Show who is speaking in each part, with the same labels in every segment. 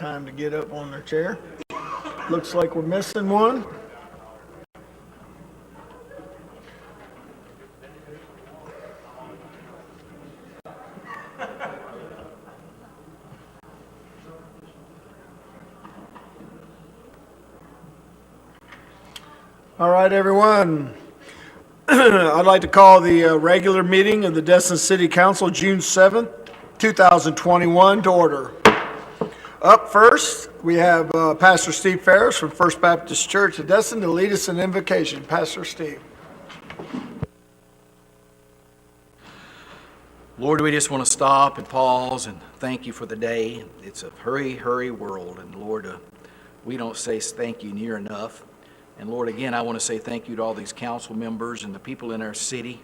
Speaker 1: time to get up on their chair. Looks like we're missing one. All right, everyone. I'd like to call the regular meeting of the Destin City Council, June 7th, 2021, to order. Up first, we have Pastor Steve Ferris from First Baptist Church of Destin to lead us in invocation. Pastor Steve.
Speaker 2: Lord, we just want to stop and pause and thank you for the day. It's a hurry world, and Lord, we don't say thank you near enough. And Lord, again, I want to say thank you to all these council members and the people in our city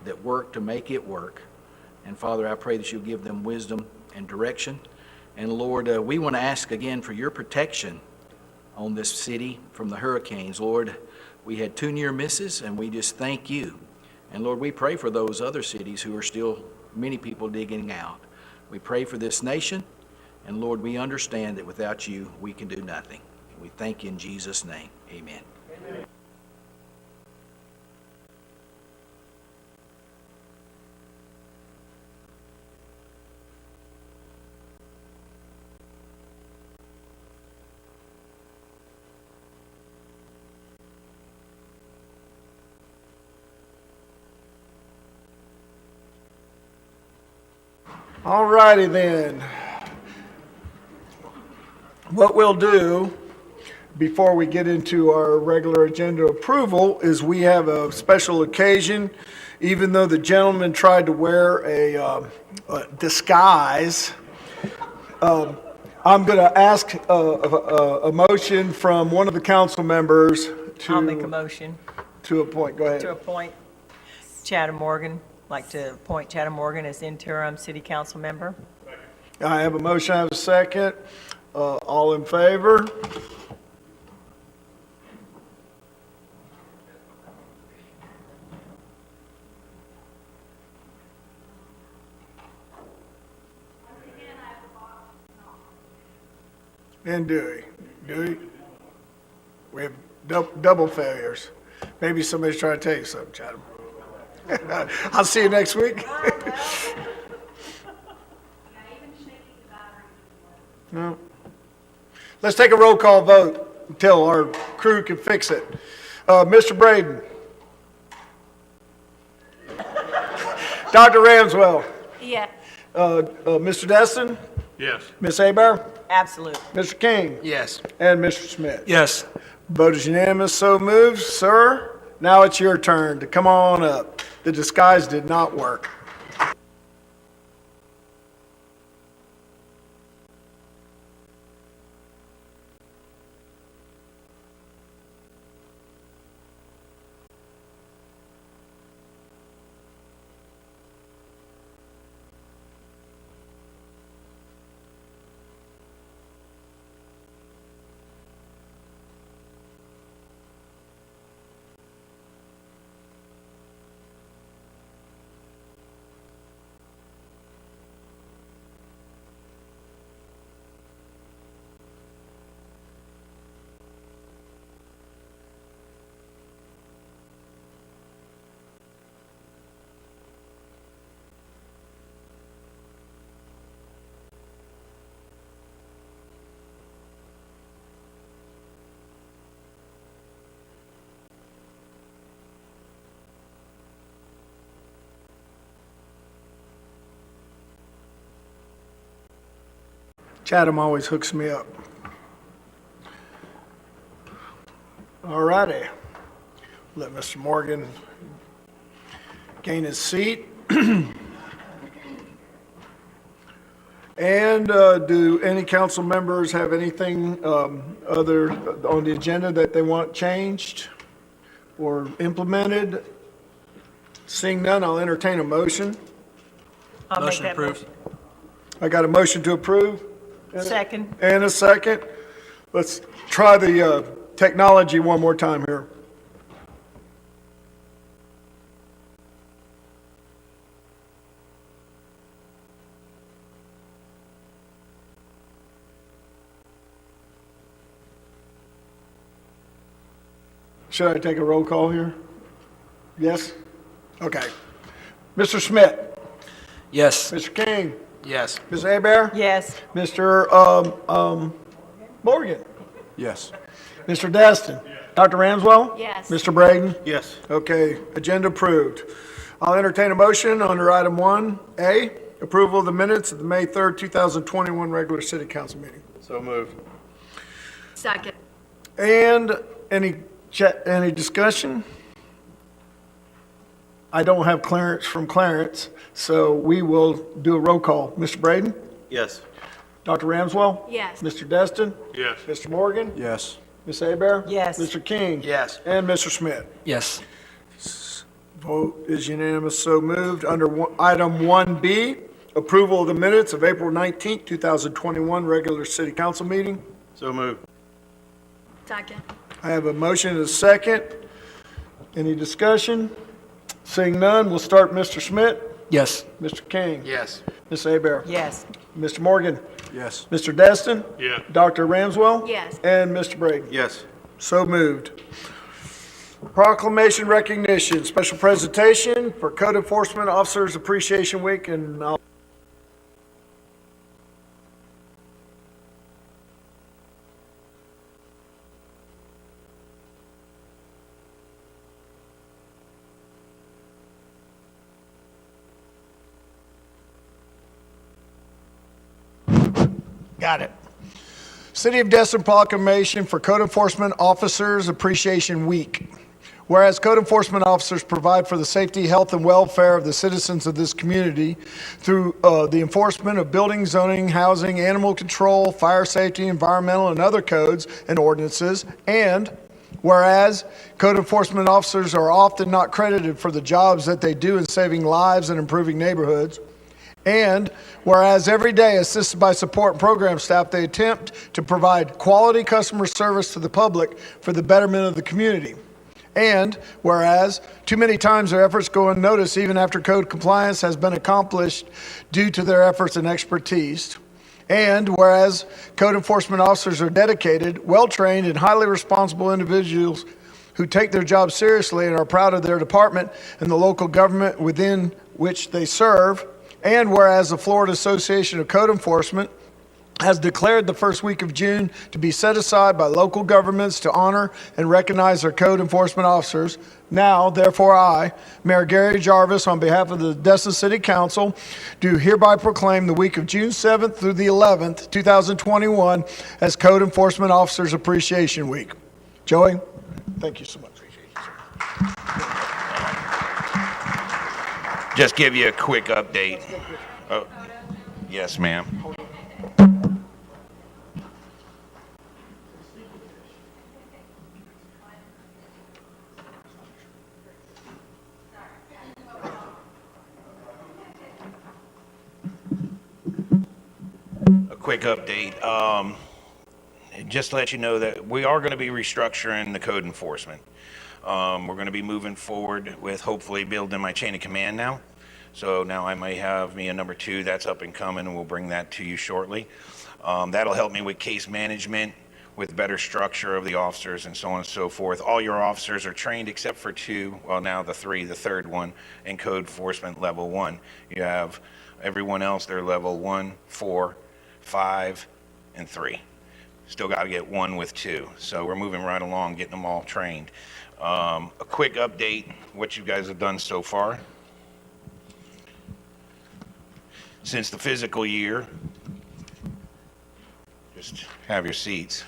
Speaker 2: that work to make it work. And Father, I pray that you'll give them wisdom and direction. And Lord, we want to ask again for your protection on this city from the hurricanes. Lord, we had 2 near misses, and we just thank you. And Lord, we pray for those other cities who are still many people digging out. We pray for this nation, and Lord, we understand that without you, we can do nothing. We thank you in Jesus' name. Amen. Amen.
Speaker 1: All righty then. What we'll do before we get into our regular agenda approval is we have a special occasion. Even though the gentleman tried to wear a disguise, I'm going to ask a motion from one of the council members to...
Speaker 3: I'll make a motion.
Speaker 1: To appoint, go ahead.
Speaker 3: To appoint Chatham Morgan. Like to appoint Chatham Morgan as interim city council member.
Speaker 1: I have a motion, I have a second. All in favor? And Dewey. We have double failures. Maybe somebody's trying to tell you something, Chatham. I'll see you next week. No. Let's take a roll call vote until our crew can fix it. Mr. Braden. Dr. Ramswell.
Speaker 3: Yeah.
Speaker 1: Mr. Destin.
Speaker 4: Yes.
Speaker 1: Ms. Abar.
Speaker 3: Absolutely.
Speaker 1: Mr. King.
Speaker 4: Yes.
Speaker 1: And Mr. Smith.
Speaker 4: Yes.
Speaker 1: Vote is unanimous, so moved. Sir, now it's your turn to come on up. The disguise did not work. Chatham always hooks me up. All righty. Let Mr. Morgan gain his seat. And do any council members have anything other on the agenda that they want changed or implemented? Seeing none, I'll entertain a motion.
Speaker 3: I'll make
Speaker 4: Motion
Speaker 3: that
Speaker 4: approved.
Speaker 3: motion.
Speaker 1: I got a motion to approve.
Speaker 3: Second.
Speaker 1: And a second. Let's try the technology one more time here. Should I take a roll call here? Yes? Okay. Mr. Schmidt?
Speaker 4: Yes.
Speaker 1: Mr. King?
Speaker 4: Yes.
Speaker 1: Ms. Abear?
Speaker 3: Yes.
Speaker 1: Mr. Morgan?
Speaker 4: Yes.
Speaker 1: Mr. Destin? Dr. Ramswell?
Speaker 5: Yes.
Speaker 1: Mr. Braden?
Speaker 4: Yes.
Speaker 1: Okay, agenda approved. I'll entertain a motion under item 1A, approval of the minutes of the May 3rd, 2021 regular city council meeting.
Speaker 4: So moved.
Speaker 5: Second.
Speaker 1: And any discussion? I don't have clearance from Clarence, so we will do a roll call. Mr. Braden?
Speaker 4: Yes.
Speaker 1: Dr. Ramswell?
Speaker 5: Yes.
Speaker 1: Mr. Destin?
Speaker 4: Yes.
Speaker 1: Mr. Morgan?
Speaker 4: Yes.
Speaker 1: Ms. Abear?
Speaker 3: Yes.
Speaker 1: Mr. King?
Speaker 4: Yes.
Speaker 1: And Mr. Schmidt?
Speaker 4: Yes.
Speaker 1: Vote is unanimous, so moved. Under item 1B, approval of the minutes of April 19th, 2021 regular city council meeting.
Speaker 4: So moved.
Speaker 5: Second.
Speaker 1: I have a motion and a second. Any discussion? Seeing none, we'll start Mr. Schmidt,
Speaker 4: Yes.
Speaker 1: Mr. King,
Speaker 4: Yes.
Speaker 1: Ms. Abear,
Speaker 3: Yes.
Speaker 1: Mr. Morgan,
Speaker 4: Yes.
Speaker 1: Mr. Destin,
Speaker 4: Yeah.
Speaker 1: Dr. Ramswell.
Speaker 5: Yes.
Speaker 1: And Mr. Braden.
Speaker 4: Yes.
Speaker 1: So moved. Proclamation recognition, special presentation for Code Enforcement Officers Appreciation Week, and I'll got it. City of Destin proclamation for Code Enforcement Officers Appreciation Week. Whereas code enforcement officers provide for the safety, health, and welfare of the citizens of this community through the enforcement of building, zoning, housing, animal control, fire safety, environmental, and other codes and ordinances. And whereas code enforcement officers are often not credited for the jobs that they do in saving lives and improving neighborhoods. And whereas every day, assisted by support and program staff, they attempt to provide quality customer service to the public for the betterment of the community. And whereas too many times their efforts go unnoticed even after code compliance has been accomplished due to their efforts and expertise. And whereas code enforcement officers are dedicated, well-trained, and highly responsible individuals who take their job seriously and are proud of their department and the local government within which they serve. And whereas the Florida Association of Code Enforcement has declared the first week of June to be set aside by local governments to honor and recognize their code enforcement officers. Now, therefore, I, Mayor Gary Jarvis, on behalf of the Destin City Council, do hereby proclaim the week of June 7th through the 11th, 2021, as Code Enforcement Officers Appreciation Week. Joey, thank you so much.
Speaker 6: Just give you a quick update. Oh, yes, ma'am. A quick update. Just to let you know that we are going to be restructuring the code enforcement. We're going to be moving forward with hopefully building my chain of command now. So now I might have me a number 2 that's up and coming, and we'll bring that to you shortly. That'll help me with case management, with better structure of the officers and so on and so forth. All your officers are trained except for 2, well now the 3, the third one, in code enforcement level 1. You have everyone else, they're level 1, 4, 5, and 3. Still got to get 1 with 2. So we're moving right along, getting them all trained. A quick update, what you guys have done so far. Since the physical year, just have your seats.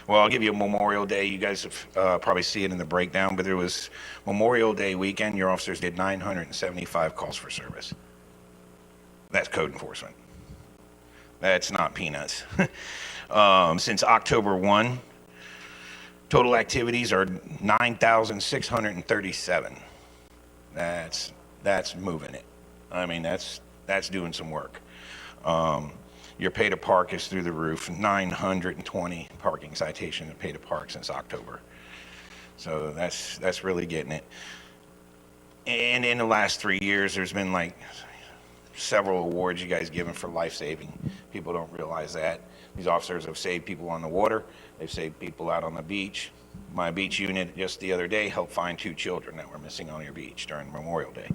Speaker 6: Well, I'll give you a Memorial Day. You guys have probably see it in the breakdown, but there was Memorial Day weekend. Your officers did 975 calls for service. That's code enforcement. That's not peanuts. Since October 1, total activities are 9,637. That's moving it. I mean, that's doing some work. Your pay to park is through the roof. 920 parking citations and pay to park since October. So that's really getting it. And in the last 3 years, there's been like several awards you guys given for life saving. People don't realize that. These officers have saved people on the water. They've saved people out on the beach. My beach unit just the other day helped find 2 children that were missing on your beach during Memorial Day.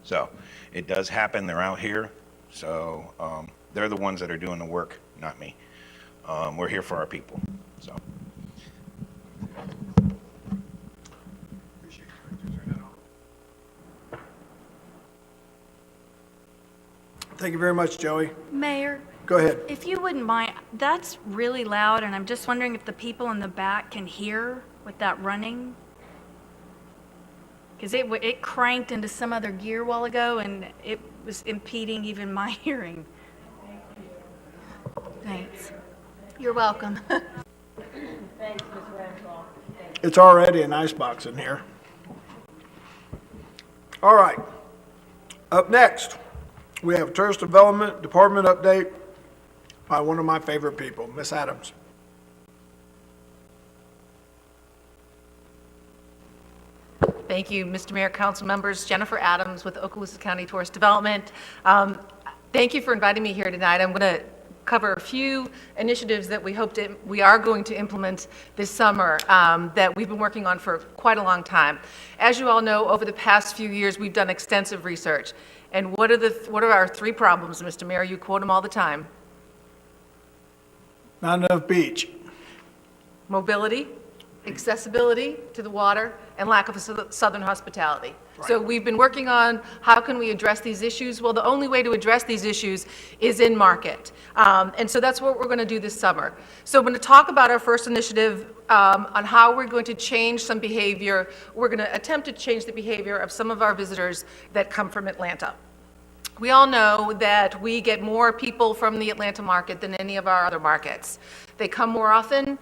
Speaker 6: So it does happen. They're out here. So they're the ones that are doing the work, not me. We're here for our people. So.
Speaker 1: Thank you very much, Joey.
Speaker 5: Mayor,
Speaker 1: Go ahead.
Speaker 5: if you wouldn't mind, that's really loud, and I'm just wondering if the people in the back can hear with that running? Because it cranked into some other gear a while ago, and it was impeding even my hearing. Thanks. You're welcome.
Speaker 1: It's already an icebox in here. All right. Up next, we have Tourist Development Department update by one of my favorite people, Miss Adams.
Speaker 7: Thank you, Mr. Mayor, council members. Jennifer Adams with Okaloosa County Tourist Development. Thank you for inviting me here tonight. I'm going to cover a few initiatives that we are going to implement this summer that we've been working on for quite a long time. As you all know, over the past few years, we've done extensive research. And what are our 3 problems, Mr. Mayor? You quote them all the time.
Speaker 1: Not enough beach.
Speaker 7: Mobility, accessibility to the water, and lack of southern hospitality. So we've been working on how can we address these issues. Well, the only way to address these issues is in market. And so that's what we're going to do this summer. So I'm going to talk about our first initiative on how we're going to change some behavior. We're going to attempt to change the behavior of some of our visitors that come from Atlanta. We all know that we get more people from the Atlanta market than any of our other markets. They come more often,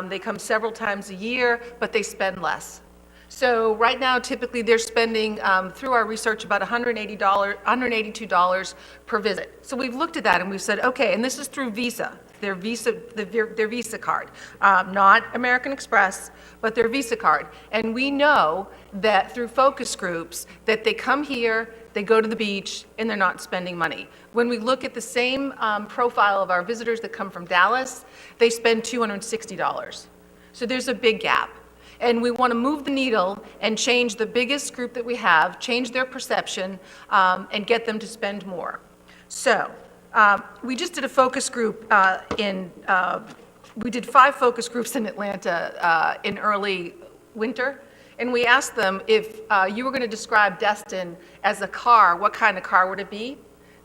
Speaker 7: they come several times a year, but they spend less. So right now, typically they're spending, through our research, about $182 per visit. So we've looked at that and we've said, okay, and this is through Visa, their Visa card, not American Express, but their Visa card. And we know that through focus groups that they come here, they go to the beach, and they're not spending money. When we look at the same profile of our visitors that come from Dallas, they spend $260. So there's a big gap. And we want to move the needle and change the biggest group that we have, change their perception, and get them to spend more. So we just did a focus group we did 5 focus groups in Atlanta in early winter. And we asked them if you were going to describe Destin as a car, what kind of car would it be?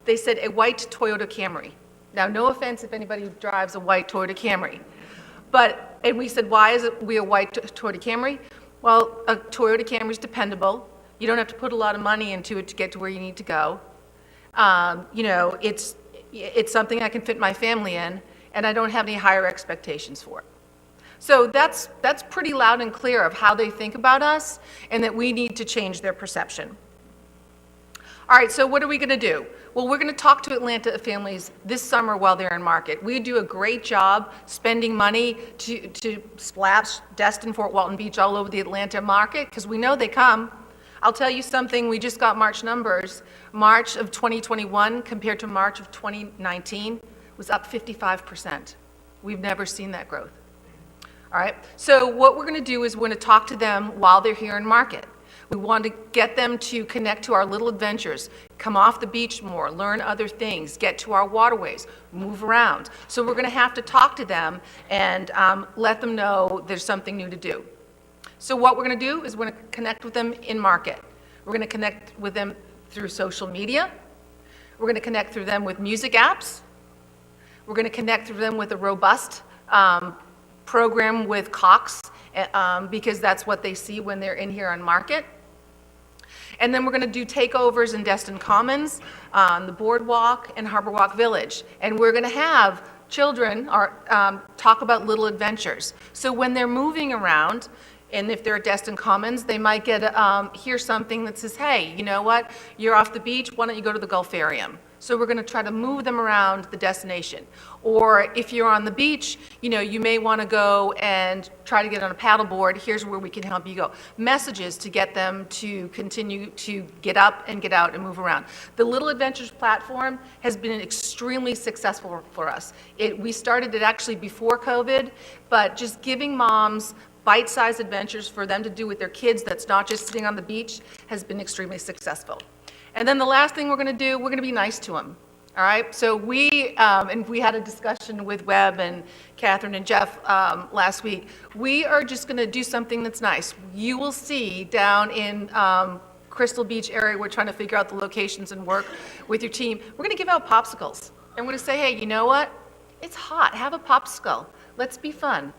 Speaker 7: They said a white Toyota Camry. Now, no offense if anybody drives a white Toyota Camry. And we said, why is we a white Toyota Camry? Well, a Toyota Camry is dependable. You don't have to put a lot of money into it to get to where you need to go. It's something I can fit my family in, and I don't have any higher expectations for it. So that's pretty loud and clear of how they think about us and that we need to change their perception. All right, so what are we going to do? Well, we're going to talk to Atlanta families this summer while they're in market. We do a great job spending money to splash Destin, Fort Walton Beach all over the Atlanta market because we know they come. I'll tell you something, we just got March numbers. March of 2021 compared to March of 2019 was up 55%. We've never seen that growth. All right, so what we're going to do is we're going to talk to them while they're here in market. We want to get them to connect to our little adventures, come off the beach more, learn other things, get to our waterways, move around. So we're going to have to talk to them and let them know there's something new to do. So what we're going to do is we're going to connect with them in market. We're going to connect with them through social media. We're going to connect through them with music apps. We're going to connect through them with a robust program with Cox because that's what they see when they're in here on market. And then we're going to do takeovers in Destin Commons, the Boardwalk, and Harbor Walk Village. And we're going to have children talk about little adventures. So when they're moving around, and if they're at Destin Commons, they might hear something that says, hey, you know what? You're off the beach, why don't you go to the Gulfarium? So we're going to try to move them around the destination. Or if you're on the beach, you may want to go and try to get on a paddleboard. Here's where we can help you go. Messages to get them to continue to get up and get out and move around. The Little Adventures platform has been extremely successful for us. We started it actually before COVID, but just giving moms bite-sized adventures for them to do with their kids that's not just sitting on the beach has been extremely successful. And then the last thing we're going to do, we're going to be nice to them. All right, so we had a discussion with Webb and Catherine and Jeff last week. We are just going to do something that's nice. You will see down in Crystal Beach area, we're trying to figure out the locations and work with your team. We're going to give out popsicles. And we're going to say, hey, you know what? It's hot. Have a popsicle. Let's be fun.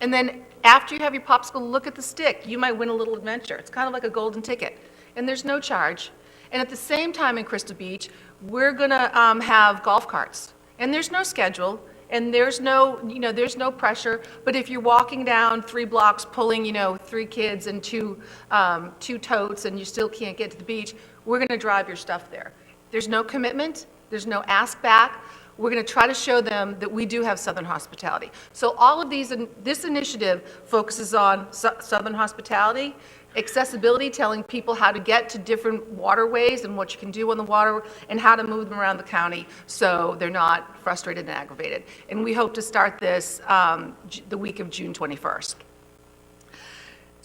Speaker 7: And then after you have your popsicle, look at the stick. You might win a little adventure. It's kind of like a golden ticket. And there's no charge. And at the same time in Crystal Beach, we're going to have golf carts. And there's no schedule, and there's no pressure. But if you're walking down 3 blocks pulling, 3 kids and two totes, and you still can't get to the beach, we're going to drive your stuff there. There's no commitment. There's no ask back. We're going to try to show them that we do have Southern hospitality. So all of this initiative focuses on Southern hospitality, accessibility, telling people how to get to different waterways and what you can do on the water and how to move them around the county so they're not frustrated and aggravated. And we hope to start this the week of June 21st.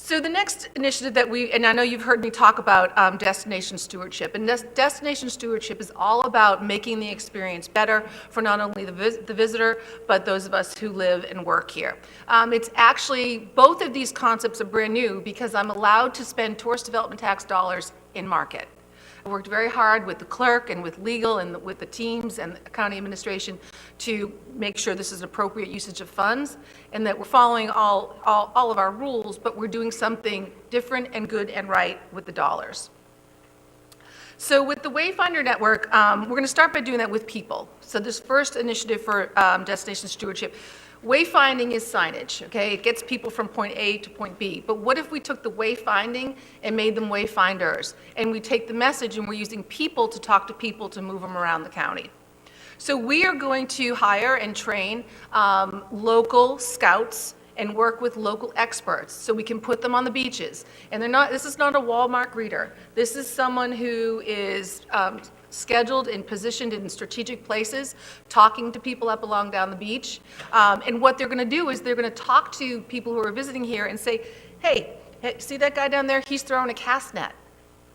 Speaker 7: So the next initiative and I know you've heard me talk about destination stewardship, and destination stewardship is all about making the experience better for not only the visitor, but those of us who live and work here. It's actually, both of these concepts are brand new because I'm allowed to spend tourist development tax dollars in market. I worked very hard with the clerk and with legal and with the teams and the county administration to make sure this is an appropriate usage of funds and that we're following all of our rules, but we're doing something different and good and right with the dollars. So with the Wayfinder Network, we're going to start by doing that with people. So this first initiative for destination stewardship, wayfinding is signage, okay? It gets people from point A to point B. But what if we took the wayfinding and made them wayfinders? And we take the message and we're using people to talk to people to move them around the county. So we are going to hire and train local scouts and work with local experts so we can put them on the beaches. And this is not a Walmart greeter. This is someone who is scheduled and positioned in strategic places, talking to people up along down the beach. And what they're going to do is they're going to talk to people who are visiting here and say, hey, see that guy down there? He's throwing a cast net.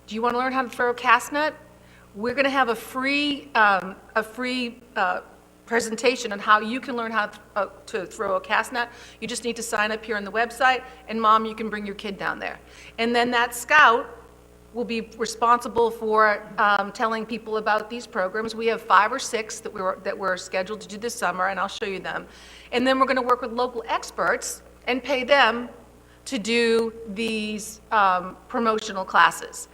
Speaker 7: Do you want to learn how to throw a cast net? We're going to have a free presentation on how you can learn how to throw a cast net. You just need to sign up here on the website, and Mom, you can bring your kid down there. And then that scout will be responsible for telling people about these programs. We have 5 or 6 that we're scheduled to do this summer, and I'll show you them. And then we're going to work with local experts and pay them to do these promotional classes.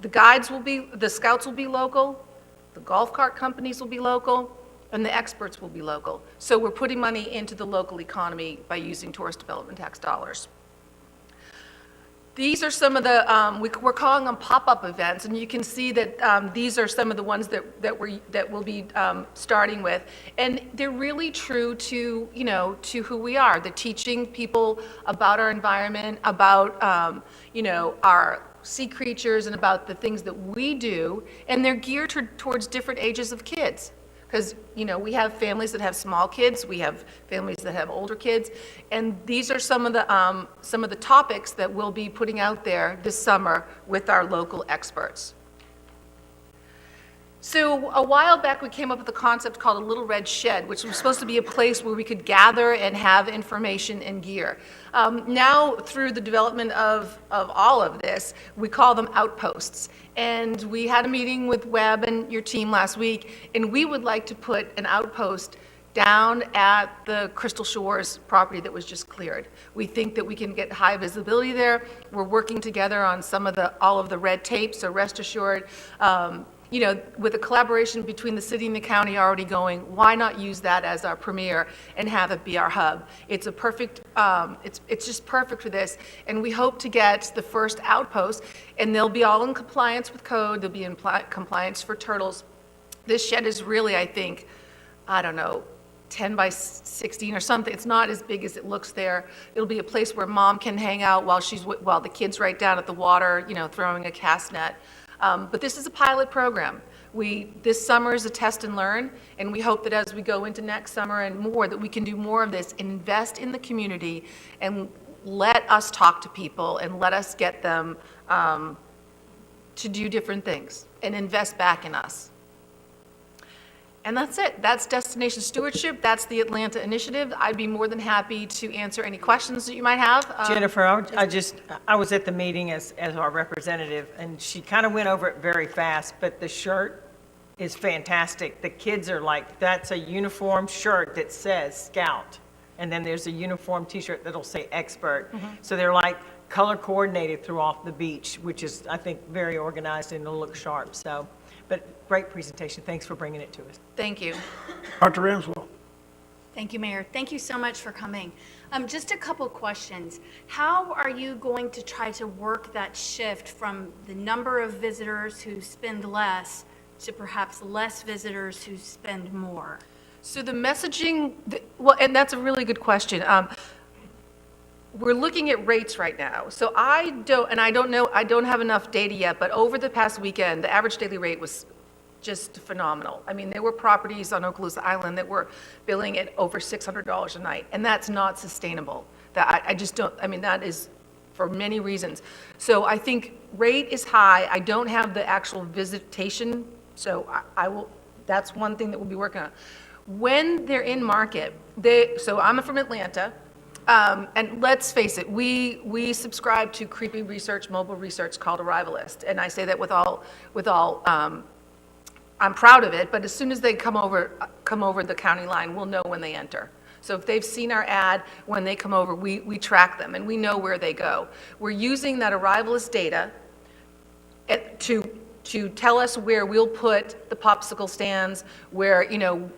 Speaker 7: The scouts will be local, the golf cart companies will be local, and the experts will be local. So we're putting money into the local economy by using tourist development tax dollars. These are some of the, we're calling them pop-up events, and you can see that these are some of the ones that we'll be starting with. And they're really true to, to who we are. They're teaching people about our environment, about, our sea creatures, and about the things that we do, and they're geared towards different ages of kids. Because, we have families that have small kids, we have families that have older kids, and these are some of the topics that we'll be putting out there this summer with our local experts. So a while back, we came up with a concept called a Little Red Shed, which was supposed to be a place where we could gather and have information and gear. Now, through the development of all of this, we call them outposts. And we had a meeting with Webb and your team last week, and we would like to put an outpost down at the Crystal Shores property that was just cleared. We think that we can get high visibility there. We're working together on all of the red tape, so rest assured, with a collaboration between the city and the county already going, why not use that as our premier and have it be our hub? It's a perfect, it's just perfect for this, and we hope to get the first outpost, and they'll be all in compliance with code. They'll be in compliance for turtles. This shed is really, I think, 10 by 16 or something. It's not as big as it looks there. It'll be a place where Mom can hang out while the kid's right down at the water, throwing a cast net. But this is a pilot program. This summer is a test and learn, and we hope that as we go into next summer and more, that we can do more of this and invest in the community and let us talk to people and let us get them to do different things and invest back in us. And that's it. That's destination stewardship. That's the Atlanta initiative. I'd be more than happy to answer any questions that you might have.
Speaker 3: Jennifer, I was at the meeting as our representative, and she kind of went over it very fast, but the shirt is fantastic. The kids are like, that's a uniform shirt that says Scout, and then there's a uniform T-shirt that'll say Expert. So they're like color coordinated throughout the beach, which is, I think, very organized and it'll look sharp. So, but great presentation. Thanks for bringing it to us.
Speaker 7: Thank you.
Speaker 1: Dr. Ramswell.
Speaker 5: Thank you, Mayor. Thank you so much for coming. Just a couple questions. How are you going to try to work that shift from the number of visitors who spend less to perhaps less visitors who spend more?
Speaker 7: So the messaging, well, and that's a really good question. We're looking at rates right now. So I don't know, I don't have enough data yet, but over the past weekend, the average daily rate was just phenomenal. I mean, there were properties on Okaloosa Island that were billing at over $600 a night, and that's not sustainable. That I just don't, I mean, that is for many reasons. So I think rate is high. I don't have the actual visitation, so I will, that's one thing that we'll be working on. When they're in market, so I'm from Atlanta, and let's face it, we subscribe to creepy research, mobile research called Arrivalist, and I say that with all, I'm proud of it, but as soon as they come over the county line, we'll know when they enter. So if they've seen our ad, when they come over, we track them and we know where they go. We're using that Arrivalist data to tell us where we'll put the popsicle stands, where,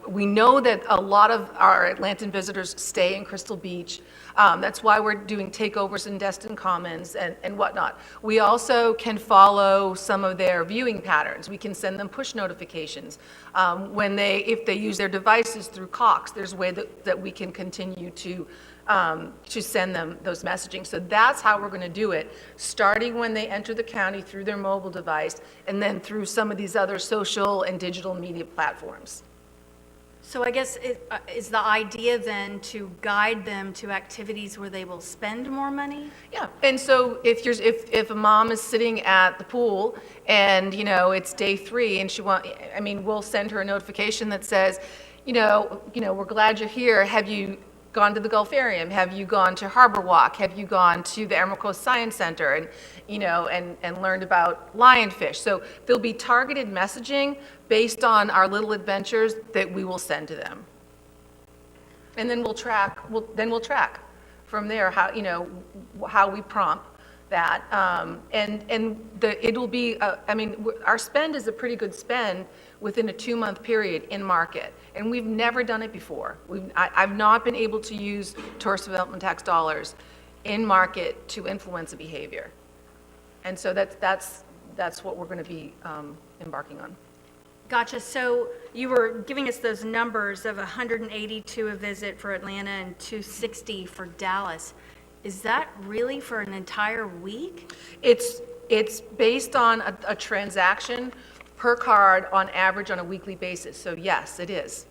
Speaker 7: we know that a lot of our Atlantan visitors stay in Crystal Beach. That's why we're doing takeovers in Destin Commons and whatnot. We also can follow some of their viewing patterns. We can send them push notifications. If they use their devices through Cox, there's a way that we can continue to send them those messaging. So that's how we're going to do it, starting when they enter the county through their mobile device, and then through some of these other social and digital media platforms.
Speaker 5: So I guess is the idea then to guide them to activities where they will spend more money?
Speaker 7: Yeah, and so if a mom is sitting at the pool and, it's day 3 and we'll send her a notification that says, we're glad you're here. Have you gone to the Gulfarium? Have you gone to Harbor Walk? Have you gone to the Emerald Coast Science Center and learned about lionfish? So there'll be targeted messaging based on our little adventures that we will send to them. And then we'll track from there how we prompt that. It'll be, our spend is a pretty good spend within a 2-month period in market. And we've never done it before. I've not been able to use tourist development tax dollars in market to influence a behavior. And so that's what we're going to be embarking on.
Speaker 5: Gotcha. So you were giving us those numbers of 182 a visit for Atlanta and 260 for Dallas. Is that really for an entire week?
Speaker 7: It's based on a transaction per card on average on a weekly basis. So yes, it is.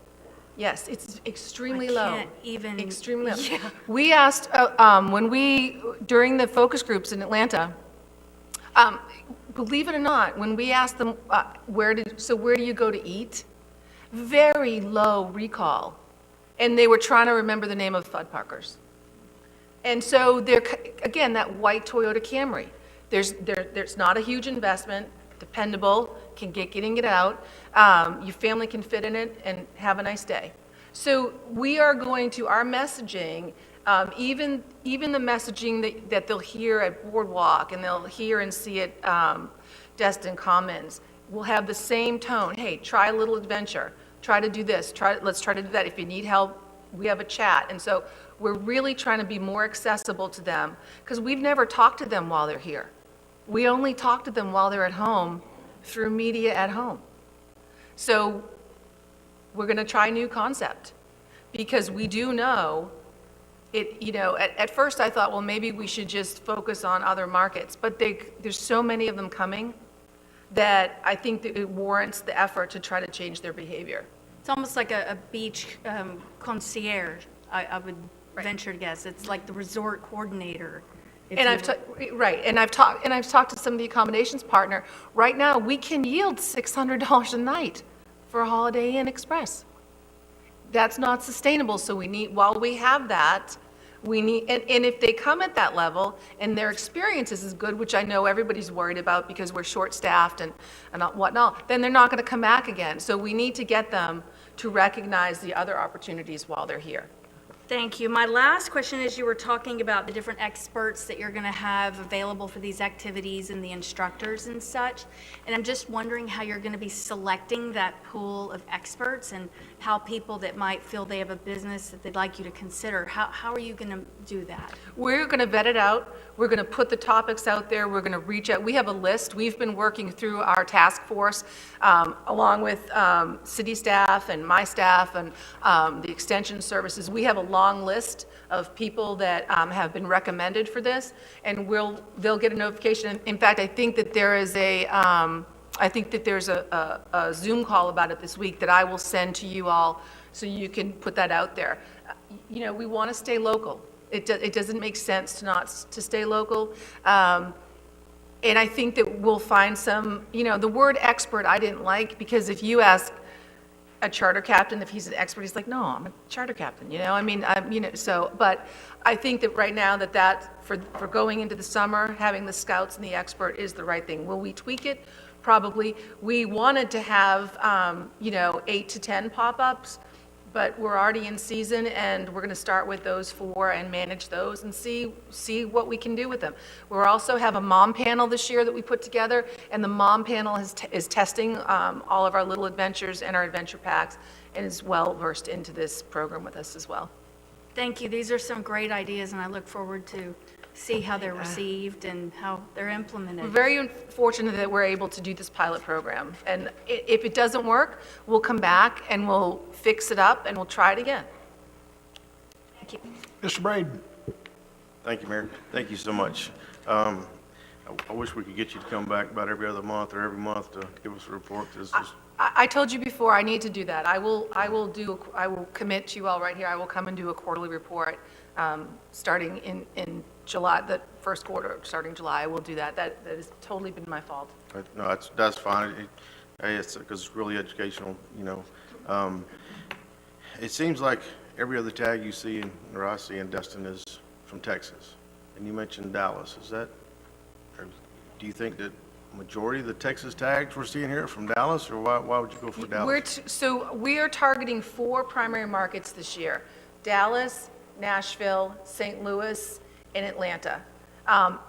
Speaker 7: Yes, it's extremely low.
Speaker 5: I can't even.
Speaker 7: Extremely low.
Speaker 5: Yeah.
Speaker 7: We asked, during the focus groups in Atlanta, believe it or not, when we asked them, where do you go to eat? Very low recall. And they were trying to remember the name of Fuddparkers. And so again, that white Toyota Camry, there's not a huge investment, dependable, getting it out. Your family can fit in it and have a nice day. So we are going to, our messaging, even the messaging that they'll hear at Boardwalk and they'll hear and see at Destin Commons, will have the same tone. Hey, try a little adventure. Try to do this. Let's try to do that. If you need help, we have a chat. And so we're really trying to be more accessible to them because we've never talked to them while they're here. We only talk to them while they're at home through media at home. So we're going to try a new concept because we do know it, at first I thought, well, maybe we should just focus on other markets, but there's so many of them coming that I think that it warrants the effort to try to change their behavior.
Speaker 5: It's almost like a beach concierge, I would venture guests. It's like the resort coordinator. if
Speaker 7: And
Speaker 5: you
Speaker 7: I've,
Speaker 5: will.
Speaker 7: right, and I've talked to some of the accommodations partner. Right now, we can yield $600 a night for a Holiday Inn Express. That's not sustainable, so we need, while we have that, we need, and if they come at that level and their experience is as good, which I know everybody's worried about because we're short-staffed and whatnot, then they're not going to come back again. So we need to get them to recognize the other opportunities while they're here.
Speaker 5: Thank you. My last question is, you were talking about the different experts that you're going to have available for these activities and the instructors and such. And I'm just wondering how you're going to be selecting that pool of experts and how people that might feel they have a business that they'd like you to consider, how are you going to do that?
Speaker 7: We're going to vet it out. We're going to put the topics out there. We're going to reach out. We have a list. We've been working through our task force, along with city staff and my staff and the extension services. We have a long list of people that have been recommended for this, and they'll get a notification. In fact, I think that there's a Zoom call about it this week that I will send to you all so you can put that out there. You know, we want to stay local. It doesn't make sense to stay local. And I think that we'll find some, you know, the word expert I didn't like, because if you ask a charter captain if he's an expert, he's like, no, I'm a charter captain, you know? I mean, you know, so, but I think that right now that for going into the summer, having the scouts and the expert is the right thing. Will we tweak it? Probably. We wanted to have, you know, 8 to 10 pop-ups, but we're already in season, and we're going to start with those 4 and manage those and see what we can do with them. We'll also have a mom panel this year that we put together, and the mom panel is testing all of our little adventures and our adventure packs, and is well versed into this program with us as well.
Speaker 5: Thank you. These are some great ideas, and I look forward to see how they're received and how they're implemented.
Speaker 7: We're very fortunate that we're able to do this pilot program, and if it doesn't work, we'll come back and we'll fix it up and we'll try it again.
Speaker 5: Thank you.
Speaker 1: Mr. Braden?
Speaker 4: Thank you, Mayor. Thank you so much. I wish we could get you to come back about every other month or every month to give us a report. This is,
Speaker 7: I told you before, I need to do that. I will commit to you all right here. I will come and do a quarterly report starting in July, the first quarter, starting July. I will do that. That has totally been my fault.
Speaker 4: no, that's fine. It's because it's really educational, you know. It seems like every other tag you see or I see in Destin is from Texas. And you mentioned Dallas. Is that, or do you think that majority of the Texas tags we're seeing here are from Dallas, or why would you go for Dallas?
Speaker 7: So we are targeting 4 primary markets this year: Dallas, Nashville, St. Louis, and Atlanta.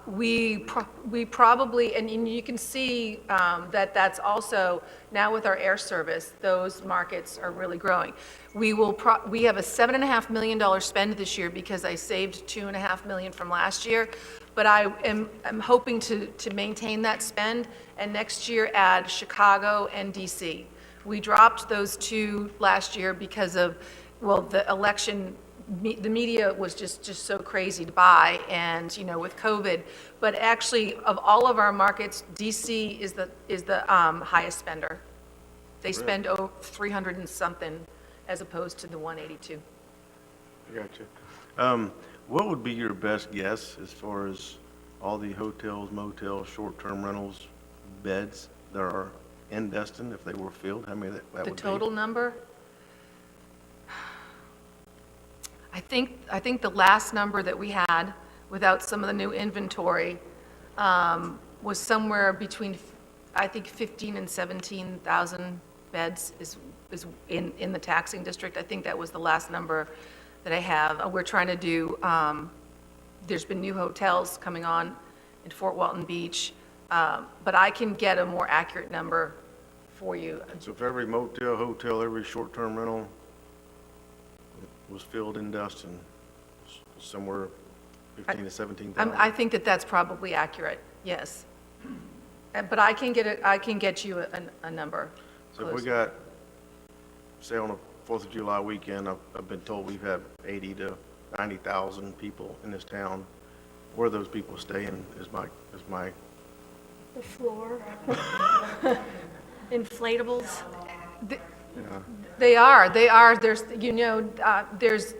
Speaker 7: We probably, and you can see that's also, now with our air service, those markets are really growing. We have a $7.5 million spend this year because I saved $2.5 million from last year, but I'm hoping to maintain that spend, and next year add Chicago and DC. We dropped those 2 last year because of, well, the election. The media was just so crazy to buy, and, you know, with COVID. But actually, of all of our markets, DC is the highest spender. They spend over 300 and something as opposed to the 182.
Speaker 4: I got you. What would be your best guess as far as all the hotels, motels, short-term rentals, beds that are in Destin, if they were filled? How many that would be?
Speaker 7: The total number? I think the last number that we had, without some of the new inventory, was somewhere between, I think, 15 and 17,000 beds is in the taxing district. I think that was the last number that I have. We're trying to do, there's been new hotels coming on in Fort Walton Beach, but I can get a more accurate number for you.
Speaker 4: So if every motel, hotel, every short-term rental was filled in Destin, somewhere 15 to 17,000?
Speaker 7: I think that's probably accurate, yes. But I can get you a number.
Speaker 4: So if we got, say on a 4th of July weekend, I've been told we've had 80 to 90,000 people in this town. Where are those people staying is my
Speaker 5: The floor. Inflatables.
Speaker 7: They are. There's, you know, there's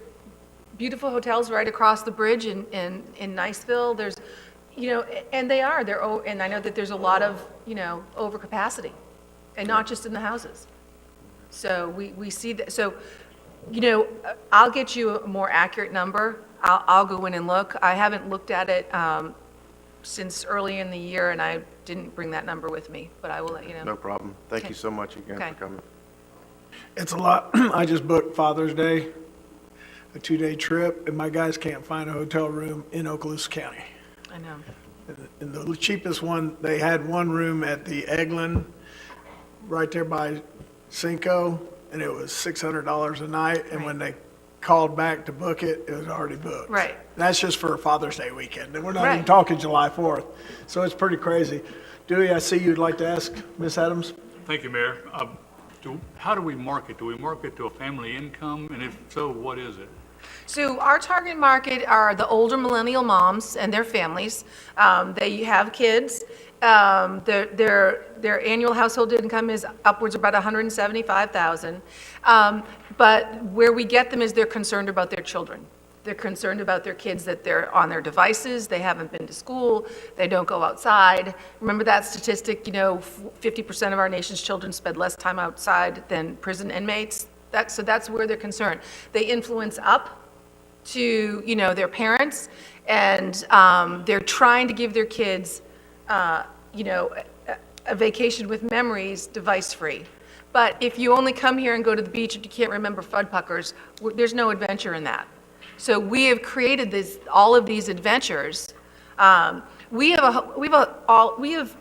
Speaker 7: beautiful hotels right across the bridge in Niceville. There's, and and I know that there's a lot of, overcapacity, and not just in the houses. So we see that, so, I'll get you a more accurate number. I'll go in and look. I haven't looked at it since early in the year, and I didn't bring that number with me, but I will let you know.
Speaker 4: No problem. Thank
Speaker 7: Okay.
Speaker 4: you so much again
Speaker 7: Okay.
Speaker 4: for coming.
Speaker 1: It's a lot. I just booked Father's Day, a 2-day trip, and my guys can't find a hotel room in Okaloosa County.
Speaker 7: I know.
Speaker 1: And the cheapest one, they had one room at the Eglin, right there by Cinco, and it was $600 a night, and when they called back to book it, it was already booked.
Speaker 7: Right.
Speaker 1: That's just for Father's Day weekend, and we're not even
Speaker 7: Right.
Speaker 1: talking July 4th, so it's pretty crazy. Dewey, I see you'd like to ask Ms. Adams?
Speaker 8: Thank you, Mayor. How do we market? Do we market to a family income? And if so, what is it?
Speaker 7: So our target market are the older millennial moms and their families. They have kids. Their annual household income is upwards of about $175,000. But where we get them is they're concerned about their children. They're concerned about their kids, that they're on their devices, they haven't been to school, they don't go outside. Remember that statistic, 50% of our nation's children spend less time outside than prison inmates? So that's where they're concerned. They influence up to, their parents, and they're trying to give their kids, a vacation with memories, device-free. But if you only come here and go to the beach and you can't remember Fuddpuckers, there's no adventure in that. So we have created all of these adventures. We have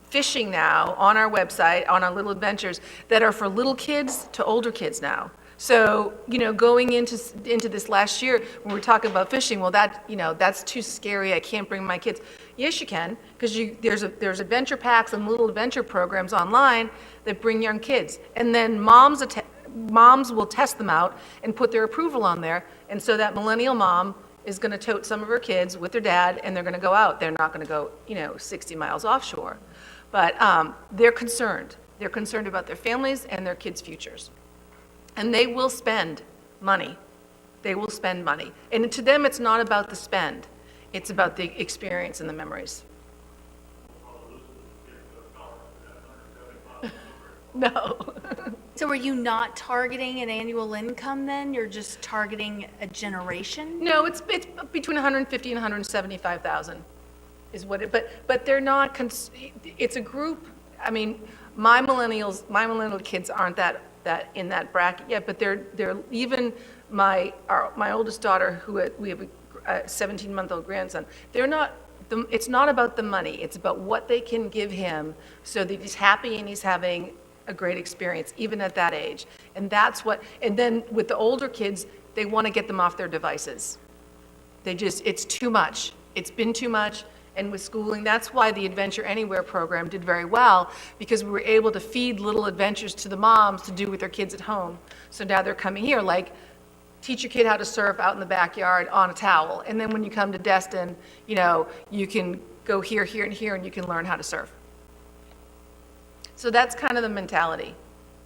Speaker 7: fishing now on our website, on our little adventures, that are for little kids to older kids now. So, going into this last year, when we're talking about fishing, well, that's too scary, I can't bring my kids. Yes, you can, because there's adventure packs and little adventure programs online that bring young kids. And then moms will test them out and put their approval on there. And so that millennial mom is going to tote some of her kids with their dad, and they're going to go out. They're not going to go, 60 miles offshore. But they're concerned. They're concerned about their families and their kids' futures. And they will spend money. They will spend money. And to them, it's not about the spend. It's about the experience and the memories. No.
Speaker 5: So are you not targeting an annual income then? You're just targeting a generation?
Speaker 7: No, it's between 150 and 175,000 is what but they're not, it's a group. I mean, my millennial kids aren't that in that bracket yet, but they're even my oldest daughter, we have a 17-month-old grandson. It's not about the money. It's about what they can give him so that he's happy and he's having a great experience, even at that age. And then with the older kids, they want to get them off their devices. It's too much. It's been too much. And with schooling, that's why the Adventure Anywhere program did very well, because we were able to feed little adventures to the moms to do with their kids at home. So now they're coming here, like, teach your kid how to surf out in the backyard on a towel. And then when you come to Destin, you can go here, here, and here, and you can learn how to surf. So that's kind of the mentality.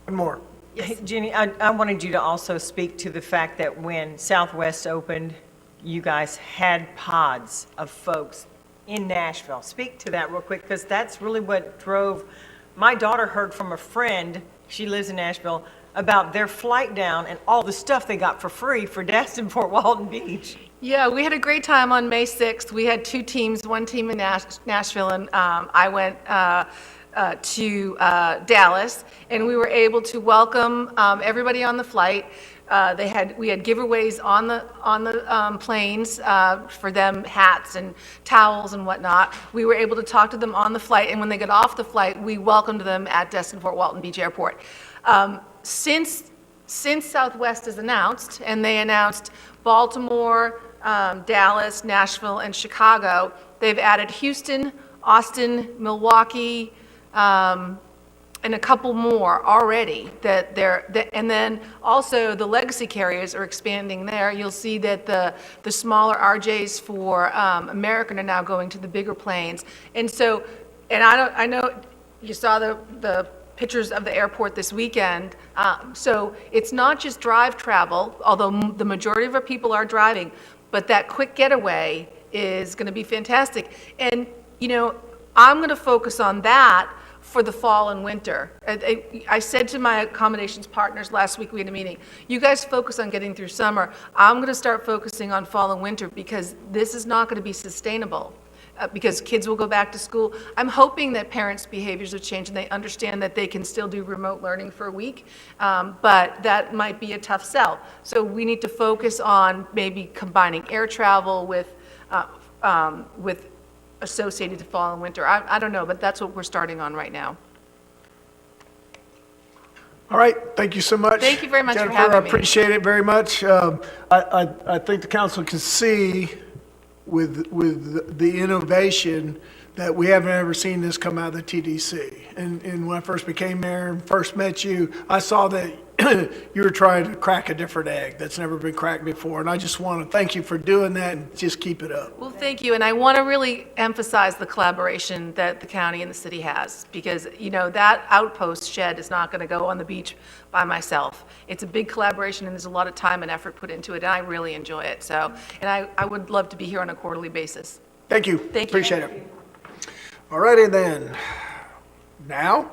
Speaker 1: One more.
Speaker 3: Hey, Jenny, I wanted you to also speak to the fact that when Southwest opened, you guys had pods of folks in Nashville. Speak to that real quick, because that's really what drove, my daughter heard from a friend, she lives in Nashville, about their flight down and all the stuff they got for free for Destin, Fort Walton Beach.
Speaker 7: Yeah, we had a great time on May 6th. We had two teams, one team in Nashville, and I went to Dallas, and we were able to welcome everybody on the flight. We had giveaways on the planes for them, hats and towels and whatnot. We were able to talk to them on the flight, and when they got off the flight, we welcomed them at Destin Fort Walton Beach Airport. Since Southwest is announced, and they announced Baltimore, Dallas, Nashville, and Chicago, they've added Houston, Austin, Milwaukee, and a couple more already and then also the legacy carriers are expanding there. You'll see that the smaller RJs for American are now going to the bigger planes. And so, I know you saw the pictures of the airport this weekend. So it's not just drive travel, although the majority of our people are driving, but that quick getaway is going to be fantastic. And, I'm going to focus on that for the fall and winter. I said to my accommodations partners last week, we had a meeting, you guys focus on getting through summer. I'm going to start focusing on fall and winter because this is not going to be sustainable. Because kids will go back to school. I'm hoping that parents' behaviors have changed and they understand that they can still do remote learning for a week, but that might be a tough sell. So we need to focus on maybe combining air travel with associated to fall and winter. I don't know, but that's what we're starting on right now.
Speaker 1: All right, thank you so much.
Speaker 7: Thank you very much for
Speaker 1: Jennifer,
Speaker 7: having
Speaker 1: I
Speaker 7: me.
Speaker 1: appreciate it very much. I think the council can see with the innovation that we haven't ever seen this come out of the TDC. And when I first became mayor and first met you, I saw that you were trying to crack a different egg that's never been cracked before. And I just want to thank you for doing that and just keep it up.
Speaker 7: Well, thank you, and I want to really emphasize the collaboration that the county and the city has, because, that outpost shed is not going to go on the beach by myself. It's a big collaboration, and there's a lot of time and effort put into it, and I really enjoy it. So, and I would love to be here on a quarterly basis.
Speaker 1: Thank you.
Speaker 7: Thank you.
Speaker 1: Appreciate it. All righty then. Now,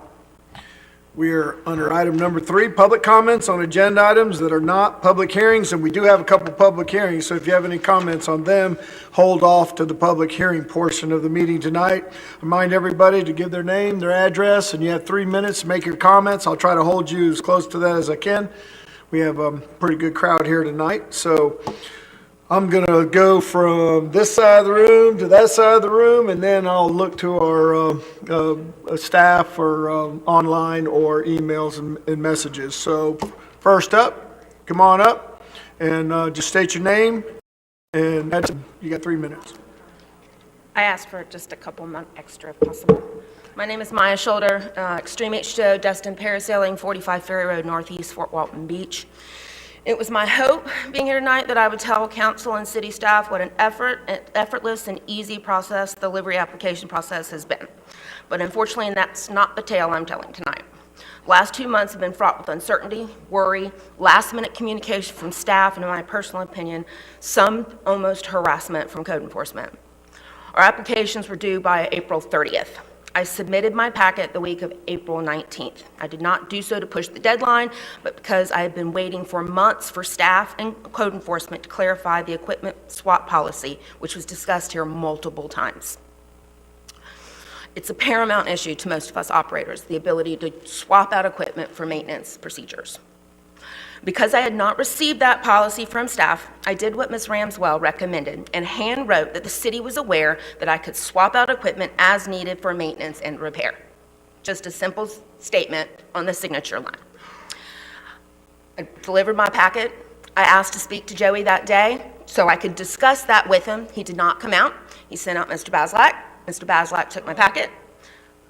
Speaker 1: we are under item number 3, public comments on agenda items that are not public hearings, and we do have a couple public hearings, so if you have any comments on them, hold off to the public hearing portion of the meeting tonight. Remind everybody to give their name, their address, and you have 3 minutes to make your comments. I'll try to hold you as close to that as I can. We have a pretty good crowd here tonight, so I'm going to go from this side of the room to that side of the room, and then I'll look to our staff or online or emails and messages. So first up, come on up and just state your name, and you got 3 minutes.
Speaker 9: I asked for just a couple months extra if possible. My name is Maya Shoulder, Extreme H2O, Destin Parasailing, 45 Ferry Road, Northeast, Fort Walton Beach. It was my hope, being here tonight, that I would tell council and city staff what an effortless and easy process the livery application process has been. But unfortunately, that's not the tale I'm telling tonight. Last 2 months have been fraught with uncertainty, worry, last-minute communication from staff, and in my personal opinion, some almost harassment from code enforcement. Our applications were due by April 30th. I submitted my packet the week of April 19th. I did not do so to push the deadline, but because I had been waiting for months for staff and code enforcement to clarify the equipment swap policy, which was discussed here multiple times. It's a paramount issue to most of us operators, the ability to swap out equipment for maintenance procedures. Because I had not received that policy from staff, I did what Ms. Ramswell recommended and hand wrote that the city was aware that I could swap out equipment as needed for maintenance and repair. Just a simple statement on the signature line. I delivered my packet. I asked to speak to Joey that day so I could discuss that with him. He did not come out. He sent out Mr. Baslak. Mr. Baslak took my packet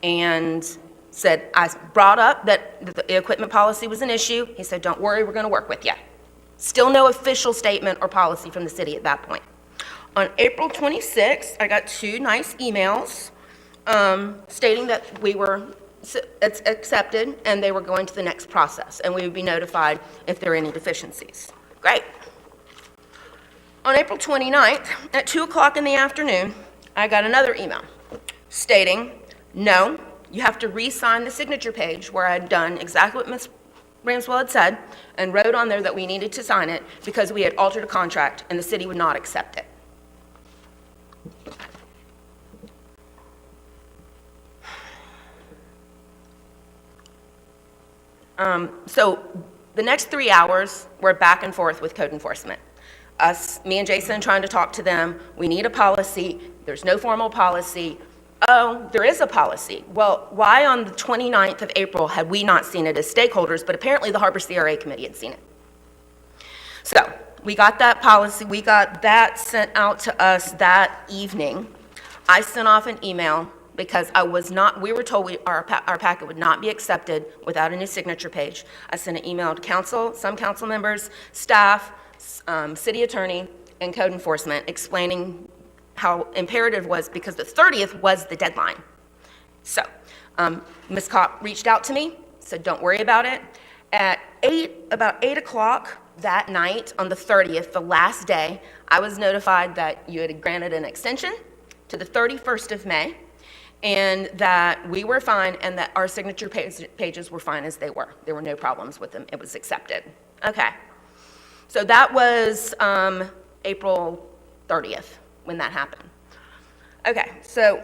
Speaker 9: and said, I brought up that the equipment policy was an issue. He said, don't worry, we're going to work with you. Still no official statement or policy from the city at that point. On April 26th, I got 2 nice emails stating that we were accepted and they were going to the next process, and we would be notified if there are any deficiencies. Great. On April 29th, at 2 o'clock in the afternoon, I got another email stating, no, you have to re-sign the signature page where I had done exactly what Ms. Ramswell had said and wrote on there that we needed to sign it because we had altered a contract and the city would not accept it. So the next 3 hours were back and forth with code enforcement. Me and Jason trying to talk to them. We need a policy. There's no formal policy. Oh, there is a policy. Well, why on the 29th of April had we not seen it as stakeholders, but apparently the Harbor CRA committee had seen it. So we got that policy. We got that sent out to us that evening. I sent off an email because we were told our packet would not be accepted without a new signature page. I sent an email to council, some council members, staff, city attorney, and code enforcement explaining how imperative it was because the 30th was the deadline. So Ms. Kopp reached out to me so don't worry about it. About 8 o'clock that night on the 30th, the last day, I was notified that you had granted an extension to the 31st of May, and that we were fine, and that our signature pages were fine as they were. There were no problems with them. It was accepted. Okay. So that was April 30th when that happened. Okay, so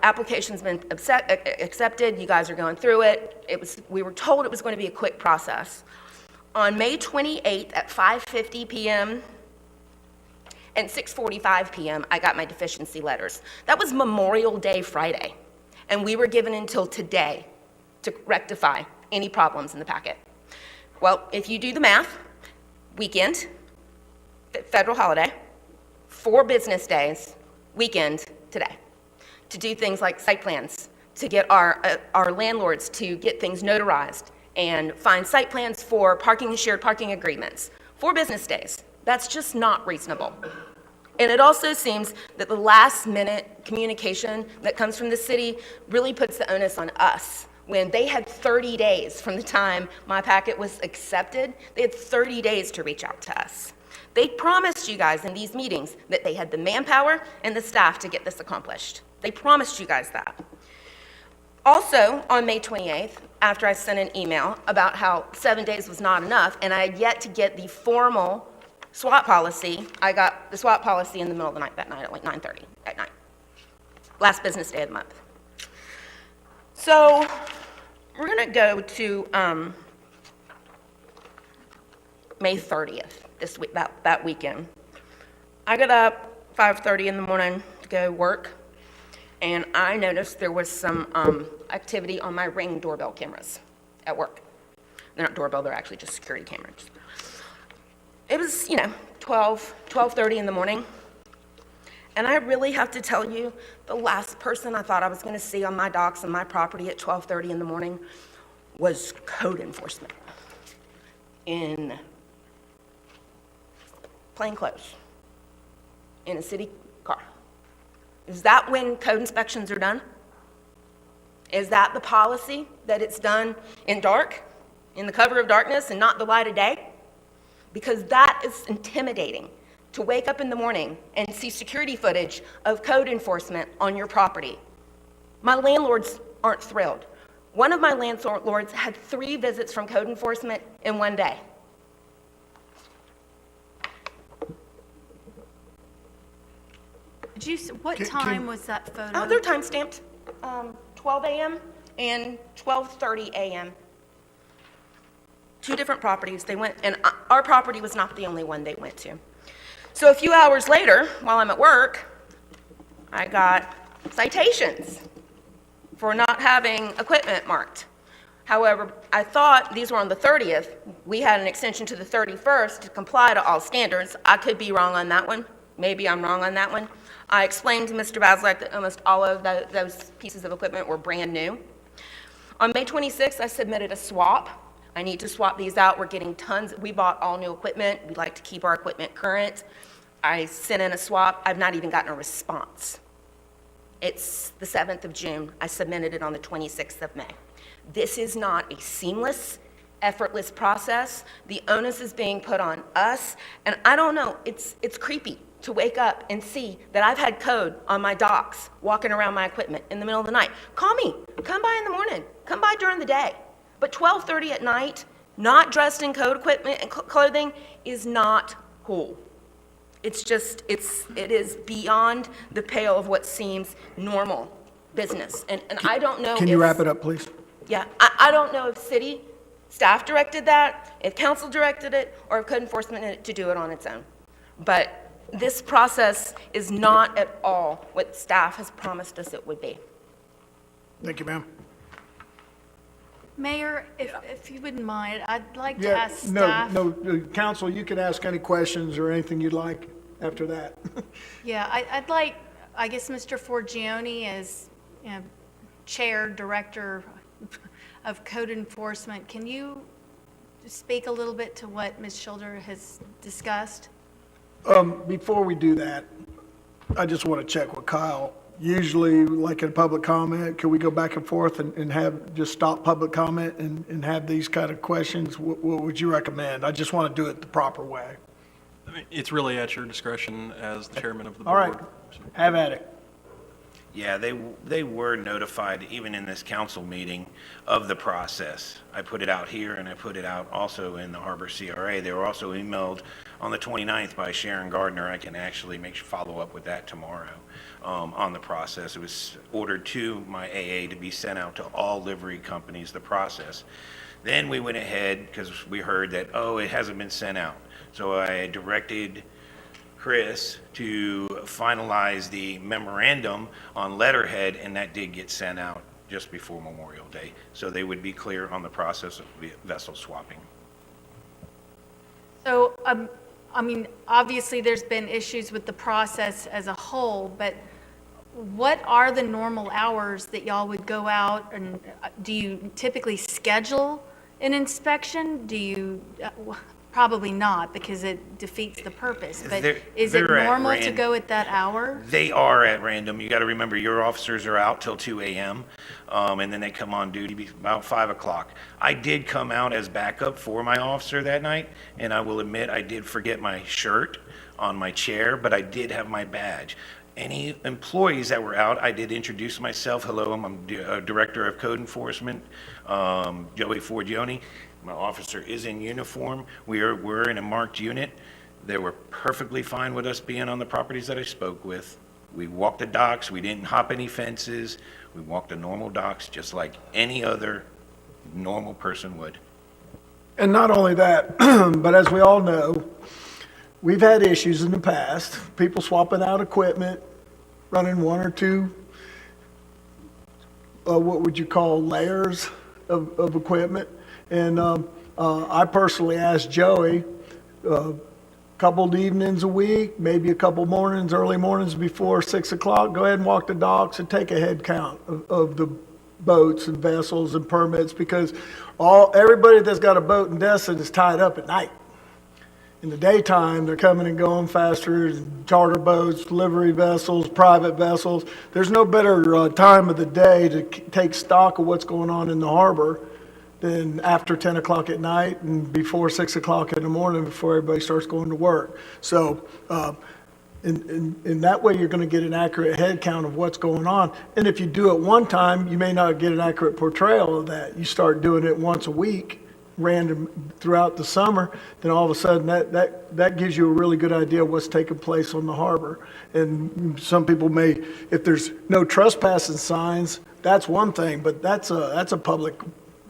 Speaker 9: application's been accepted. You guys are going through it. We were told it was going to be a quick process. On May 28th at 5:50 p.m. and 6:45 p.m., I got my deficiency letters. That was Memorial Day Friday, and we were given until today to rectify any problems in the packet. Well, if you do the math, weekend, federal holiday, 4 business days, weekend, today, to do things like site plans, to get our landlords to get things notarized, and find site plans for parking and shared parking agreements. 4 business days. That's just not reasonable. And it also seems that the last-minute communication that comes from the city really puts the onus on us. When they had 30 days from the time my packet was accepted, they had 30 days to reach out to us. They promised you guys in these meetings that they had the manpower and the staff to get this accomplished. They promised you guys that. Also, on May 28th, after I sent an email about how 7 days was not enough, and I had yet to get the formal SWAT policy, I got the SWAT policy in the middle of the night that night at like 9:30 at night. Last business day of the month. So, we're gonna go to May 30th, this week, that weekend. I got up 5:30 in the morning to go work, and I noticed there was some activity on my Ring doorbell cameras at work. They're not doorbell, they're actually just security cameras. It was, 12:30 in the morning, and I really have to tell you, the last person I thought I was going to see on my docks and my property at 12:30 in the morning was code enforcement in plain clothes, in a city car. Is that when code inspections are done? Is that the policy, that it's done in dark, in the cover of darkness and not the light of day? Because that is intimidating, to wake up in the morning and see security footage of code enforcement on your property. My landlords aren't thrilled. One of my landlords had 3 visits from code enforcement in one day.
Speaker 5: What time was that photo?
Speaker 9: Oh, they're time stamped, 12 a.m. and 12:30 a.m. 2 different properties they went, and our property was not the only one they went to. So a few hours later, while I'm at work, I got citations for not having equipment marked. However, I thought these were on the 30th. We had an extension to the 31st to comply to all standards. I could be wrong on that one. Maybe I'm wrong on that one. I explained to Mr. Baslak that almost all of those pieces of equipment were brand new. On May 26th, I submitted a swap. I need to swap these out. We're getting tons. We bought all new equipment. We like to keep our equipment current. I sent in a swap. I've not even gotten a response. It's the 7th of June. I submitted it on the 26th of May. This is not a seamless, effortless process. The onus is being put on us, and I don't know, it's creepy to wake up and see that I've had code on my docks walking around my equipment in the middle of the night. Call me. Come by in the morning. Come by during the day. But 12:30 at night, not dressed in code equipment and clothing is not cool. It's just, it is beyond the pale of what seems normal business. And I don't know.
Speaker 1: Can you wrap it up, please?
Speaker 9: Yeah, I don't know if city staff directed that, if council directed it, or if code enforcement needed to do it on its own. But this process is not at all what staff has promised us it would be.
Speaker 1: Thank you, ma'am.
Speaker 5: Mayor, if you wouldn't mind, I'd like to
Speaker 1: Yeah,
Speaker 5: ask staff.
Speaker 1: no, council, you can ask any questions or anything you'd like after that.
Speaker 5: Yeah, I'd like, I guess, Mr. Forgione as, Chair, Director of Code Enforcement. Can you speak a little bit to what Ms. Schilder has discussed?
Speaker 1: Before we do that, I just want to check with Kyle. usually, like in public comment, can we go back and forth and have, just stop public comment and have these kind of questions? What would you recommend? I just want to do it the proper way.
Speaker 10: I mean, it's really at your discretion as the chairman of the
Speaker 1: All
Speaker 10: board.
Speaker 1: right, have at it.
Speaker 6: Yeah, they were notified, even in this council meeting, of the process. I put it out here, and I put it out also in the Harbor CRA. They were also emailed on the 29th by Sharon Gardner. I can actually follow up with that tomorrow on the process. It was ordered to my AA to be sent out to all livery companies, the process. Then we went ahead, because we heard that, oh, it hasn't been sent out. So I directed Chris to finalize the memorandum on letterhead, and that did get sent out just before Memorial Day. So they would be clear on the process of vessel swapping.
Speaker 5: So, I mean, obviously, there's been issues with the process as a whole, but what are the normal hours that y'all would go out, and do you typically schedule an inspection? Do you, probably not, because it defeats the purpose, but is it
Speaker 6: They're at
Speaker 5: normal to
Speaker 6: random.
Speaker 5: go at that hour?
Speaker 6: They are at random. You got to remember, your officers are out till 2 a.m., and then they come on duty about 5 o'clock. I did come out as backup for my officer that night, and I will admit I did forget my shirt on my chair, but I did have my badge. Any employees that were out, I did introduce myself. Hello, I'm Director of Code Enforcement, Joey Forgione. My officer is in uniform. We're in a marked unit. They were perfectly fine with us being on the properties that I spoke with. We walked the docks. We didn't hop any fences. We walked the normal docks just like any other normal person would.
Speaker 1: And not only that, but as we all know, we've had issues in the past, people swapping out equipment, running one or two, what would you call layers of equipment. And I personally asked Joey, couple evenings a week, maybe a couple mornings, early mornings before 6 o'clock, go ahead and walk the docks and take a head count of the boats and vessels and permits, because everybody that's got a boat in Destin is tied up at night. In the daytime, they're coming and going faster, charter boats, delivery vessels, private vessels. There's no better time of the day to take stock of what's going on in the harbor than after 10 o'clock at night and before 6 o'clock in the morning before everybody starts going to work. So in that way, you're going to get an accurate head count of what's going on. And if you do it one time, you may not get an accurate portrayal of that. You start doing it once a week, random throughout the summer, then all of a sudden that gives you a really good idea of what's taking place on the harbor. And some people may, if there's no trespassing signs, that's one thing, but that's a public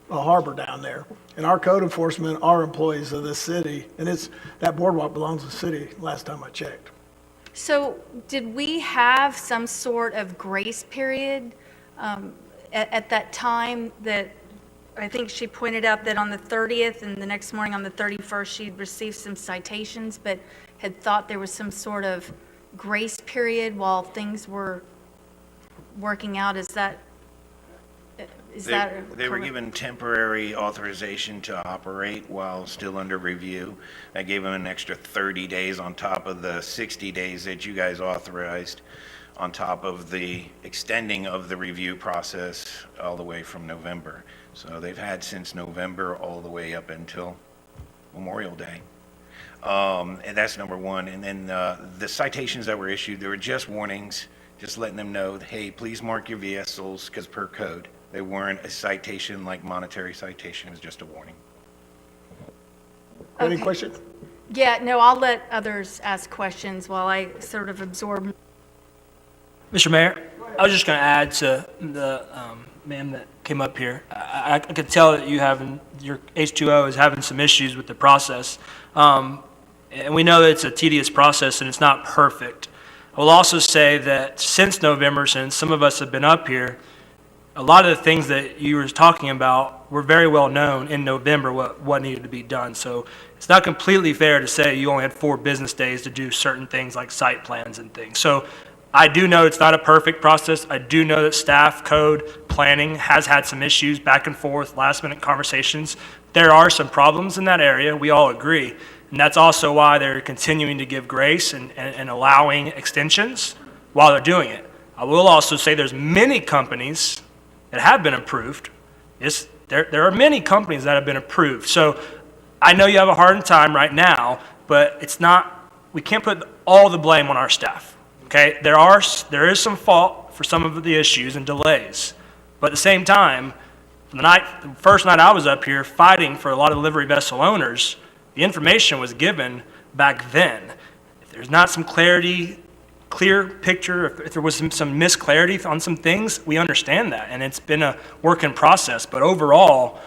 Speaker 1: harbor down there. And our code enforcement are employees of this city, and that boardwalk belongs to the city last time I checked.
Speaker 5: So did we have some sort of grace period at that time that, I think she pointed out that on the 30th and the next morning on the 31st, she'd received some citations, but had thought there was some sort of grace period while things were working out. Is that
Speaker 6: They were
Speaker 5: correct?
Speaker 6: given temporary authorization to operate while still under review. I gave them an extra 30 days on top of the 60 days that you guys authorized, on top of the extending of the review process all the way from November. So they've had since November all the way up until Memorial Day. And that's number one. And then the citations that were issued, they were just warnings, just letting them know, hey, please mark your vessels, because per code. They weren't a citation like monetary citation, it was just a warning.
Speaker 1: Any
Speaker 5: Okay.
Speaker 1: questions?
Speaker 5: Yeah, no, I'll let others ask questions while I sort of absorb.
Speaker 11: Mr. Mayor, I was just going to add to the ma'am that came up here. I could tell that your H2O is having some issues with the process. And we know that it's a tedious process and it's not perfect. I will also say that since November, since some of us have been up here, a lot of the things that you were talking about were very well known in November what needed to be done. So it's not completely fair to say you only had 4 business days to do certain things like site plans and things. So I do know it's not a perfect process. I do know that staff, code, planning has had some issues back and forth, last minute conversations. There are some problems in that area, we all agree. And that's also why they're continuing to give grace and allowing extensions while they're doing it. I will also say there's many companies that have been approved. There are many companies that have been approved. So I know you have a hard time right now, but we can't put all the blame on our staff, okay? There is some fault for some of the issues and delays. But at the same time, the first night I was up here fighting for a lot of delivery vessel owners, the information was given back then. If there's not some clear picture, if there was some misclarity on some things, we understand that, and it's been a work in process. But overall,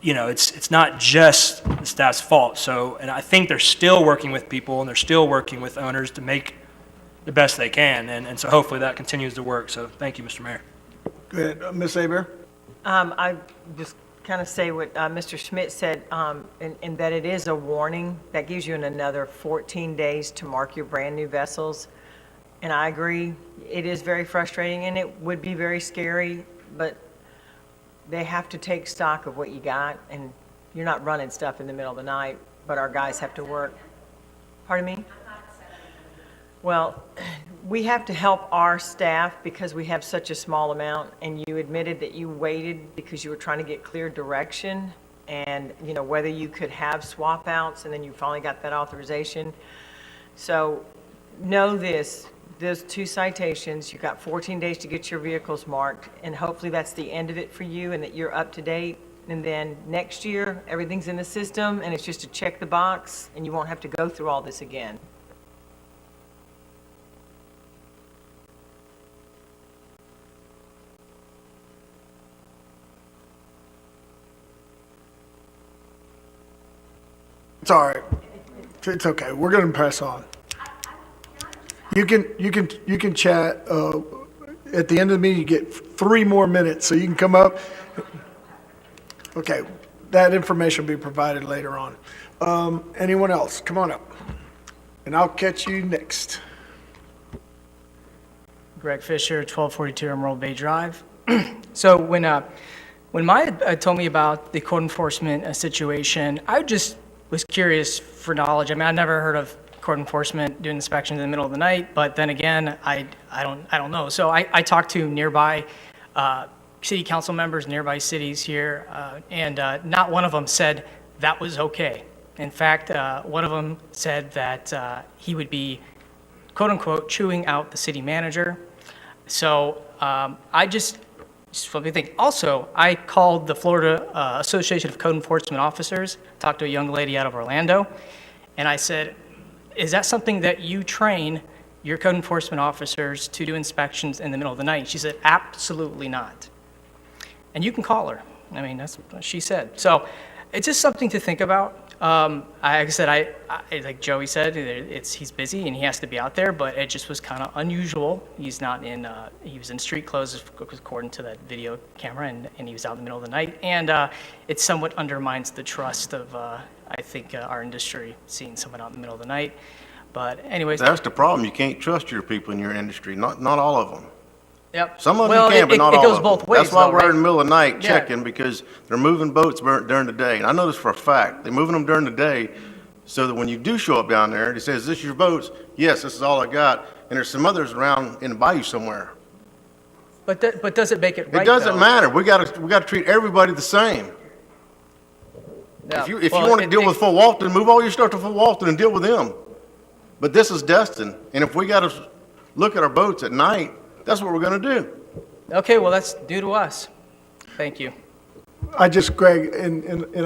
Speaker 11: it's not just the staff's fault. So, and I think they're still working with people, and they're still working with owners to make the best they can, and so hopefully that continues to work. So thank you, Mr. Mayor.
Speaker 1: Go ahead, Ms. Aber.
Speaker 3: I just kind of say what Mr. Schmidt said, and that it is a warning. That gives you another 14 days to mark your brand-new vessels. And I agree, it is very frustrating, and it would be very scary, but they have to take stock of what you got, and you're not running stuff in the middle of the night, but our guys have to work. Pardon me? Well, we have to help our staff because we have such a small amount, and you admitted that you waited because you were trying to get clear direction, and, whether you could have swap outs, and then you finally got that authorization. So know this. Those 2 citations, you've got 14 days to get your vehicles marked, and hopefully that's the end of it for you and that you're up to date. And then next year, everything's in the system, and it's just to check the box, and you won't have to go through all this again.
Speaker 1: It's all right. It's okay. We're going to press on. You can chat. At the end of the meeting, you get 3 more minutes, so you can come up. Okay, that information will be provided later on. Anyone else? Come on up, and I'll catch you next.
Speaker 12: Greg Fisher, 1242 Emerald Bay Drive. So when Maya told me about the code enforcement situation, I just was curious for knowledge. I mean, I've never heard of code enforcement doing inspections in the middle of the night, but then again, I don't know. So I talked to nearby city council members, nearby cities here, and not one of them said that was okay. In fact, one of them said that he would be, quote unquote, chewing out the city manager. So I just let me think. Also, I called the Florida Association of Code Enforcement Officers, talked to a young lady out of Orlando, and I said, is that something that you train your code enforcement officers to do inspections in the middle of the night? She said, absolutely not. And you can call her. I mean, that's what she said. So it's just something to think about. Like I said, like Joey said, he's busy and he has to be out there, but it just was kind of unusual. He's not in, he was in street clothes according to that video camera, and he was out in the middle of the night. And it somewhat undermines the trust of, I think, our industry, seeing someone out in the middle of the night. But anyways.
Speaker 4: That's the problem. You can't trust your people in your industry, not all of them.
Speaker 12: Yep.
Speaker 4: Some of them you can, but not all of them.
Speaker 12: It goes both ways.
Speaker 4: That's why
Speaker 12: though,
Speaker 4: we're
Speaker 12: right?
Speaker 4: in the middle of the night
Speaker 12: Yeah.
Speaker 4: checking, because they're moving boats during the day. And I know this for a fact. They're moving them during the day so that when you do show up down there, it says, is this your boats? Yes, this is all I got. And there's some others around in the bayou somewhere.
Speaker 12: But does it make it right?
Speaker 4: It doesn't
Speaker 12: though?
Speaker 4: matter. We got to treat everybody the same.
Speaker 12: Yeah.
Speaker 4: If you
Speaker 12: Well,
Speaker 4: want to deal with Fort Walton, move all your stuff to Fort Walton and deal with them. But this is Destin, and if we got to look at our boats at night, that's what we're going to do.
Speaker 12: Okay, well, that's due to us. Thank you.
Speaker 1: Greg, and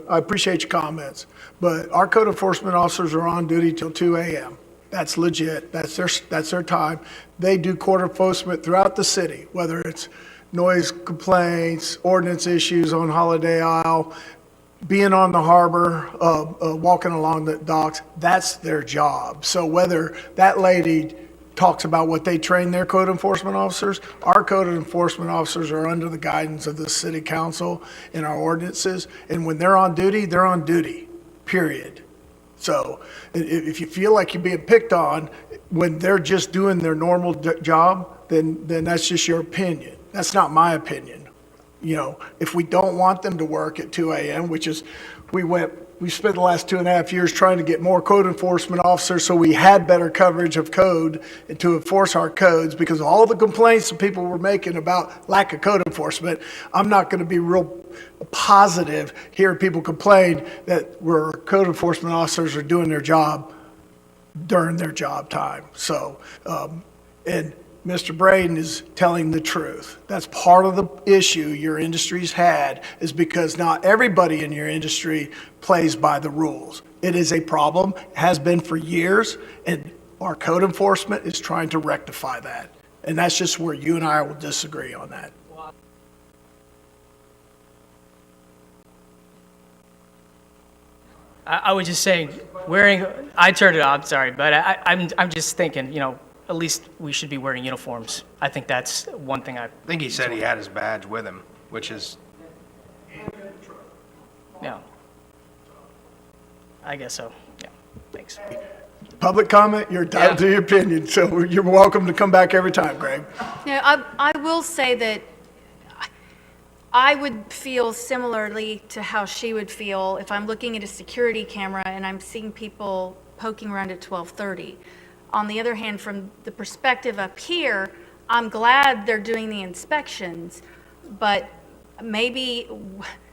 Speaker 1: I appreciate your comments, but our code enforcement officers are on duty till 2 a.m. That's legit. That's their time. They do court enforcement throughout the city, whether it's noise complaints, ordinance issues on Holiday Isle, being on the harbor, walking along the docks. That's their job. So whether that lady talks about what they train their code enforcement officers, our code enforcement officers are under the guidance of the city council and our ordinances. And when they're on duty, period. So if you feel like you're being picked on when they're just doing their normal job, then that's just your opinion. That's not my opinion. if we don't want them to work at 2 a.m., which is, we spent the last 2.5 years trying to get more code enforcement officers so we had better coverage of code and to enforce our codes, because of all the complaints that people were making about lack of code enforcement. I'm not going to be real positive hearing people complain that our code enforcement officers are doing their job during their job time. So, and Mr. Braden is telling the truth. That's part of the issue your industry's had, is because not everybody in your industry plays by the rules. It is a problem, has been for years, and our code enforcement is trying to rectify that. And that's just where you and I will disagree on that.
Speaker 12: I was just saying, I turned it off, sorry, but I'm just thinking, at least we should be wearing uniforms. I think that's one thing
Speaker 13: I think he said he had his badge with him, which is,
Speaker 12: yeah. I guess so, yeah, thanks.
Speaker 1: Public comment, you're entitled to your opinion, so you're welcome to come back every time, Greg.
Speaker 5: I will say that I would feel similarly to how she would feel if I'm looking at a security camera and I'm seeing people poking around at 12:30. On the other hand, from the perspective up here, I'm glad they're doing the inspections, but maybe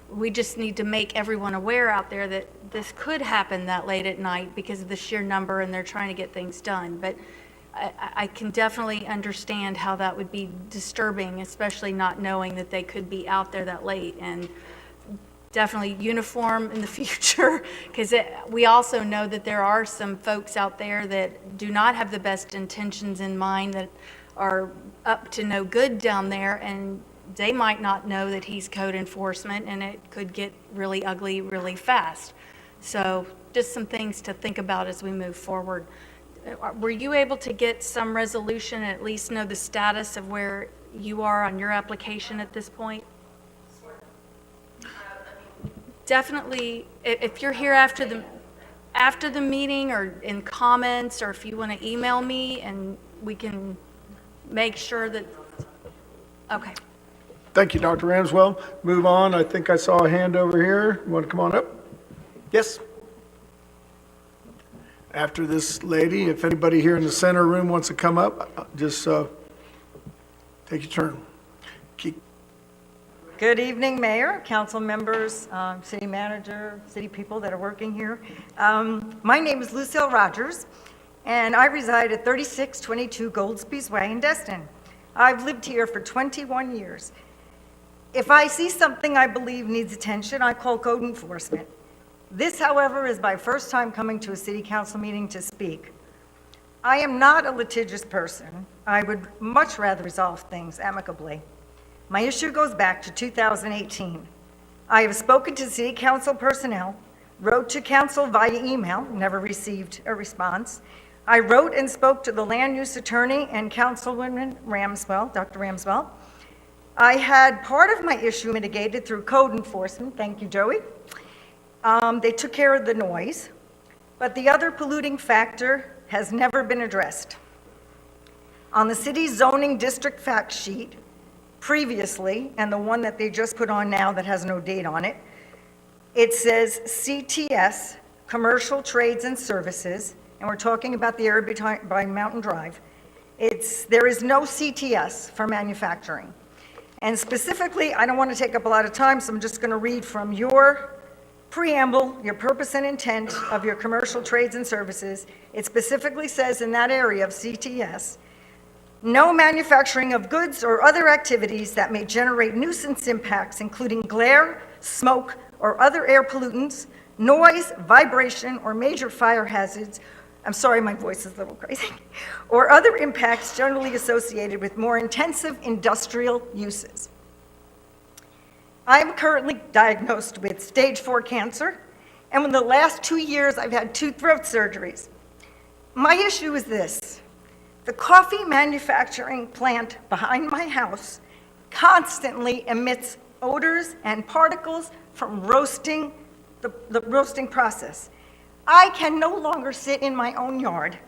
Speaker 5: we just need to make everyone aware out there that this could happen that late at night because of the sheer number and they're trying to get things done. But I can definitely understand how that would be disturbing, especially not knowing that they could be out there that late. And definitely uniform in the future, because we also know that there are some folks out there that do not have the best intentions in mind, that are up to no good down there, and they might not know that he's code enforcement, and it could get really ugly really fast. So just some things to think about as we move forward. Were you able to get some resolution, at least know the status of where you are on your application at this point? Definitely, if you're here after the meeting or in comments, or if you want to email me and we can make sure that, okay.
Speaker 1: Thank you, Dr. Ramswell. Move on. I think I saw a hand over here. You want to come on up? Yes. After this lady, if anybody here in the center room wants to come up, just take your turn.
Speaker 14: Good evening, Mayor, council members, city manager, city people that are working here. My name is Lucille Rogers, and I reside at 3622 Goldsby's Way in Destin. I've lived here for 21 years. If I see something I believe needs attention, I call code enforcement. This, however, is my first time coming to a city council meeting to speak. I am not a litigious person. I would much rather resolve things amicably. My issue goes back to 2018. I have spoken to city council personnel, wrote to council via email, never received a response. I wrote and spoke to the land use attorney and Councilwoman Ramswell, Dr. Ramswell. I had part of my issue mitigated through code enforcement, thank you, Joey. They took care of the noise, but the other polluting factor has never been addressed. On the city's zoning district fact sheet, previously, and the one that they just put on now that has no date on it, it says CTS, Commercial Trades and Services, and we're talking about the area by Mountain Drive. There is no CTS for manufacturing. And specifically, I don't want to take up a lot of time, so I'm just going to read from your preamble, your purpose and intent of your commercial trades and services. It specifically says in that area of CTS, no manufacturing of goods or other activities that may generate nuisance impacts, including glare, smoke, or other air pollutants, noise, vibration, or major fire hazards. I'm sorry, my voice is a little crazy. Or other impacts generally associated with more intensive industrial uses. I am currently diagnosed with stage 4 cancer, and in the last 2 years, I've had 2 throat surgeries. My issue is this. The coffee manufacturing plant behind my house constantly emits odors and particles from roasting, the roasting process. I can no longer sit in my own yard.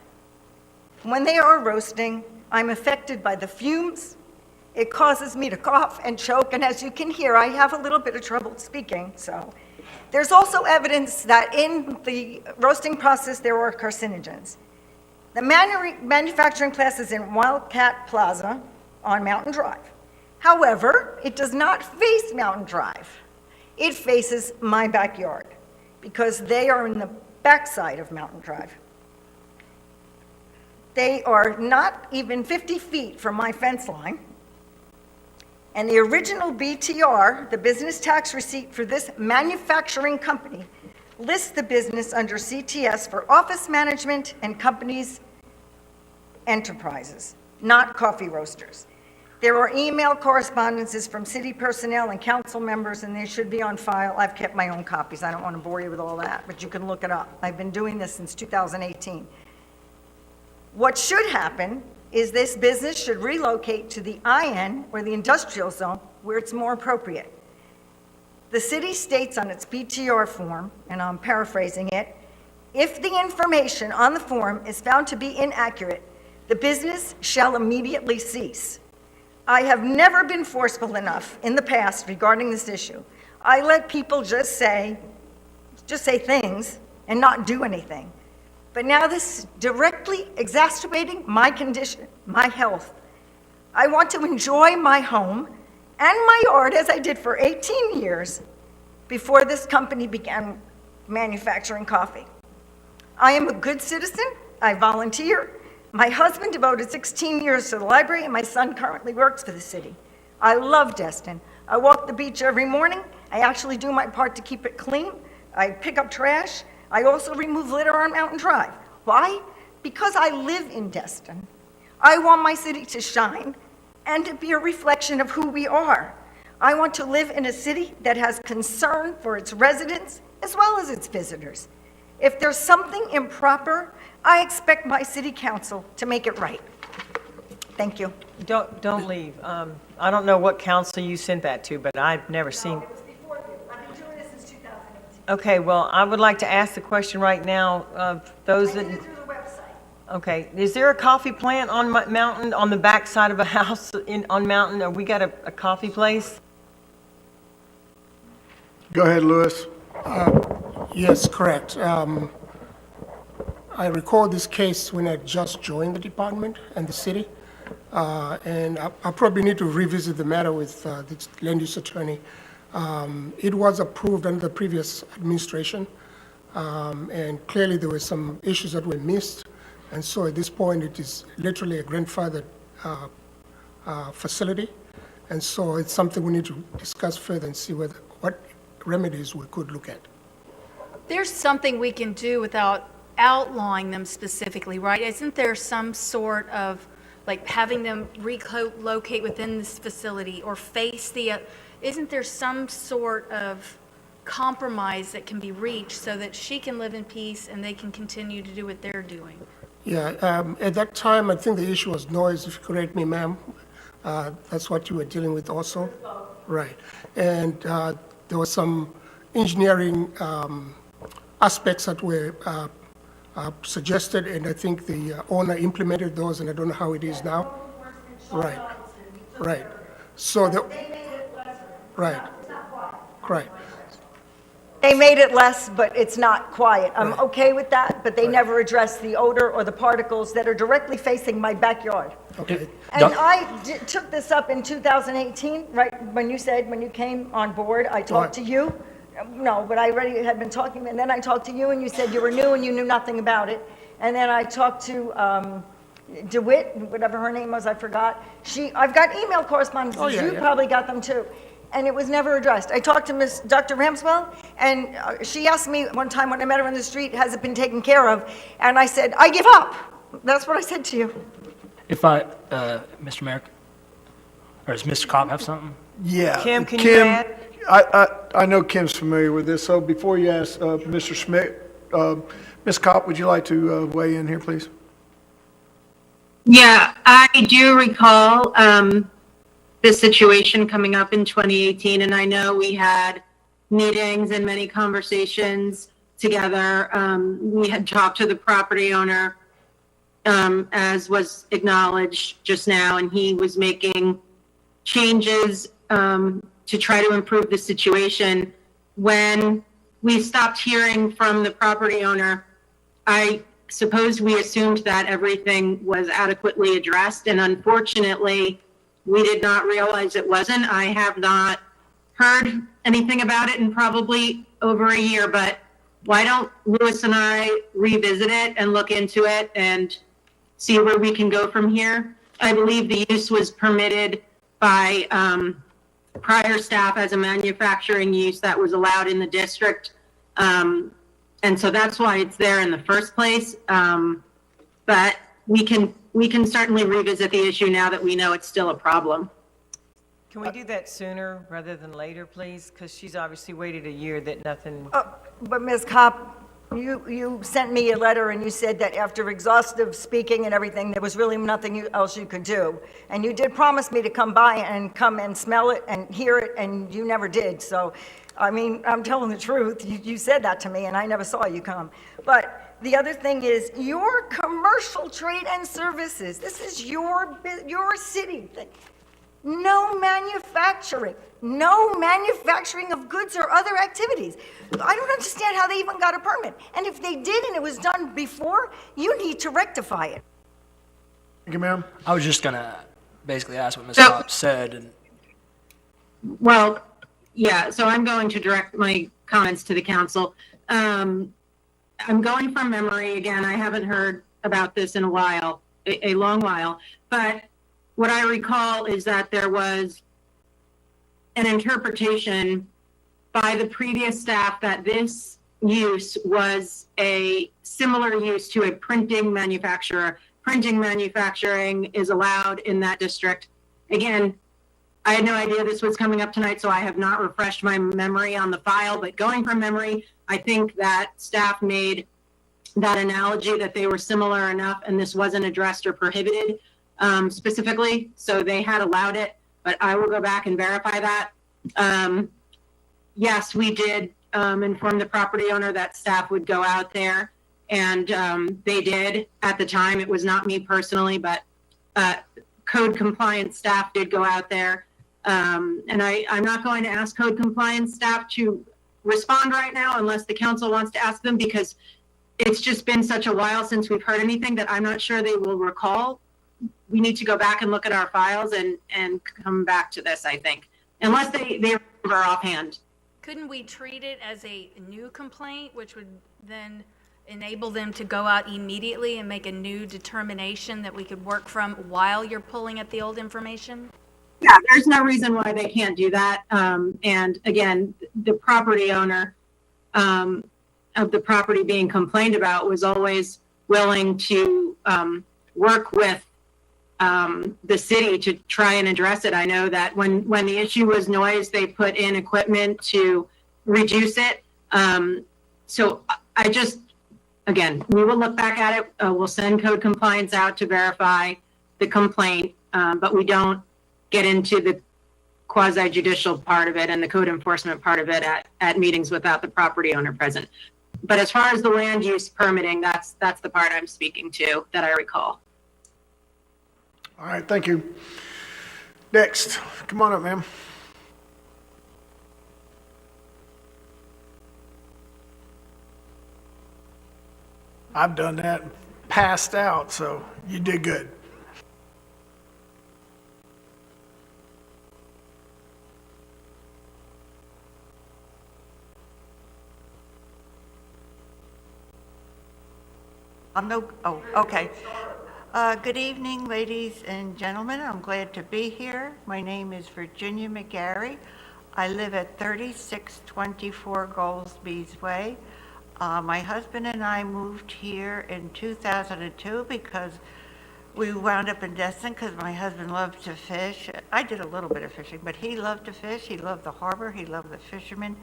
Speaker 14: When they are roasting, I'm affected by the fumes, It causes me to cough and choke, and as you can hear, I have a little bit of trouble speaking, so. There's also evidence that in the roasting process, there are carcinogens. The manufacturing class is in Wildcat Plaza on Mountain Drive. However, it does not face Mountain Drive. It faces my backyard because they are in the backside of Mountain Drive. They are not even 50 feet from my fence line. And the original BTR, the business tax receipt for this manufacturing company, lists the business under CTS for office management and companies' enterprises, not coffee roasters. There are email correspondences from city personnel and council members, and they should be on file. I've kept my own copies. I don't want to bore you with all that, but you can look it up. I've been doing this since 2018. What should happen is this business should relocate to the IN, or the industrial zone, where it's more appropriate. The city states on its BTR form, and I'm paraphrasing it, if the information on the form is found to be inaccurate, the business shall immediately cease. I have never been forceful enough in the past regarding this issue. I let people just say things and not do anything. But now this is directly exacerbating my condition, my health. I want to enjoy my home and my yard as I did for 18 years before this company began manufacturing coffee. I am a good citizen. I volunteer. My husband devoted 16 years to the library, and my son currently works for the city. I love Destin. I walk the beach every morning. I actually do my part to keep it clean. I pick up trash. I also remove litter on Mountain Drive. Why? Because I live in Destin. I want my city to shine and to be a reflection of who we are. I want to live in a city that has concern for its residents as well as its visitors. If there's something improper, I expect my city council to make it right. Thank you.
Speaker 3: Don't leave. I don't know what council you sent that to, but I've never seen.
Speaker 14: It was before you. I've been doing this since 2018.
Speaker 3: Okay, well, I would like to ask the question right now of those that.
Speaker 14: I did it through the website.
Speaker 3: Okay, is there a coffee plant on Mountain, on the back side of a house on Mountain? Or we got a coffee place?
Speaker 1: Go ahead, Louis.
Speaker 15: Yes, correct. I recall this case when I just joined the department and the city, and I probably need to revisit the matter with the land use attorney. It was approved under the previous administration, and clearly there were some issues that were missed, and so at this point it is literally a grandfathered facility, and so it's something we need to discuss further and see what remedies we could look at.
Speaker 5: There's something we can do without outlawing them specifically, right? Isn't there some sort of, like, having them relocate within this facility or face the, isn't there some sort of compromise that can be reached so that she can live in peace and they can continue to do what they're doing?
Speaker 15: Yeah, at that time, I think the issue was noise, if you correct me, ma'am. That's what you were dealing with also? Right. And there was some engineering aspects that were suggested, and I think the owner implemented those, and I don't know how it is now. Right, right. So the, right, right.
Speaker 14: They made it less, but it's not quiet. I'm okay with that, but they never addressed the odor or the particles that are directly facing my backyard.
Speaker 15: Okay.
Speaker 14: And I took this up in 2018, right, when you came on board, I talked to you. No, but I already had been talking, and then I talked to you, and you said you were new and you knew nothing about it. And then I talked to DeWitt, whatever her name was, I forgot. I've got email correspondences.
Speaker 15: Oh, yeah,
Speaker 14: You
Speaker 15: yeah.
Speaker 14: probably got them too. And it was never addressed. I talked to Dr. Ramswell, and she asked me one time when I met her on the street, has it been taken care of? And I said, I give up. That's what I said to you.
Speaker 11: If I, Mr. Mayor, or does Mr. Cobb have something?
Speaker 1: Yeah.
Speaker 3: Kim, can you add?
Speaker 1: I know Kim's familiar with this, so before you ask Mr. Schmidt, Ms. Kopp, would you like to weigh in here, please?
Speaker 16: Yeah, I do recall this situation coming up in 2018, and I know we had meetings and many conversations together. We had talked to the property owner, as was acknowledged just now, and he was making changes to try to improve the situation. When we stopped hearing from the property owner, I suppose we assumed that everything was adequately addressed, and unfortunately, we did not realize it wasn't. I have not heard anything about it in probably over a year, but why don't Louis and I revisit it and look into it and see where we can go from here? I believe the use was permitted by prior staff as a manufacturing use that was allowed in the district. And so that's why it's there in the first place. But we can certainly revisit the issue now that we know it's still a problem.
Speaker 3: Can we do that sooner rather than later, please? Because she's obviously waited a year that nothing.
Speaker 14: But Ms. Kopp, you sent me a letter and you said that after exhaustive speaking and everything, there was really nothing else you could do. And you did promise me to come by and come and smell it and hear it, and you never did. So, I mean, I'm telling the truth. You said that to me, and I never saw you come. But the other thing is, your commercial trade and services, this is your city thing. No manufacturing of goods or other activities. I don't understand how they even got a permit. And if they did and it was done before, you need to rectify it.
Speaker 1: Thank you, ma'am.
Speaker 11: I was just gonna basically ask what Ms. Kopp said, and
Speaker 16: Well, yeah, so I'm going to direct my comments to the council. I'm going from memory again. I haven't heard about this in a while, a long while, but what I recall is that there was an interpretation by the previous staff that this use was a similar use to a printing manufacturer. Printing manufacturing is allowed in that district. Again, I had no idea this was coming up tonight, so I have not refreshed my memory on the file, but going from memory, I think that staff made that analogy that they were similar enough and this wasn't addressed or prohibited specifically, so they had allowed it, but I will go back and verify that. Yes, we did inform the property owner that staff would go out there, and they did at the time. It was not me personally, but code compliance staff did go out there. And I'm not going to ask code compliance staff to respond right now unless the council wants to ask them, because it's just been such a while since we've heard anything that I'm not sure they will recall. We need to go back and look at our files and come back to this, I think, unless they remember offhand.
Speaker 5: Couldn't we treat it as a new complaint, which would then enable them to go out immediately and make a new determination that we could work from while you're pulling at the old information?
Speaker 16: Yeah, there's no reason why they can't do that. And again, the property owner of the property being complained about was always willing to work with the city to try and address it. I know that when the issue was noise, they put in equipment to reduce it. So I just, again, we will look back at it. We'll send code compliance out to verify the complaint, but we don't get into the quasi-judicial part of it and the code enforcement part of it at meetings without the property owner present. But as far as the land use permitting, that's the part I'm speaking to that I recall.
Speaker 1: All right, thank you. Next, come on up, ma'am. I've done that, passed out, so you did good.
Speaker 17: Okay. Good evening, ladies and gentlemen. I'm glad to be here. My name is Virginia McGarry. I live at 3624 Goldsby's Way. My husband and I moved here in 2002 because we wound up in Destin because my husband loved to fish. I did a little bit of fishing, but he loved to fish. He loved the harbor. He loved the fishermen.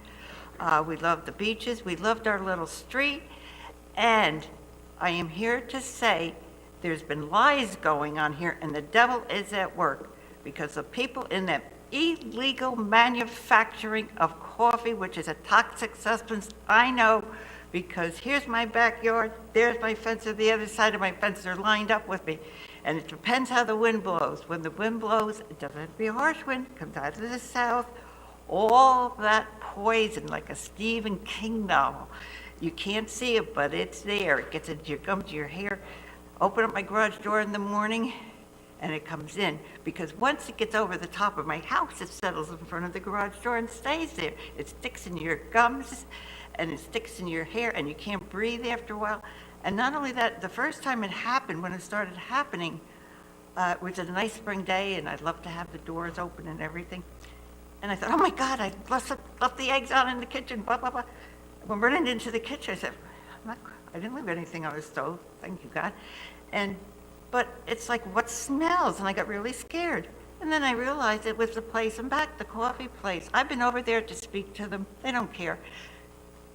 Speaker 17: We loved the beaches. We loved our little street. And I am here to say there's been lies going on here, and the devil is at work because the people in that illegal manufacturing of coffee, which is a toxic substance, I know because here's my backyard, there's my fence, or the other side of my fence, they're lined up with me. And it depends how the wind blows. When the wind blows, it doesn't have to be a harsh wind, it comes out of the south. All that poison, like a Stephen King novel. You can't see it, but it's there. It gets into your gums, your hair. Open up my garage door in the morning, and it comes in. Because once it gets over the top of my house, it settles in front of the garage door and stays there. It sticks in your gums, and it sticks in your hair, and you can't breathe after a while. And not only that, the first time it happened, when it started happening, it was a nice spring day, and I'd love to have the doors open and everything. And I thought, oh my God, I left the eggs out in the kitchen, blah, blah, blah. When running into the kitchen, I said, I didn't leave anything on the stove, thank you, God. But it's like, what smells? And I got really scared. And then I realized it was the place in back, the coffee place. I've been over there to speak to them. They don't care.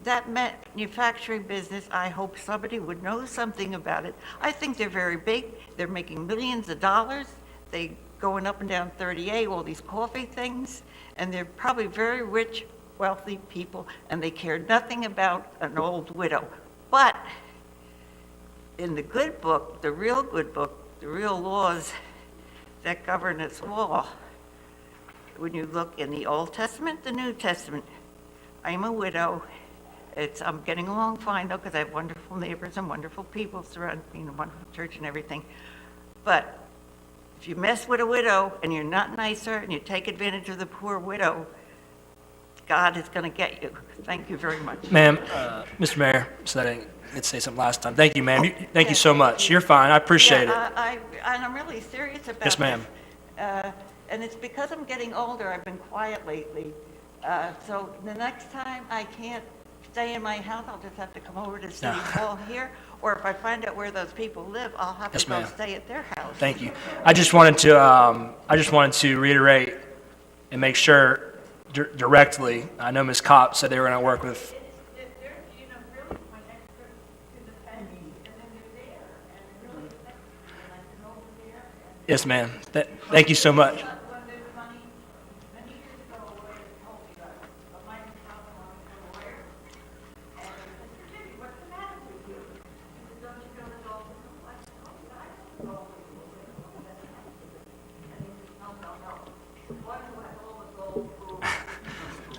Speaker 17: That manufacturing business, I hope somebody would know something about it. I think they're very big. They're making millions of dollars. They going up and down 30A, all these coffee things. And they're probably very rich, wealthy people, and they care nothing about an old widow. But in the good book, the real good book, the real laws that govern us all, when you look in the Old Testament, the New Testament, I'm a widow. I'm getting along fine, though, because I have wonderful neighbors and wonderful people surrounding me, and a wonderful church and everything. But if you mess with a widow and you're not nicer and you take advantage of the poor widow, God is going to get you. Thank you very much.
Speaker 11: Ma'am, Mr. Mayor, so that I didn't say something last time. Thank you, ma'am. Thank you so much. You're fine. I appreciate it.
Speaker 17: And I'm really serious about
Speaker 11: Yes, ma'am.
Speaker 17: this. And it's because I'm getting older, I've been quiet lately. So the next time I can't stay in my house, I'll just have to come over to City Hall here. Or if I find out where those people live, I'll have to go stay at their house.
Speaker 11: Thank you. I just wanted to reiterate and make sure directly. I know Ms. Kopp said they were going to work with. Yes, ma'am. Thank you so much.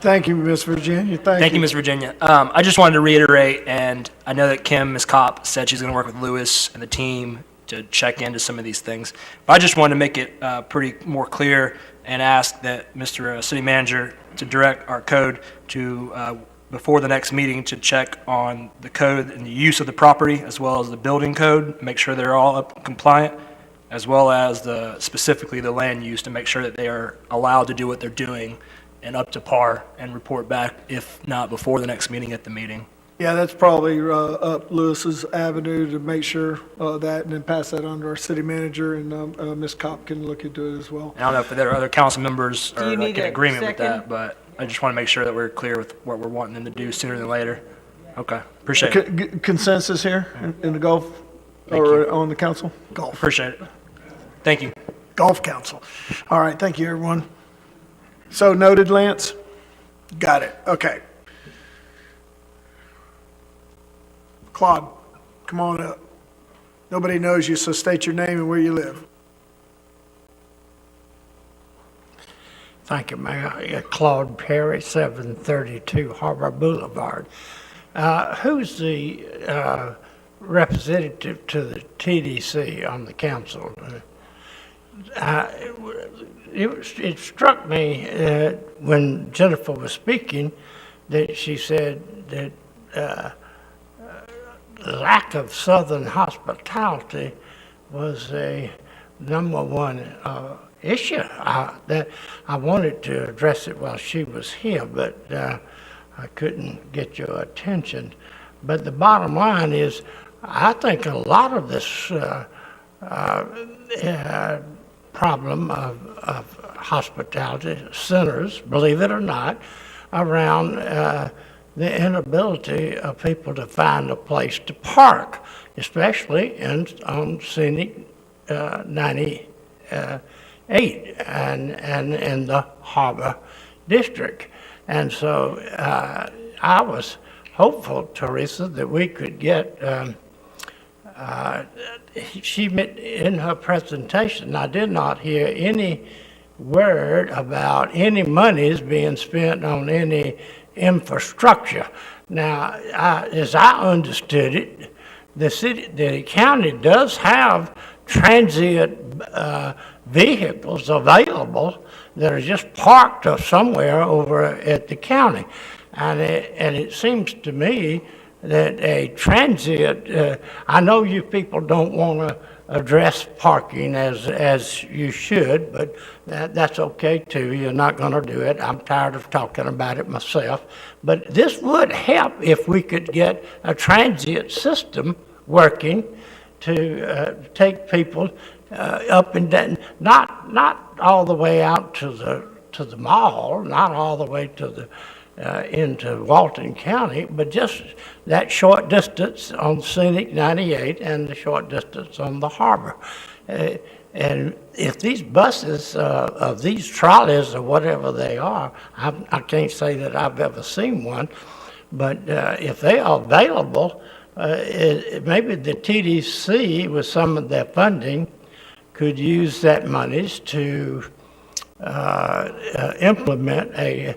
Speaker 1: Thank you, Miss Virginia.
Speaker 11: Thank you, Ms. Virginia. I just wanted to reiterate, and I know that Ms. Kopp said she's going to work with Lewis and the team to check into some of these things. But I just wanted to make it pretty more clear and ask that Mr. City Manager to direct our code to, before the next meeting, to check on the code and the use of the property, as well as the building code, make sure they're all up compliant, as well as specifically the land use, to make sure that they are allowed to do what they're doing and up to par, and report back, if not before the next meeting, at the meeting.
Speaker 1: Yeah, that's probably up Lewis's avenue to make sure that, and then pass that on to our city manager, and Ms. Kopp can look into it as well.
Speaker 11: I don't know if there are other council members
Speaker 3: Do you
Speaker 11: are
Speaker 3: need
Speaker 11: in
Speaker 3: a
Speaker 11: agreement with
Speaker 3: second?
Speaker 11: that, but I just want to make sure that we're clear with what we're wanting them to do sooner than later. Okay, appreciate it.
Speaker 1: Consensus here in the Gulf, or on the council? Gulf.
Speaker 11: Appreciate it. Thank you.
Speaker 1: Gulf Council. All right, thank you, everyone. So noted, Lance? Got it, okay. Claude, come on up. Nobody knows you, so state your name and where you live.
Speaker 18: Thank you, Mayor. Claude Perry, 732 Harbor Boulevard. Who's the representative to the TDC on the council? It struck me when Jennifer was speaking that she said that lack of Southern hospitality was a number one issue. That I wanted to address it while she was here, but I couldn't get your attention. But the bottom line is, I think a lot of this problem of hospitality centers, believe it or not, around the inability of people to find a place to park, especially on scenic 98 and in the Harbor District. And so I was hopeful, Teresa, that we could get in her presentation, I did not hear any word about any monies being spent on any infrastructure. Now, as I understood it, the county does have transient vehicles available that are just parked somewhere over at the county. And it seems to me that a transient, I know you people don't want to address parking as you should, but that's okay too. You're not going to do it. I'm tired of talking about it myself. But this would help if we could get a transient system working to take people up and down, not all the way out to the mall, not all the way to the into Walton County, but just that short distance on Scenic 98 and the short distance on the harbor. And if these buses, of these trolleys or whatever they are, I can't say that I've ever seen one, but if they are available, maybe the TDC with some of their funding could use that monies to implement a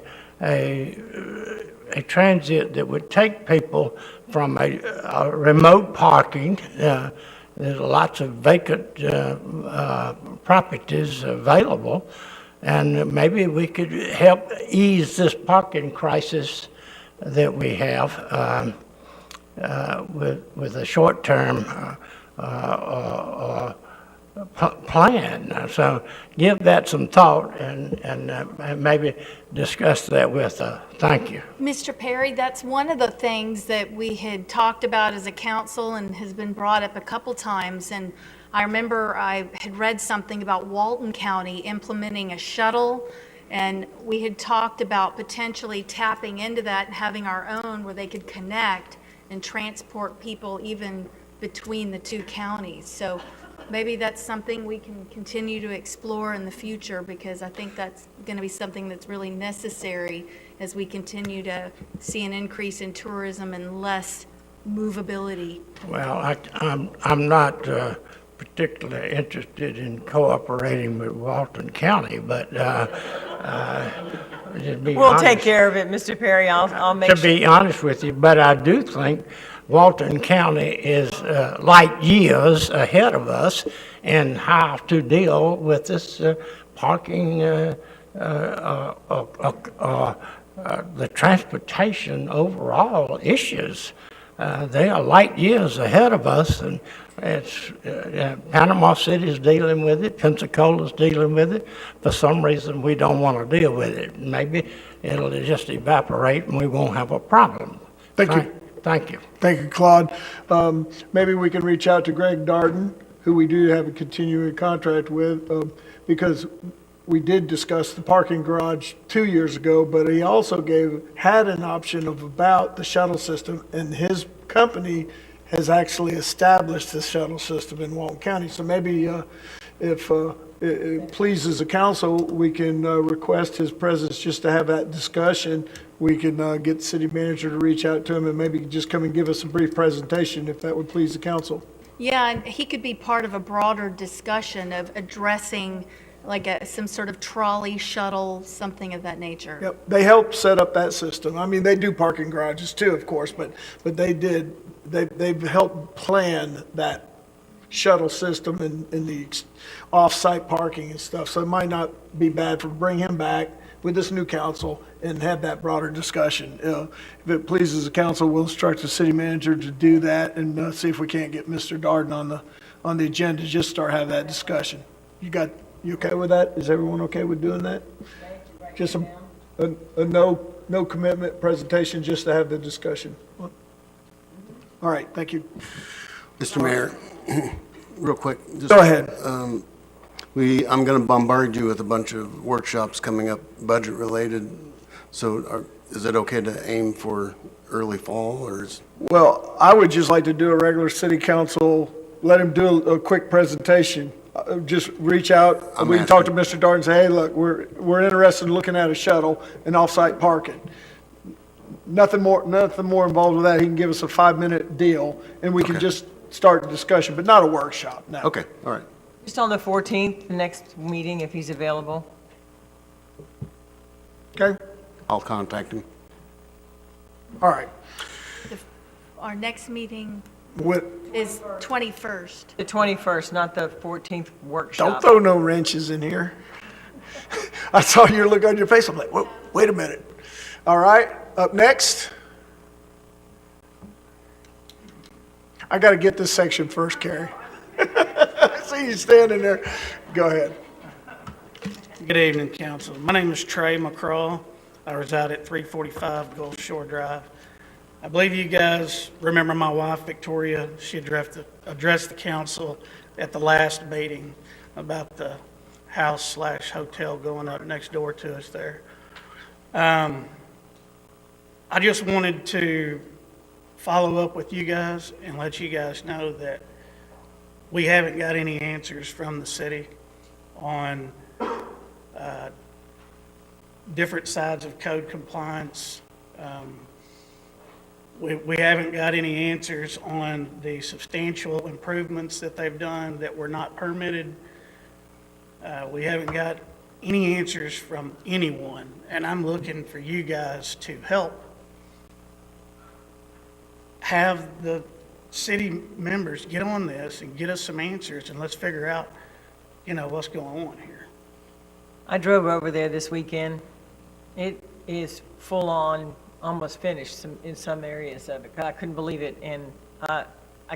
Speaker 18: transit that would take people from a remote parking. There's lots of vacant properties available, and maybe we could help ease this parking crisis that we have with a short-term plan. So give that some thought and maybe discuss that with her. Thank you.
Speaker 5: Mr. Perry, that's one of the things that we had talked about as a council and has been brought up a couple times. And I remember I had read something about Walton County implementing a shuttle, and we had talked about potentially tapping into that and having our own where they could connect and transport people even between the two counties. So maybe that's something we can continue to explore in the future, because I think that's going to be something that's really necessary as we continue to see an increase in tourism and less movability.
Speaker 18: Well, I'm not particularly interested in cooperating with Walton County, but just be
Speaker 3: We'll
Speaker 18: honest.
Speaker 3: take care of it, Mr. Perry. I'll make
Speaker 18: To
Speaker 3: sure.
Speaker 18: be honest with you, but I do think Walton County is light years ahead of us in how to deal with this parking, the transportation overall issues. They are light years ahead of us, and it's Panama City's dealing with it, Pensacola's dealing with it. For some reason, we don't want to deal with it. Maybe it'll just evaporate and we won't have a problem.
Speaker 1: Thank you.
Speaker 18: Thank you.
Speaker 1: Thank you, Claude. Maybe we can reach out to Greg Darden, who we do have a continuing contract with, because we did discuss the parking garage 2 years ago, but he also had an option of about the shuttle system, and his company has actually established the shuttle system in Walton County. So maybe if it pleases the council, we can request his presence just to have that discussion. We can get the city manager to reach out to him and maybe just come and give us a brief presentation, if that would please the council.
Speaker 5: Yeah, and he could be part of a broader discussion of addressing like some sort of trolley shuttle, something of that nature.
Speaker 1: Yep, they helped set up that system. I mean, they do parking garages too, of course, but they've helped plan that shuttle system and the off-site parking and stuff. So it might not be bad for bring him back with this new council and have that broader discussion. If it pleases the council, we'll instruct the city manager to do that and see if we can't get Mr. Darden on the agenda, just start having that discussion. You okay with that? Is everyone okay with doing that? Just a no commitment presentation, just to have the discussion. All right, thank you.
Speaker 19: Mr. Mayor, real quick.
Speaker 1: Go ahead.
Speaker 19: I'm going to bombard you with a bunch of workshops coming up, budget related. So is it okay to aim for early fall, or is?
Speaker 1: Well, I would just like to do a regular city council, let him do a quick presentation. Just reach out, we can talk to Mr. Darden and say, hey, look, we're interested in looking at a shuttle and off-site parking. Nothing more involved with that. He can give us a 5-minute deal, and we can just start the discussion, but not a workshop, no.
Speaker 19: Okay, all right.
Speaker 3: Just on the 14th, the next meeting, if he's available.
Speaker 1: Okay,
Speaker 19: I'll contact him.
Speaker 1: all right.
Speaker 5: Our next meeting
Speaker 1: What,
Speaker 5: is 21st.
Speaker 3: The 21st, not the 14th
Speaker 1: don't
Speaker 3: workshop.
Speaker 1: throw no wrenches in here. I saw your look on your face, I'm like, whoa, wait a minute. All right, up next. I gotta get this section first, Carrie. I see you standing there. Go ahead.
Speaker 20: Good evening, council. My name is Trey McCraw. I reside at 345 Gulf Shore Drive. I believe you guys remember my wife, Victoria. She addressed the council at the last meeting about the house/hotel going up next door to us there. I just wanted to follow up with you guys and let you guys know that we haven't got any answers from the city on different sides of code compliance. We haven't got any answers on the substantial improvements that they've done that were not permitted. We haven't got any answers from anyone, and I'm looking for you guys to help have the city members get on this and get us some answers, and let's figure out, what's going on here.
Speaker 3: I drove over there this weekend. It is full-on, almost finished in some areas of it. I couldn't believe it. And I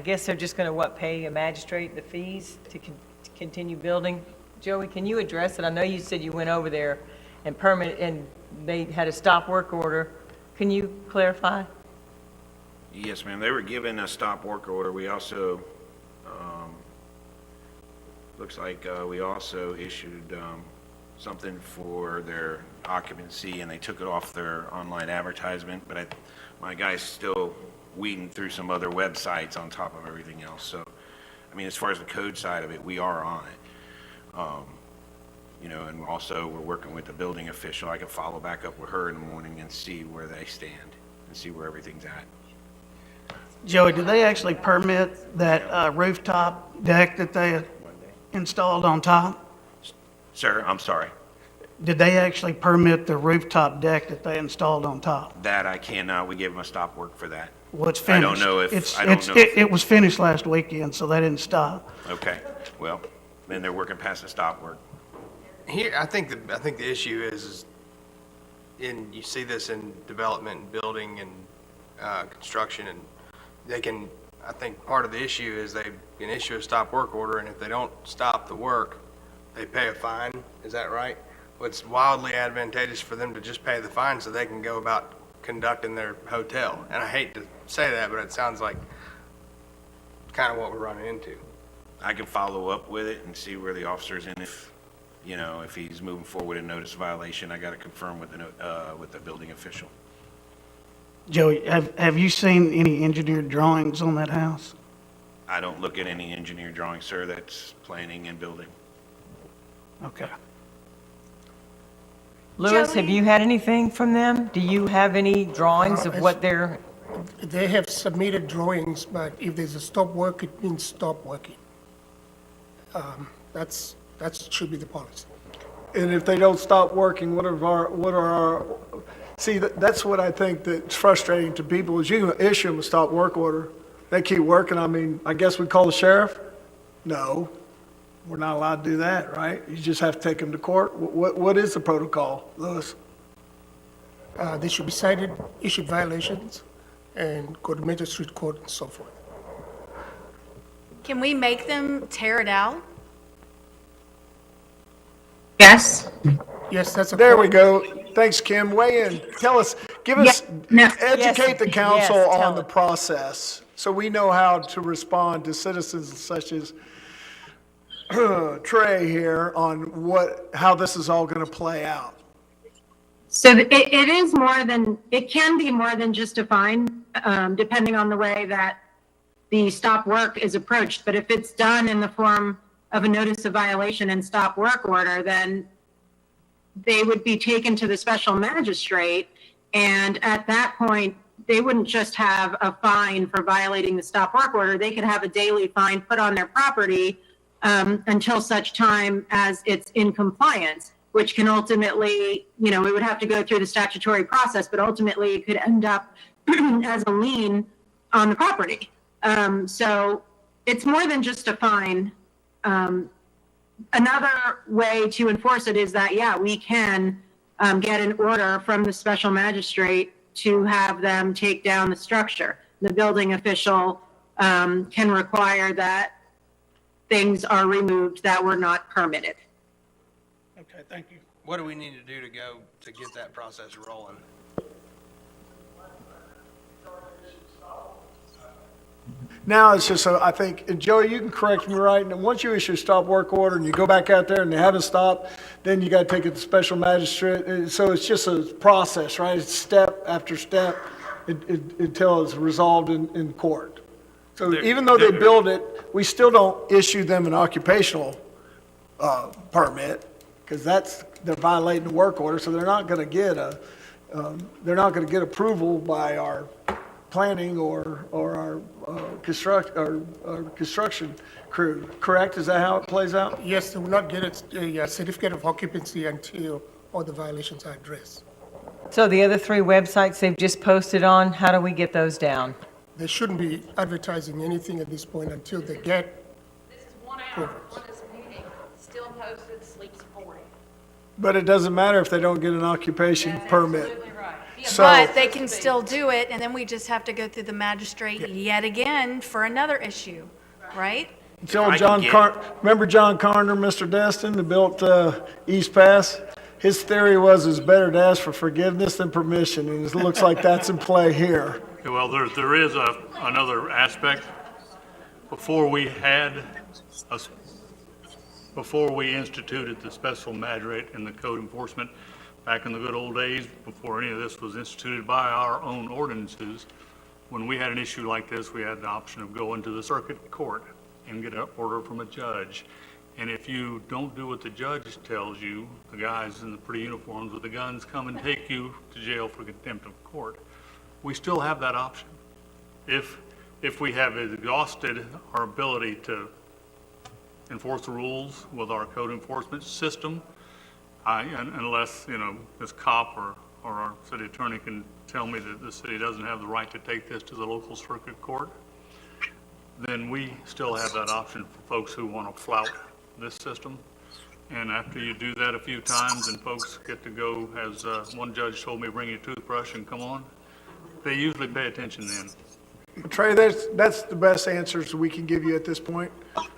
Speaker 3: guess they're just going to, pay a magistrate the fees to continue building? Joey, can you address it? I know you said you went over there and they had a stop work order. Can you clarify?
Speaker 6: Yes, ma'am. They were given a stop work order. We also, looks like we also issued something for their occupancy, and they took it off their online advertisement. But my guy's still weeding through some other websites on top of everything else. So, as far as the code side of it, we are on it. And also we're working with the building official. I can follow back up with her in the morning and see where they stand and see where everything's at.
Speaker 20: Joey, did they actually permit that rooftop deck that they installed on top?
Speaker 6: Sir, I'm sorry.
Speaker 20: Did they actually permit the rooftop deck that they installed on top?
Speaker 6: That I cannot. We gave them a stop work for that.
Speaker 20: Well, it's finished.
Speaker 6: I don't know if,
Speaker 20: It was finished last weekend, so they didn't stop.
Speaker 6: Okay, well, then they're working past the stop work.
Speaker 13: Here, I think the issue is you see this in development and building and construction, and I think part of the issue is they can issue a stop work order, and if they don't stop the work, they pay a fine. Is that right? Well, it's wildly advantageous for them to just pay the fine so they can go about conducting their hotel. And I hate to say that, but it sounds like kind of what we're running into.
Speaker 6: I can follow up with it and see where the officer's in. If he's moving forward with a notice violation, I got to confirm with the building official.
Speaker 20: Joey, have you seen any engineered drawings on that house?
Speaker 6: I don't look at any engineer drawings, sir. That's planning and building.
Speaker 20: Okay.
Speaker 3: Louis, have you had anything from them? Do you have any drawings of what they're?
Speaker 15: They have submitted drawings, but if there's a stop work, it means stop working. That should be the policy.
Speaker 1: And if they don't stop working, what are our, see, that's what I think that's frustrating to people, is you issue them a stop work order. They keep working. I guess we call the sheriff? No, we're not allowed to do that, right? You just have to take them to court. What is the protocol, Louis?
Speaker 15: They should be cited, issued violations, and go to magistrate court and so forth.
Speaker 5: Can we make them tear it out?
Speaker 16: Yes.
Speaker 15: Yes, that's a.
Speaker 1: There we go. Thanks, Kim. Weigh in. Tell us, educate the council on the process so we know how to respond to citizens such as Trey here on how this is all going to play out.
Speaker 16: So it can be more than just a fine, depending on the way that the stop work is approached. But if it's done in the form of a notice of violation and stop work order, then they would be taken to the special magistrate. And at that point, they wouldn't just have a fine for violating the stop work order. They could have a daily fine put on their property until such time as it's in compliance, which can ultimately, it would have to go through the statutory process, but ultimately it could end up as a lien on the property. So it's more than just a fine. Another way to enforce it is that, we can get an order from the special magistrate to have them take down the structure. The building official can require that things are removed that were not permitted.
Speaker 20: Okay, thank you. What do we need to do to get that process rolling?
Speaker 1: Now it's just, I think, and Joey, you can correct me, right? And once you issue a stop work order and you go back out there and they haven't stopped, then you got to take it to special magistrate. And so it's just a process, right? It's step after step until it's resolved in court. So even though they build it, we still don't issue them an occupational permit because they're violating the work order. So they're not going to get approval by our planning or our construction crew, correct? Is that how it plays out?
Speaker 15: Yes, they will not get a certificate of occupancy until all the violations are addressed.
Speaker 3: So the other 3 websites they've just posted on, how do we get those down?
Speaker 15: They shouldn't be advertising anything at this point until they get
Speaker 7: This is 1 hour before this meeting, still posted, sleeps 40.
Speaker 1: But it doesn't matter if they don't get an occupation permit.
Speaker 7: Absolutely right.
Speaker 1: So,
Speaker 5: But they can still do it, and then we just have to go through the magistrate yet again for another issue, right?
Speaker 1: until remember John Carter, Mr. Destin, that built East Pass? His theory was it's better to ask for forgiveness than permission, and it looks like that's in play here.
Speaker 8: Well, there is another aspect. Before we instituted the special magistrate and the code enforcement back in the good old days, before any of this was instituted by our own ordinances, when we had an issue like this, we had the option of going to the circuit court and get an order from a judge. And if you don't do what the judge tells you, the guys in the pretty uniforms with the guns come and take you to jail for contempt of court. We still have that option. If we have exhausted our ability to enforce the rules with our code enforcement system, unless, this cop or our city attorney can tell me that the city doesn't have the right to take this to the local circuit court, then we still have that option for folks who want to flout this system. And after you do that a few times and folks get to go, as one judge told me, bring your toothbrush and come on, they usually pay attention then.
Speaker 1: Trey, that's the best answers we can give you at this point.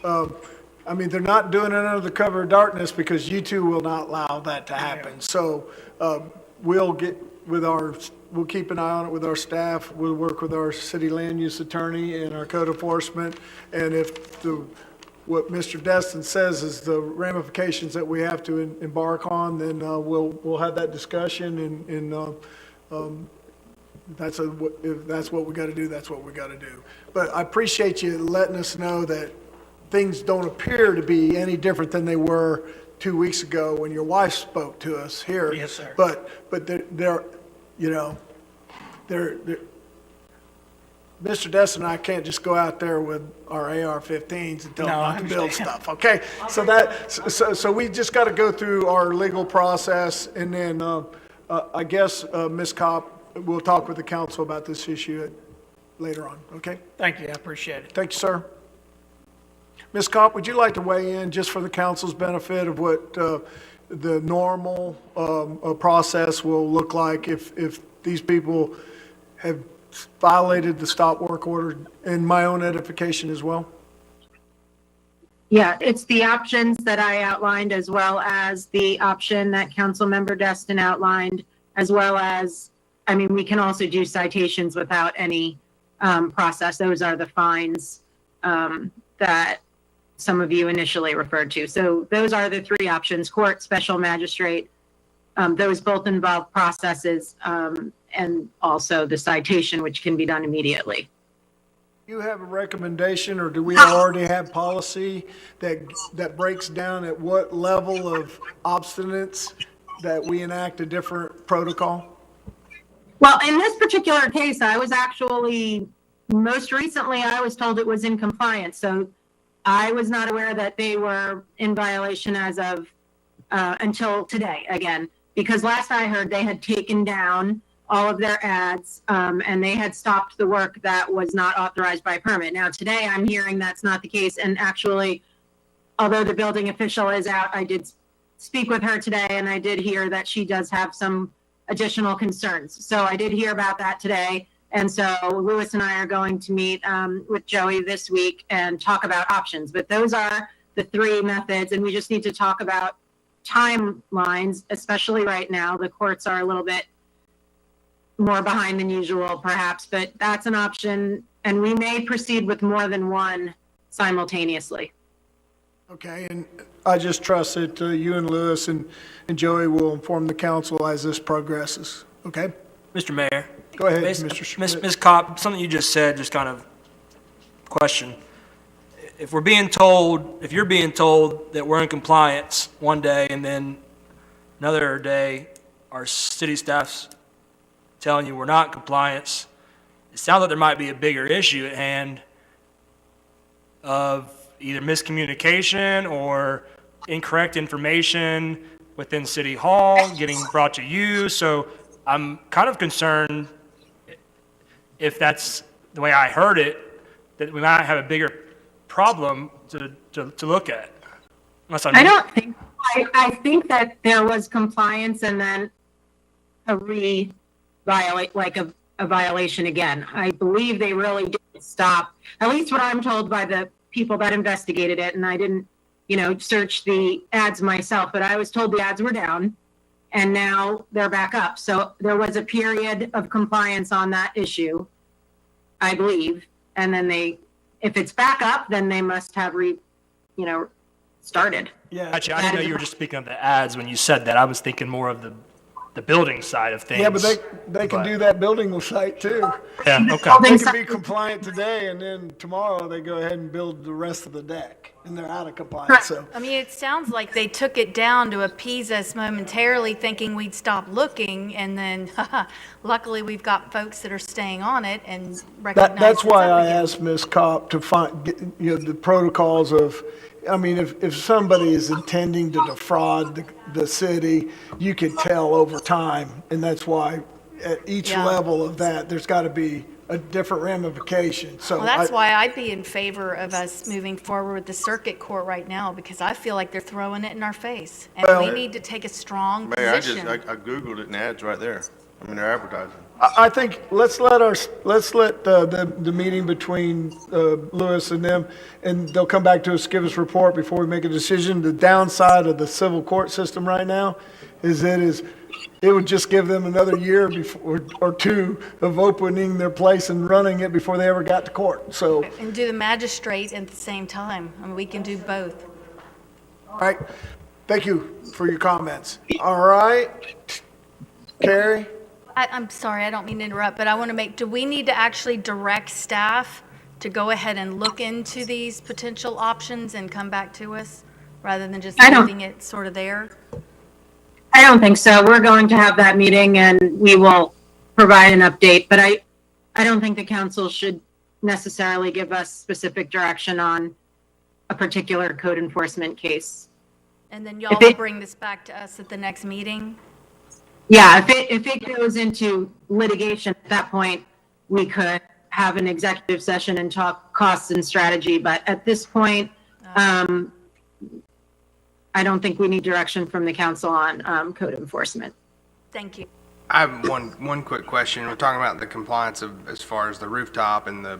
Speaker 1: They're not doing it under the cover of darkness because you two will not allow that to happen. So we'll keep an eye on it with our staff. We'll work with our city land use attorney and our code enforcement. And if what Mr. Destin says is the ramifications that we have to embark on, then we'll have that discussion and if that's what we got to do, that's what we got to do. But I appreciate you letting us know that things don't appear to be any different than they were 2 weeks ago when your wife spoke to us here.
Speaker 20: Yes, sir.
Speaker 1: But they're Mr. Destin and I can't just go out there with our AR-15s and tell them not to build stuff, okay? So we just got to go through our legal process, and then I guess Ms. Kopp, we'll talk with the council about this issue later on, okay?
Speaker 20: Thank you, I appreciate it.
Speaker 1: Thank you, sir. Ms. Kopp, would you like to weigh in just for the council's benefit of what the normal process will look like if these people have violated the stop work order, and my own edification as well?
Speaker 16: Yeah, it's the options that I outlined, as well as the option that Councilmember Destin outlined, as well as, we can also do citations without any process. Those are the fines that some of you initially referred to. So those are the 3 options: court, special magistrate. Those both involve processes, and also the citation, which can be done immediately.
Speaker 1: Do you have a recommendation, or do we already have policy that breaks down at what level of obstinance that we enact a different protocol?
Speaker 16: Well, in this particular case, I was actually, most recently, I was told it was in compliance. So I was not aware that they were in violation as of, until today again, because last I heard they had taken down all of their ads, and they had stopped the work that was not authorized by permit. Now, today I'm hearing that's not the case. And actually, although the building official is out, I did speak with her today, and I did hear that she does have some additional concerns. So I did hear about that today. And so Louis and I are going to meet with Joey this week and talk about options. But those are the three methods, and we just need to talk about timelines, especially right now. The courts are a little bit more behind than usual, perhaps, but that's an option. And we may proceed with more than one simultaneously.
Speaker 1: Okay, and I just trust that you and Louis and Joey will inform the council as this progresses, okay?
Speaker 11: Mr. Mayor.
Speaker 1: Go ahead,
Speaker 11: Ms.
Speaker 1: Mr. Schmidt.
Speaker 11: Ms. Kopp, something you just said, just kind of question. If you're being told that we're in compliance one day and then another day our city staff's telling you we're not in compliance, it sounds like there might be a bigger issue at hand of either miscommunication or incorrect information within City Hall getting brought to you. So I'm kind of concerned, if that's the way I heard it, that we might have a bigger problem to look at. Unless I'm
Speaker 16: I don't think, I think that there was compliance and then a violation again. I believe they really did stop, at least what I'm told by the people that investigated it, and I didn't, search the ads myself, but I was told the ads were down and now they're back up. So there was a period of compliance on that issue, I believe. And then if it's back up, then they must have started.
Speaker 11: Yeah. Actually, I didn't know you were just speaking of the ads when you said that. I was thinking more of the building side of things.
Speaker 1: Yeah, but they can do that building site too.
Speaker 11: Yeah, okay.
Speaker 1: They can be compliant today, and then tomorrow they go ahead and build the rest of the deck, and they're out of compliance, so.
Speaker 5: I mean, it sounds like they took it down to appease us momentarily, thinking we'd stop looking, and then luckily we've got folks that are staying on it and recognize
Speaker 1: That's why
Speaker 5: it's up
Speaker 1: I
Speaker 5: again.
Speaker 1: asked Ms. Kopp to find, the protocols of, if somebody is intending to defraud the city, you can tell over time, and that's why at each
Speaker 5: Yeah.
Speaker 1: level of that, there's got to be a different ramification, so.
Speaker 5: Well, that's why I'd be in favor of us moving forward with the circuit court right now, because I feel like they're throwing it in our face. And we need to take a strong
Speaker 4: Mayor,
Speaker 5: position.
Speaker 4: I Googled it and the ad's right there. They're advertising.
Speaker 1: I think, let's let the meeting between Louis and them, and they'll come back to us, give us a report before we make a decision. The downside of the civil court system right now is it would just give them another year or two of opening their place and running it before they ever got to court, so.
Speaker 5: And do the magistrate at the same time. I mean, we can do both.
Speaker 1: All right, thank you for your comments. All right, Carrie?
Speaker 5: I'm sorry, I don't mean to interrupt, but I want to do we need to actually direct staff to go ahead and look into these potential options and come back to us, rather than just leaving it sort of there?
Speaker 16: I don't think so. We're going to have that meeting and we will provide an update, but I don't think the council should necessarily give us specific direction on a particular code enforcement case.
Speaker 5: And then y'all will bring this back to us at the next meeting?
Speaker 16: Yeah, if it goes into litigation, at that point, we could have an executive session and talk costs and strategy, but at this point, I don't think we need direction from the council on code enforcement.
Speaker 5: Thank you.
Speaker 13: I have one quick question. We're talking about the compliance of, as far as the rooftop and the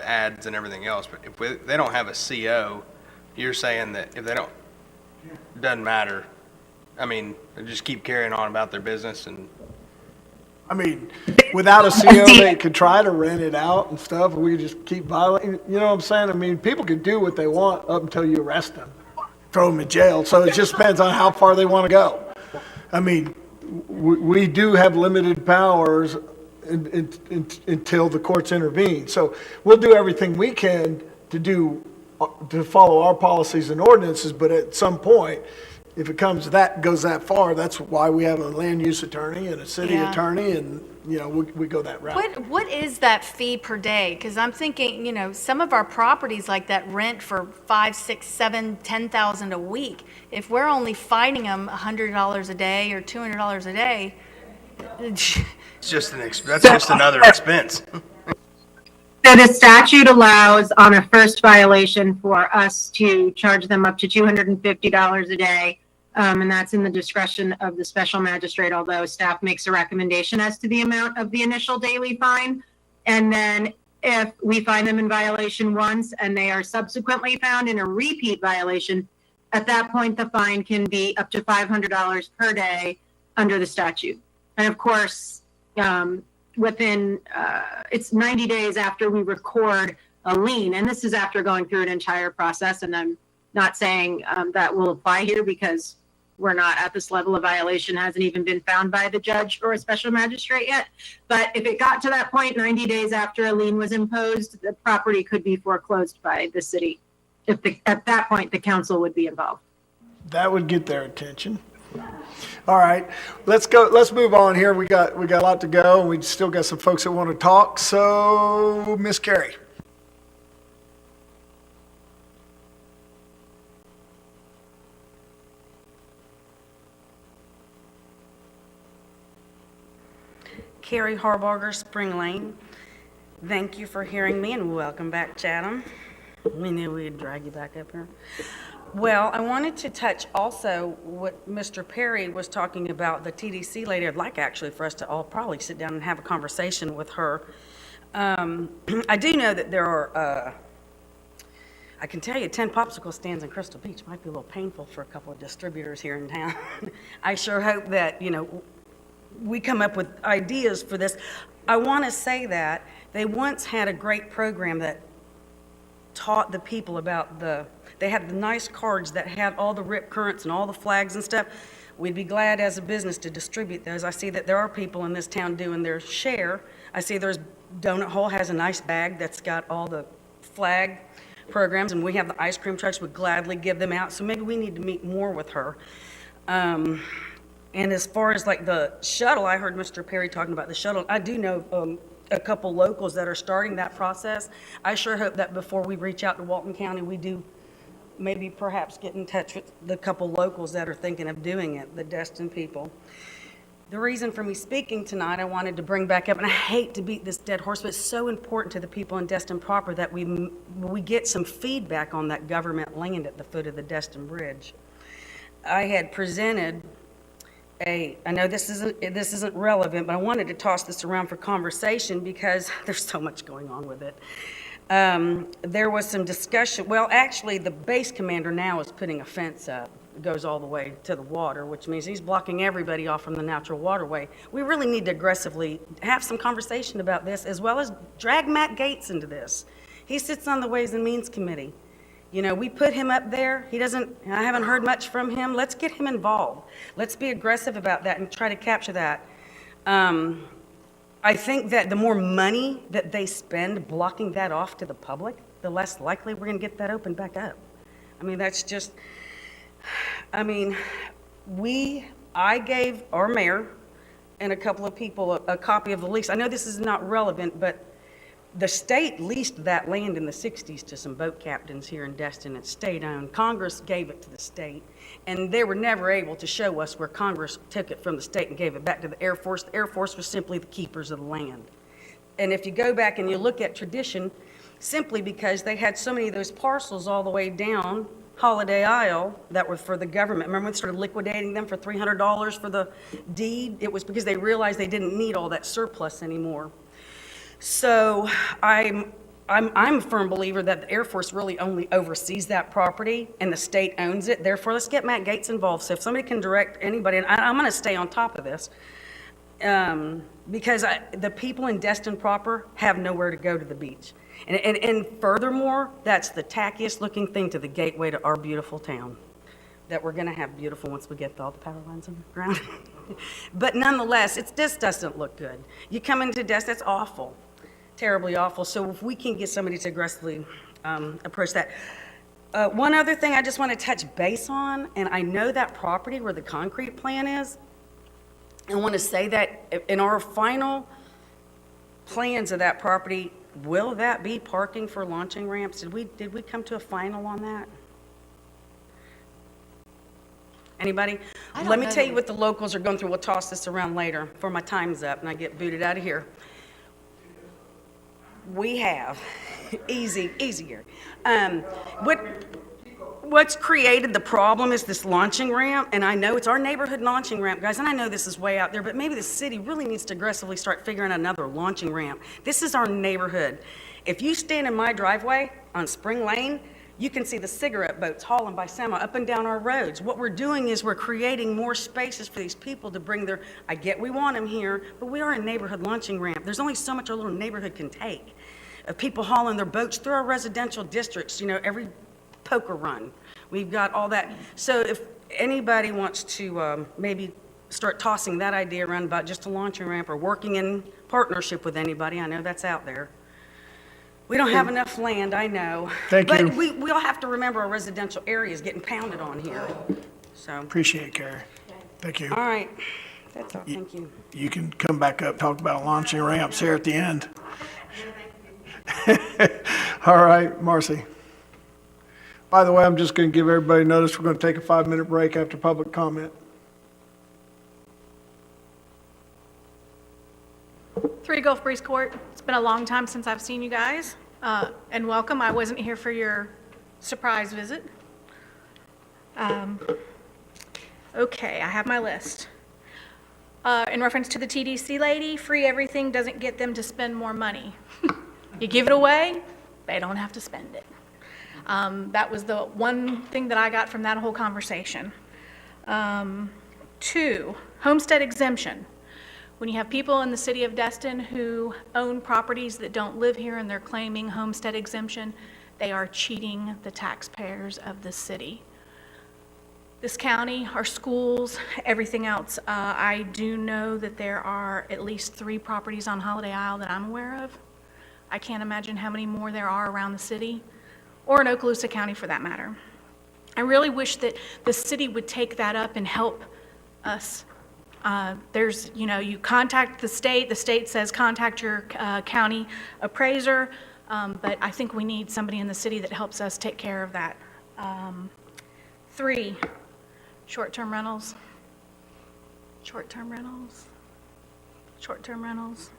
Speaker 13: ads and everything else, but if they don't have a CO, you're saying that if they don't, it doesn't matter. I mean, they just keep carrying on about their business and.
Speaker 1: Without a CO, they could try to rent it out and stuff, and we could just keep violating, you know what I'm saying? People can do what they want up until you arrest them, throw them in jail, so it just depends on how far they want to go. We do have limited powers until the courts intervene, so we'll do everything we can to follow our policies and ordinances, but at some point, if it goes that far, that's why we have a land use attorney and a city
Speaker 5: Yeah.
Speaker 1: attorney, and, we go that route.
Speaker 5: What is that fee per day? Because I'm thinking, some of our properties like that rent for 5, 6, 7, 10,000 a week. If we're only fining them $100 a day or $200 a day,
Speaker 13: It's just that's just another expense.
Speaker 16: So the statute allows on a first violation for us to charge them up to $250 a day. And that's in the discretion of the special magistrate, although staff makes a recommendation as to the amount of the initial daily fine. And then if we find them in violation once and they are subsequently found in a repeat violation, at that point, the fine can be up to $500 per day under the statute. And of course, it's 90 days after we record a lien, and this is after going through an entire process, and I'm not saying that will apply here because we're not at this level of violation, hasn't even been found by the judge or a special magistrate yet. But if it got to that point, 90 days after a lien was imposed, the property could be foreclosed by the city. At that point, the council would be involved.
Speaker 1: That would get their attention. All right, let's move on here. We got a lot to go, and we still got some folks that want to talk. So, Miss Carey.
Speaker 21: Carrie Harbarger, Spring Lane. Thank you for hearing me, and welcome back, Chatham. We knew we'd drag you back up here. Well, I wanted to touch also what Mr. Perry was talking about, the TDC lady. I'd like actually for us to all probably sit down and have a conversation with her. I do know that there are, I can tell you 10 popsicle stands in Crystal Beach might be a little painful for a couple of distributors here in town. I sure hope that, we come up with ideas for this. I want to say that they once had a great program that taught the people about they had the nice cards that had all the rip currents and all the flags and stuff. We'd be glad as a business to distribute those. I see that there are people in this town doing their share. I see there's Donut Hole has a nice bag that's got all the flag programs, and we have the ice cream trucks. We'd gladly give them out. So maybe we need to meet more with her. And as far as like the shuttle, I heard Mr. Perry talking about the shuttle. I do know a couple locals that are starting that process. I sure hope that before we reach out to Walton County, we do maybe perhaps get in touch with the couple locals that are thinking of doing it, the Destin people. The reason for me speaking tonight, I wanted to bring back up, and I hate to beat this dead horse, but it's so important to the people in Destin proper that we get some feedback on that government land at the foot of the Destin Bridge. I had presented I know this isn't relevant, but I wanted to toss this around for conversation because there's so much going on with it. There was some discussion. Well, actually, the base commander now is putting a fence up. It goes all the way to the water, which means he's blocking everybody off from the natural waterway. We really need to aggressively have some conversation about this, as well as drag Matt Gates into this. He sits on the Ways and Means Committee. We put him up there. I haven't heard much from him. Let's get him involved. Let's be aggressive about that and try to capture that. I think that the more money that they spend blocking that off to the public, the less likely we're going to get that opened back up. I gave our mayor and a couple of people a copy of the lease. I know this is not relevant, but the state leased that land in the 60s to some boat captains here in Destin. It's state-owned. Congress gave it to the state, and they were never able to show us where Congress took it from the state and gave it back to the Air Force. The Air Force was simply the keepers of the land. And if you go back and you look at tradition, simply because they had so many of those parcels all the way down Holiday Isle that were for the government. Remember when they started liquidating them for $300 for the deed? It was because they realized they didn't need all that surplus anymore. So I'm a firm believer that the Air Force really only oversees that property and the state owns it. Therefore, let's get Matt Gates involved. So if somebody can direct anybody, and I'm going to stay on top of this, because the people in Destin proper have nowhere to go to the beach. And furthermore, that's the tackiest looking thing to the gateway to our beautiful town, that we're going to have beautiful once we get all the power lines underground. But nonetheless, it just doesn't look good. You come into Destin, that's awful. Terribly awful. So if we can get somebody to aggressively approach that. One other thing I just want to touch base on, and I know that property where the concrete plant is. I want to say that in our final plans of that property, will that be parking for launching ramps? Did we come to a final on that? Anybody? Let me tell you what the locals are going through. We'll toss this around later before my time's up and I get booted out of here. We have, easier. What's created the problem is this launching ramp, and I know it's our neighborhood launching ramp, guys, and I know this is way out there, but maybe the city really needs to aggressively start figuring out another launching ramp. This is our neighborhood. If you stand in my driveway on Spring Lane, you can see the cigarette boats hauling by semi up and down our roads. What we're doing is we're creating more spaces for these people to bring their, I get we want them here, but we are a neighborhood launching ramp. There's only so much our little neighborhood can take of people hauling their boats through our residential districts, every poker run. We've got all that. So if anybody wants to maybe start tossing that idea around about just a launching ramp or working in partnership with anybody, I know that's out there. We don't have enough land, I know.
Speaker 1: Thank you.
Speaker 21: But we all have to remember our residential area is getting pounded on here, so.
Speaker 1: Appreciate it, Carrie. Thank you.
Speaker 21: All right, that's all, thank you.
Speaker 1: You can come back up, talk about launching ramps here at the end. All right, Marcy. By the way, I'm just going to give everybody notice, we're going to take a 5-minute break after public comment.
Speaker 2: 3 Gulf Breeze Court. It's been a long time since I've seen you guys, and welcome. I wasn't here for your surprise visit. Okay, I have my list. In reference to the TDC lady, free everything doesn't get them to spend more money. You give it away, they don't have to spend it. That was the one thing that I got from that whole conversation. 2, homestead exemption. When you have people in the city of Destin who own properties that don't live here and they're claiming homestead exemption, they are cheating the taxpayers of the city. This county, our schools, everything else, I do know that there are at least 3 properties on Holiday Isle that I'm aware of. I can't imagine how many more there are around the city, or in Okaloosa County for that matter. I really wish that the city would take that up and help us. You contact the state says contact your county appraiser, but I think we need somebody in the city that helps us take care of that. 3, short-term rentals. Short-term rentals. Short-term rentals.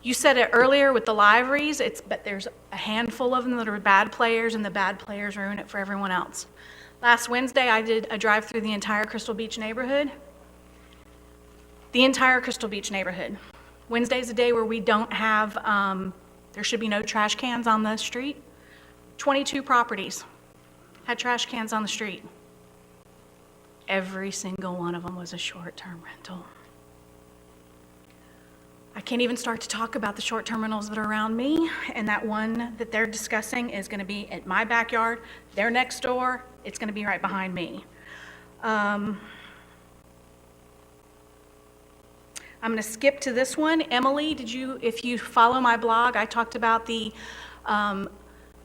Speaker 2: You said it earlier with the liveries, but there's a handful of them that are bad players, and the bad players ruin it for everyone else. Last Wednesday, I did a drive through the entire Crystal Beach neighborhood. The entire Crystal Beach neighborhood. Wednesday's a day where we don't have, there should be no trash cans on the street. 22 properties had trash cans on the street. Every single one of them was a short-term rental. I can't even start to talk about the short-term rentals that are around me, and that one that they're discussing is going to be at my backyard. They're next door. It's going to be right behind me. I'm going to skip to this one. Emily, if you follow my blog, I talked about the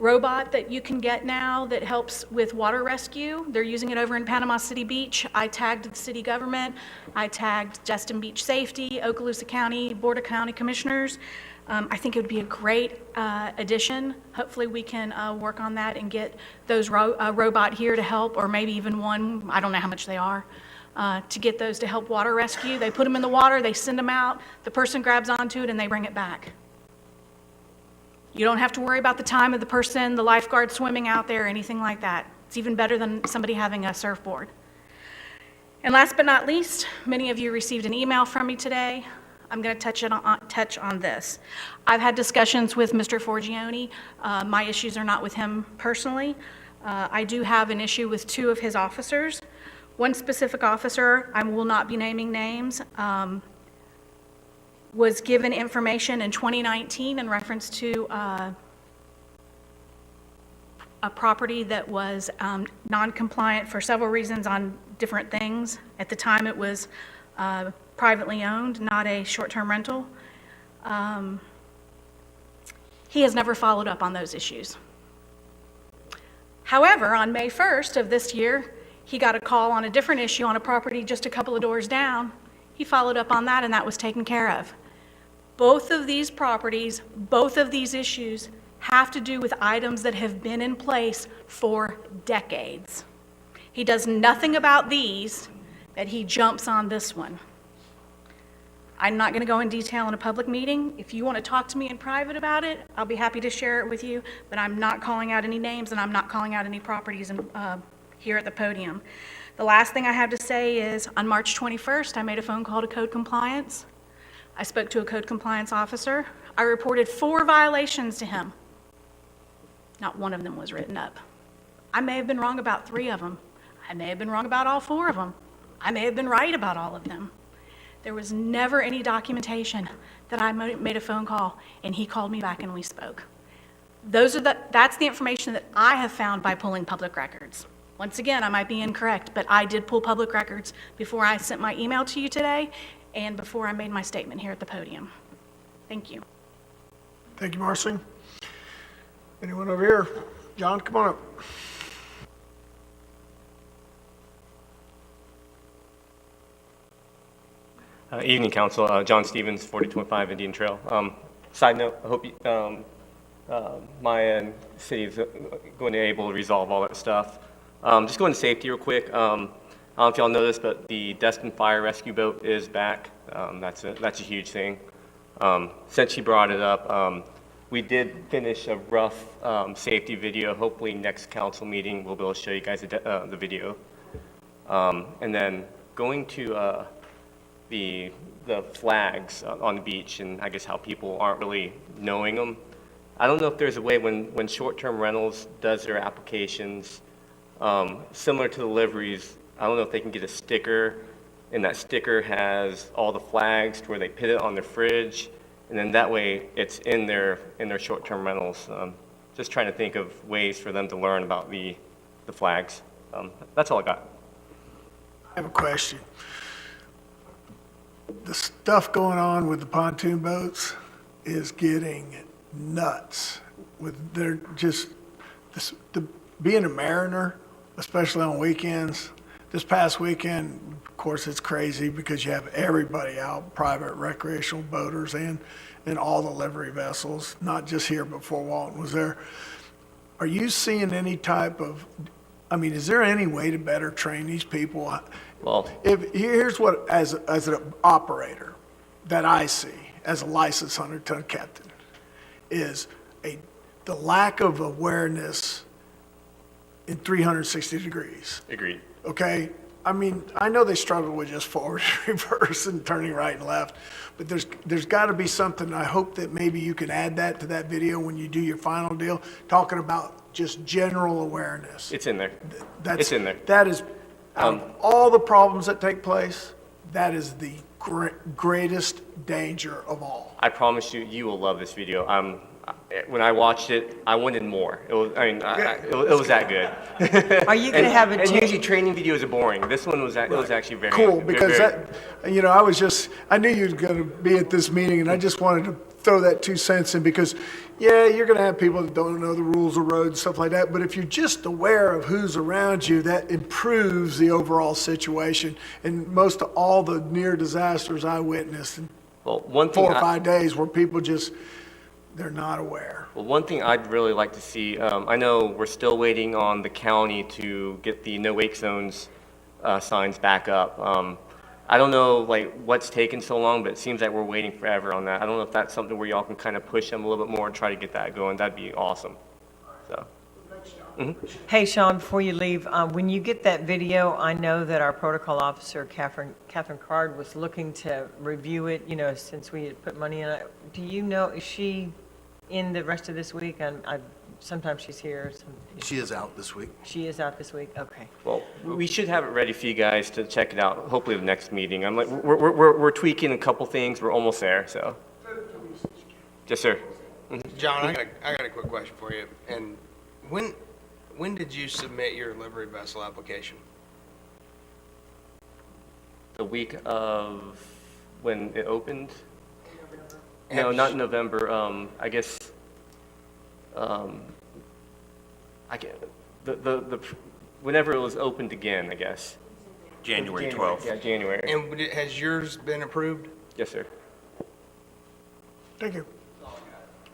Speaker 2: robot that you can get now that helps with water rescue. They're using it over in Panama City Beach. I tagged the city government. I tagged Destin Beach Safety, Okaloosa County, Board of County Commissioners. I think it would be a great addition. Hopefully we can work on that and get those robot here to help, or maybe even one, I don't know how much they are, to get those to help water rescue. They put them in the water, they send them out, the person grabs onto it, and they bring it back. You don't have to worry about the time of the person, the lifeguard swimming out there, or anything like that. It's even better than somebody having a surfboard. And last but not least, many of you received an email from me today. I'm going to touch on this. I've had discussions with Mr. Forgione. My issues are not with him personally. I do have an issue with 2 of his officers. One specific officer, I will not be naming names, was given information in 2019 in reference to a property that was non-compliant for several reasons on different things. At the time, it was privately owned, not a short-term rental. He has never followed up on those issues. However, on May 1st of this year, he got a call on a different issue on a property just a couple of doors down. He followed up on that, and that was taken care of. Both of these properties, both of these issues have to do with items that have been in place for decades. He does nothing about these, but he jumps on this one. I'm not going to go in detail in a public meeting. If you want to talk to me in private about it, I'll be happy to share it with you, but I'm not calling out any names and I'm not calling out any properties here at the podium. The last thing I have to say is on March 21st, I made a phone call to code compliance. I spoke to a code compliance officer. I reported 4 violations to him. Not one of them was written up. I may have been wrong about 3 of them. I may have been wrong about all 4 of them. I may have been right about all of them. There was never any documentation that I made a phone call and he called me back and we spoke. That's the information that I have found by pulling public records. Once again, I might be incorrect, but I did pull public records before I sent my email to you today and before I made my statement here at the podium. Thank you.
Speaker 1: Thank you, Marcy. Anyone over here? John, come on up.
Speaker 9: Evening, Council. John Stevens, 4225 Indian Trail. Side note, I hope my city is going to be able to resolve all that stuff. Just going to safety real quick. I don't know if y'all know this, but the Destin Fire Rescue Boat is back. That's a huge thing. Since she brought it up, we did finish a rough safety video. Hopefully next council meeting we'll be able to show you guys the video. And then going to the flags on the beach and I guess how people aren't really knowing them. I don't know if there's a way when short-term rentals does their applications, similar to the liveries, I don't know if they can get a sticker and that sticker has all the flags to where they put it on their fridge and then that way it's in their short-term rentals. Just trying to think of ways for them to learn about the flags. That's all I got.
Speaker 1: I have a question. The stuff going on with the pontoon boats is getting nuts. Being a mariner, especially on weekends, this past weekend, of course, it's crazy because you have everybody out, private recreational boaters and all the livery vessels, not just here, but Fort Walton was there. Are you seeing any type of, is there any way to better train these people?
Speaker 9: Well,
Speaker 1: Here's what, as an operator that I see as a licensed 100-ton captain, is the lack of awareness in 360 degrees.
Speaker 9: Agreed.
Speaker 1: Okay? I know they struggle with just forward and reverse and turning right and left, but there's got to be something. I hope that maybe you can add that to that video when you do your final deal, talking about just general awareness.
Speaker 9: It's in there. It's in there.
Speaker 1: That is, out of all the problems that take place, that is the greatest danger of all.
Speaker 9: I promise you, you will love this video. When I watched it, I wanted more. It was that good.
Speaker 3: Are you going to have a
Speaker 9: And usually training videos are boring. This one was actually very
Speaker 1: cool because
Speaker 9: very,
Speaker 1: I knew you were going to be at this meeting and I just wanted to throw that 2 cents in because, yeah, you're going to have people that don't know the rules of road and stuff like that. But if you're just aware of who's around you, that improves the overall situation. And most of all the near disasters I witnessed in 4 or 5 days where people they're not aware.
Speaker 9: Well, one thing I'd really like to see, I know we're still waiting on the county to get the no wake zones signs back up. I don't know what's taken so long, but it seems like we're waiting forever on that. I don't know if that's something where y'all can kind of push them a little bit more and try to get that going. That'd be awesome. So. Mm-hmm.
Speaker 3: Hey, Sean, before you leave, when you get that video, I know that our protocol officer, Catherine Card, was looking to review it, since we had put money in it. Do you know, is she in the rest of this week? Sometimes she's here.
Speaker 19: She is out this week.
Speaker 3: She is out this week? Okay.
Speaker 9: Well, we should have it ready for you guys to check it out, hopefully the next meeting. We're tweaking a couple things. We're almost there, so. Yes, sir.
Speaker 13: John, I got a quick question for you. And when did you submit your livery vessel application?
Speaker 9: The week of when it opened? No, not in November. I guess I can't, whenever it was opened again, I guess.
Speaker 6: January 12th.
Speaker 9: Yeah, January.
Speaker 13: And has yours been approved?
Speaker 9: Yes, sir.
Speaker 15: Thank you.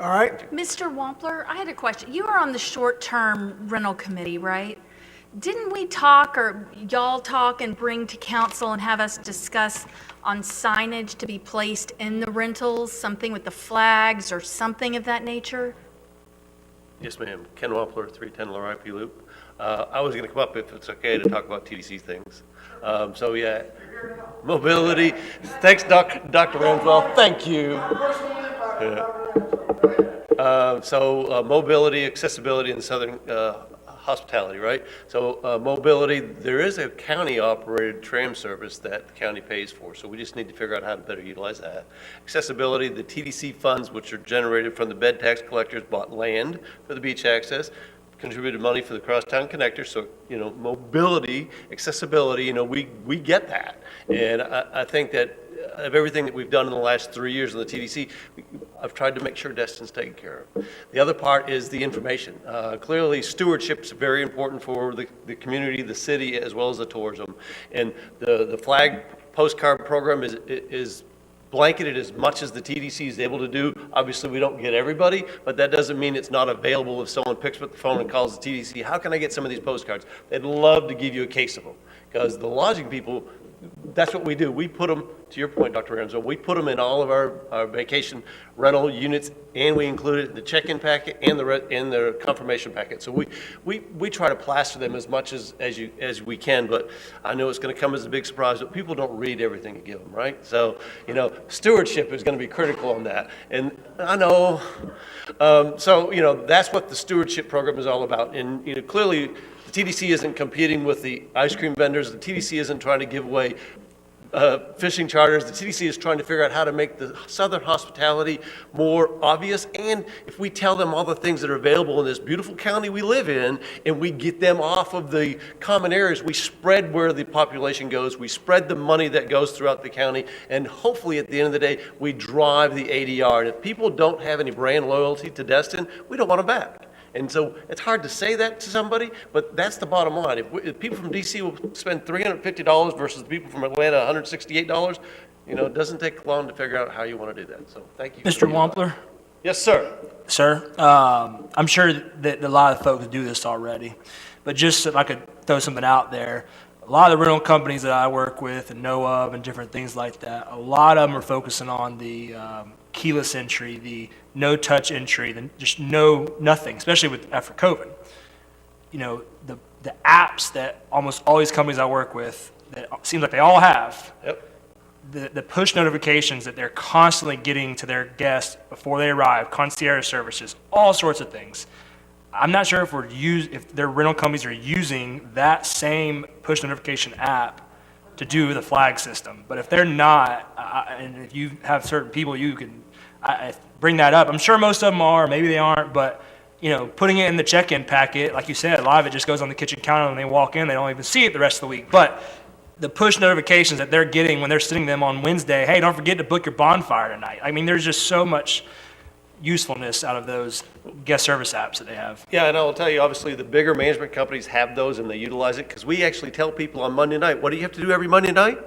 Speaker 15: All right.
Speaker 5: Mr. Wampler, I had a question. You are on the short-term rental committee, right? Didn't we talk, or y'all talk and bring to council and have us discuss on signage to be placed in the rentals, something with the flags or something of that nature?
Speaker 10: Yes, ma'am. Ken Wampler, 310 Loripes Loop. I was going to come up if it's okay to talk about TDC things. So yeah, mobility. Thanks, Dr. Ramswell. Thank you. So mobility, accessibility, and southern hospitality, right? So mobility, there is a county-operated tram service that the county pays for, so we just need to figure out how to better utilize that. Accessibility, the TDC funds, which are generated from the bed tax collectors, bought land for the beach access, contributed money for the crosstown connector, so, mobility, accessibility, we get that. And I think that of everything that we've done in the last 3 years in the TDC, I've tried to make sure Destin's taken care of. The other part is the information. Clearly, stewardship is very important for the community, the city, as well as the tourism. And the flag postcard program is blanketed as much as the TDC is able to do. Obviously, we don't get everybody, but that doesn't mean it's not available if someone picks up the phone and calls the TDC. How can I get some of these postcards? They'd love to give you a case of them, because the lodging people, that's what we do. We put them, to your point, Dr. Ramsey, we put them in all of our vacation rental units, and we include it in the check-in packet and the confirmation packet. So we try to plaster them as much as we can, but I know it's going to come as a big surprise, but people don't read everything you give them, right? So, stewardship is going to be critical on that. And I know, that's what the stewardship program is all about. And, clearly, the TDC isn't competing with the ice cream vendors. The TDC isn't trying to give away fishing charters. The TDC is trying to figure out how to make the southern hospitality more obvious. And if we tell them all the things that are available in this beautiful county we live in, and we get them off of the common areas, we spread where the population goes, we spread the money that goes throughout the county, and hopefully at the end of the day, we drive the ADR. And if people don't have any brand loyalty to Destin, we don't want them back. And so it's hard to say that to somebody, but that's the bottom line. If people from DC will spend $350 versus the people from Atlanta $168, it doesn't take long to figure out how you want to do that. So thank you.
Speaker 11: Mr. Wampler?
Speaker 10: Yes, sir.
Speaker 11: Sir, I'm sure that a lot of folks do this already, but just if I could throw something out there, a lot of the rental companies that I work with and know of and different things like that, a lot of them are focusing on the keyless entry, the no-touch entry, just nothing, especially after COVID. The apps that almost all these companies I work with, that seems like they all have, the push notifications that they're constantly getting to their guests before they arrive, concierge services, all sorts of things. I'm not sure if their rental companies are using that same push notification app to do the flag system. But if they're not, and if you have certain people, you can bring that up. I'm sure most of them are, maybe they aren't, but putting it in the check-in packet, like you said, a lot of it just goes on the kitchen counter when they walk in. They don't even see it the rest of the week. But the push notifications that they're getting when they're sending them on Wednesday, hey, don't forget to book your bonfire tonight. I mean, there's just so much usefulness out of those guest service apps that they have.
Speaker 10: Yeah, and I will tell you, obviously, the bigger management companies have those and they utilize it, because we actually tell people on Monday night, what do you have to do every Monday night?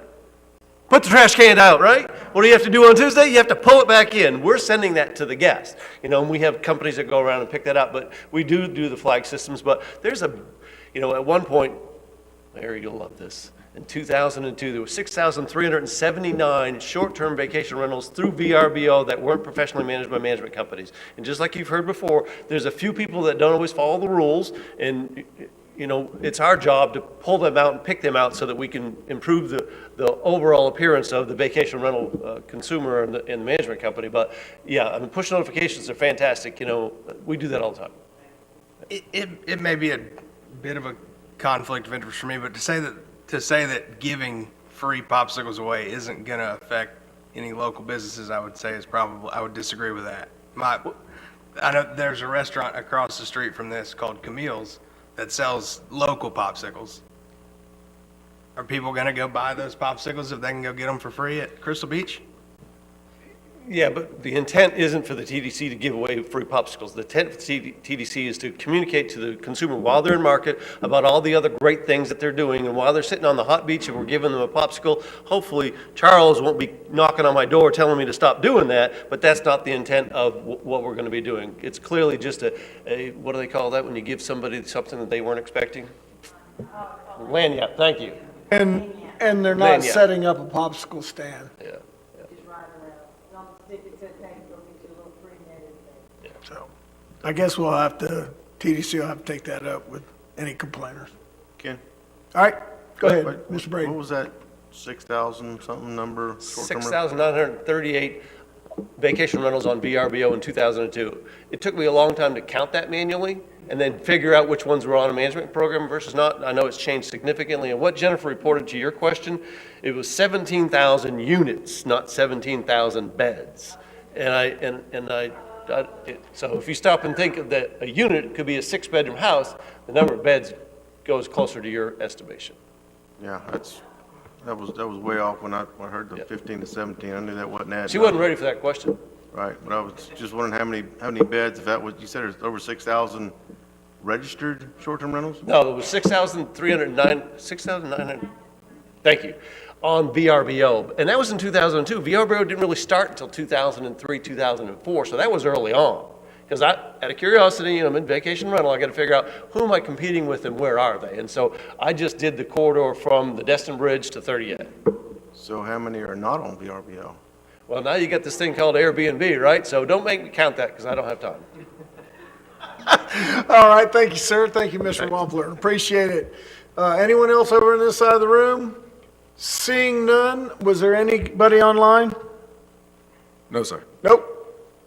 Speaker 10: Put the trash can out, right? What do you have to do on Tuesday? You have to pull it back in. We're sending that to the guests. And we have companies that go around and pick that up, but we do the flag systems. But there's at one point, Larry, you'll love this. In 2002, there were 6,379 short-term vacation rentals through VRBO that weren't professionally managed by management companies. And just like you've heard before, there's a few people that don't always follow the rules, and it's our job to pull them out and pick them out so that we can improve the overall appearance of the vacation rental consumer and the management company. But yeah, push notifications are fantastic. We do that all the time.
Speaker 13: It may be a bit of a conflict of interest for me, but to say that giving free popsicles away isn't going to affect any local businesses, I would say I would disagree with that. I know there's a restaurant across the street from this called Camille's that sells local popsicles. Are people going to go buy those popsicles if they can go get them for free at Crystal Beach?
Speaker 10: Yeah, but the intent isn't for the TDC to give away free popsicles. The intent for the TDC is to communicate to the consumer while they're in market about all the other great things that they're doing, and while they're sitting on the hot beach and we're giving them a popsicle, hopefully Charles won't be knocking on my door telling me to stop doing that, but that's not the intent of what we're going to be doing. It's clearly just a, what do they call that when you give somebody something that they weren't expecting? Lanyard, thank you.
Speaker 1: And they're not
Speaker 10: Lanyard.
Speaker 1: setting up a popsicle stand.
Speaker 10: Yeah.
Speaker 1: So I guess we'll have to, TDC will have to take that up with any complainers.
Speaker 4: Ken?
Speaker 1: All right, go ahead,
Speaker 4: Wait,
Speaker 1: Mr. Brady.
Speaker 4: What was that 6,000 something number? short-term rental?
Speaker 10: 6,938 vacation rentals on VRBO in 2002. It took me a long time to count that manually and then figure out which ones were on a management program versus not. I know it's changed significantly. And what Jennifer reported to your question, it was 17,000 units, not 17,000 beds. So if you stop and think that a unit could be a 6-bedroom house, the number of beds goes closer to your estimation.
Speaker 4: Yeah, that was way off when I heard the 15 to 17. I knew that wasn't adding
Speaker 10: She
Speaker 4: up.
Speaker 10: wasn't ready for that question.
Speaker 4: Right, but I was just wondering how many beds, if that was, you said there's over 6,000 registered short-term rentals?
Speaker 10: No, there was 6,900, thank you, on VRBO. And that was in 2002. VRBO didn't really start until 2003, 2004, so that was early on. Because out of curiosity, I'm in vacation rental, I got to figure out who am I competing with and where are they? And so I just did the corridor from the Destin Bridge to 38.
Speaker 4: So how many are not on VRBO?
Speaker 10: Well, now you got this thing called Airbnb, right? So don't make me count that because I don't have time.
Speaker 1: All right, thank you, sir. Thank you, Mr. Wampler. Appreciate it. Anyone else over on this side of the room? Seeing none, was there anybody online?
Speaker 12: No, sir.
Speaker 1: Nope.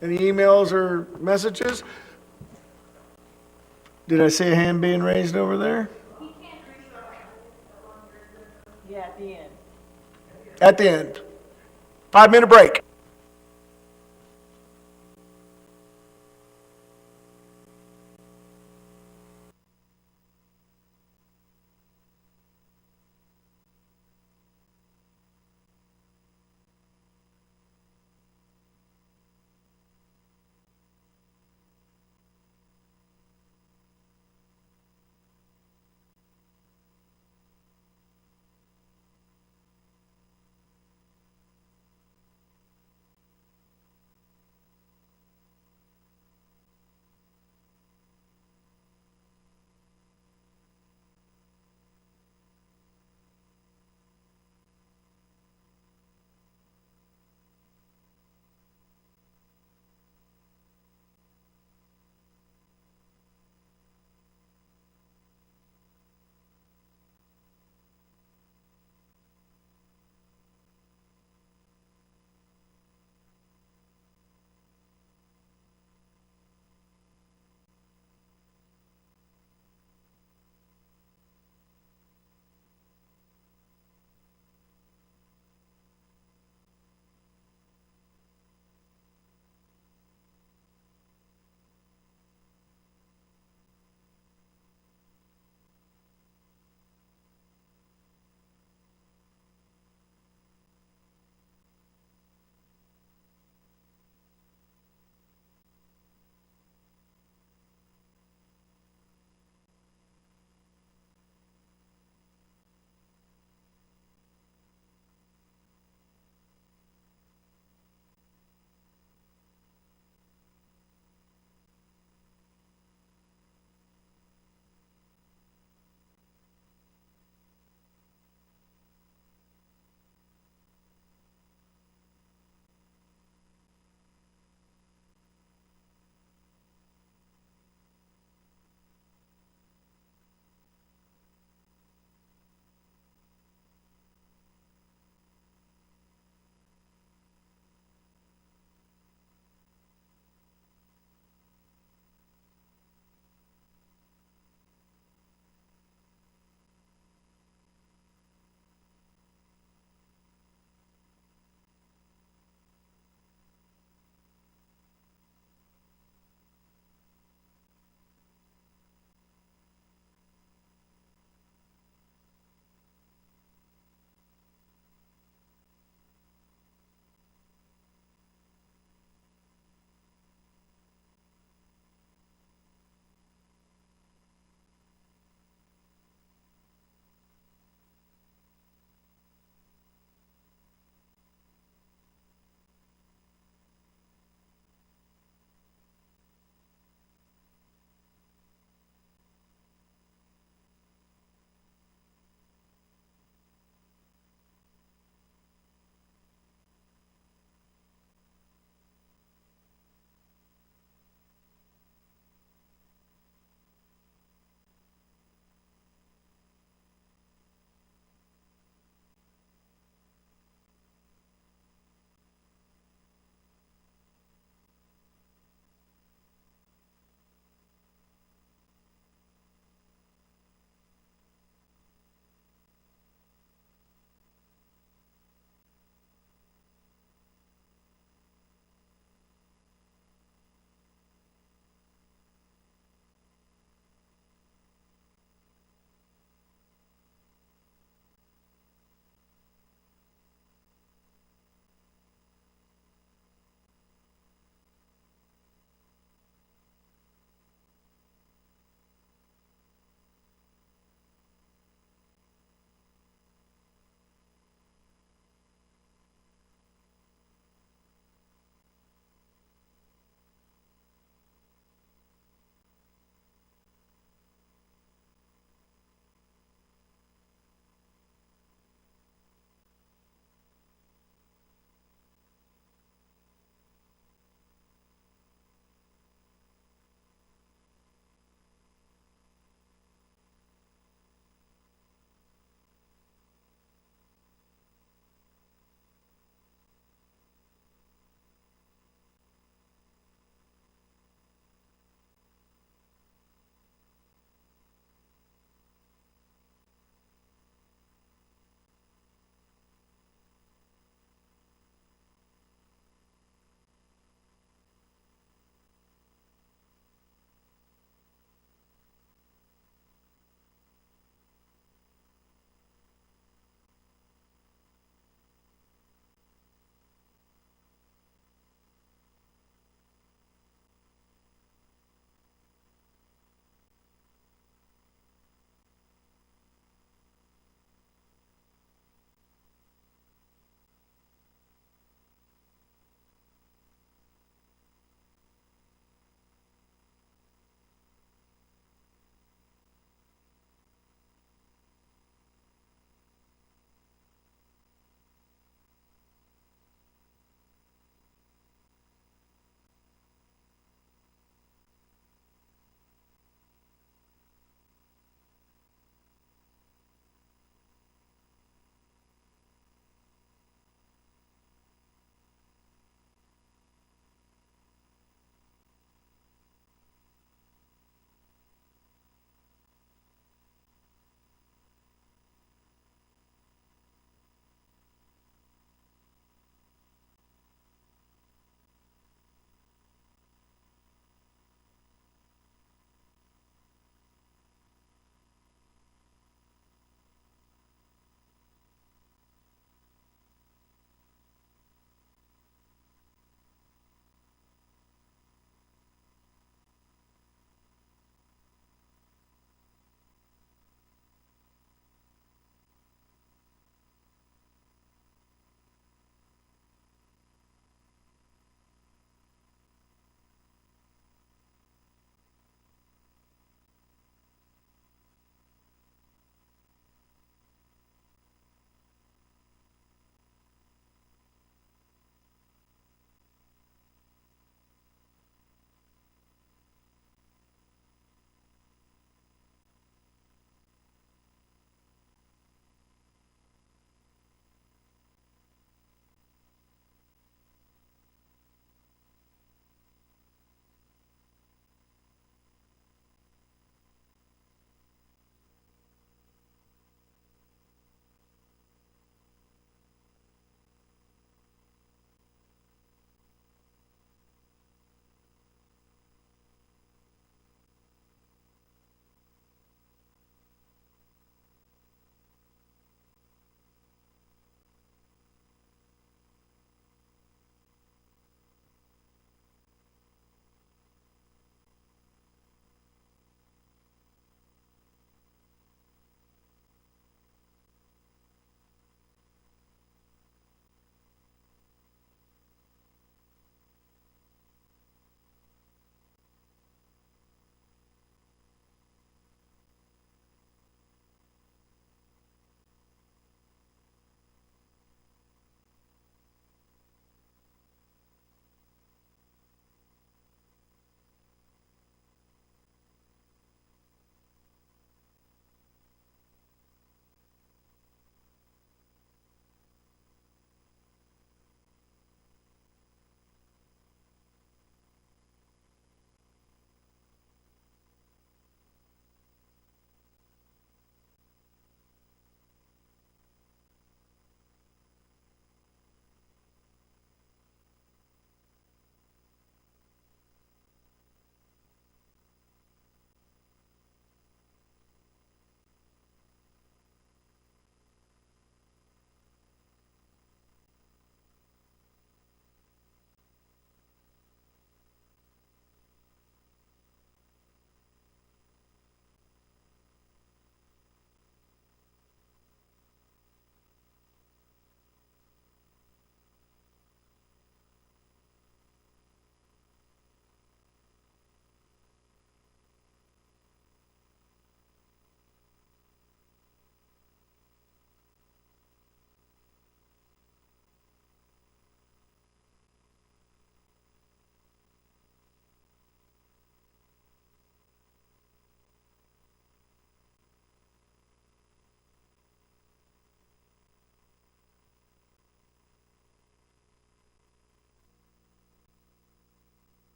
Speaker 1: Any emails or messages? Did I see a hand being raised over there?
Speaker 3: Yeah, at the end.
Speaker 1: At the end. 5-minute break.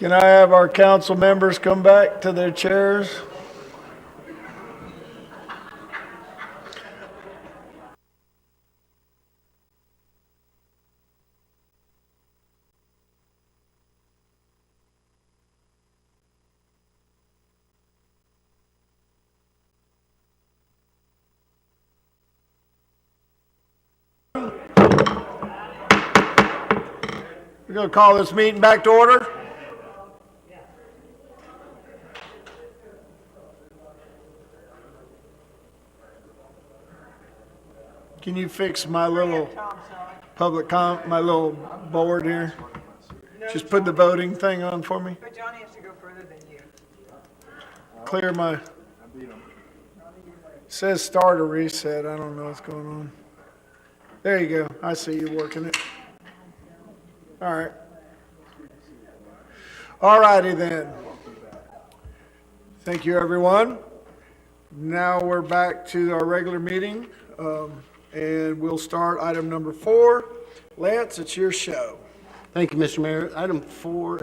Speaker 1: Can I have our council members come back to their chairs? We're going to call this meeting back to order. Can you fix my little my little board here? Just put the voting thing on for me.
Speaker 3: But Johnny has to go further than you.
Speaker 1: Clear my, says start or reset. I don't know what's going on. There you go. I see you working it. All right. All righty then. Thank you, everyone. Now we're back to our regular meeting, and we'll start item number 4. Lance, it's your show.
Speaker 19: Thank you, Mr. Mayor. Item 4A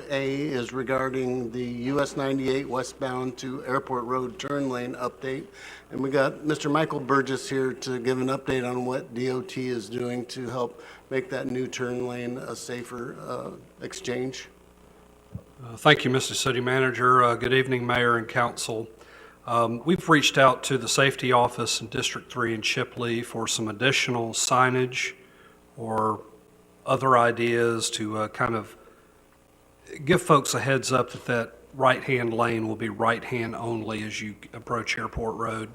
Speaker 19: is regarding the US 98 westbound to Airport Road turn lane update. And we got Mr. Michael Burgess here to give an update on what DOT is doing to help make that new turn lane a safer exchange.
Speaker 14: Thank you, Mr. City Manager. Good evening, Mayor and Council. We've reached out to the Safety Office in District 3 in Shipley for some additional signage or other ideas to kind of give folks a heads up that that right-hand lane will be right-hand only as you approach Airport Road.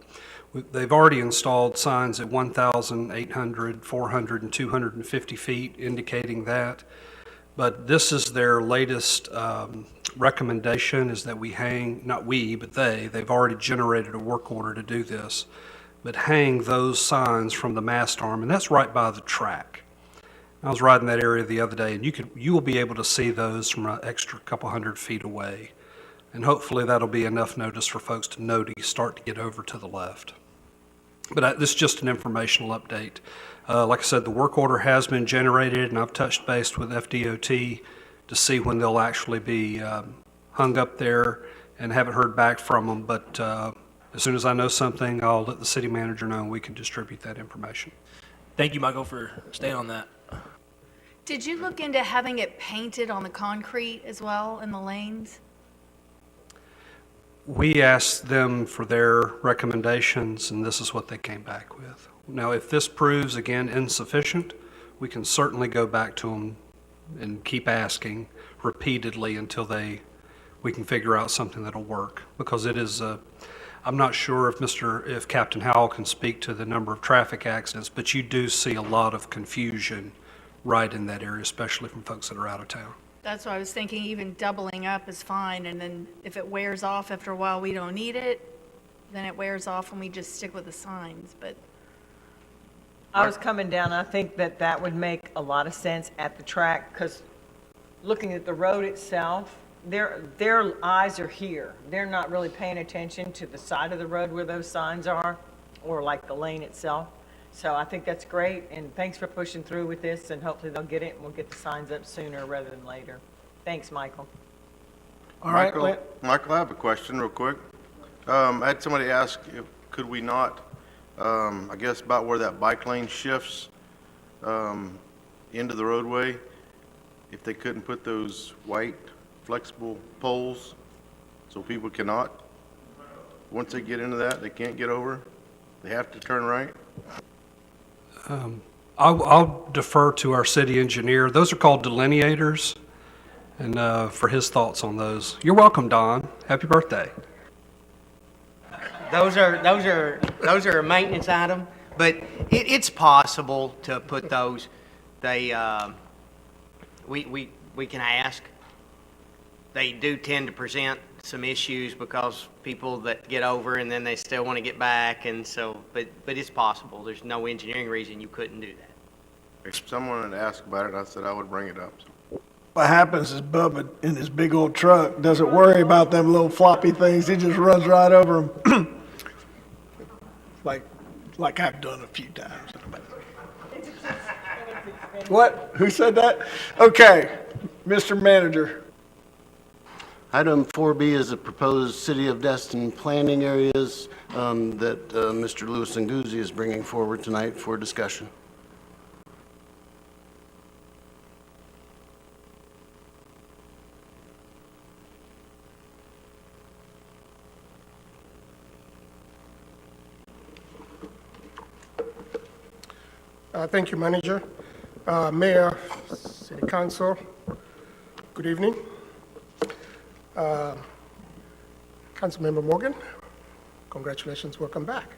Speaker 14: They've already installed signs at 1,800, 400, and 250 feet indicating that. But this is their latest recommendation is that we hang, not we, but they've already generated a work order to do this, but hang those signs from the mast arm, and that's right by the track. I was riding that area the other day, and you will be able to see those from an extra couple hundred feet away. And hopefully that'll be enough notice for folks to know to start to get over to the left. But this is just an informational update. Like I said, the work order has been generated, and I've touched base with FDOT to see when they'll actually be hung up there, and haven't heard back from them. But as soon as I know something, I'll let the city manager know, and we can distribute that information.
Speaker 11: Thank you, Michael, for staying on that.
Speaker 5: Did you look into having it painted on the concrete as well in the lanes?
Speaker 14: We asked them for their recommendations, and this is what they came back with. Now, if this proves, again, insufficient, we can certainly go back to them and keep asking repeatedly until we can figure out something that'll work. Because it is, I'm not sure if Captain Howell can speak to the number of traffic accidents, but you do see a lot of confusion right in that area, especially from folks that are out of town.
Speaker 5: That's what I was thinking, even doubling up is fine, and then if it wears off after a while, we don't need it, then it wears off and we just stick with the signs, but.
Speaker 3: I was coming down, I think that would make a lot of sense at the track, because looking at the road itself, their eyes are here. They're not really paying attention to the side of the road where those signs are, or like the lane itself. So I think that's great, and thanks for pushing through with this, and hopefully they'll get it, and we'll get the signs up sooner rather than later. Thanks, Michael.
Speaker 1: All right,
Speaker 4: Michael, I have a question real quick. I had somebody ask, could we not, I guess about where that bike lane shifts into the roadway, if they couldn't put those white flexible poles so people cannot, once they get into that, they can't get over, they have to turn right?
Speaker 14: I'll defer to our city engineer. Those are called delineators, and for his thoughts on those. You're welcome, Don. Happy birthday.
Speaker 22: Those are a maintenance item, but it's possible to put those. We can ask. They do tend to present some issues because people that get over and then they still want to get back, and so, but it's possible. There's no engineering reason you couldn't do that.
Speaker 4: If someone had asked about it, I said I would bring it up.
Speaker 1: What happens is Bubba in his big old truck doesn't worry about them little floppy things. He just runs right over them. like I've done a few times. What? Who said that? Okay, Mr. Manager.
Speaker 19: Item 4B is the proposed City of Destin planning areas that Mr. Louis Nguzzi is bringing forward tonight for discussion.
Speaker 15: Thank you, Manager. Mayor, City Council, good evening. Councilmember Morgan, congratulations, welcome back.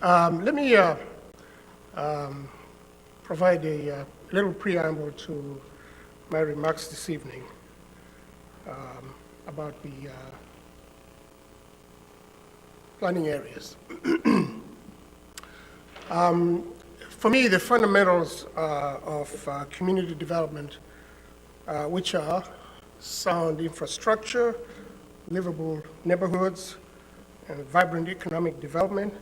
Speaker 15: Let me provide a little preamble to my remarks this evening about the planning areas. For me, the fundamentals of community development, which are sound infrastructure, livable neighborhoods, and vibrant economic development,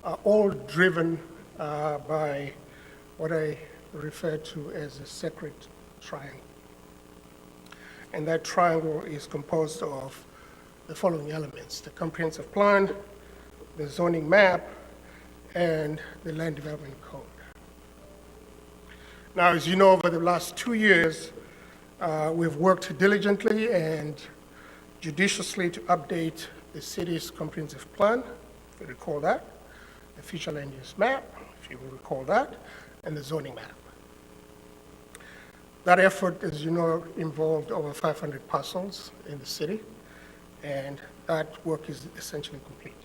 Speaker 15: are all driven by what I refer to as a sacred triangle. And that triangle is composed of the following elements: the comprehensive plan, the zoning map, and the land development code. Now, as you know, over the last 2 years, we've worked diligently and judiciously to update the city's comprehensive plan, if you recall that, the future land use map, if you will recall that, and the zoning map. That effort, as you know, involved over 500 parcels in the city, and that work is essentially complete.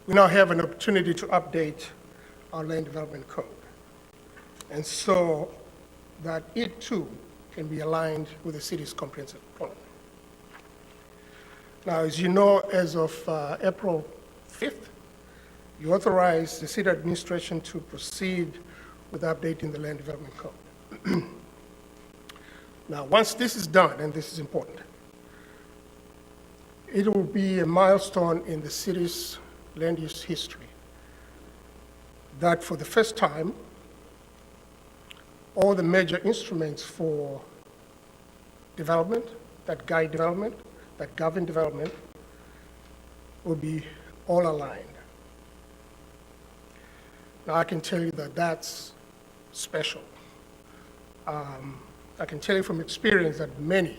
Speaker 15: We now have an opportunity to update our land development code, and so that it too can be aligned with the city's comprehensive plan. Now, as you know, as of April 5th, you authorized the city administration to proceed with updating the land development code. Now, once this is done, and this is important, it will be a milestone in the city's land use history that for the first time, all the major instruments for development, that guide development, that govern development, will be all aligned. Now, I can tell you that that's special. I can tell you from experience that many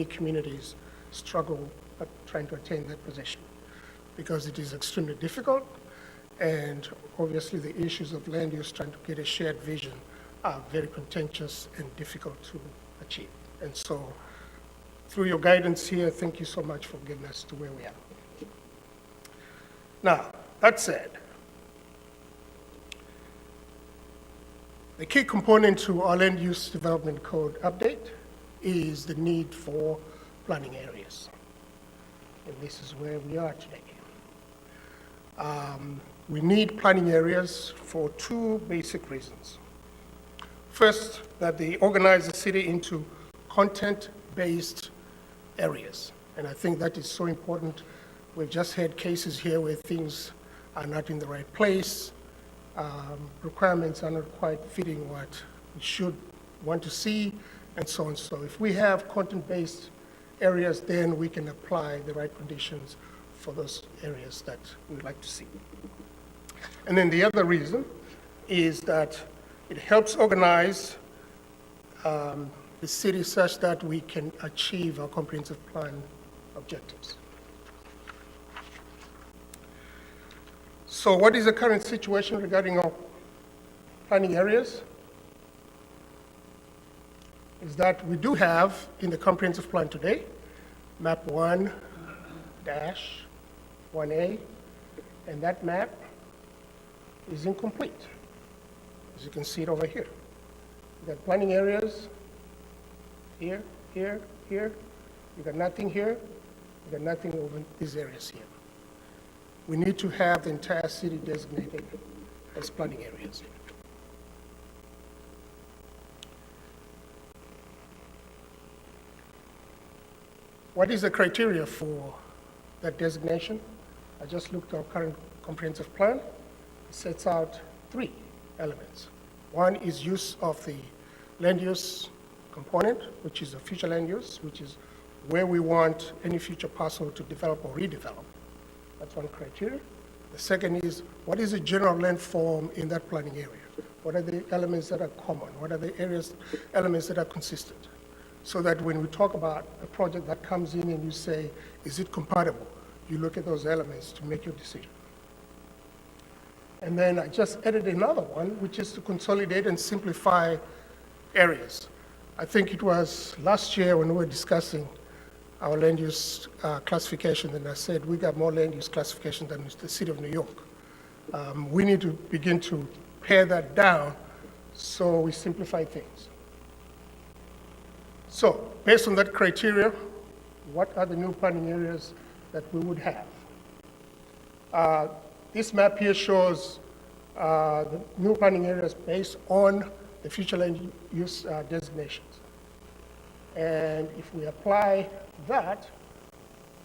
Speaker 15: communities struggle at trying to attain that position because it is extremely difficult, and obviously the issues of land use, trying to get a shared vision, are very contentious and difficult to achieve. And so, through your guidance here, thank you so much for getting us to where we are. Now, that said, the key component to our land use development code update is the need for planning areas. And this is where we are today. We need planning areas for two basic reasons. First, that they organize the city into content-based areas. And I think that is so important. We've just had cases here where things are not in the right place. Requirements are not quite fitting what we should want to see, and so on. So if we have content-based areas, then we can apply the right conditions for those areas that we'd like to see. And then the other reason is that it helps organize the city such that we can achieve our comprehensive plan objectives. So what is the current situation regarding our planning areas? Is that we do have in the comprehensive plan today, map 1-1A, and that map is incomplete. As you can see it over here. We've got planning areas here, here, here. We've got nothing here. We've got nothing over these areas here. We need to have the entire city designated as planning areas. What is the criteria for that designation? I just looked at our current comprehensive plan. It sets out 3 elements. One is use of the land use component, which is a future land use, which is where we want any future parcel to develop or redevelop. That's one criteria. The second is, what is the general land form in that planning area? What are the elements that are common? What are the elements that are consistent? So that when we talk about a project that comes in and you say, is it compatible? You look at those elements to make your decision. And then I just added another one, which is to consolidate and simplify areas. I think it was last year when we were discussing our land use classification, and I said we got more land use classification than the city of New York. We need to begin to pare that down so we simplify things. So, based on that criteria, what are the new planning areas that we would have? This map here shows the new planning areas based on the future land use designations. And if we apply that,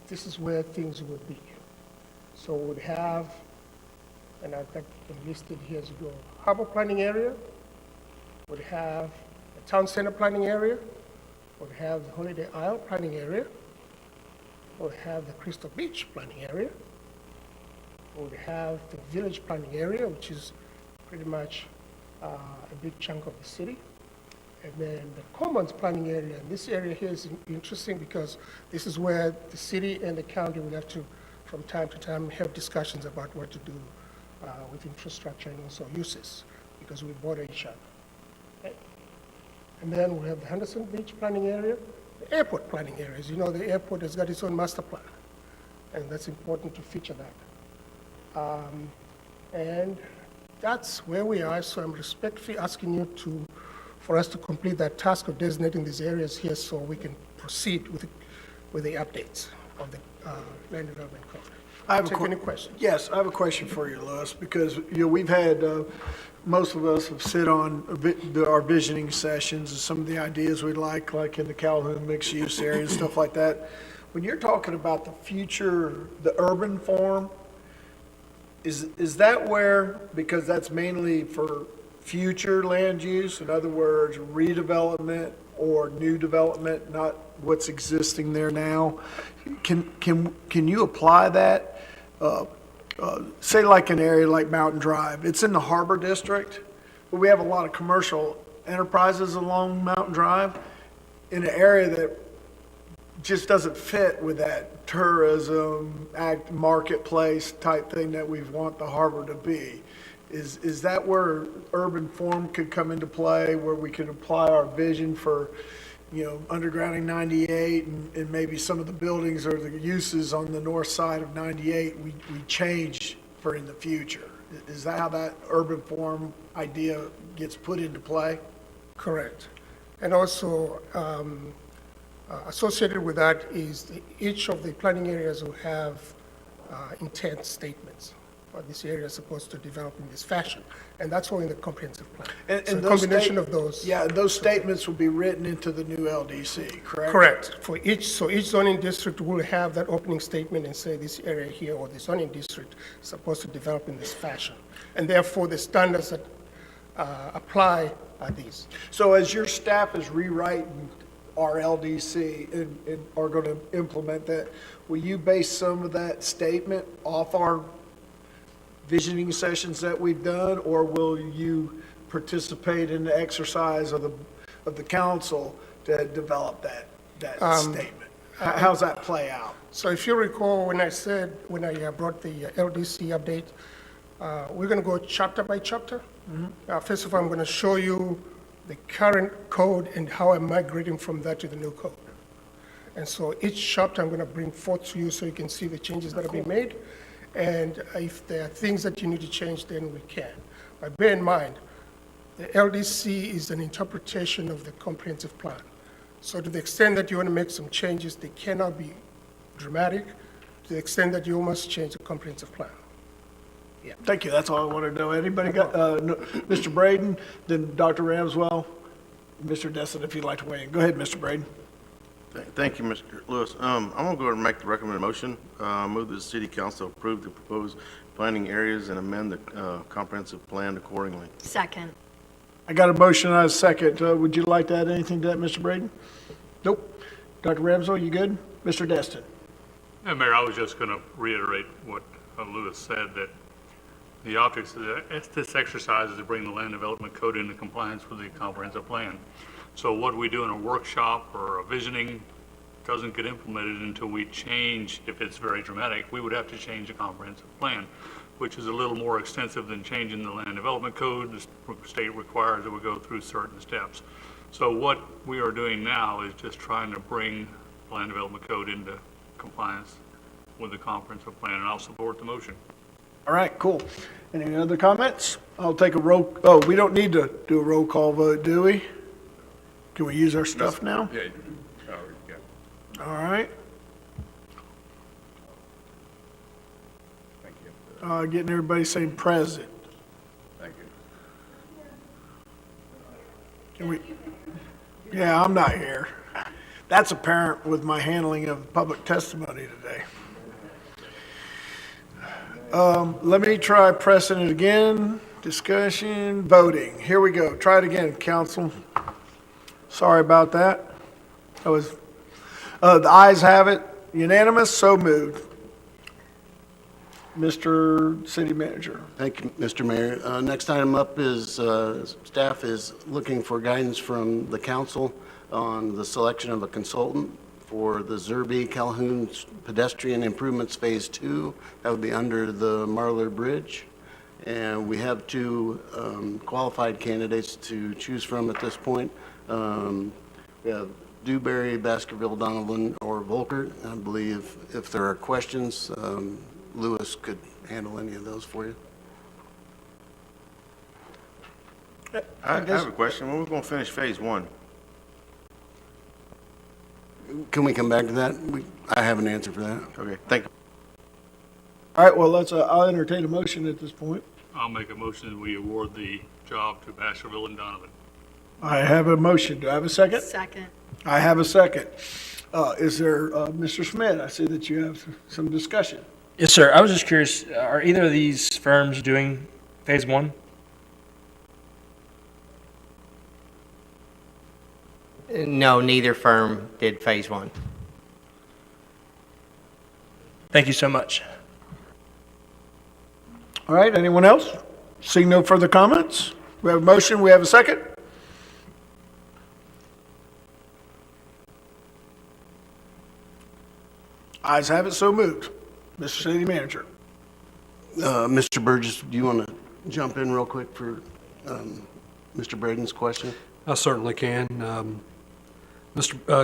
Speaker 15: this is where things would be. So we would have, and I've got them listed here as you go, harbor planning area, would have the town center planning area, would have the Holiday Isle planning area, would have the Crystal Beach planning area, would have the village planning area, which is pretty much a big chunk of the city. And then the commons planning area, and this area here is interesting because this is where the city and the county will have to, from time to time, have discussions about what to do with infrastructure and also uses, because we border each other. Okay. And then we have the Henderson Beach planning area, the airport planning areas. You know, the airport has got its own master plan, and that's important to feature that. And that's where we are, so I'm respectfully asking you for us to complete that task of designating these areas here so we can proceed with the updates of the land development code. Take any questions?
Speaker 1: Yes, I have a question for you, Louis, because, we've had, most of us have sit on our visioning sessions and some of the ideas we'd like in the Calhoun mixed-use area and stuff like that. When you're talking about the future, the urban form, is that where, because that's mainly for future land use, in other words, redevelopment or new development, not what's existing there now, can you apply that? Say like an area like Mountain Drive, it's in the Harbor District, but we have a lot of commercial enterprises along Mountain Drive in an area that just doesn't fit with that tourism, marketplace type thing that we want the harbor to be. Is that where urban form could come into play, where we could apply our vision for, undergrounding 98 and maybe some of the buildings or the uses on the north side of 98 we change for in the future? Is that how that urban form idea gets put into play?
Speaker 15: Correct. And also, associated with that is each of the planning areas will have intent statements. This area is supposed to develop in this fashion, and that's all in the comprehensive plan.
Speaker 1: And
Speaker 15: so a combination of those.
Speaker 1: Yeah, those statements will be written into the new LDC, correct?
Speaker 15: Correct. So each zoning district will have that opening statement and say this area here or the zoning district is supposed to develop in this fashion, and therefore the standards that apply are these.
Speaker 1: So as your staff is rewriting our LDC and are going to implement that, will you base some of that statement off our visioning sessions that we've done, or will you participate in the exercise of the council to develop that statement? How's that play out?
Speaker 15: So if you recall when I brought the LDC update, we're going to go chapter by chapter. First of all, I'm going to show you the current code and how I'm migrating from that to the new code. And so each chapter I'm going to bring forth to you so you can see the changes that have been made. And if there are things that you need to change, then we can. But bear in mind, the LDC is an interpretation of the comprehensive plan. So to the extent that you want to make some changes, they cannot be dramatic, to the extent that you must change the comprehensive plan.
Speaker 1: Yeah. Thank you. That's all I wanted to know. Anybody got, Mr. Braden, then Dr. Ramswell, Mr. Desson, if you'd like to weigh in. Go ahead, Mr. Braden.
Speaker 4: Thank you, Mr. Lewis. I'm going to go ahead and make the recommended motion. Move that the city council approve the proposed planning areas and amend the comprehensive plan accordingly.
Speaker 5: Second.
Speaker 1: I I got a motion and a second. Would you like to add anything to that, Mr. Braden? Nope. Dr. Ramsell, you good? Mr. Destin?
Speaker 8: Yeah, Mayor, I was just going to reiterate what Lewis said, that the object of this exercise is to bring the land development code into compliance with the comprehensive plan. So what we do in a workshop or a visioning doesn't get implemented until we change, if it's very dramatic, we would have to change the comprehensive plan, which is a little more extensive than changing the land development code. The state requires that we go through certain steps. So what we are doing now is just trying to bring the land development code into compliance with the comprehensive plan, and I'll support the motion.
Speaker 1: All right, cool. Any other comments? I'll take a we don't need to do a roll call vote, do we? Can we use our stuff now?
Speaker 12: Yeah. Yeah.
Speaker 1: All right.
Speaker 12: Thank you.
Speaker 1: Getting everybody saying present.
Speaker 12: Thank you.
Speaker 1: Can we? Yeah, I'm not here. That's apparent with my handling of public testimony today. Let me try pressing it again. Discussion, voting. Here we go. Try it again, council. Sorry about that. The ayes have it. Unanimous, so moved. Mr. City Manager.
Speaker 19: Thank you, Mr. Mayor. Next item up is staff is looking for guidance from the council on the selection of a consultant for the Zerby Calhoun Pedestrian Improvements Phase 2. That would be under the Marlar Bridge. And we have two qualified candidates to choose from at this point. We have Dewberry, Baskerville, Donovan, or Volkert. I believe if there are questions, Lewis could handle any of those for you.
Speaker 4: I have a question. When are we going to finish phase 1?
Speaker 19: Can we come back to that? I have an answer for that.
Speaker 4: Okay, thank you.
Speaker 1: All right, well, I'll entertain a motion at this point.
Speaker 8: I'll make a motion that we award the job to Baskerville and Donovan.
Speaker 1: I have a motion. Do I have a second?
Speaker 5: Second.
Speaker 1: I have a second. Is there, Mr. Schmidt, I see that you have some discussion.
Speaker 11: Yes, sir. I was just curious, are either of these firms doing phase 1?
Speaker 22: No, neither firm did phase 1.
Speaker 11: Thank you so much.
Speaker 1: All right, anyone else? Seeing no further comments? We have a motion, we have a second? Ayes have it, so moved. Mr. City Manager.
Speaker 19: Mr. Burgess, do you want to jump in real quick for Mr. Braden's question?
Speaker 14: I certainly can.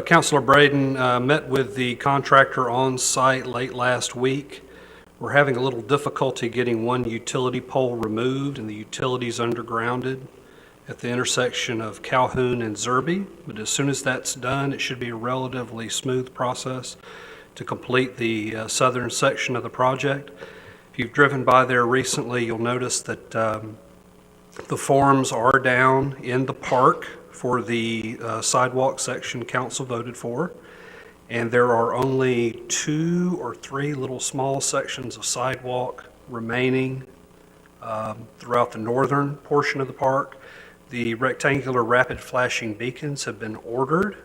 Speaker 14: Councilor Braden met with the contractor on site late last week. We're having a little difficulty getting one utility pole removed and the utilities undergrounded at the intersection of Calhoun and Zerby. But as soon as that's done, it should be a relatively smooth process to complete the southern section of the project. If you've driven by there recently, you'll notice that the forms are down in the park for the sidewalk section council voted for. And there are only 2 or 3 little small sections of sidewalk remaining throughout the northern portion of the park. The rectangular rapid flashing beacons have been ordered,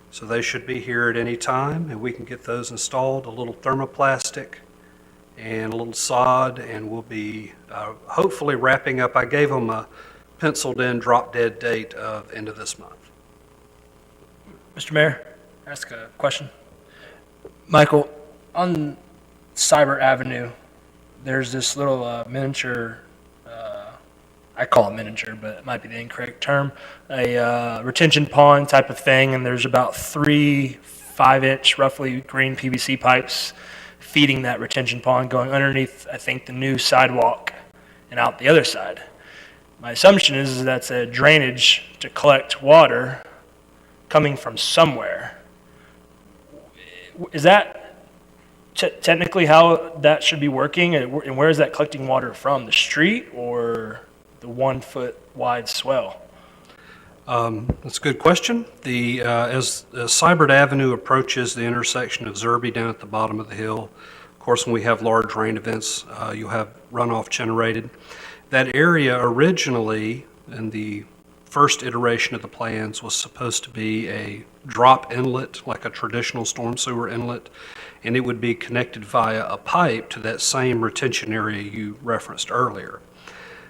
Speaker 14: so they should be here at any time, and we can get those installed. A little thermoplastic and a little sod, and we'll be hopefully wrapping up. I gave them a penciled-in drop-dead date of end of this month.
Speaker 11: Mr. Mayor, ask a question. Michael, on Cyber Avenue, there's this little miniature, I call it miniature, but it might be the incorrect term, a retention pond type of thing, and there's about 3 5-inch, roughly green PVC pipes feeding that retention pond going underneath, I think, the new sidewalk and out the other side. My assumption is that's a drainage to collect water coming from somewhere. Is that technically how that should be working? And where is that collecting water from? The street or the 1-foot wide swell?
Speaker 14: That's a good question. As Cybert Avenue approaches the intersection of Zerby down at the bottom of the hill, of course, when we have large rain events, you'll have runoff generated. That area originally, in the first iteration of the plans was supposed to be a drop inlet, like a traditional storm sewer inlet, and it would be connected via a pipe to that same retention area you referenced earlier.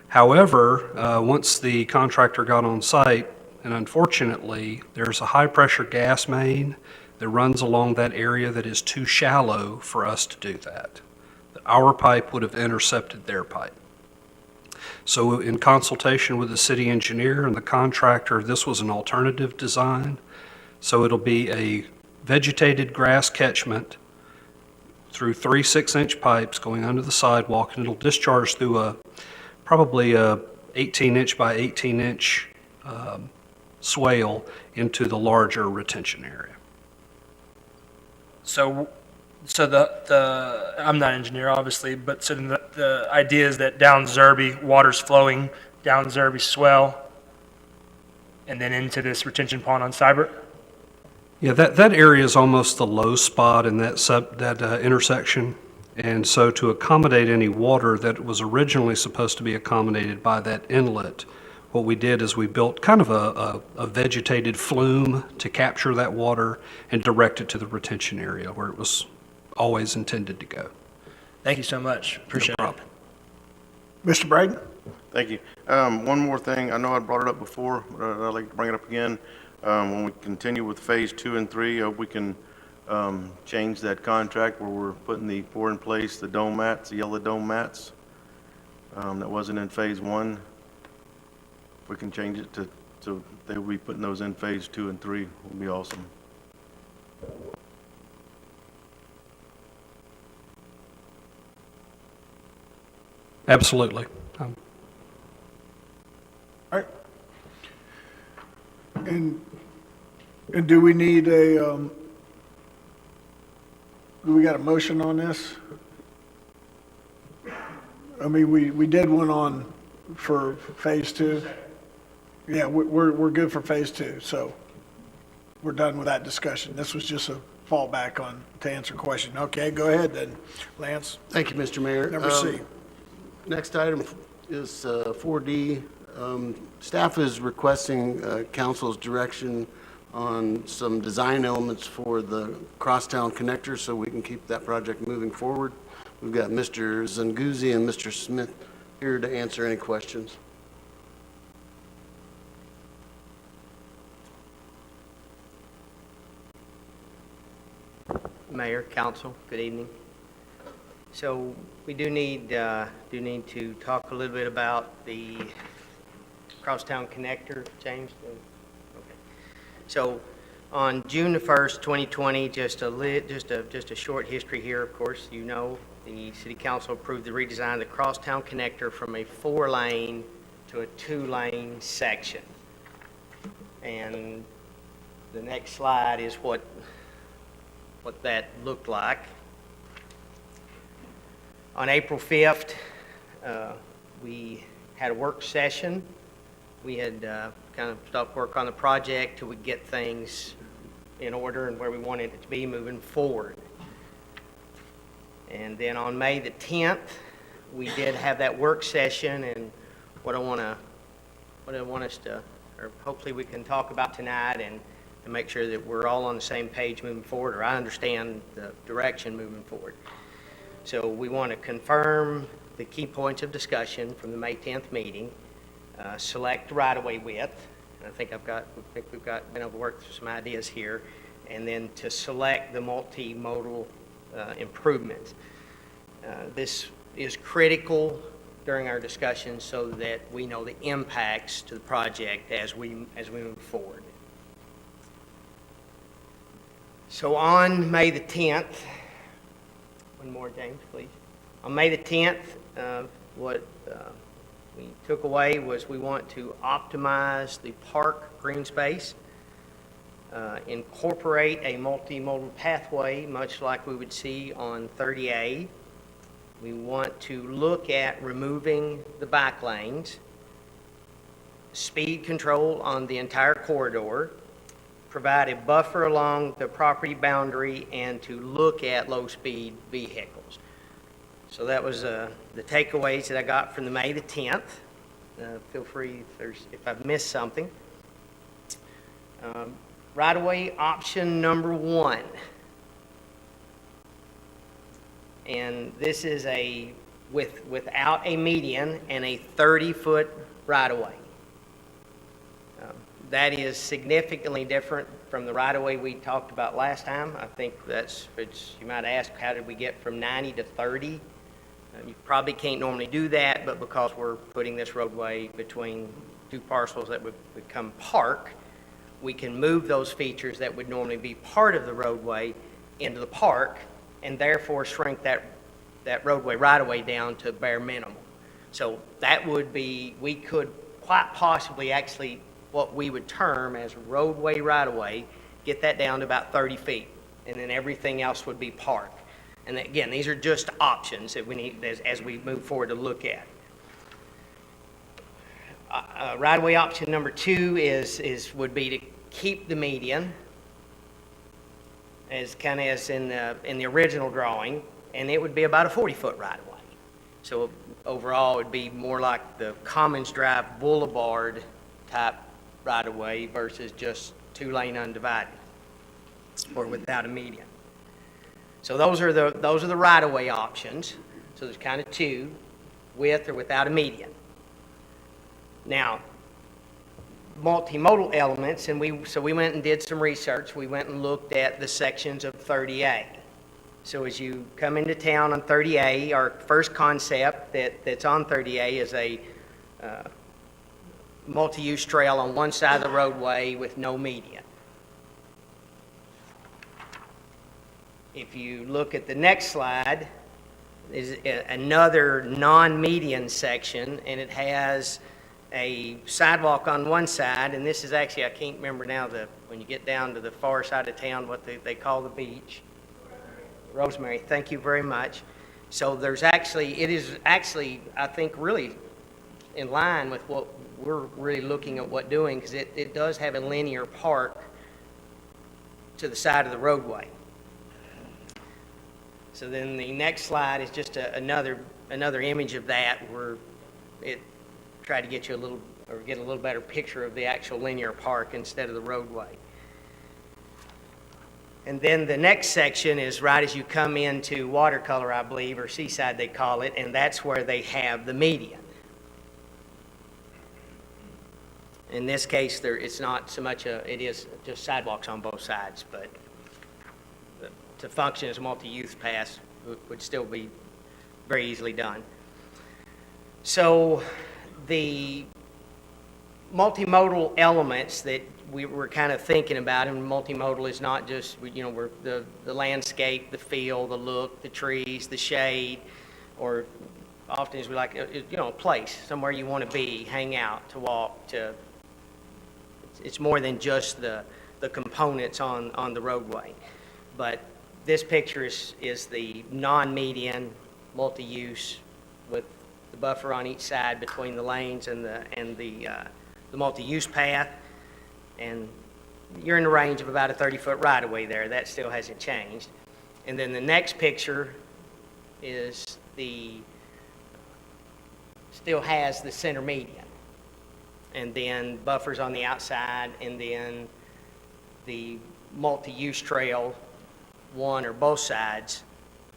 Speaker 14: However, once the contractor got on site, and unfortunately, there's a high-pressure gas main that runs along that area that is too shallow for us to do that. Our pipe would have intercepted their pipe. So in consultation with the city engineer and the contractor, this was an alternative design. So it'll be a vegetated grass catchment through 3 6-inch pipes going under the sidewalk, and it'll discharge through probably a 18-inch by 18-inch swale into the larger retention area.
Speaker 11: So I'm not an engineer, obviously, but so the idea is that down Zerby, water's flowing down Zerby swell and then into this retention pond on Cybert?
Speaker 14: Yeah, that area is almost the low spot in that intersection. And so to accommodate any water that was originally supposed to be accommodated by that inlet, what we did is we built kind of a vegetated flume to capture that water and direct it to the retention area where it was always intended to go.
Speaker 11: Thank you so much. Appreciate it.
Speaker 1: Mr. Braden?
Speaker 4: Thank you. One more thing. I know I brought it up before, but I'd like to bring it up again. When we continue with phase 2 and 3, I hope we can change that contract where we're putting the pour in place, the dome mats, the yellow dome mats. That wasn't in phase 1. If we can change it so they will be putting those in phase 2 and 3, would be awesome.
Speaker 14: Absolutely.
Speaker 1: All right. And do we need do we got a motion on this? I mean, we did one on for phase 2. Yeah, we're good for phase 2, so we're done with that discussion. This was just a fallback on to answer a question. Okay, go ahead then, Lance.
Speaker 19: Thank you, Mr. Mayor.
Speaker 1: Number C.
Speaker 19: Next item is 4D. Staff is requesting council's direction on some design elements for the crosstown connector so we can keep that project moving forward. We've got Mr. Zanguzzi and Mr. Smith here to answer any questions.
Speaker 22: Mayor, council, good evening. So we do need to talk a little bit about the crosstown connector, James. Okay. So on June the 1st, 2020, just a short history here. Of course, you know the city council approved the redesign of the crosstown connector from a 4-lane to a 2-lane section. And the next slide is what that looked like. On April 5th, we had a work session. We had kind of stopped work on the project till we get things in order and where we wanted it to be moving forward. And then on May the 10th, we did have that work session, and what I want us to, or hopefully we can talk about tonight and make sure that we're all on the same page moving forward, or I understand the direction moving forward. So we want to confirm the key points of discussion from the May 10th meeting, select right-of-way width, and I think we've been able to work through some ideas here, and then to select the multimodal improvements. This is critical during our discussion so that we know the impacts to the project as we move forward. So on May the 10th, one more, James, please. On May the 10th, what we took away was we want to optimize the park green space, incorporate a multimodal pathway, much like we would see on 30A. We want to look at removing the bike lanes, speed control on the entire corridor, provide a buffer along the property boundary, and to look at low-speed vehicles. So that was the takeaways that I got from the May the 10th. feel free if I've missed something. Right-of-way option number 1. And this is without a median and a 30-foot right-of-way. That is significantly different from the right-of-way we talked about last time. I think you might ask, how did we get from 90 to 30? You probably can't normally do that, but because we're putting this roadway between two parcels that would become park, we can move those features that would normally be part of the roadway into the park, and therefore shrink that roadway right-of-way down to bare minimum. So that would be, we could quite possibly actually, what we would term as roadway right-of-way, get that down to about 30 feet, and then everything else would be park. And again, these are just options that we need as we move forward to look at. Right-of-way option number 2 would be to keep the median as in the original drawing, and it would be about a 40-foot right-of-way. So overall, it would be more like the Commons Drive Boulevard type right-of-way versus just 2-lane undivided or without a median. So those are the right-of-way options. So there's kind of 2, with or without a median. Now, multimodal elements, and we went and did some research. We went and looked at the sections of 30A. So as you come into town on 30A, our first concept that's on 30A is a multi-use trail on one side of the roadway with no median. If you look at the next slide, is another non-median section, and it has a sidewalk on one side, and this is actually, I can't remember now, when you get down to the far side of town, what they call the beach. Rosemary, thank you very much. So it is actually, I think, really in line with what we're really looking at doing, because it does have a linear park to the side of the roadway. So then the next slide is just another image of that, where it tried to get you get a little better picture of the actual linear park instead of the roadway. And then the next section is right as you come into Watercolor, I believe, or Seaside they call it, and that's where they have the median. In this case, it's not so much it is just sidewalks on both sides, but to function as a multi-use pass would still be very easily done. So the multimodal elements that we were kind of thinking about, and multimodal is not just, we're the landscape, the feel, the look, the trees, the shade, or often as we like, a place, somewhere you want to be, hang out, to walk, it's more than just the components on the roadway. But this picture is the non-median multi-use with the buffer on each side between the lanes and the multi-use path. And you're in the range of about a 30-foot right-of-way there. That still hasn't changed. And then the next picture still has the center median. And then buffers on the outside, and then the multi-use trail, one or both sides,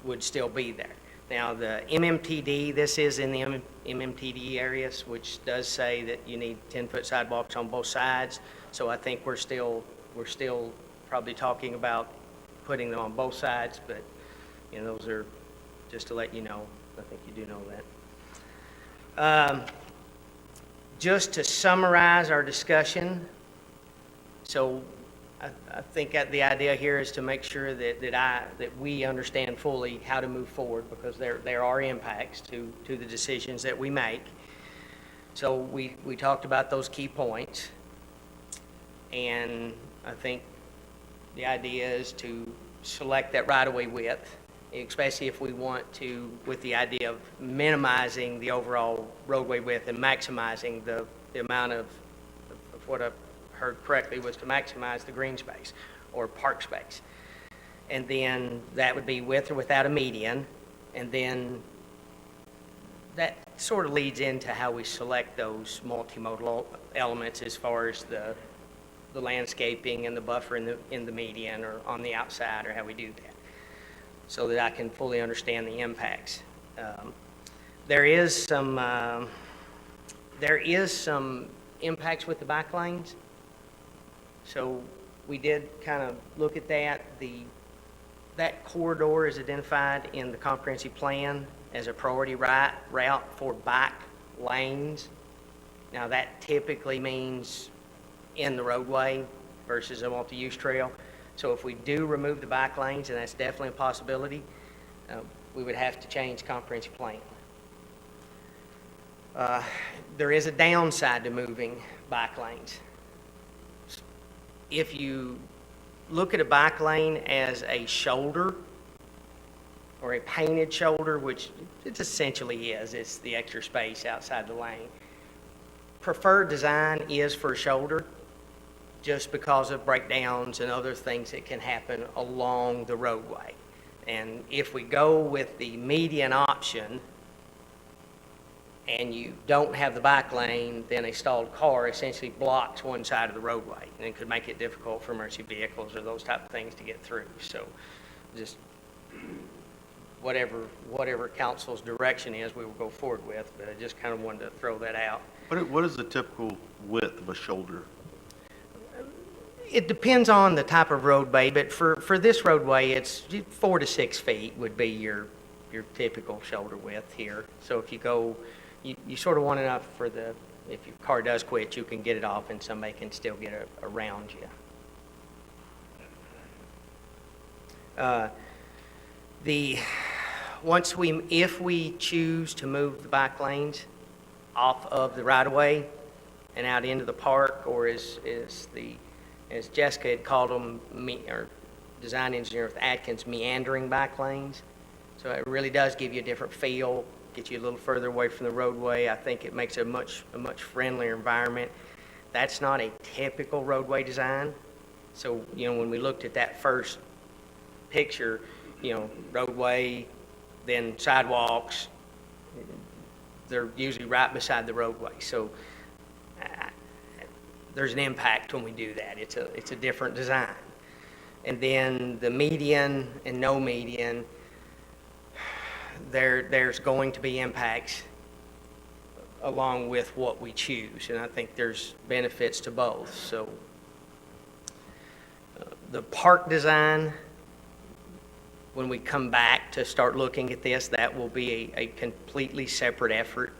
Speaker 22: would still be there. Now, the MMTD, this is in the MMTD areas, which does say that you need 10-foot sidewalks on both sides. So I think we're still probably talking about putting them on both sides, but those are just to let you know. I think you do know that. Just to summarize our discussion, so I think the idea here is to make sure that we understand fully how to move forward, because there are impacts to the decisions that we make. So we talked about those key points, and I think the idea is to select that right-of-way width, especially if we want to, with the idea of minimizing the overall roadway width and maximizing the amount of what I've heard correctly was to maximize the green space or park space. And then that would be with or without a median. And then that sort of leads into how we select those multimodal elements as far as the landscaping and the buffer in the median or on the outside, or how we do that, so that I can fully understand the impacts. There is some impacts with the bike lanes. So we did kind of look at that. That corridor is identified in the comprehensive plan as a priority route for bike lanes. Now that typically means in the roadway versus a multi-use trail. So if we do remove the bike lanes, and that's definitely a possibility, we would have to change comprehensive plan. There is a downside to moving bike lanes. If you look at a bike lane as a shoulder or a painted shoulder, which it essentially is, it's the extra space outside the lane. Preferred design is for a shoulder, just because of breakdowns and other things that can happen along the roadway. And if we go with the median option and you don't have the bike lane, then a stalled car essentially blocks one side of the roadway, and it could make it difficult for emergency vehicles or those type of things to get through. So just whatever council's direction is, we will go forward with, but I just kind of wanted to throw that out.
Speaker 4: What is the typical width of a shoulder?
Speaker 22: It depends on the type of roadway, but for this roadway, it's 4 to 6 feet would be your typical shoulder width here. So if you go, you sort of want enough for if your car does quit, you can get it off and somebody can still get around you. If we choose to move the bike lanes off of the right-of-way and out into the park, or as Jessica had called them, or design engineer with Atkins, meandering bike lanes. So it really does give you a different feel, get you a little further away from the roadway. I think it makes a much friendlier environment. That's not a typical roadway design. So, when we looked at that first picture, roadway, then sidewalks, they're usually right beside the roadway. So there's an impact when we do that. It's a different design. And then the median and no median, there's going to be impacts along with what we choose, and I think there's benefits to both. So the park design, when we come back to start looking at this, that will be a completely separate effort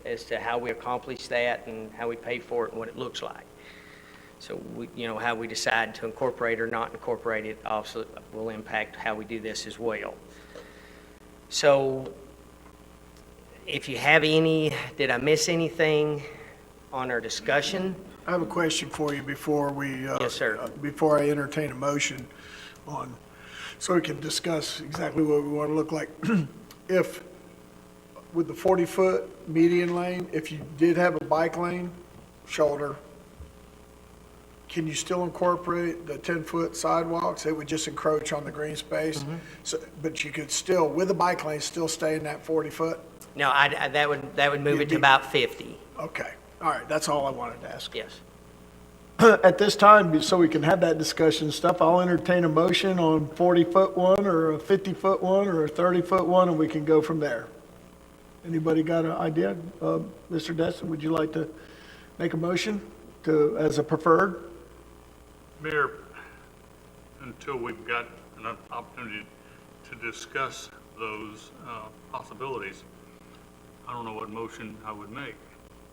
Speaker 22: as to how we accomplish that and how we pay for it and what it looks like. So how we decide to incorporate or not incorporate it also will impact how we do this as well. So if you have did I miss anything on our discussion?
Speaker 1: I have a question for you before we,
Speaker 22: Yes, sir.
Speaker 1: Before I entertain a motion on, so we can discuss exactly what we want to look like. If, with the 40-foot median lane, if you did have a bike lane, shoulder, can you still incorporate the 10-foot sidewalks? It would just encroach on the green space.
Speaker 22: Mm-hmm.
Speaker 1: So, but you could still, with a bike lane, still stay in that 40-foot?
Speaker 22: No, that would move it to about 50.
Speaker 1: Okay, all right, that's all I wanted to ask.
Speaker 22: Yes.
Speaker 1: At this time, so we can have that discussion and stuff, I'll entertain a motion on 40-foot one, or a 50-foot one, or a 30-foot one, and we can go from there. Anybody got an idea? Mr. Destin, would you like to make a motion as a preferred?
Speaker 8: Mayor, until we've got an opportunity to discuss those possibilities, I don't know what motion I would make.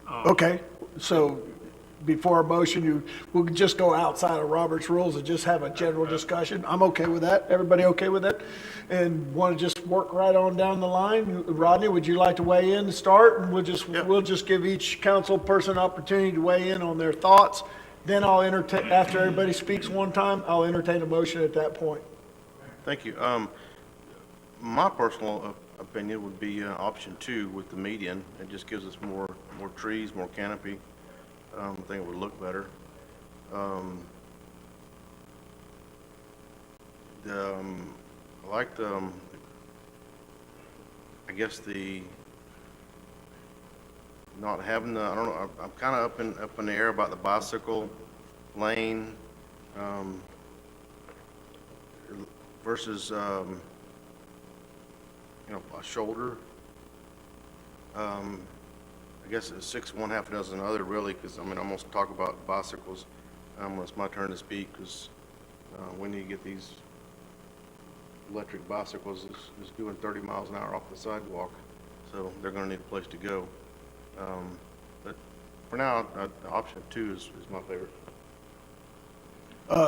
Speaker 1: Okay, so before our motion, we'll just go outside of Robert's rules and just have a general discussion. I'm okay with that. Everybody okay with that? And want to just work right on down the line? Rodney, would you like to weigh in to start? And we'll just give each council person an opportunity to weigh in on their thoughts. Then I'll entertain, after everybody speaks one time, I'll entertain a motion at that point.
Speaker 4: Thank you. My personal opinion would be option 2 with the median. It just gives us more trees, more canopy. I think it would look better. I like I guess the not having the, I don't know, I'm kind of up in the air about the bicycle lane, versus, a shoulder. I guess it's six, one half a dozen other really, because I'm going to talk about bicycles. When it's my turn to speak, because we need to get these electric bicycles is doing 30 miles an hour off the sidewalk, so they're going to need a place to go. But for now, option 2 is my favorite.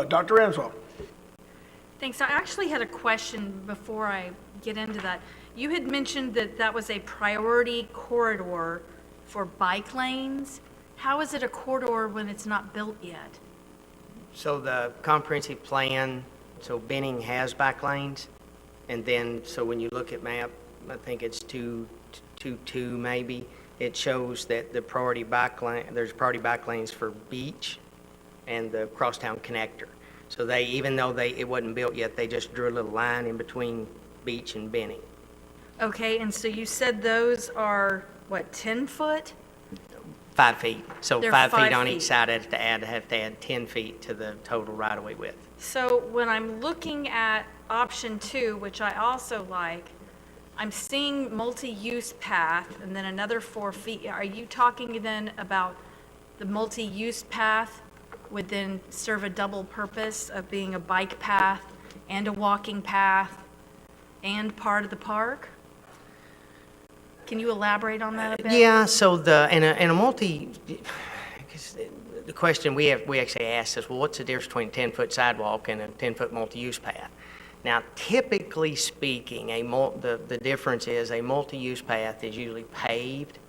Speaker 1: Dr. Ramswell.
Speaker 2: Thanks. I actually had a question before I get into that. You had mentioned that that was a priority corridor for bike lanes. How is it a corridor when it's not built yet?
Speaker 22: So the comprehensive plan, so Benning has bike lanes, and then, so when you look at map, I think it's 2.2 maybe, it shows that the priority bike lane, there's priority bike lanes for Beach and the Crosstown Connector. So they, even though it wasn't built yet, they just drew a little line in between Beach and Benning.
Speaker 2: Okay, and so you said those are, what, 10 foot?
Speaker 22: 5 feet. So
Speaker 2: They're
Speaker 22: 5 feet
Speaker 2: 5
Speaker 22: on
Speaker 2: feet.
Speaker 22: each side, have to add 10 feet to the total right-of-way width.
Speaker 2: So when I'm looking at option 2, which I also like, I'm seeing multi-use path and then another 4 feet. Are you talking then about the multi-use path would then serve a double purpose of being a bike path and a walking path and part of the park? Can you elaborate on that a bit?
Speaker 22: Yeah, so in a multi, because the question we actually asked is, well, what's the difference between a 10-foot sidewalk and a 10-foot multi-use path? Now, typically speaking, the difference is a multi-use path is usually paved,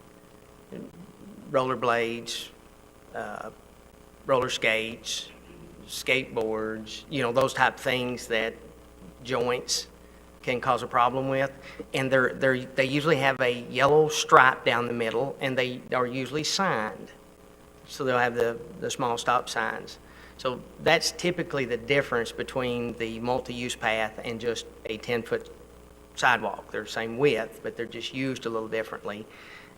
Speaker 22: rollerblades, roller skates, skateboards, those type of things that joints can cause a problem with. And they usually have a yellow stripe down the middle, and they are usually signed. So they'll have the small stop signs. So that's typically the difference between the multi-use path and just a 10-foot sidewalk. They're the same width, but they're just used a little differently.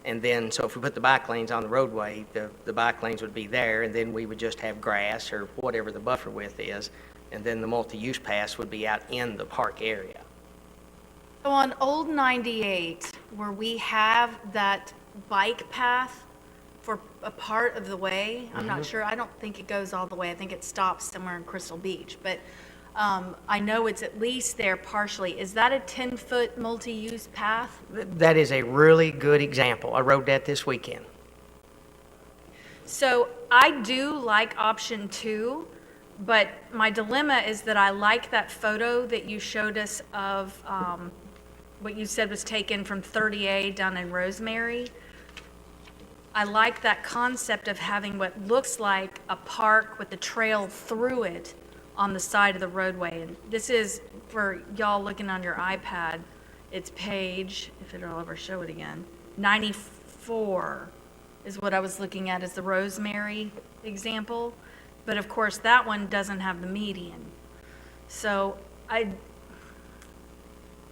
Speaker 22: And then, so if we put the bike lanes on the roadway, the bike lanes would be there, and then we would just have grass or whatever the buffer width is, and then the multi-use paths would be out in the park area.
Speaker 2: So on Old 98, where we have that bike path for a part of the way, I'm not sure, I don't think it goes all the way, I think it stops somewhere in Crystal Beach, but I know it's at least there partially. Is that a 10-foot multi-use path?
Speaker 22: That is a really good example. I rode that this weekend.
Speaker 2: So I do like option 2, but my dilemma is that I like that photo that you showed us of what you said was taken from 30A down in Rosemary. I like that concept of having what looks like a park with a trail through it on the side of the roadway. And this is, for y'all looking on your iPad, it's page, if it'll ever show it again, 94 is what I was looking at as the Rosemary example. But of course, that one doesn't have the median. So then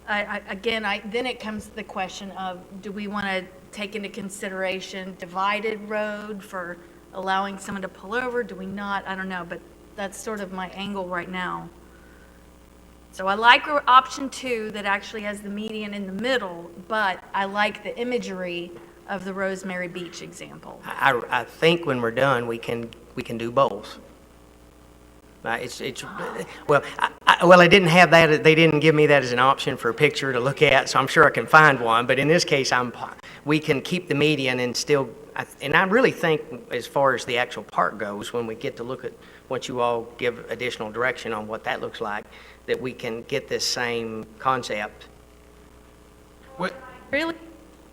Speaker 2: it comes to the question of, do we want to take into consideration divided road for allowing someone to pull over? Do we not? I don't know, but that's sort of my angle right now. So I like option 2 that actually has the median in the middle, but I like the imagery of the Rosemary Beach example.
Speaker 22: I think when we're done, we can do both. Well, I didn't have that. They didn't give me that as an option for a picture to look at, so I'm sure I can find one. But in this case, we can keep the median and still. And I really think, as far as the actual park goes, when we get to look at what you all give additional direction on what that looks like, that we can get this same concept.
Speaker 2: Really,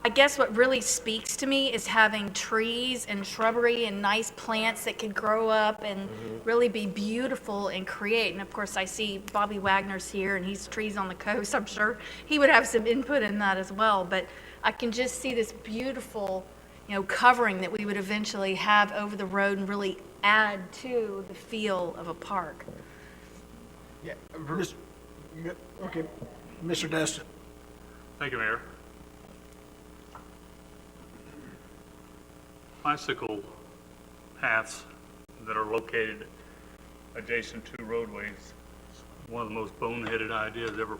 Speaker 2: I guess what really speaks to me is having trees and shrubbery and nice plants that could grow up and really be beautiful and create. And of course, I see Bobby Wagner's here, and he's Trees on the Coast. I'm sure he would have some input in that as well. But I can just see this beautiful, covering that we would eventually have over the road and really add to the feel of a park.
Speaker 1: Yeah. Okay, Mr. Destin.
Speaker 8: Thank you, Mayor. bicycle paths that are located adjacent to roadways. It's one of the most boneheaded ideas ever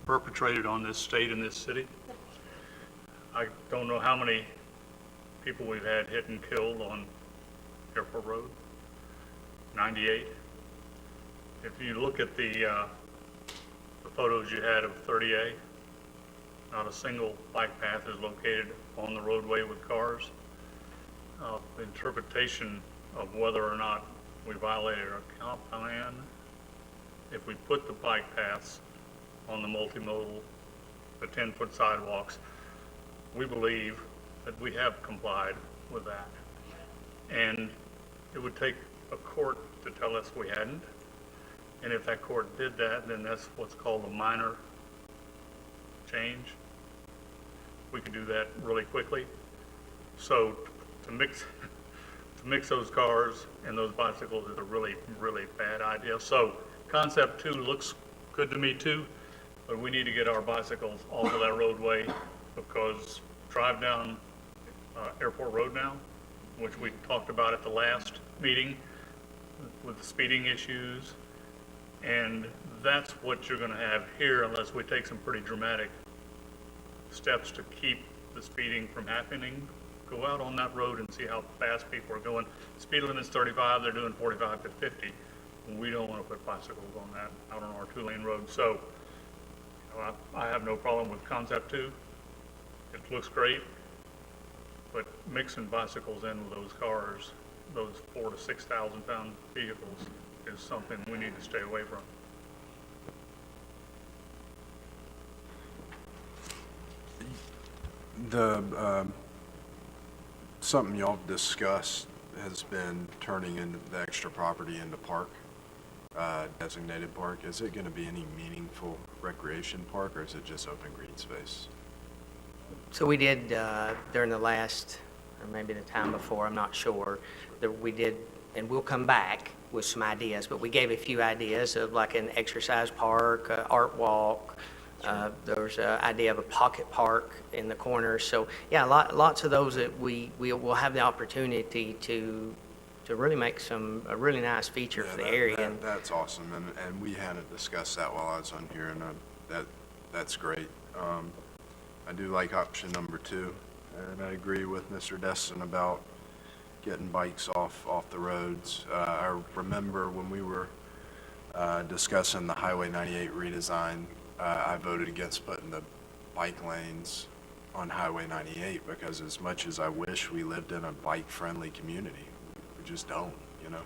Speaker 8: perpetrated on this state and this city. I don't know how many people we've had hit and killed on Airport Road, 98. If you look at the photos you had of 30A, not a single bike path is located on the roadway with cars. The interpretation of whether or not we violated our comp plan, if we put the bike paths on the multimodal, the 10-foot sidewalks, we believe that we have complied with that. And it would take a court to tell us we hadn't. And if that court did that, then that's what's called a minor change. We could do that really quickly. So to mix those cars and those bicycles is a really, really bad idea. So concept 2 looks good to me too, but we need to get our bicycles off of that roadway, because drive down Airport Road now, which we talked about at the last meeting with the speeding issues, and that's what you're going to have here unless we take some pretty dramatic steps to keep the speeding from happening. Go out on that road and see how fast people are going. Speed limit's 35, they're doing 45 to 50. We don't want to put bicycles on that out on our 2-lane road. So I have no problem with concept 2. It looks great, but mixing bicycles in with those cars, those 4,000 to 6,000 pound vehicles, is something we need to stay away from.
Speaker 12: Something y'all discussed has been turning into the extra property into park, designated park. Is it going to be any meaningful recreation park, or is it just open green space?
Speaker 22: So we did, during the last, or maybe the time before, I'm not sure, that we did, and we'll come back with some ideas, but we gave a few ideas of like an exercise park, art walk. There was an idea of a pocket park in the corner. So yeah, lots of those that we will have the opportunity to really make a really nice feature for the area.
Speaker 12: That's awesome, and we hadn't discussed that while I was on here, and that's great. I do like option number 2, and I agree with Mr. Destin about getting bikes off the roads. I remember when we were discussing the Highway 98 redesign, I voted against putting the bike lanes on Highway 98, because as much as I wish we lived in a bike-friendly community, we just don't, you know?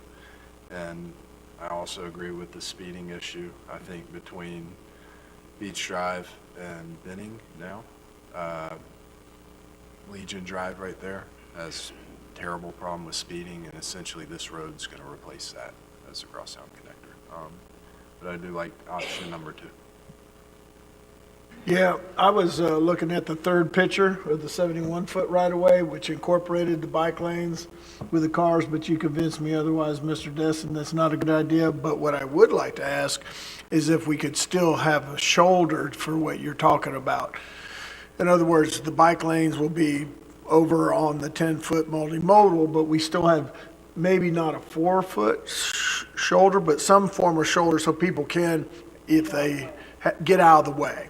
Speaker 12: And I also agree with the speeding issue. I think between Beach Drive and Benning now, Legion Drive right there has a terrible problem with speeding, and essentially this road's going to replace that as a crosstown connector. But I do like option number 2.
Speaker 1: Yeah, I was looking at the third picture of the 71-foot right-of-way, which incorporated the bike lanes with the cars, but you convinced me otherwise, Mr. Destin. That's not a good idea. But what I would like to ask is if we could still have a shoulder for what you're talking about. In other words, the bike lanes will be over on the 10-foot multimodal, but we still have maybe not a 4-foot shoulder, but some form of shoulder so people can, if they get out of the way,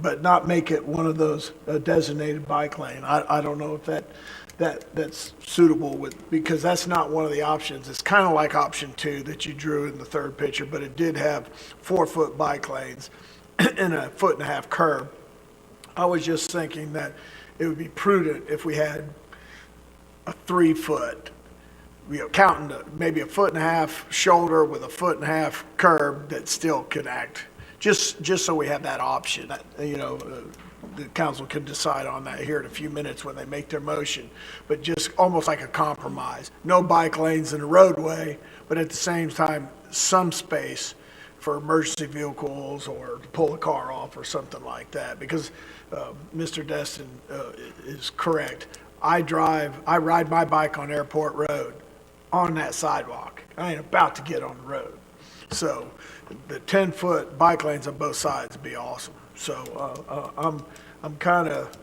Speaker 1: but not make it one of those designated bike lane. I don't know if that's suitable because that's not one of the options. It's kind of like option 2 that you drew in the third picture, but it did have 4-foot bike lanes and a 1.5-foot curb. I was just thinking that it would be prudent if we had a 3-foot, counting maybe a 1.5-foot shoulder with a 1.5-foot curb that still can act. Just so we have that option, the council can decide on that here in a few minutes when they make their motion, but just almost like a compromise. No bike lanes in the roadway, but at the same time, some space for emergency vehicles or to pull a car off or something like that. Because Mr. Destin is correct. I ride my bike on Airport Road on that sidewalk. I ain't about to get on the road. So the 10-foot bike lanes on both sides would be awesome. So I'm kind of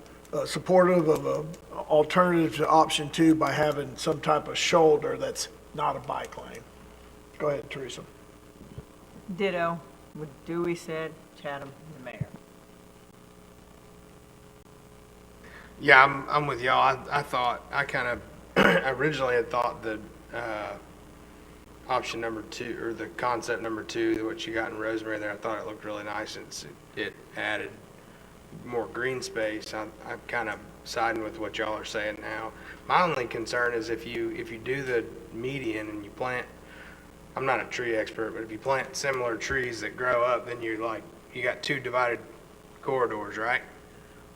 Speaker 1: supportive of a alternative to option 2 by having some type of shoulder that's not a bike lane. Go ahead, Teresa.
Speaker 3: Ditto, what Dewey said, Chatham, the mayor.
Speaker 13: Yeah, I'm with y'all. I thought, I kind of originally had thought that option number 2, or the concept number 2, what you got in Rosemary there, I thought it looked really nice. It added more green space. I'm kind of siding with what y'all are saying now. My only concern is if you do the median and you plant, I'm not a tree expert, but if you plant similar trees that grow up, then you got 2 divided corridors, right?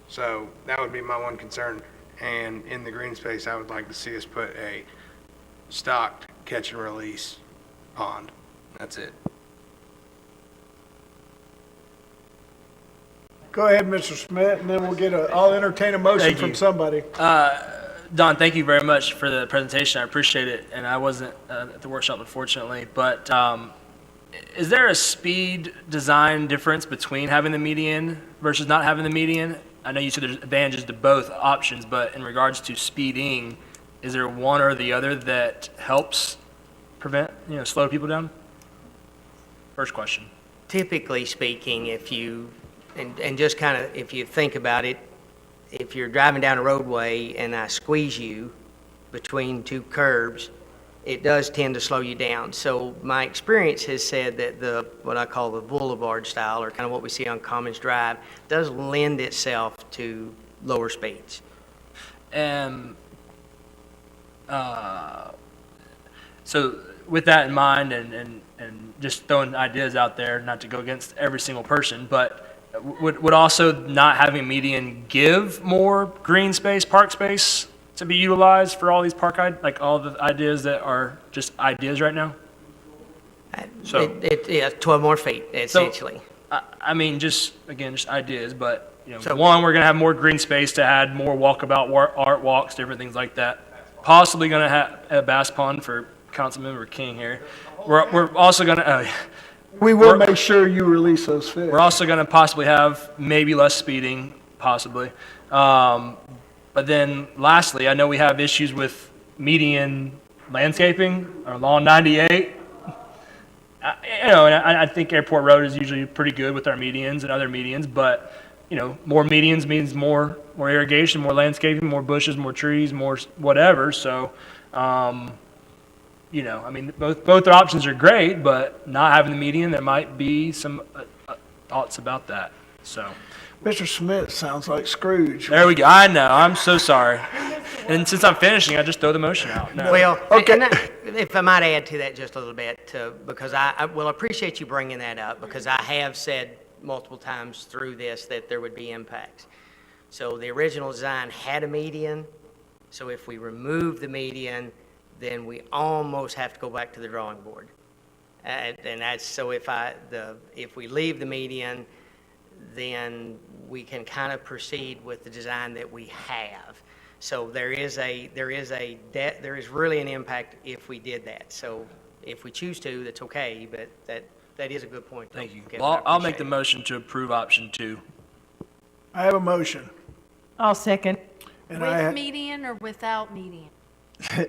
Speaker 13: So that would be my one concern. And in the green space, I would like to see us put a stocked catch and release pond. That's it.
Speaker 1: Go ahead, Mr. Smith, and then I'll entertain a motion
Speaker 11: Thank
Speaker 1: from
Speaker 11: you.
Speaker 1: somebody.
Speaker 11: Don, thank you very much for the presentation. I appreciate it, and I wasn't at the workshop, unfortunately. But is there a speed design difference between having the median versus not having the median? I know you said there's advantages to both options, but in regards to speeding, is there one or the other that helps prevent, slow people down? First question.
Speaker 22: Typically speaking, if you, and just kind of, if you think about it, if you're driving down a roadway and I squeeze you between 2 curbs, it does tend to slow you down. So my experience has said that what I call the boulevard style, or kind of what we see on Commons Drive, does lend itself to lower speeds.
Speaker 11: So with that in mind, and just throwing ideas out there, not to go against every single person, but would also not having median give more green space, park space to be utilized for all these all the ideas that are just ideas right now? So
Speaker 22: Yeah, 12 more feet, essentially.
Speaker 11: I mean, just ideas, but
Speaker 22: So-
Speaker 11: one, we're going to have more green space to add more walkabout art walks, different things like that. Possibly going to have a bass pond for Councilmember King here. We're also going to.
Speaker 1: We will make sure you release those fish.
Speaker 11: We're also going to possibly have maybe less speeding, possibly. But then lastly, I know we have issues with median landscaping along 98. And I think Airport Road is usually pretty good with our medians and other medians, but more medians means more irrigation, more landscaping, more bushes, more trees, more whatever. So, I mean, both options are great, but not having the median, there might be some thoughts about that. So,
Speaker 1: Mr. Smith sounds like Scrooge.
Speaker 11: there we go. I know. I'm so sorry. And since I'm finishing, I just throw the motion out. No.
Speaker 22: Well,
Speaker 1: Okay.
Speaker 22: and if I might add to that just a little bit, because I will appreciate you bringing that up, because I have said multiple times through this that there would be impacts. So the original design had a median, so if we remove the median, then we almost have to go back to the drawing board. And that's, so if we leave the median, then we can kind of proceed with the design that we have. So there is really an impact if we did that. So if we choose to, that's okay, but that is a good point.
Speaker 11: Thank you.
Speaker 22: Kevin,
Speaker 11: Well,
Speaker 22: I
Speaker 11: I'll make the
Speaker 22: appreciate
Speaker 11: motion to approve option 2.
Speaker 1: I have a motion.
Speaker 3: I'll second.
Speaker 1: And
Speaker 5: With median or without median?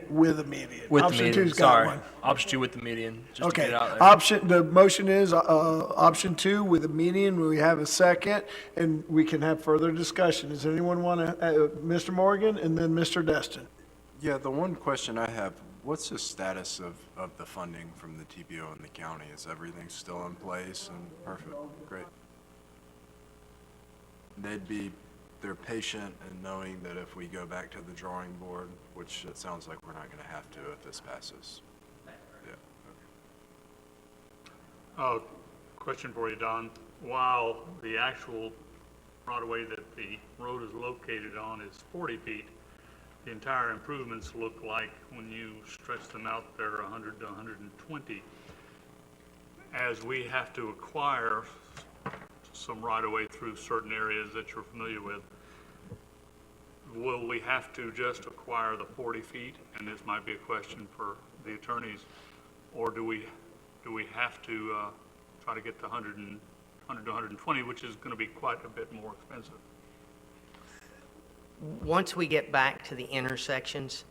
Speaker 1: with a median.
Speaker 11: With
Speaker 1: Option
Speaker 11: the median.
Speaker 1: 2's got
Speaker 11: Sorry.
Speaker 1: one.
Speaker 11: Option 2 with the median. Just to get
Speaker 1: Okay,
Speaker 11: it out there.
Speaker 1: the motion is, option 2 with a median. We have a second, and we can have further discussion. Does anyone want to, Mr. Morgan and then Mr. Destin?
Speaker 12: Yeah, the one question I have, what's the status of the funding from the TPO in the county? Is everything still in place and perfect? Great. They're patient in knowing that if we go back to the drawing board, which it sounds like we're not going to have to if this passes. Yeah,
Speaker 8: Question for you, Don. While the actual Roadway that the road is located on is 40 feet, the entire improvements look like, when you stretch them out, they're 100 to 120. As we have to acquire some right-of-way through certain areas that you're familiar with, will we have to just acquire the 40 feet? And this might be a question for the attorneys, or do we have to try to get to 100 to 120, which is going to be quite a bit more expensive?
Speaker 22: once we get back to the intersections,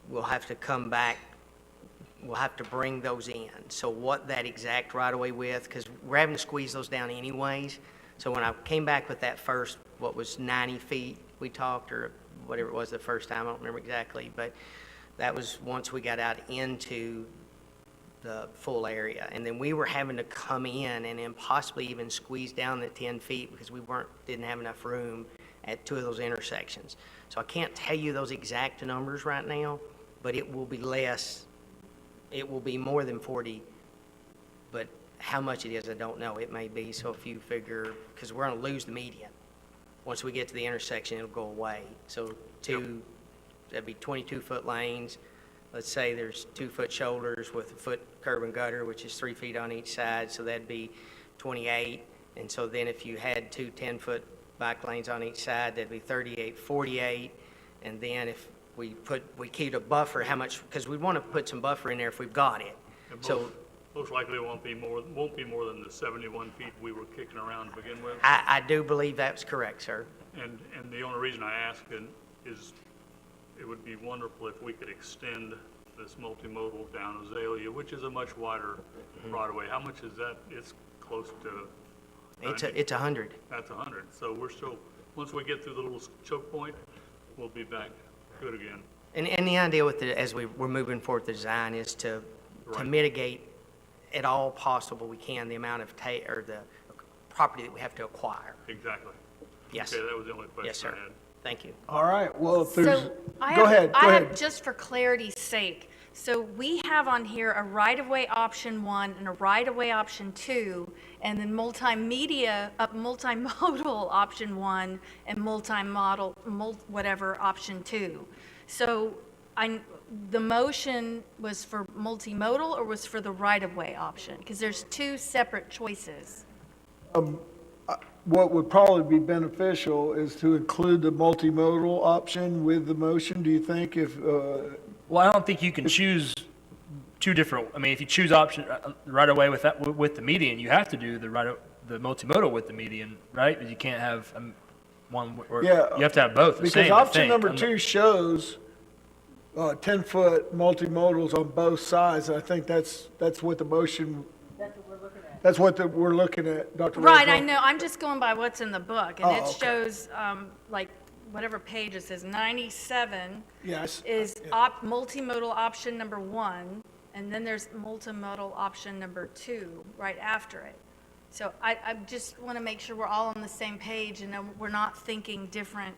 Speaker 22: we'll have to come back, we'll have to bring those in. So what that exact right-of-way width, because we're having to squeeze those down anyways. So when I came back with that first, what was 90 feet we talked, or whatever it was the first time, I don't remember exactly, but that was once we got out into the full area. And then we were having to come in and then possibly even squeeze down the 10 feet because we didn't have enough room at two of those intersections. So I can't tell you those exact numbers right now, but it will be less. It will be more than 40, but how much it is, I don't know. It may be, so if you figure, because we're going to lose the median. Once we get to the intersection, it'll go away. So that'd be 22-foot lanes. Let's say there's 2-foot shoulders with a foot curb and gutter, which is 3 feet on each side, so that'd be 28. And so then if you had two 10-foot bike lanes on each side, that'd be 38, 48. And then if we keep a buffer, how much, because we want to put some buffer in there if we've got it.
Speaker 8: And
Speaker 22: So
Speaker 8: most likely it won't be more than the 71 feet we were kicking around to begin with.
Speaker 22: I do believe that's correct, sir.
Speaker 8: And the only reason I ask is it would be wonderful if we could extend this multimodal down Azalea, which is a much wider right-of-way. How much is that? It's close to...
Speaker 22: It's 100.
Speaker 8: That's 100. So we're still, once we get through the little choke point, we'll be back good again.
Speaker 22: And the idea with as we're moving forward the design is to mitigate at all possible we can the amount of or the property that we have to acquire.
Speaker 8: Exactly.
Speaker 22: Yes.
Speaker 8: Okay, that was the only question
Speaker 22: Yes, sir.
Speaker 8: I had.
Speaker 22: Thank you.
Speaker 1: All right, well, if there's,
Speaker 5: So
Speaker 1: go ahead.
Speaker 5: I have, just for clarity's sake, so we have on here a right-of-way option 1 and a right-of-way option 2, and then multimodal option 1 and whatever option 2. So the motion was for multimodal or was for the right-of-way option? Because there's two separate choices.
Speaker 1: What would probably be beneficial is to include the multimodal option with the motion, do you think, if,
Speaker 11: Well, I don't think you can choose two different, I mean, if you choose option right away with the median, you have to do the multimodal with the median, right? You can't have one, or you
Speaker 1: Yeah,
Speaker 11: have to have both the
Speaker 1: because
Speaker 11: same, I
Speaker 1: option
Speaker 11: think.
Speaker 1: number 2 shows 10-foot multimodals on both sides. I think that's what the motion, that's what we're looking at, Dr.
Speaker 5: Right, I
Speaker 1: Roswell.
Speaker 5: know, I'm just going by what's in the book, and
Speaker 1: Oh,
Speaker 5: it
Speaker 1: okay.
Speaker 5: shows, like, whatever page it says, 97
Speaker 1: Yes.
Speaker 5: is multimodal option number 1, and then there's multimodal option number 2 right after it. So I just want to make sure we're all on the same page and we're not thinking different.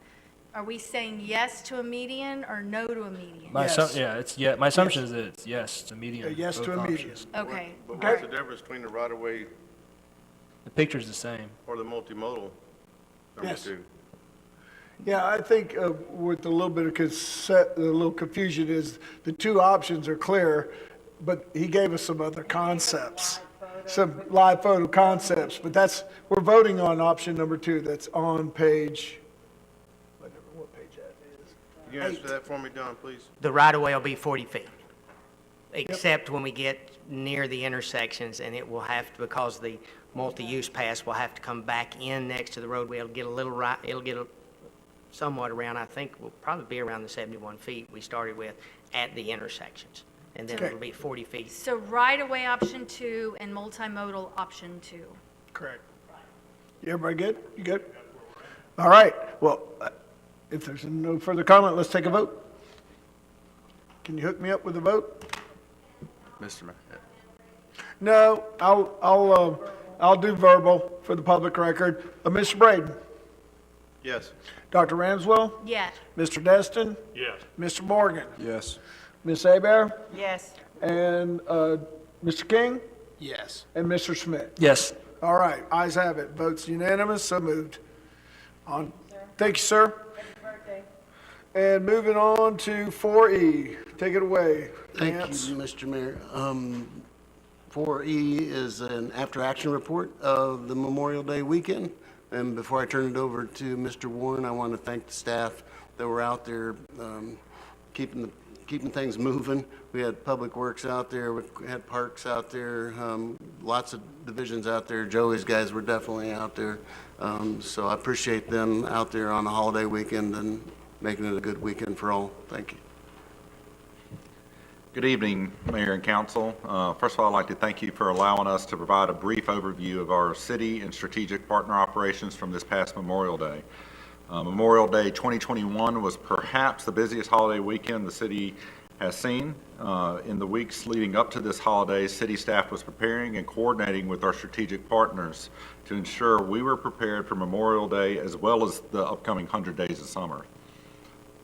Speaker 5: Are we saying yes to a median or no to a median?
Speaker 11: My assumption is that it's yes, it's a median.
Speaker 1: A yes
Speaker 11: both
Speaker 1: to a median.
Speaker 11: options.
Speaker 5: Okay.
Speaker 4: But what's the difference between the right-of-way
Speaker 11: The picture's the same.
Speaker 4: or the multimodal? Number
Speaker 1: Yes.
Speaker 4: 2?
Speaker 1: Yeah, I think with a little bit of a little confusion is the two options are clear, but he gave us some other concepts, some live photo concepts, but we're voting on option number 2, that's on page, what page that is.
Speaker 4: Can you answer that for me, Don, please?
Speaker 22: The right-of-way will be 40 feet, except when we get near the intersections, and it will have to, because the multi-use pass will have to come back in next to the roadway. It'll get somewhat around, I think, will probably be around the 71 feet we started with at the intersections. And then
Speaker 1: Okay.
Speaker 22: it'll be 40 feet.
Speaker 5: So right-of-way option 2 and multimodal option 2.
Speaker 1: Correct. Everybody good? You good? All right, well, if there's no further comment, let's take a vote. Can you hook me up with a vote?
Speaker 17: Mr. Mayor.
Speaker 1: No, I'll do verbal for the public record. Mr. Braden?
Speaker 4: Yes.
Speaker 1: Dr. Ramswell?
Speaker 5: Yes.
Speaker 1: Mr. Destin?
Speaker 8: Yes.
Speaker 1: Mr. Morgan?
Speaker 17: Yes.
Speaker 1: Ms. Abear?
Speaker 3: Yes.
Speaker 1: And Mr. King?
Speaker 13: Yes.
Speaker 1: And Mr. Smith?
Speaker 11: Yes.
Speaker 1: All right, ayes have it. Votes unanimous, so moved. Thank you, sir. And moving on to 4E. Take it away.
Speaker 19: Thank you,
Speaker 1: Lance.
Speaker 19: Mr. Mayor. 4E is an after-action report of the Memorial Day weekend. And before I turn it over to Mr. Warren, I want to thank the staff that were out there keeping the keeping things moving. We had Public Works out there, we had Parks out there, lots of divisions out there. Joey's guys were definitely out there. So I appreciate them out there on a holiday weekend and making it a good weekend for all. Thank you.
Speaker 7: Good evening, Mayor and Council. First of all, I'd like to thank you for allowing us to provide a brief overview of our city and strategic partner operations from this past Memorial Day. Memorial Day 2021 was perhaps the busiest holiday weekend the city has seen. In the weeks leading up to this holiday, city staff was preparing and coordinating with our strategic partners to ensure we were prepared for Memorial Day as well as the upcoming 100 days of summer.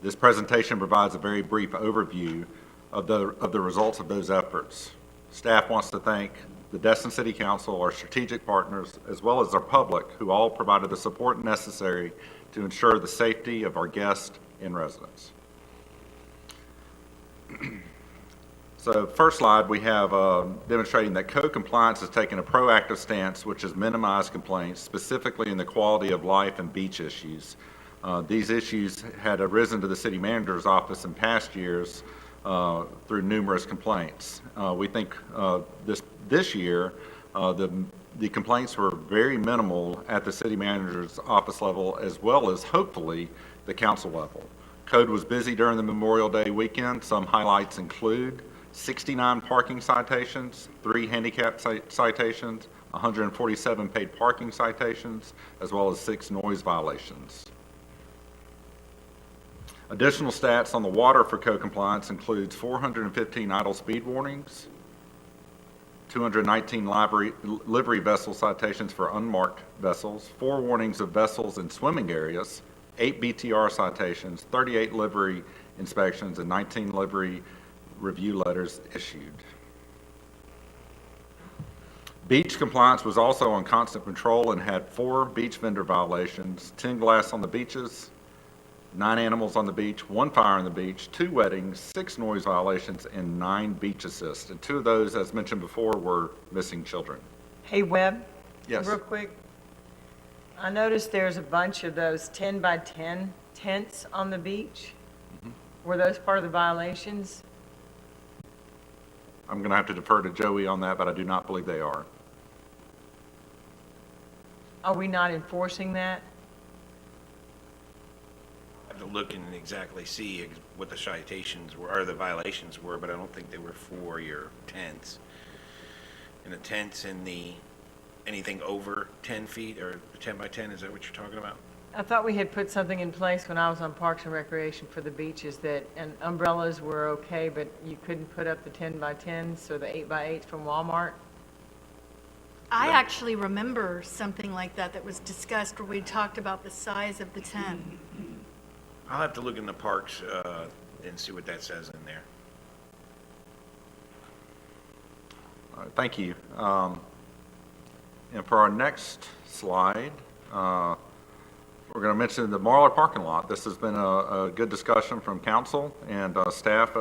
Speaker 7: This presentation provides a very brief overview of the results of those efforts. Staff wants to thank the Destin City Council, our strategic partners, as well as our public, who all provided the support necessary to ensure the safety of our guests and residents. So first slide, we have demonstrating that code compliance has taken a proactive stance which has minimized complaints, specifically in the quality of life and beach issues. These issues had arisen to the city manager's office in past years through numerous complaints. We think this year the complaints were very minimal at the city manager's office level as well as hopefully the council level. Code was busy during the Memorial Day weekend. Some highlights include 69 parking citations, 3 handicap citations, 147 paid parking citations, as well as 6 noise violations. Additional stats on the water for code compliance includes 415 idle speed warnings, 219 livery vessel citations for unmarked vessels, 4 warnings of vessels in swimming areas, 8 BTR citations, 38 livery inspections, and 19 livery review letters issued. Beach compliance was also on constant patrol and had 4 beach vendor violations, 10 glass on the beaches, 9 animals on the beach, 1 fire on the beach, 2 weddings, 6 noise violations, and 9 beach assists. And 2 of those, as mentioned before, were missing children.
Speaker 3: Hey, Webb?
Speaker 7: Yes.
Speaker 3: Real quick. I noticed there's a bunch of those 10 by 10 tents on the beach. Were those part of the violations?
Speaker 7: I'm going to have to defer to Joey on that, but I do not believe they are.
Speaker 3: Are we not enforcing that?
Speaker 6: I have to look and exactly see what the citations were, or the violations were, but I don't think they were for your tents. And the tents in anything over 10 feet or 10 by 10, is that what you're talking about?
Speaker 3: I thought we had put something in place when I was on Parks and Recreation for the beaches and umbrellas were okay, but you couldn't put up the 10 by 10s or the 8 by 8s from Walmart.
Speaker 5: I actually remember something like that was discussed where we talked about the size of the tent.
Speaker 6: I'll have to look in the parks and see what that says in there.
Speaker 7: All right, thank you. And for our next slide, we're going to mention the Marler parking lot. This has been a good discussion from council and staff.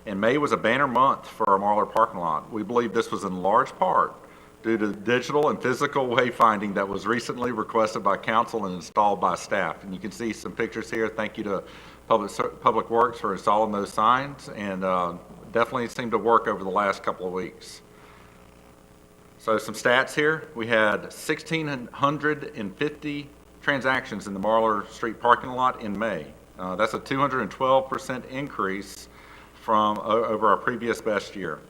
Speaker 7: And May was a banner month for our Marler parking lot. We believe this was in large part due to digital and physical wayfinding that was recently requested by council and installed by staff. And you can see some pictures here. Thank you to Public Works for installing those signs, and definitely seemed to work over the last couple of weeks. So some stats here. We had 1,650 transactions in the Marler Street parking lot in May. That's a 212% increase from over our previous best year.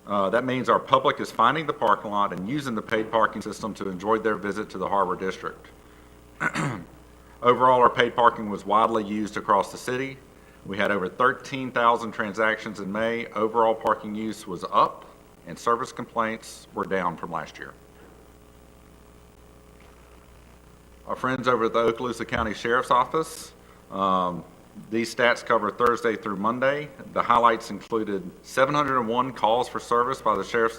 Speaker 7: That means our public is finding the parking lot and using the paid parking system to enjoy their visit to the Harbor District. Overall, our paid parking was widely used across the city. We had over 13,000 transactions in May. Overall parking use was up, and service complaints were down from last year. Our friends over at the Okaloosa County Sheriff's Office, these stats cover Thursday through Monday. The highlights included 701 calls for service by the Sheriff's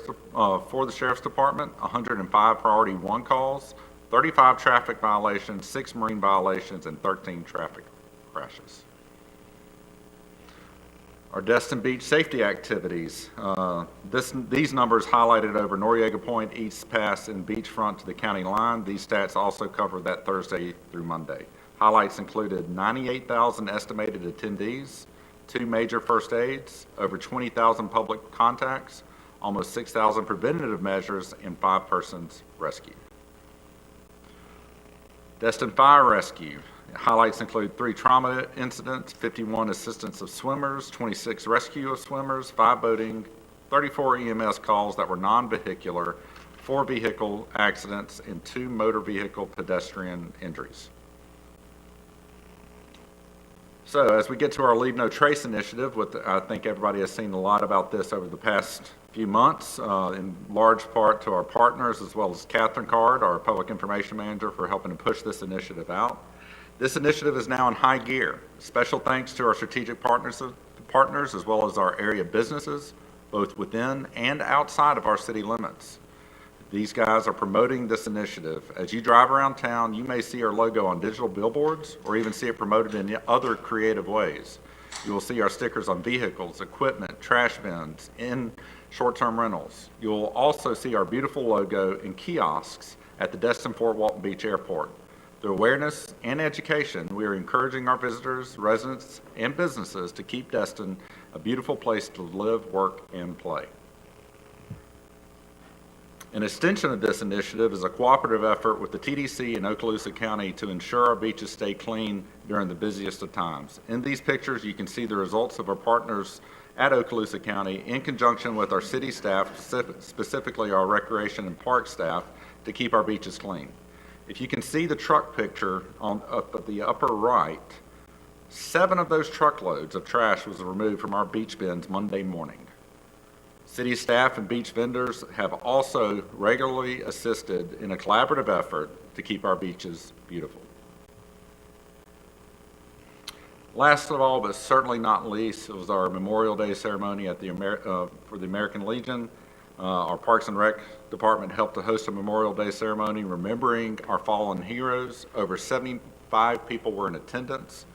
Speaker 7: Department, 105 priority 1 calls, 35 traffic violations, 6 marine violations, and 13 traffic crashes. Our Destin Beach safety activities. These numbers highlighted over Noriega Point, East Pass, and beachfront to the county line. These stats also cover that Thursday through Monday. Highlights included 98,000 estimated attendees, 2 major first aids, over 20,000 public contacts, almost 6,000 preventative measures, and 5 persons rescued. Destin Fire Rescue. Highlights include 3 trauma incidents, 51 assistance of swimmers, 26 rescue of swimmers, 5 boating, 34 EMS calls that were non-vehicular, 4 vehicle accidents, and 2 motor vehicle pedestrian injuries. So as we get to our Leave No Trace initiative, I think everybody has seen a lot about this over the past few months, in large part to our partners, as well as Catherine Card, our Public Information Manager, for helping to push this initiative out. This initiative is now in high gear. Special thanks to our strategic partners as well as our area businesses, both within and outside of our city limits. These guys are promoting this initiative. As you drive around town, you may see our logo on digital billboards or even see it promoted in other creative ways. You will see our stickers on vehicles, equipment, trash bins, in short-term rentals. You will also see our beautiful logo in kiosks at the Destin Fort Walton Beach Airport. Through awareness and education, we are encouraging our visitors, residents, and businesses to keep Destin a beautiful place to live, work, and play. An extension of this initiative is a cooperative effort with the TDC and Okaloosa County to ensure our beaches stay clean during the busiest of times. In these pictures, you can see the results of our partners at Okaloosa County in conjunction with our city staff, specifically our recreation and park staff, to keep our beaches clean. If you can see the truck picture up at the upper right, 7 of those truckloads of trash was removed from our beach bins Monday morning. City staff and beach vendors have also regularly assisted in a collaborative effort to keep our beaches beautiful. Last of all, but certainly not least, it was our Memorial Day ceremony at for the American Legion. Our Parks and Rec Department helped to host a Memorial Day ceremony remembering our fallen heroes. Over 75 people were in attendance.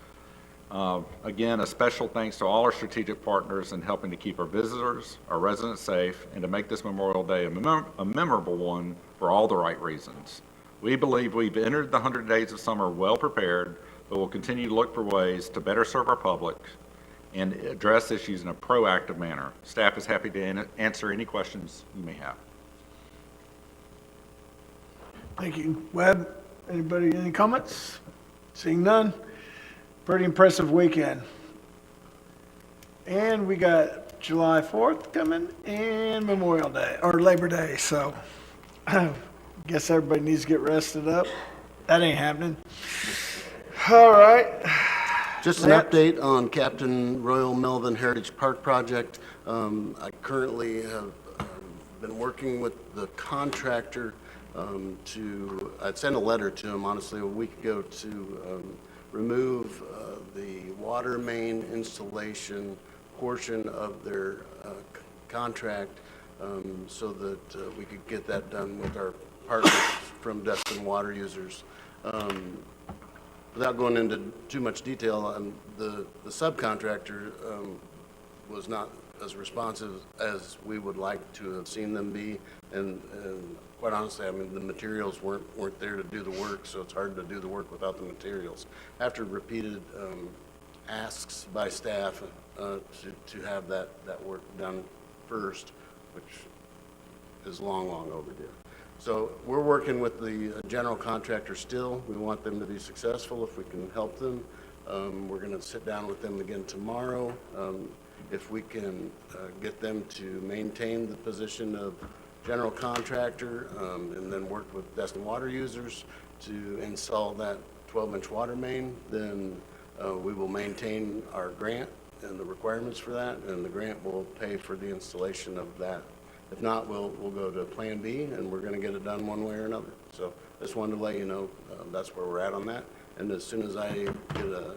Speaker 7: Again, a special thanks to all our strategic partners in helping to keep our visitors, our residents safe, and to make this Memorial Day a memorable one for all the right reasons. We believe we've entered the 100 days of summer well prepared, but we'll continue to look for ways to better serve our public and address issues in a proactive manner. Staff is happy to answer any questions you may have.
Speaker 1: Thank you. Webb, anybody, any comments? Seeing none? Pretty impressive weekend. And we got July 4th coming and Memorial Day, or Labor Day, so I guess everybody needs to get rested up. That ain't happening. All right.
Speaker 19: Just an update on Captain Royal Melvin Heritage Park project. I currently have been working with the contractor I'd sent a letter to him, honestly, a week ago to remove the water main installation portion of their contract so that we could get that done with our partners from Destin Water Users. Without going into too much detail, the subcontractor was not as responsive as we would like to have seen them be, and quite honestly, I mean, the materials weren't there to do the work, so it's hard to do the work without the materials. After repeated asks by staff to have that work done first, which is long overdue. So we're working with the general contractor still. We want them to be successful if we can help them. We're going to sit down with them again tomorrow. If we can get them to maintain the position of general contractor and then work with Destin Water Users to install that 12-inch water main, then we will maintain our grant and the requirements for that, and the grant will pay for the installation of that. If not, we'll go to Plan B, and we're going to get it done one way or another. So just wanted to let you know that's where we're at on that. And as soon as I get a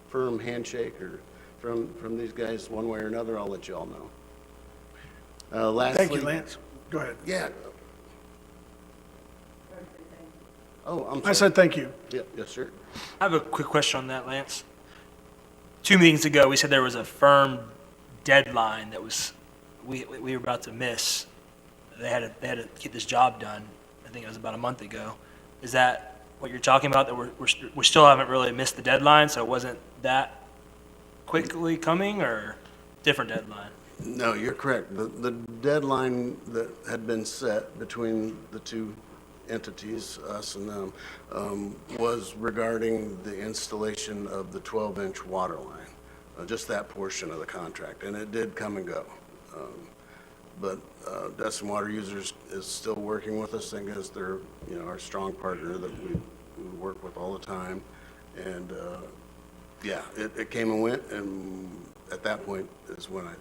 Speaker 19: firm handshake or from these guys one way or another, I'll let you all know. Lastly,
Speaker 1: Thank you, Lance. Go ahead.
Speaker 19: Yeah. Oh, I'm sorry.
Speaker 1: I said thank you.
Speaker 19: Yeah, yes, sir.
Speaker 11: I have a quick question on that, Lance. 2 meetings ago, we said there was a firm deadline that we were about to miss. They had to get this job done. I think it was about a month ago. Is that what you're talking about? That we still haven't really missed the deadline, so it wasn't that quickly coming or different deadline?
Speaker 19: No, you're correct. The deadline that had been set between the two entities, us and them, was regarding the installation of the 12-inch water line, just that portion of the contract, and it did come and go. But Destin Water Users is still working with us, I guess they're, our strong partner that we work with all the time. And, yeah, it came and went, and at that point is when I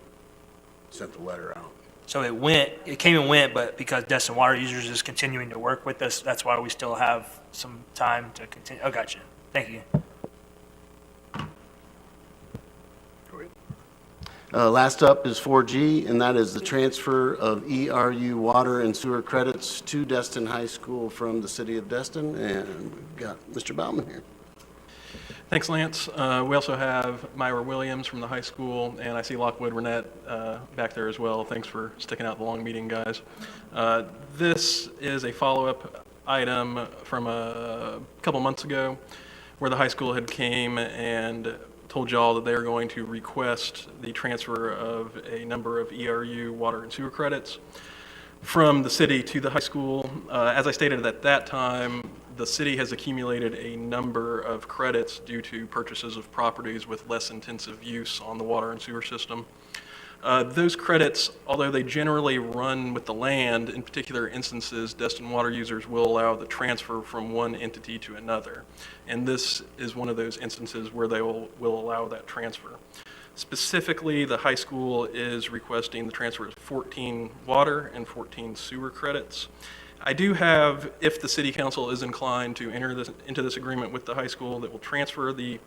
Speaker 19: sent the letter out.
Speaker 11: So it came and went, but because Destin Water Users is continuing to work with us, that's why we still have some time to continue. Oh, gotcha. Thank you.
Speaker 19: Last up is 4G, and that is the transfer of ERU water and sewer credits to Destin High School from the city of Destin, and we've got Mr. Bauman here.
Speaker 18: Thanks, Lance. We also have Myra Williams from the high school, and I see Lockwood Renette back there as well. Thanks for sticking out the long meeting, guys. This is a follow-up item from a couple months ago where the high school had came and told y'all that they are going to request the transfer of a number of ERU water and sewer credits from the city to the high school. As I stated at that time, the city has accumulated a number of credits due to purchases of properties with less intensive use on the water and sewer system. Those credits, although they generally run with the land, in particular instances, Destin Water Users will allow the transfer from one entity to another. And this is one of those instances where they will allow that transfer. Specifically, the high school is requesting the transfer of 14 water and 14 sewer credits. I do have, if the city council is inclined to enter into this agreement with the high school that will transfer the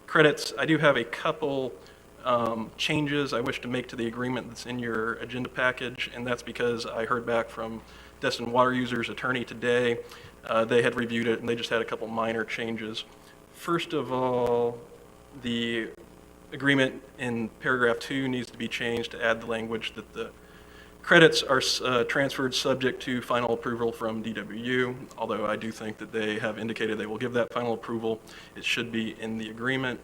Speaker 18: credits, I do have a couple changes I wish to make to the agreement that's in your agenda package, and that's because I heard back from Destin Water Users attorney today. They had reviewed it, and they just had a couple minor changes. First of all, the agreement in paragraph 2 needs to be changed to add the language that the credits are transferred subject to final approval from DWU, although I do think that they have indicated they will give that final approval. It should be in the agreement.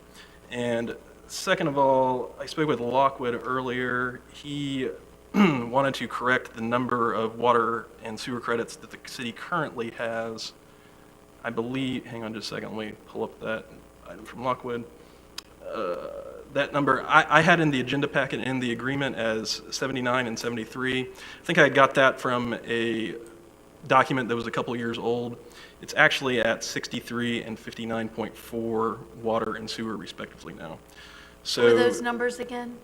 Speaker 18: And second of all, I spoke with Lockwood earlier. He wanted to correct the number of water and sewer credits that the city currently has. I believe, hang on just a second, let me pull up that item from Lockwood. That number, I had in the agenda packet in the agreement as 79 and 73. I think I got that from a document that was a couple years old. It's actually at 63 and 59.4 water and sewer respectively now. So
Speaker 5: What are those numbers again?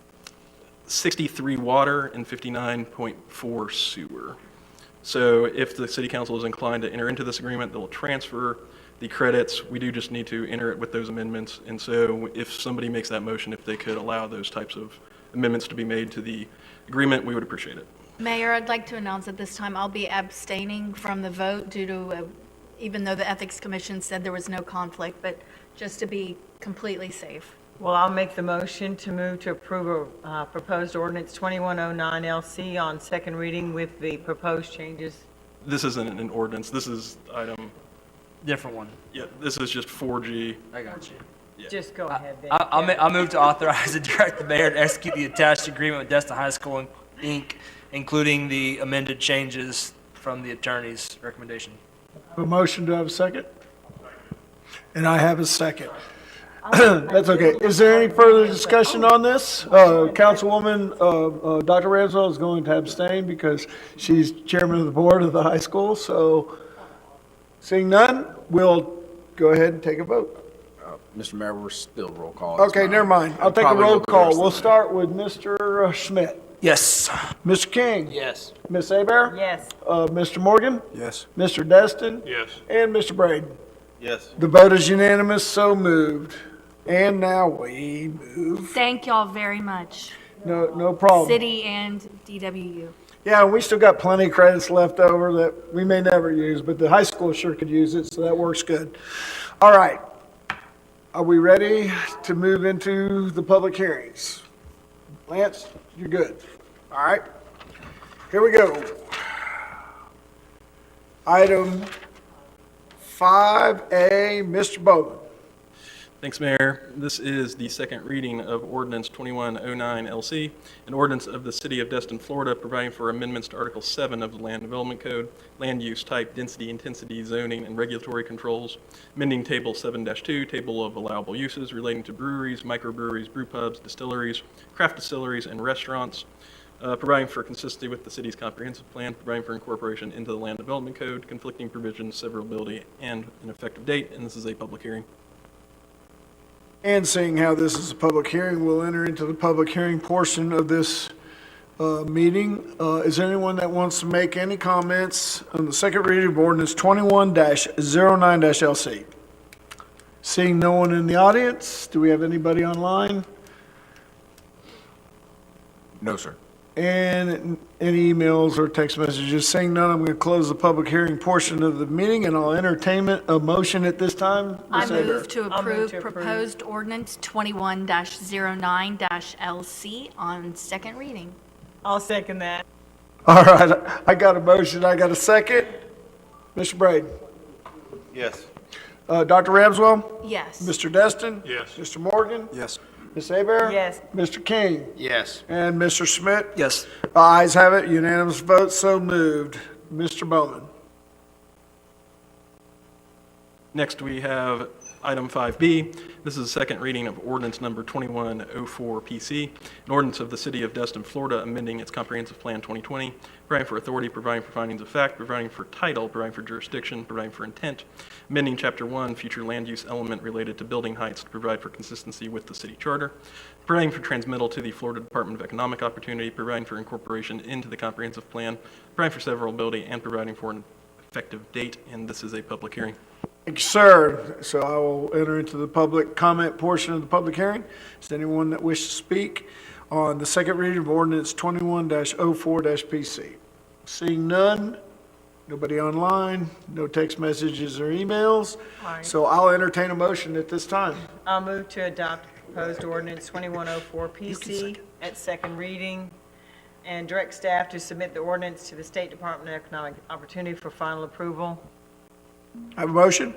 Speaker 18: 63 water and 59.4 sewer. So if the city council is inclined to enter into this agreement, they'll transfer the credits. We do just need to enter it with those amendments. And so if somebody makes that motion, if they could allow those types of amendments to be made to the agreement, we would appreciate it.
Speaker 5: Mayor, I'd like to announce at this time I'll be abstaining from the vote due to, even though the Ethics Commission said there was no conflict, but just to be completely safe.
Speaker 3: Well, I'll make the motion to move to approve a proposed ordinance 2109 LC on second reading with the proposed changes.
Speaker 18: This isn't an ordinance. This is item.
Speaker 11: Different one.
Speaker 18: Yeah, this is just 4G.
Speaker 11: I got you.
Speaker 18: Yeah.
Speaker 3: Just go ahead then.
Speaker 11: I'll move to authorize and direct the mayor to execute the attached agreement with Destin High School, Inc., including the amended changes from the attorney's recommendation.
Speaker 1: A motion, to have a second? And I have a second. That's okay. Is there any further discussion on this? Councilwoman, Dr. Ramswell is going to abstain because she's chairman of the board of the high school. So seeing none, we'll go ahead and take a vote.
Speaker 20: Mr. Mayor, we're still roll call.
Speaker 1: Okay, never mind. I'll take a roll call. We'll start with Mr. Schmidt.
Speaker 11: Yes.
Speaker 1: Mr. King?
Speaker 20: Yes.
Speaker 1: Ms. Abear?
Speaker 3: Yes.
Speaker 1: Mr. Morgan?
Speaker 12: Yes.
Speaker 1: Mr. Destin?
Speaker 8: Yes.
Speaker 1: And Mr. Braden?
Speaker 4: Yes.
Speaker 1: The vote is unanimous, so moved. And now we move.
Speaker 5: Thank y'all very much,
Speaker 1: No problem.
Speaker 5: city and DWU.
Speaker 1: Yeah, we still got plenty of credits left over that we may never use, but the high school sure could use it, so that works good. All right. Are we ready to move into the public hearings? Lance, you're good. All right. Here we go. Item 5A, Mr. Bowman.
Speaker 18: Thanks, Mayor. This is the second reading of Ordinance 2109 LC, an ordinance of the City of Destin, Florida, providing for amendments to Article 7 of the Land Development Code, land use type, density, intensity, zoning, and regulatory controls, amending Table 7-2, Table of Allowable Uses relating to breweries, microbreweries, brew pubs, distilleries, craft distilleries, and restaurants, providing for consistency with the city's comprehensive plan, providing for incorporation into the Land Development Code, conflicting provisions, severability, and an effective date, and this is a public hearing.
Speaker 1: And seeing how this is a public hearing, we'll enter into the public hearing portion of this meeting. Is there anyone that wants to make any comments on the second reading of ordinance 21-09-LC? Seeing no one in the audience, do we have anybody online?
Speaker 20: No, sir.
Speaker 1: And any emails or text messages? Seeing none, I'm going to close the public hearing portion of the meeting, and I'll entertain a motion at this time.
Speaker 5: I
Speaker 1: Ms. Aber.
Speaker 5: move to approve proposed ordinance 21-09-LC on second reading.
Speaker 3: I'll second that.
Speaker 1: All right, I got a motion, I got a second. Mr. Braden?
Speaker 4: Yes.
Speaker 1: Dr. Ramswell?
Speaker 5: Yes.
Speaker 1: Mr. Destin?
Speaker 8: Yes.
Speaker 1: Mr. Morgan?
Speaker 12: Yes.
Speaker 1: Ms. Aber?
Speaker 3: Yes.
Speaker 1: Mr. King?
Speaker 13: Yes.
Speaker 1: And Mr. Schmidt?
Speaker 11: Yes.
Speaker 1: Ayes have it, unanimous vote, so moved. Mr. Bowman?
Speaker 18: Next, we have item 5B. This is a second reading of ordinance number 2104 PC, an ordinance of the City of Destin, Florida, amending its comprehensive plan 2020, providing for authority, providing for findings of fact, providing for title, providing for jurisdiction, providing for intent, amending Chapter 1, future land use element related to building heights to provide for consistency with the city charter, providing for transmittal to the Florida Department of Economic Opportunity, providing for incorporation into the comprehensive plan, providing for severability, and providing for an effective date, and this is a public hearing.
Speaker 1: Thank you, sir. So I will enter into the public comment portion of the public hearing. Is there anyone that wishes to speak on the second reading of ordinance 21-04-PC? Seeing none, nobody online, no text messages or emails.
Speaker 3: All right.
Speaker 1: So I'll entertain a motion at this time.
Speaker 3: I'll move to adopt proposed ordinance 2104 PC at second reading and direct staff to submit the ordinance to the State Department of Economic Opportunity for final approval.
Speaker 1: I have a motion,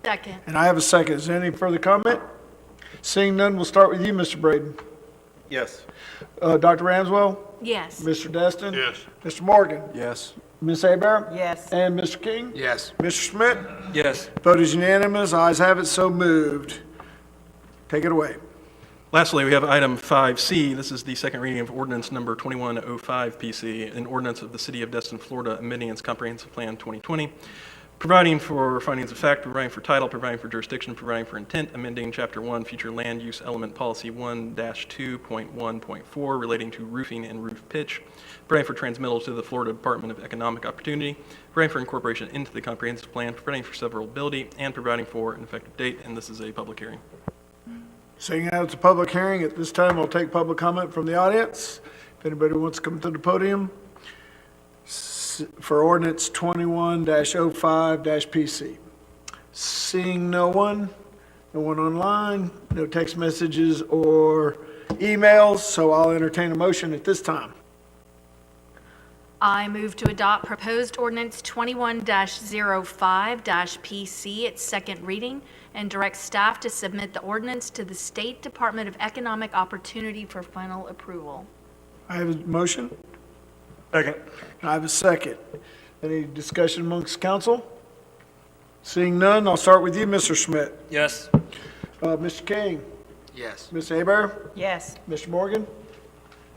Speaker 5: Second.
Speaker 1: and I have a second. Is there any further comment? Seeing none, we'll start with you, Mr. Braden.
Speaker 4: Yes.
Speaker 1: Dr. Ramswell?
Speaker 5: Yes.
Speaker 1: Mr. Destin?
Speaker 8: Yes.
Speaker 1: Mr. Morgan?
Speaker 12: Yes.
Speaker 1: Ms. Aber?
Speaker 3: Yes.
Speaker 1: And Mr. King?
Speaker 13: Yes.
Speaker 1: Mr. Schmidt?
Speaker 11: Yes.
Speaker 1: Vote is unanimous. Ayes have it, so moved. Take it away.
Speaker 18: Lastly, we have item 5C. This is the second reading of ordinance number 2105 PC, an ordinance of the City of Destin, Florida, amending its comprehensive plan 2020, providing for findings of fact, providing for title, providing for jurisdiction, providing for intent, amending Chapter 1, future land use element policy 1-2.1.4 relating to roofing and roof pitch, providing for transmittal to the Florida Department of Economic Opportunity, providing for incorporation into the comprehensive plan, providing for severability, and providing for an effective date, and this is a public hearing.
Speaker 1: Seeing as it's a public hearing, at this time, I'll take public comment from the audience. If anybody wants to come to the podium for ordinance 21-05-PC. Seeing no one online, no text messages or emails, so I'll entertain a motion at this time.
Speaker 5: I move to adopt proposed ordinance 21-05-PC at second reading and direct staff to submit the ordinance to the State Department of Economic Opportunity for final approval.
Speaker 1: I have a motion.
Speaker 11: Second.
Speaker 1: I have a second. Any discussion amongst council? Seeing none, I'll start with you, Mr. Schmidt.
Speaker 11: Yes.
Speaker 1: Mr. King,
Speaker 13: Yes.
Speaker 1: Ms. Aber,
Speaker 3: Yes.
Speaker 1: Mr. Morgan,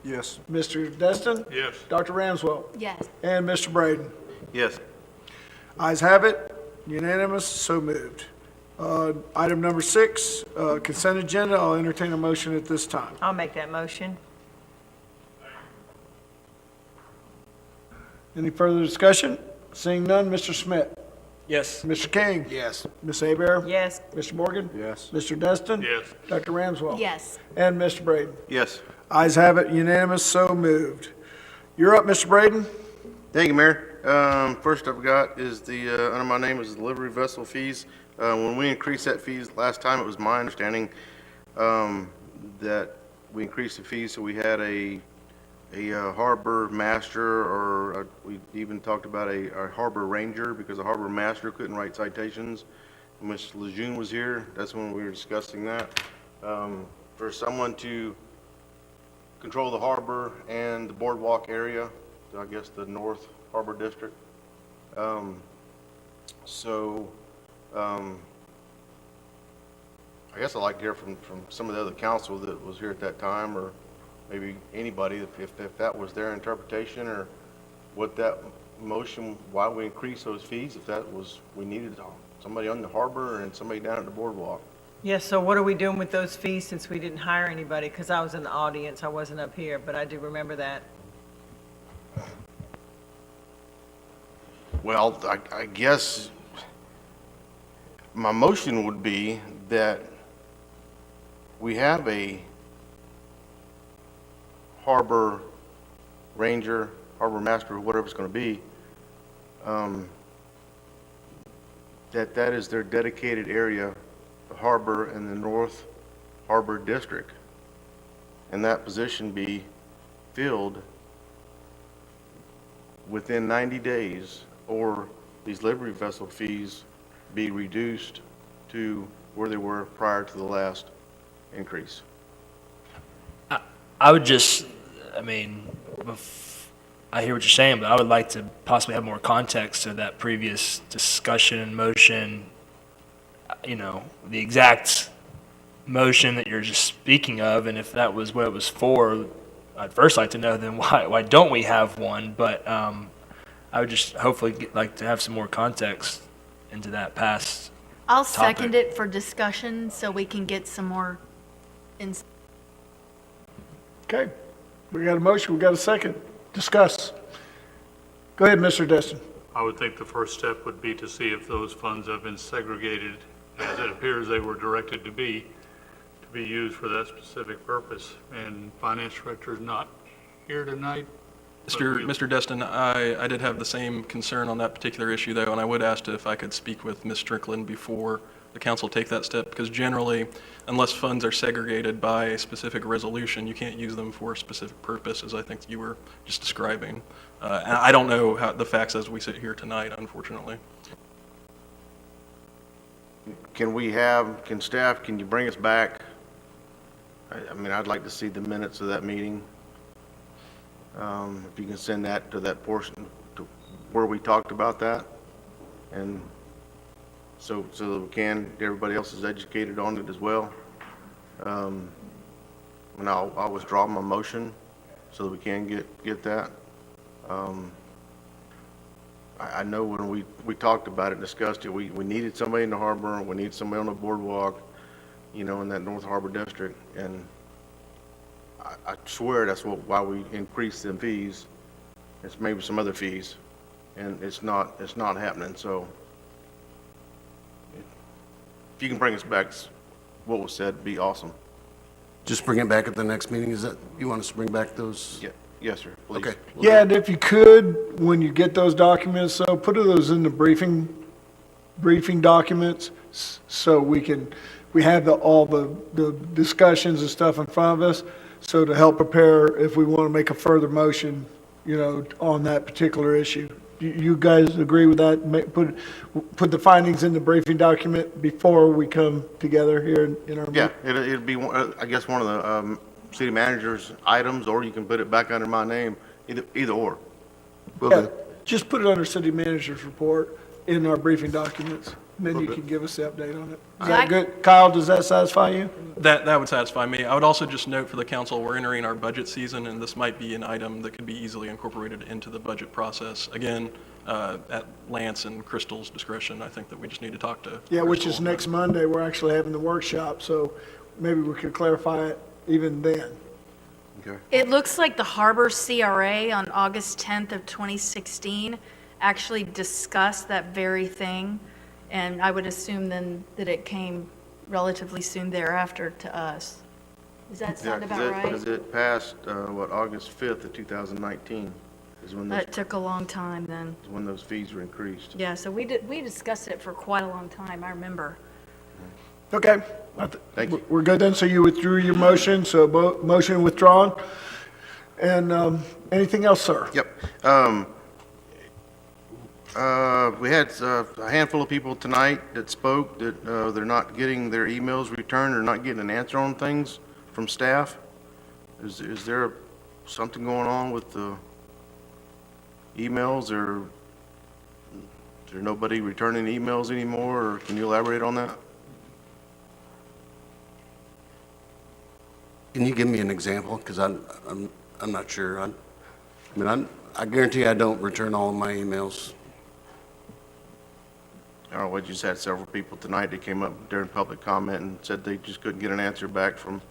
Speaker 12: Yes.
Speaker 1: Mr. Destin,
Speaker 8: Yes.
Speaker 1: Dr. Ramswell,
Speaker 5: Yes.
Speaker 1: and Mr. Braden.
Speaker 4: Yes.
Speaker 1: Ayes have it, unanimous, so moved. Item number 6, consent agenda. I'll entertain a motion at this time.
Speaker 3: I'll make that motion.
Speaker 1: Any further discussion? Seeing none, Mr. Schmidt,
Speaker 11: Yes.
Speaker 1: Mr. King,
Speaker 13: Yes.
Speaker 1: Ms. Aber,
Speaker 3: Yes.
Speaker 1: Mr. Morgan,
Speaker 12: Yes.
Speaker 1: Mr. Destin,
Speaker 8: Yes.
Speaker 1: Dr. Ramswell,
Speaker 5: Yes.
Speaker 1: and Mr. Braden.
Speaker 4: Yes.
Speaker 1: Ayes have it, unanimous, so moved. You're up, Mr. Braden.
Speaker 4: Thank you, Mayor. First I've got is the, under my name is delivery vessel fees. When we increased that fees last time, it was my understanding that we increased the fees, so we had a harbor master, or we even talked about a harbor ranger, because a harbor master couldn't write citations. Ms. Lejeune was here, that's when we were discussing that, for someone to control the harbor and the boardwalk area, I guess the North Harbor District. I guess I'd like to hear from some of the other council that was here at that time, or maybe anybody, if that was their interpretation, or what that motion, why we increased those fees, if that was, we needed somebody on the harbor and somebody down at the boardwalk.
Speaker 3: Yeah, so what are we doing with those fees since we didn't hire anybody? Because I was in the audience, I wasn't up here, but I do remember that.
Speaker 4: Well, I guess my motion would be that we have a harbor ranger, harbor master, whatever it's going to be, that is their dedicated area, the harbor and the North Harbor District, and that position be filled within 90 days, or these livery vessel fees be reduced to where they were prior to the last increase.
Speaker 11: I would just, I mean, I hear what you're saying, but I would like to possibly have more context to that previous discussion and motion, the exact motion that you're just speaking of, and if that was what it was for, I'd first like to know then why don't we have one, but I would just hopefully like to have some more context into that past
Speaker 5: I'll
Speaker 11: topic.
Speaker 5: second it for discussion so we can get some more insight.
Speaker 1: Okay, we got a motion, we got a second. Discuss. Go ahead, Mr. Destin.
Speaker 8: I would think the first step would be to see if those funds have been segregated, as it appears they were directed to be used for that specific purpose. And Finance Director is not here tonight.
Speaker 18: Mr. Destin, I did have the same concern on that particular issue, though, and I would ask if I could speak with Ms. Strickland before the council take that step, because generally, unless funds are segregated by a specific resolution, you can't use them for a specific purpose, as I think you were just describing. And I don't know how the facts as we sit here tonight, unfortunately.
Speaker 4: Can staff, can you bring us back? I mean, I'd like to see the minutes of that meeting. If you can send that to that portion to where we talked about that, and so that we can, everybody else is educated on it as well. And I'll withdraw my motion so that we can get that. I know when we talked about it, discussed it, we needed somebody in the harbor, we need somebody on the boardwalk, in that North Harbor District, and I swear that's why we increased them fees. It's maybe some other fees, and it's not happening. So if you can bring us back what was said, it'd be awesome.
Speaker 19: Just bring it back at the next meeting, is that, you want us to bring back those?
Speaker 4: Yeah, yes, sir, please.
Speaker 19: Okay.
Speaker 1: Yeah, and if you could, when you get those documents, so put those in the briefing documents, so we have all the discussions and stuff in front of us, so to help prepare if we want to make a further motion, on that particular issue. You guys agree with that? Put the findings in the briefing document before we come together here in our meeting?
Speaker 4: Yeah, it'd be, I guess, one of the city manager's items, or you can put it back under my name, either or.
Speaker 1: Yeah, just put it under city manager's report in our briefing documents, and then you can give us the update on it. Is that good? Kyle, does that satisfy you?
Speaker 18: That would satisfy me. I would also just note for the council, we're entering our budget season, and this might be an item that could be easily incorporated into the budget process. Again, at Lance and Crystal's discretion, I think that we just need to talk to.
Speaker 1: Yeah, which
Speaker 18: Crystal
Speaker 1: is
Speaker 18: on
Speaker 1: next
Speaker 18: that.
Speaker 1: Monday, we're actually having the workshop, so maybe we could clarify it even then.
Speaker 4: Okay.
Speaker 5: It looks like the Harbor CRA on August 10th of 2016 actually discussed that very thing, and I would assume then that it came relatively soon thereafter to us. Does that sound about right?
Speaker 4: Because it passed, August 5th of 2019 is when
Speaker 5: That took a long time then.
Speaker 4: those fees were increased.
Speaker 5: Yeah, so we discussed it for quite a long time, I remember.
Speaker 1: Okay.
Speaker 4: Thank you.
Speaker 1: We're good then, so you withdrew your motion, so motion withdrawn. And anything else, sir?
Speaker 4: Yep. We had a handful of people tonight that spoke that they're not getting their emails returned or not getting an answer on things from staff. Is there something going on with the emails, or is there nobody returning emails anymore, or can you elaborate on that?
Speaker 19: Can you give me an example? Because I'm not sure. I guarantee I don't return all of my emails.
Speaker 4: I don't know, we just had several people tonight that came up during public comment and said they just couldn't get an answer back from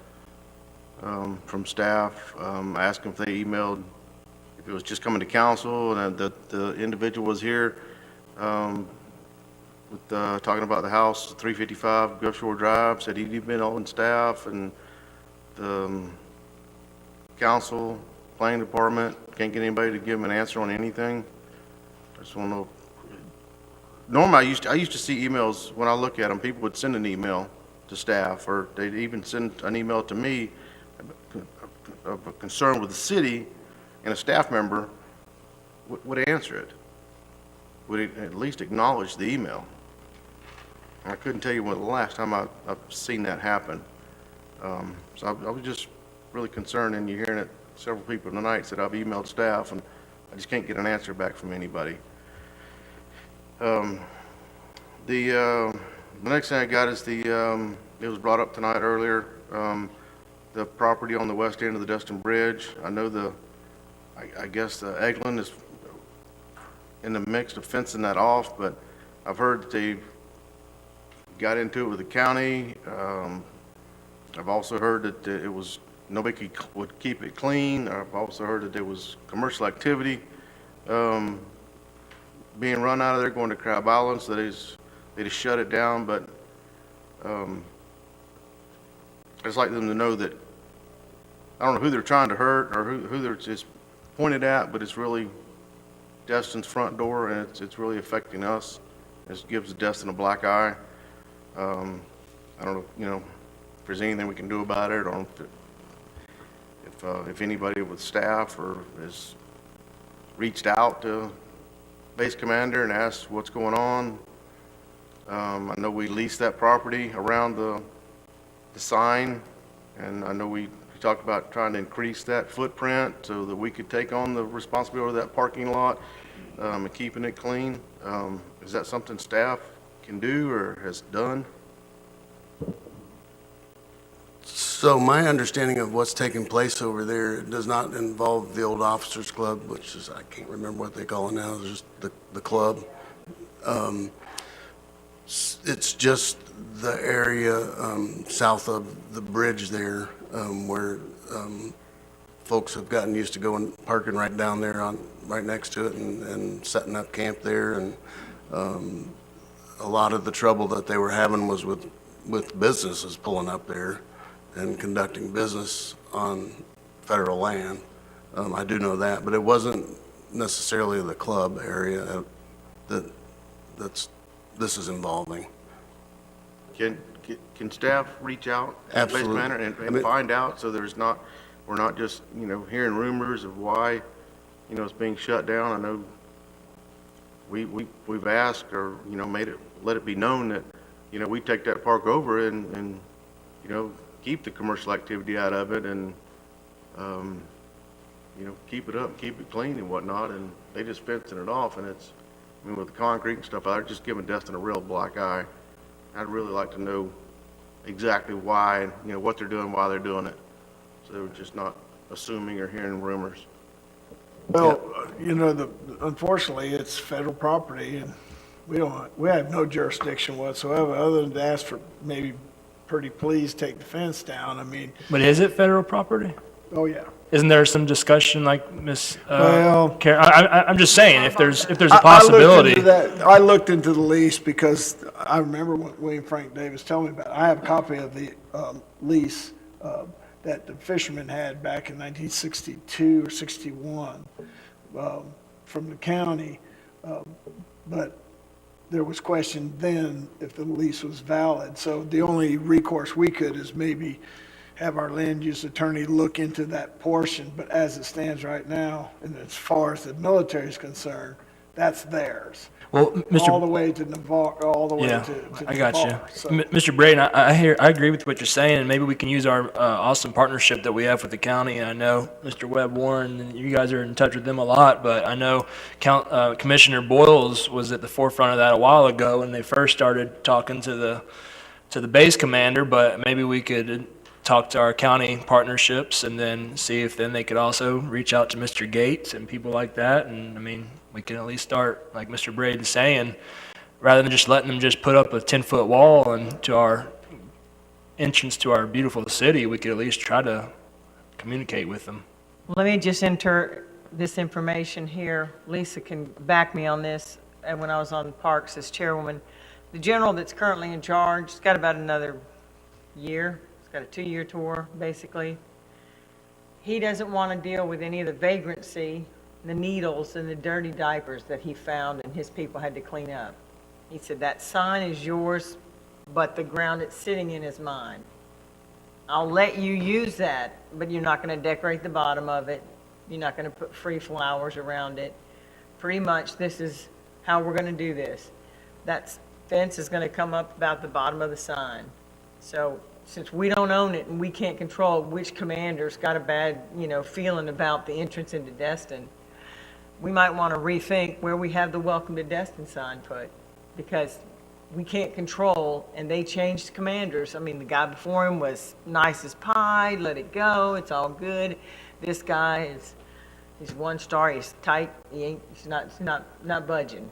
Speaker 4: staff. I asked them if they emailed, if it was just coming to council, and the individual was here talking about the house, 355 Gulf Shore Drive, said he'd been on staff, and the council, planning department, can't get anybody to give him an answer on anything. I just want to know. Normally, I used to see emails, when I look at them, people would send an email to staff, or they'd even send an email to me of a concern with the city, and a staff member would answer it, would at least acknowledge the email. And I couldn't tell you when the last time I've seen that happen. So I was just really concerned, and you're hearing it, several people tonight said I've emailed staff, and I just can't get an answer back from anybody. The next thing I got is it was brought up tonight earlier, the property on the west end of the Destin Bridge. I know I guess the Eglin is in the mix of fencing that off, but I've heard that they got into it with the county. I've also heard that it was, nobody would keep it clean. I've also heard that there was commercial activity being run out of there going to Crab Island, so they just shut it down. But I'd just like them to know that I don't know who they're trying to hurt or who they're just pointed at, but it's really Destin's front door, and it's really affecting us. It gives Destin a black eye. I don't know, if there's anything we can do about it, or if anybody with staff or has reached out to base commander and asked what's going on. I know we leased that property around the sign, and I know we talked about trying to increase that footprint so that we could take on the responsibility of that parking lot and keeping it clean. Is that something staff can do or has done?
Speaker 19: So my understanding of what's taking place over there does not involve the old Officers Club, which is, I can't remember what they call it now, it's just the club. It's just the area south of the bridge there where folks have gotten used to going, parking right down there right next to it and setting up camp there. And a lot of the trouble that they were having was with businesses pulling up there and conducting business on federal land. I do know that, but it wasn't necessarily the club area that this is involving.
Speaker 4: Can staff reach out to the base
Speaker 19: Absolutely.
Speaker 4: commander and find out, so we're not just, hearing rumors of why, it's being shut down? I know we've asked or, let it be known that, we take that park over and keep the commercial activity out of it and, keep it up, keep it clean and whatnot, and they just fencing it off, and with the concrete and stuff, they're just giving Destin a real black eye. I'd really like to know exactly why, what they're doing, why they're doing it, so we're just not assuming or hearing rumors.
Speaker 1: Well, unfortunately, it's federal property, and we have no jurisdiction whatsoever, other than to ask for maybe pretty please take the fence down. I mean,
Speaker 11: But is it federal property?
Speaker 1: oh yeah.
Speaker 11: Isn't there some discussion like Ms.
Speaker 1: Well-
Speaker 11: I'm just saying, if there's a possibility.
Speaker 1: I looked into the lease because I remember what William Frank Davis told me about it. I have a copy of the lease that the fishermen had back in 1962 or 61 from the county, but there was question then if the lease was valid. So the only recourse we could is maybe have our land use attorney look into that portion. But as it stands right now, and as far as the military is concerned, that's theirs.
Speaker 11: Well, Mr.
Speaker 1: All the way to Navarre, all the way
Speaker 11: Yeah,
Speaker 1: to
Speaker 11: I got you.
Speaker 1: Navarre, so.
Speaker 11: Mr. Braden, I agree with what you're saying, and maybe we can use our awesome partnership that we have with the county. I know Mr. Webb Warren, and you guys are in touch with them a lot, but I know Commissioner Boyles was at the forefront of that a while ago when they first started talking to the base commander, but maybe we could talk to our county partnerships and then see if then they could also reach out to Mr. Gates and people like that. And I mean, we can at least start, like Mr. Braden's saying, rather than just letting them just put up a 10-foot wall and to our entrance to our beautiful city, we could at least try to communicate with them.
Speaker 3: Let me just enter this information here. Lisa can back me on this. And when I was on Parks as chairwoman, the general that's currently in charge, has got about another year. He's got a 2-year tour, basically. He doesn't want to deal with any of the vagrancy, the needles and the dirty diapers that he found and his people had to clean up. He said, that sign is yours, but the ground it's sitting in is mine. I'll let you use that, but you're not going to decorate the bottom of it. You're not going to put free flowers around it. Pretty much, this is how we're going to do this. That fence is going to come up about the bottom of the sign. So since we don't own it and we can't control which commander's got a bad, feeling about the entrance into Destin, we might want to rethink where we have the Welcome to Destin sign put, because we can't control, and they changed commanders. I mean, the guy before him was nice as pie, let it go, it's all good. This guy he's 1 star, he's tight, he's not budging.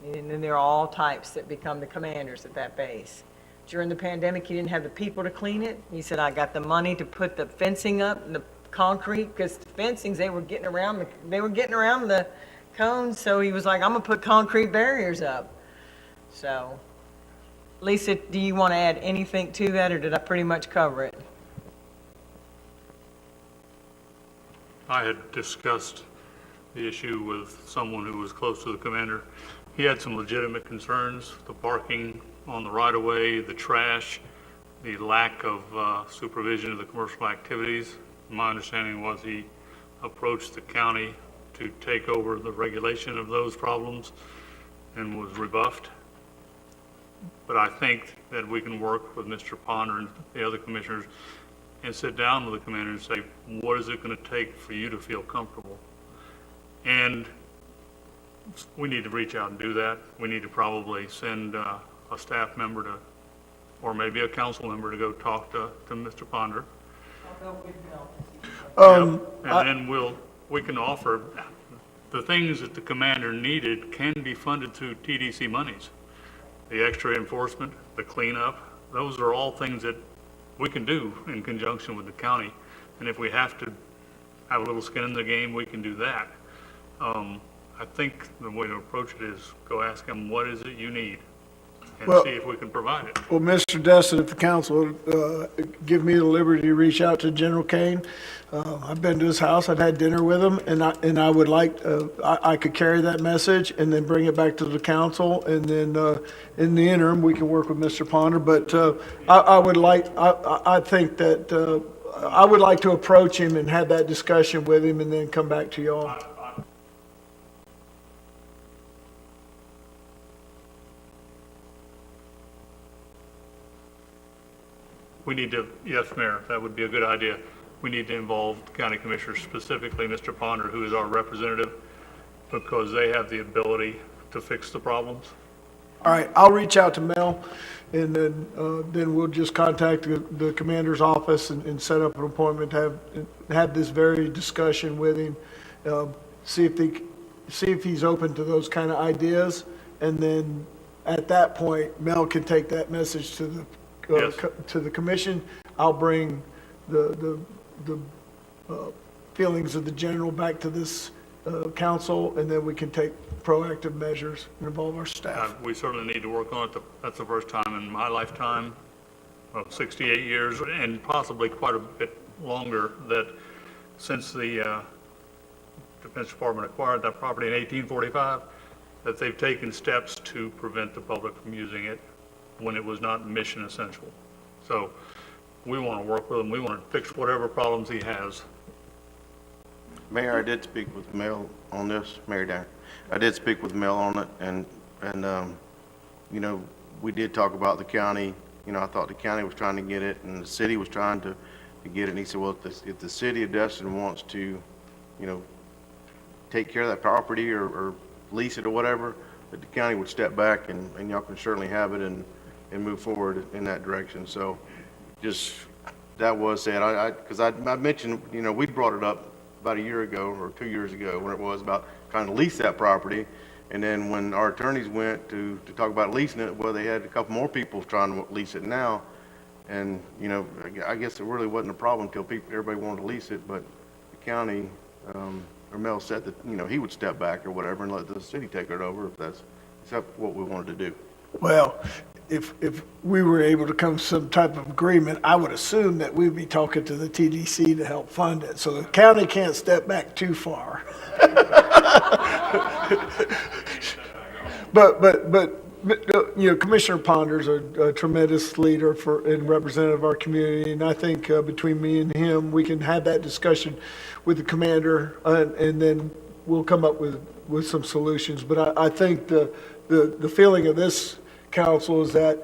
Speaker 3: And then there are all types that become the commanders at that base. During the pandemic, he didn't have the people to clean it. He said, I got the money to put the fencing up and the concrete, because the fencings, they were getting around the cones. So he was like, I'm gonna put concrete barriers up. So, Lisa, do you want to add anything to that, or did I pretty much cover it?
Speaker 8: I had discussed the issue with someone who was close to the commander. He had some legitimate concerns, the parking on the right-of-way, the trash, the lack of supervision of the commercial activities. My understanding was he approached the county to take over the regulation of those problems and was rebuffed. But I think that we can work with Mr. Ponder and the other commissioners and sit down with the commander and say, what is it going to take for you to feel comfortable? And we need to reach out and do that. We need to probably send a staff member to, or maybe a council member to go talk to Mr. Ponder. And then we can offer the things that the commander needed can be funded through TDC monies. The extra enforcement, the cleanup, those are all things that we can do in conjunction with the county. And if we have to have a little skin in the game, we can do that. I think the way to approach it is go ask them, what is it you need? And see if we can provide it.
Speaker 1: Well, Mr. Destin, if the council give me the liberty to reach out to General Kane, I've been to his house, I've had dinner with him, and I would like, I could carry that message and then bring it back to the council, and then in the interim, we can work with Mr. Ponder. But I would like, I think that I would like to approach him and have that discussion with him and then come back to y'all.
Speaker 8: We need to, yes, Mayor, that would be a good idea. We need to involve the county commissioners, specifically Mr. Ponder, who is our representative, because they have the ability to fix the problems.
Speaker 1: All right, I'll reach out to Mel, and then we'll just contact the commander's office and set up an appointment to have this very discussion with him. See if he's open to those kind of ideas, and then at that point, Mel can take that message to the to the commission. I'll bring the feelings of the general back to this council, and then we can take proactive measures and involve our staff.
Speaker 8: We certainly need to work on it. That's the first time in my lifetime of 68 years, and possibly quite a bit longer, that since the Defense Department acquired that property in 1845, that they've taken steps to prevent the public from using it when it was not mission essential. So we want to work with him. We want to fix whatever problems he has.
Speaker 4: Mayor, I did speak with Mel on this, Mayor Dan. I did speak with Mel on it, and, you know, we did talk about the county. You know, I thought the county was trying to get it, and the city was trying to get it, and he said, well, if the city of Destin wants to, you know, take care of that property or lease it or whatever, that the county would step back, and y'all can certainly have it and move forward in that direction. So just, that was said. Because I mentioned, you know, we brought it up about a year ago or 2 years ago when it was about trying to lease that property. And then when our attorneys went to talk about leasing it, well, they had a couple more people trying to lease it now. And, you know, I guess it really wasn't a problem until everybody wanted to lease it, but the county, or Mel said that, you know, he would step back or whatever and let the city take it over if that's what we wanted to do.
Speaker 1: Well, if we were able to come to some type of agreement, I would assume that we'd be talking to the TDC to help fund it. So the county can't step back too far. But you know, Commissioner Ponder's a tremendous leader and representative of our community, and I think between me and him, we can have that discussion with the commander, and then we'll come up with some solutions. But I think the feeling of this council is that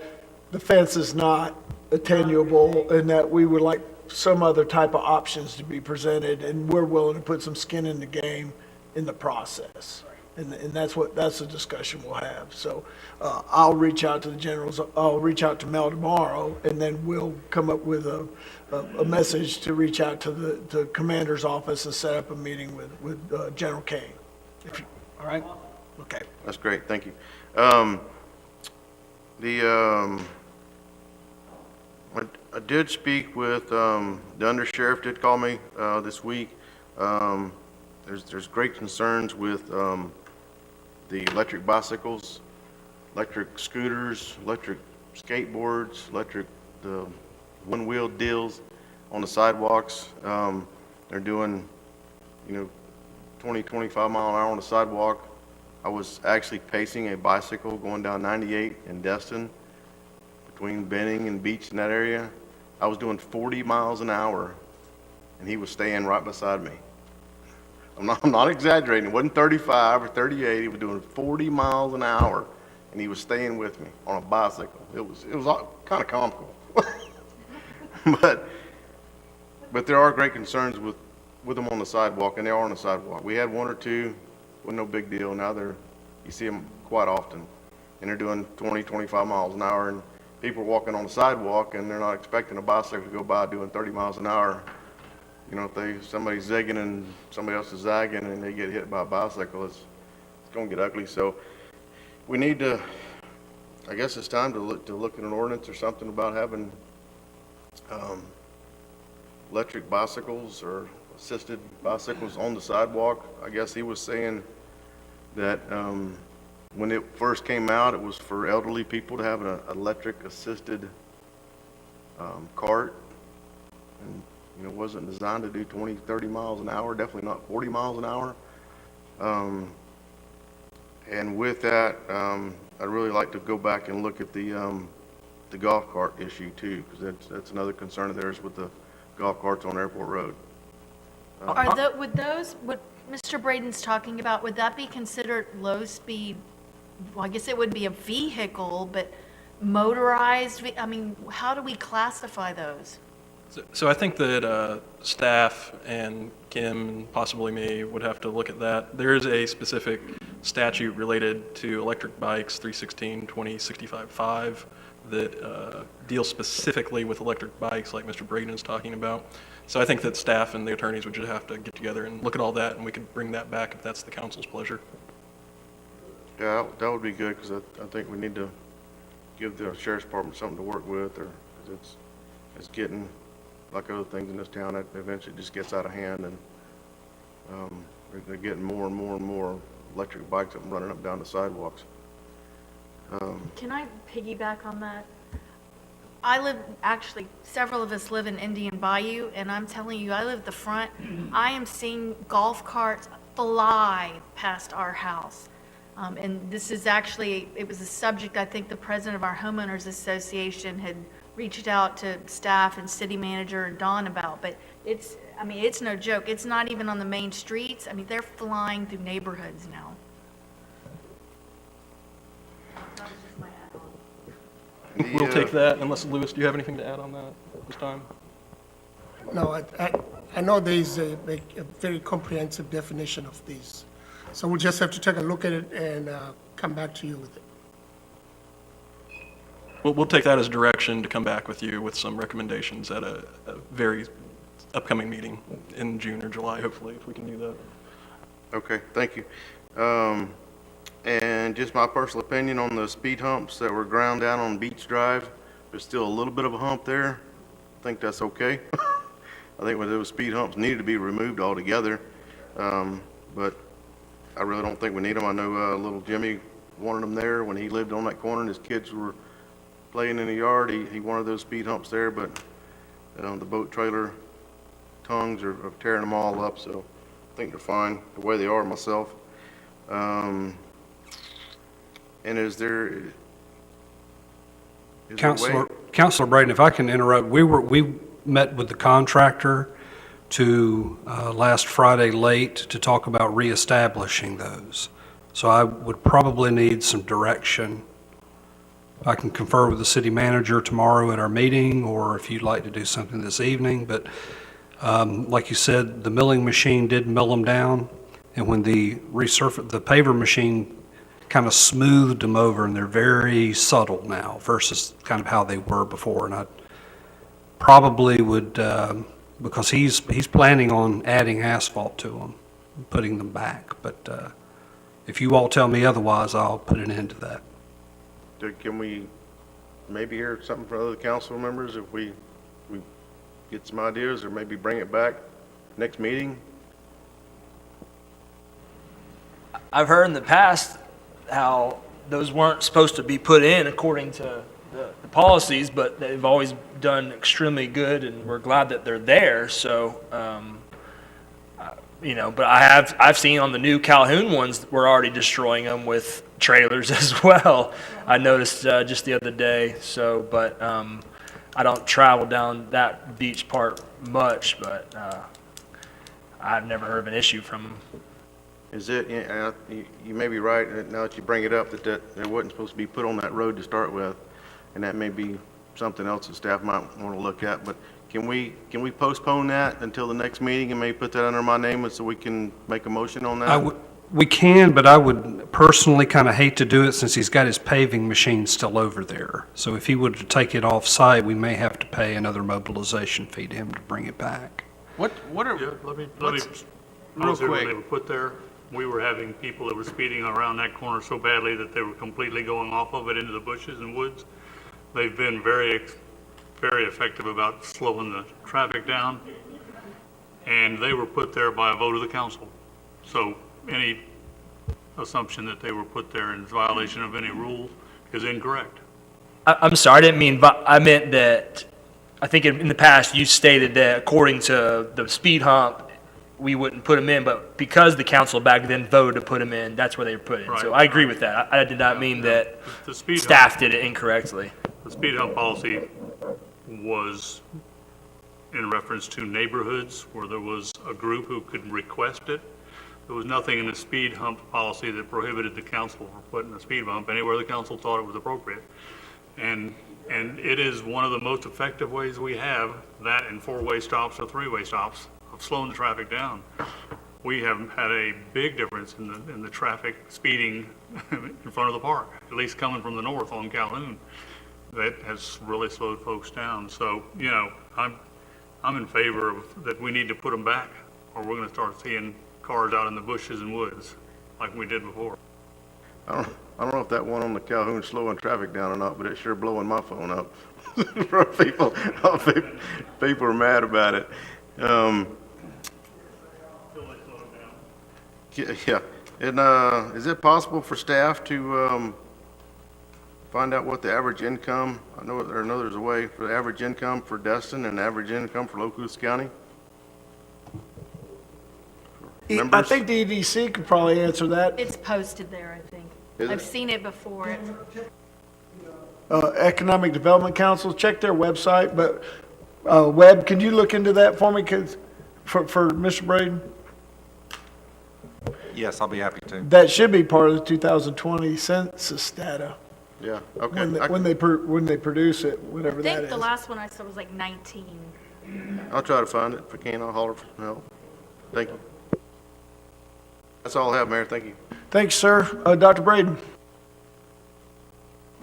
Speaker 1: the fence is not attainable, and that we would like some other type of options to be presented, and we're willing to put some skin in the game in the process. And that's the discussion we'll have. So I'll reach out to the generals, I'll reach out to Mel tomorrow, and then we'll come up with a message to reach out to the commander's office and set up a meeting with General Kane. All right? Okay.
Speaker 4: That's great, thank you. I did speak with, the undersheriff did call me this week. There's great concerns with the electric bicycles, electric scooters, electric skateboards, the one-wheel deals on the sidewalks. They're doing, you know, 20, 25 mile an hour on the sidewalk. I was actually pacing a bicycle going down 98 in Destin between Benning and Beach in that area. I was doing 40 miles an hour, and he was staying right beside me. I'm not exaggerating. It wasn't 35 or 38. He was doing 40 miles an hour, and he was staying with me on a bicycle. It was kind of comical. But there are great concerns with them on the sidewalk, and they are on the sidewalk. We had one or two, was no big deal. Now you see them quite often, and they're doing 20, 25 miles an hour, and people are walking on the sidewalk, and they're not expecting a bicycle to go by doing 30 miles an hour. You know, if somebody's zigging and somebody else is zagging and they get hit by a bicycle, it's going to get ugly. So we need to, I guess it's time to look at an ordinance or something about having electric bicycles or assisted bicycles on the sidewalk. I guess he was saying that when it first came out, it was for elderly people to have an electric assisted cart. And, you know, wasn't designed to do 20, 30 miles an hour, definitely not 40 miles an hour. And with that, I'd really like to go back and look at the golf cart issue too, because that's another concern of theirs with the golf carts on Airport Road.
Speaker 5: What Mr. Braden's talking about, would that be considered low speed? Well, I guess it would be a vehicle, but motorized, I mean, how do we classify those?
Speaker 18: So I think that staff and Kim and possibly me would have to look at that. There is a specific statute related to electric bikes, 316-2065-5, that deals specifically with electric bikes like Mr. Braden is talking about. So I think that staff and the attorneys would just have to get together and look at all that, and we could bring that back if that's the council's pleasure.
Speaker 4: Yeah, that would be good, because I think we need to give the sheriff's department something to work with, or 'cause it's getting, like other things in this town, that eventually just gets out of hand, and they're getting more and more and more electric bikes up and running up down the sidewalks.
Speaker 5: Can I piggyback on that? Actually, several of us live in Indian Bayou, and I'm telling you, I live at the front. I am seeing golf carts fly past our house. And this is actually, it was a subject I think the president of our homeowners association had reached out to staff and city manager and Dawn about, but it's no joke. It's not even on the main streets. I mean, they're flying through neighborhoods now.
Speaker 18: We'll take that, unless, Louis, do you have anything to add on that at this time?
Speaker 15: No, I know there is a very comprehensive definition of these. So we'll just have to take a look at it and come back to you with it.
Speaker 18: We'll take that as direction to come back with you with some recommendations at a very upcoming meeting in June or July, hopefully, if we can do that.
Speaker 4: Okay, thank you. And just my personal opinion on the speed humps that were ground down on Beach Drive, there's still a little bit of a hump there. I think that's okay. I think those speed humps needed to be removed altogether, but I really don't think we need them. I know little Jimmy wanted them there when he lived on that corner and his kids were playing in the yard. He wanted those speed humps there, but the boat trailer tongues are tearing them all up, so I think they're fine the way they are myself. And is there a way?
Speaker 14: Counselor Braden, if I can interrupt, we met with the contractor last Friday late to talk about reestablishing those. So I would probably need some direction. I can confer with the city manager tomorrow at our meeting, or if you'd like to do something this evening, but like you said, the milling machine did mill them down, and when the paver machine kind of smoothed them over, and they're very subtle now versus kind of how they were before. And I probably would, because he's planning on adding asphalt to them, putting them back. But if you all tell me otherwise, I'll put an end to that.
Speaker 4: Can we maybe hear something from other council members if we get some ideas, or maybe bring it back next meeting?
Speaker 11: I've heard in the past how those weren't supposed to be put in according to the policies, but they've always done extremely good, and we're glad that they're there. So, but I've seen on the new Calhoun ones, we're already destroying them with trailers as well. I noticed just the other day. So, but I don't travel down that beach part much, but I've never heard of an issue from them.
Speaker 4: Is it, you may be right, now that you bring it up, that it wasn't supposed to be put on that road to start with, and that may be something else that staff might want to look at, but can we postpone that until the next meeting and maybe put that under my name so we can make a motion on that?
Speaker 14: We can, but I would personally kind of hate to do it since he's got his paving machine still over there. So if he were to take it off site, we may have to pay another mobilization fee to him to bring it back.
Speaker 8: Let me, real quick. When they were put there, we were having people that were speeding around that corner so badly that they were completely going off of it into the bushes and woods. They've been very effective about slowing the traffic down, and they were put there by a vote of the council. So any assumption that they were put there in violation of any rule is incorrect.
Speaker 11: I'm sorry, I didn't mean, I meant that, I think in the past you stated that according to the speed hump, we wouldn't put them in, but because the council back then voted to put them in, that's where they were put in. So I agree with that. I did not mean that staff did it incorrectly.
Speaker 8: The speed hump policy was in reference to neighborhoods where there was a group who could request it. There was nothing in the speed hump policy that prohibited the council from putting a speed bump anywhere the council thought it was appropriate. And it is one of the most effective ways we have, that and four-way stops or three-way stops, of slowing the traffic down. We have had a big difference in the traffic speeding in front of the park, at least coming from the north on Calhoun. That has really slowed folks down. So, I'm in favor of that. We need to put them back, or we're going to start seeing cars out in the bushes and woods like we did before.
Speaker 4: I don't know if that one on the Calhoun slowing traffic down or not, but it's sure blowing my phone up. People are mad about it. Yeah, and is it possible for staff to find out what the average income, I know there's a way for the average income for Destin and average income for Locust County?
Speaker 1: I think the EDC could probably answer that.
Speaker 5: It's posted there, I think. I've seen it before.
Speaker 1: Economic Development Council, check their website, but Webb, can you look into that for me, for Mr. Braden?
Speaker 7: Yes, I'll be happy to.
Speaker 1: That should be part of the 2020 census data.
Speaker 4: Yeah, okay.
Speaker 1: When they produce it, whatever
Speaker 5: I
Speaker 1: that
Speaker 5: think
Speaker 1: is.
Speaker 5: the last one I saw was like 19.
Speaker 4: I'll try to find it. If I can, I'll holler for help. Thank you. That's all I have, Mayor. Thank you.
Speaker 1: Thanks, sir. Dr. Braden.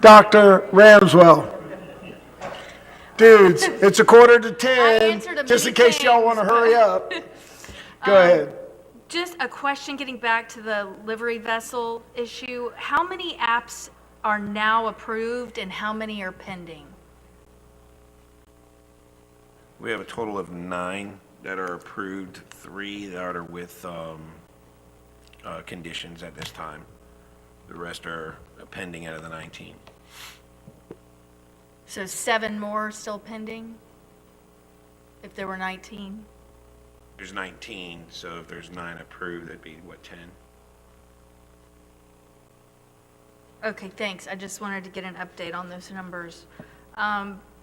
Speaker 1: Dr. Ramswell. Dudes, it's 9:45,
Speaker 5: answered a
Speaker 1: just in
Speaker 5: many
Speaker 1: case y'all want to
Speaker 5: things.
Speaker 1: hurry up. Go ahead.
Speaker 5: Just a question, getting back to the livery vessel issue. How many apps are now approved and how many are pending?
Speaker 6: We have a total of 9 that are approved, 3 that are with conditions at this time. The rest are pending out of the 19.
Speaker 5: So 7 more still pending? If there were 19?
Speaker 6: There's 19, so if there's 9 approved, that'd be, what, 10?
Speaker 5: Okay, thanks. I just wanted to get an update on those numbers.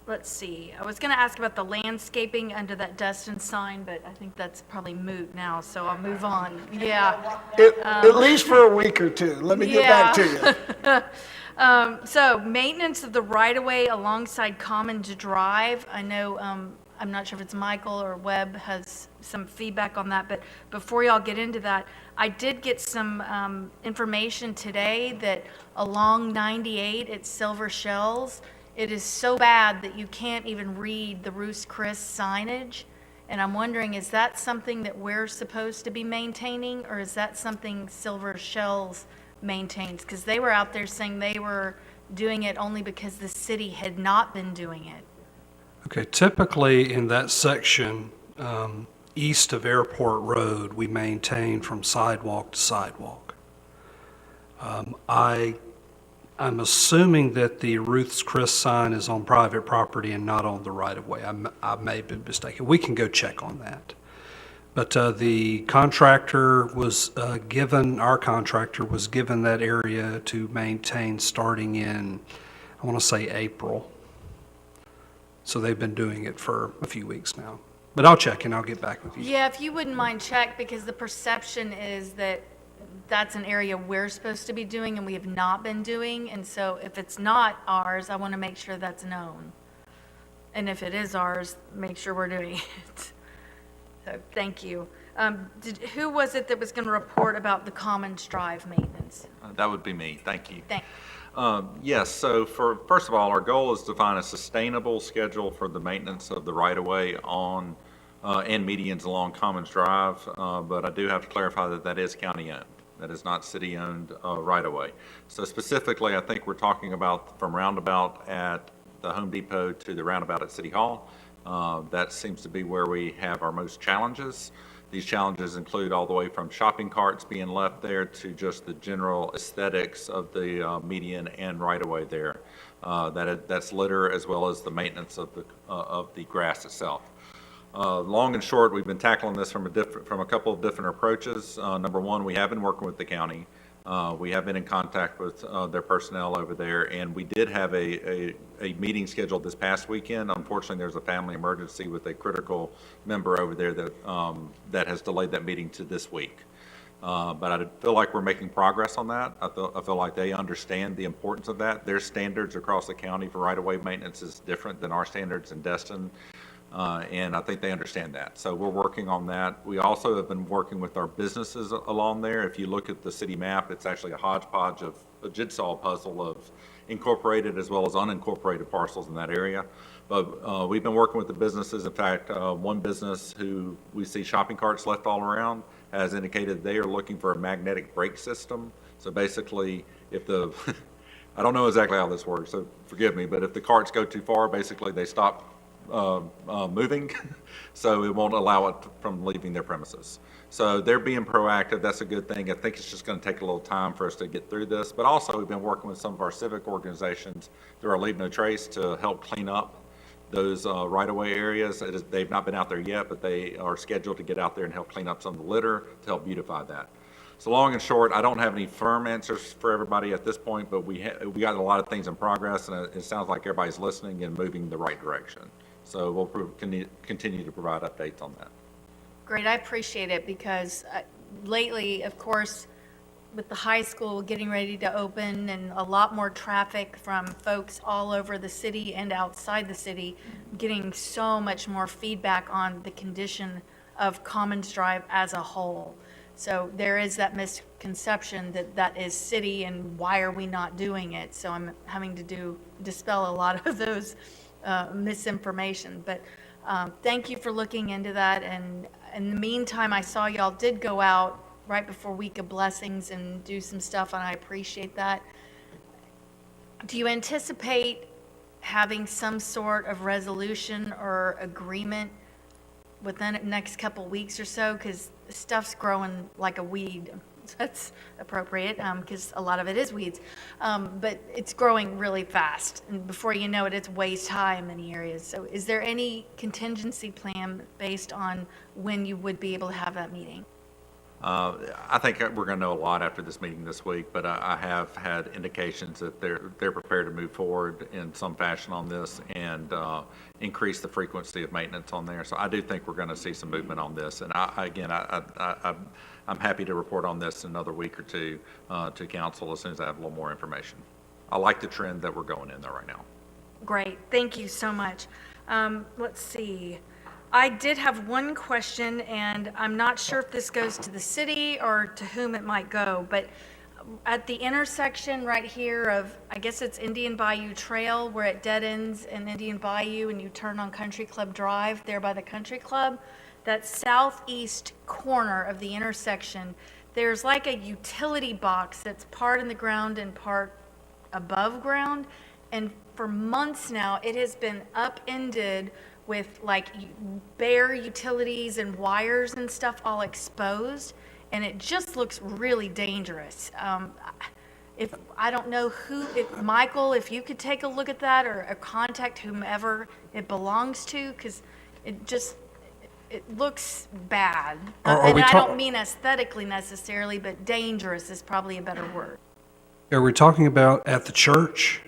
Speaker 5: Let's see. I was going to ask about the landscaping under that Destin sign, but I think that's probably moot now, so I'll move on. Yeah.
Speaker 1: At least for a week or two. Let me get back to you.
Speaker 5: So maintenance of the right-of-way alongside Common Drive. I know, I'm not sure if it's Michael or Webb has some feedback on that, but before y'all get into that, I did get some information today that along 98 at Silver Shells, it is so bad that you can't even read the Roost Chris signage. And I'm wondering, is that something that we're supposed to be maintaining, or is that something Silver Shells maintains? Because they were out there saying they were doing it only because the city had not been doing it.
Speaker 14: Okay, typically in that section, east of Airport Road, we maintain from sidewalk to sidewalk. I'm assuming that the Ruth's Chris sign is on private property and not on the right-of-way. I may have been mistaken. We can go check on that. But the contractor was our contractor was given that area to maintain starting in, I want to say April. So they've been doing it for a few weeks now. But I'll check and I'll get back with you.
Speaker 5: Yeah, if you wouldn't mind check, because the perception is that that's an area we're supposed to be doing and we have not been doing. And so if it's not ours, I want to make sure that's known. And if it is ours, make sure we're doing it. So thank you. Who was it that was going to report about the Commons Drive maintenance?
Speaker 7: That would be me. Thank you.
Speaker 5: Thanks.
Speaker 7: Yes, so first of all, our goal is to find a sustainable schedule for the maintenance of the right-of-way on and medians along Commons Drive, but I do have to clarify that that is county-owned. That is not city-owned right-of-way. So specifically, I think we're talking about from roundabout at the Home Depot to the roundabout at City Hall. That seems to be where we have our most challenges. These challenges include all the way from shopping carts being left there to just the general aesthetics of the median and right-of-way there. That's litter as well as the maintenance of the grass itself. Long and short, we've been tackling this from a couple of different approaches. Number one, we have been working with the county. We have been in contact with their personnel over there, and we did have a meeting scheduled this past weekend. Unfortunately, there's a family emergency with a critical member over there that has delayed that meeting to this week. But I feel like we're making progress on that. I feel like they understand the importance of that. Their standards across the county for right-of-way maintenance is different than our standards in Destin. And I think they understand that. So we're working on that. We also have been working with our businesses along there. If you look at the city map, it's actually a hodgepodge of a jigsaw puzzle of incorporated as well as unincorporated parcels in that area. But we've been working with the businesses. In fact, one business who we see shopping carts left all around has indicated they are looking for a magnetic brake system. So basically, if the, I don't know exactly how this works, so forgive me, but if the carts go too far, basically they stop moving, so it won't allow it from leaving their premises. So they're being proactive. That's a good thing. I think it's just going to take a little time for us to get through this. But also, we've been working with some of our civic organizations through our Leave No Trace to help clean up those right-of-way areas. They've not been out there yet, but they are scheduled to get out there and help clean up some of the litter to help beautify that. So long and short, I don't have any firm answers for everybody at this point, but we got a lot of things in progress, and it sounds like everybody's listening and moving in the right direction. So we'll continue to provide updates on that.
Speaker 5: Great, I appreciate it, because lately, of course, with the high school getting ready to open and a lot more traffic from folks all over the city and outside the city, getting so much more feedback on the condition of Commons Drive as a whole. So there is that misconception that that is city and why are we not doing it? So I'm having to dispel a lot of those misinformation. But thank you for looking into that. And in the meantime, I saw y'all did go out right before Week of Blessings and do some stuff, and I appreciate that. Do you anticipate having some sort of resolution or agreement within the next couple weeks or so? Because stuff's growing like a weed. That's appropriate because a lot of it is weeds. But it's growing really fast. And before you know it, it's waist high in many areas. So is there any contingency plan based on when you would be able to have that meeting?
Speaker 7: I think we're going to know a lot after this meeting this week, but I have had indications that they're prepared to move forward in some fashion on this and increase the frequency of maintenance on there. So I do think we're going to see some movement on this. And I'm happy to report on this in another week or two to council as soon as I have a little more information. I like the trend that we're going in there right now.
Speaker 5: Great, thank you so much. Let's see. I did have one question, and I'm not sure if this goes to the city or to whom it might go, but at the intersection right here of, I guess it's Indian Bayou Trail, where it dead ends in Indian Bayou and you turn on Country Club Drive there by the Country Club, that southeast corner of the intersection, there's like a utility box that's part in the ground and part above ground, and for months now, it has been upended with like bare utilities and wires and stuff all exposed, and it just looks really dangerous. If I don't know if Michael, if you could take a look at that or contact whomever it belongs to, because it looks bad. And I don't mean aesthetically necessarily, but dangerous is probably a better word.
Speaker 14: Are we talking about at the church?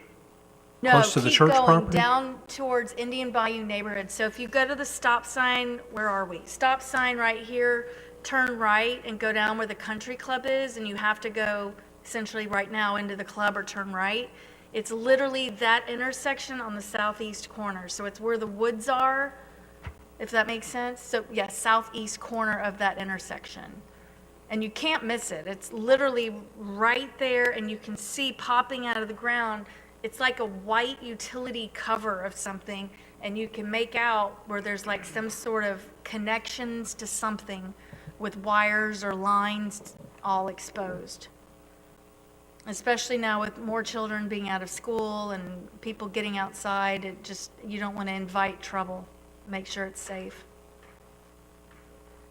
Speaker 5: No,
Speaker 14: Close to the
Speaker 5: keep
Speaker 14: church
Speaker 5: going
Speaker 14: property?
Speaker 5: down towards Indian Bayou neighborhood. So if you go to the stop sign, where are we? Stop sign right here, turn right and go down where the country club is, and you have to go essentially right now into the club or turn right. It's literally that intersection on the southeast corner. So it's where the woods are, if that makes sense. So yes, southeast corner of that intersection. And you can't miss it. It's literally right there, and you can see popping out of the ground. It's like a white utility cover of something, and you can make out where there's like some sort of connections to something with wires or lines all exposed. Especially now with more children being out of school and people getting outside, you don't want to invite trouble. Make sure it's safe.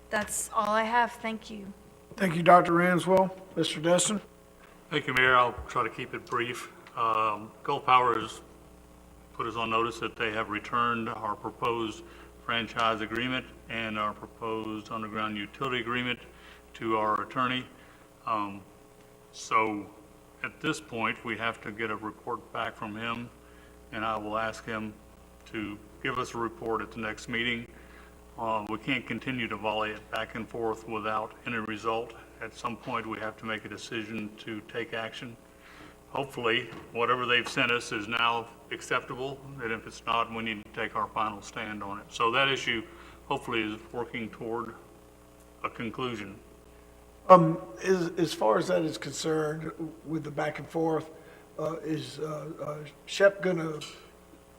Speaker 5: That's all I have. Thank you.
Speaker 1: Thank you, Dr. Ranswell. Mr. Destin?
Speaker 8: Thank you, Mayor. I'll try to keep it brief. Gulf Power has put us on notice that they have returned our proposed franchise agreement and our proposed underground utility agreement to our attorney. So at this point, we have to get a report back from him, and I will ask him to give us a report at the next meeting. We can't continue to volley it back and forth without any result. At some point, we have to make a decision to take action. Hopefully, whatever they've sent us is now acceptable, and if it's not, we need to take our final stand on it. So that issue, hopefully, is working toward a conclusion.
Speaker 1: As far as that is concerned, with the back and forth, is Shep gonna,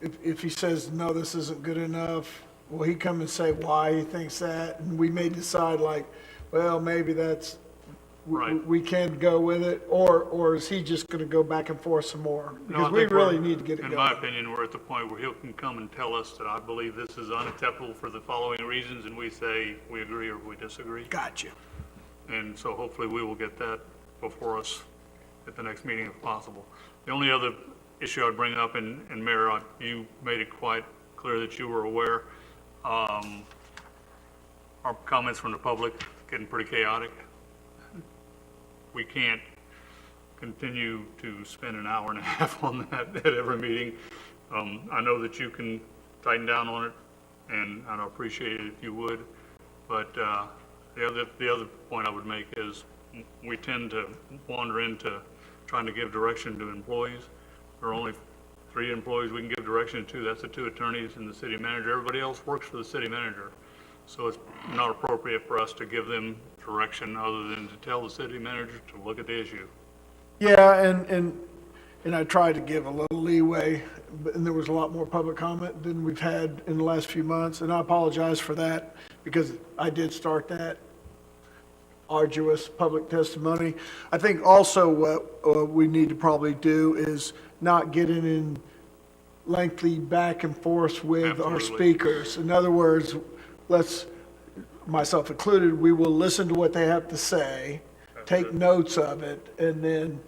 Speaker 1: if he says, no, this isn't good enough, will he come and say why he thinks that? And we may decide like, well, maybe that's, we can go with it, or is he just gonna go back and forth some more? Because we really need to get it going.
Speaker 8: In my opinion, we're at the point where he can come and tell us that I believe this is unacceptable for the following reasons, and we say we agree or we disagree.
Speaker 1: Gotcha.
Speaker 8: And so hopefully we will get that before us at the next meeting if possible. The only other issue I'd bring up, and Mayor, you made it quite clear that you were aware, our comments from the public getting pretty chaotic. We can't continue to spend an hour and a half on that at every meeting. I know that you can tighten down on it, and I'd appreciate it if you would. But the other point I would make is we tend to wander into trying to give direction to employees. There are only 3 employees we can give direction to. That's the 2 attorneys and the city manager. Everybody else works for the city manager. So it's not appropriate for us to give them direction other than to tell the city manager to look at the issue.
Speaker 1: Yeah, and I tried to give a little leeway, and there was a lot more public comment than we've had in the last few months, and I apologize for that, because I did start that arduous public testimony. I think also what we need to probably do is not get in lengthy back and forth with our speakers. In other words, myself included, we will listen to what they have to say, take notes of it, and then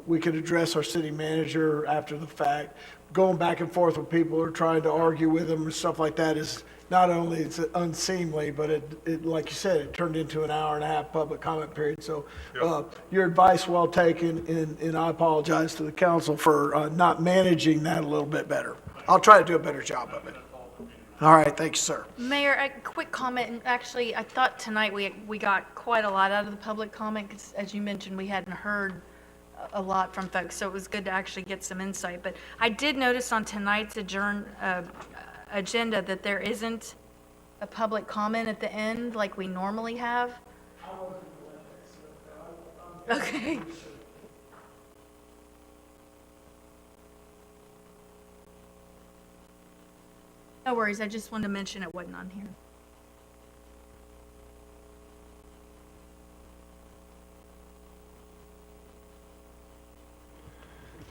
Speaker 1: we can address our city manager after the fact. Going back and forth with people or trying to argue with them and stuff like that is not only it's unseemly, but it like you said, it turned into an hour-and-a-half public comment period. So your advice well taken, and I apologize to the council for not managing that a little bit better. I'll try to do a better job of it. All right, thank you, sir.
Speaker 5: Mayor, a quick comment, and actually, I thought tonight we got quite a lot out of the public comment, because as you mentioned, we hadn't heard a lot from folks, so it was good to actually get some insight. But I did notice on tonight's agenda that there isn't a public comment at the end like we normally have. Okay. No worries, I just wanted to mention it wasn't on here.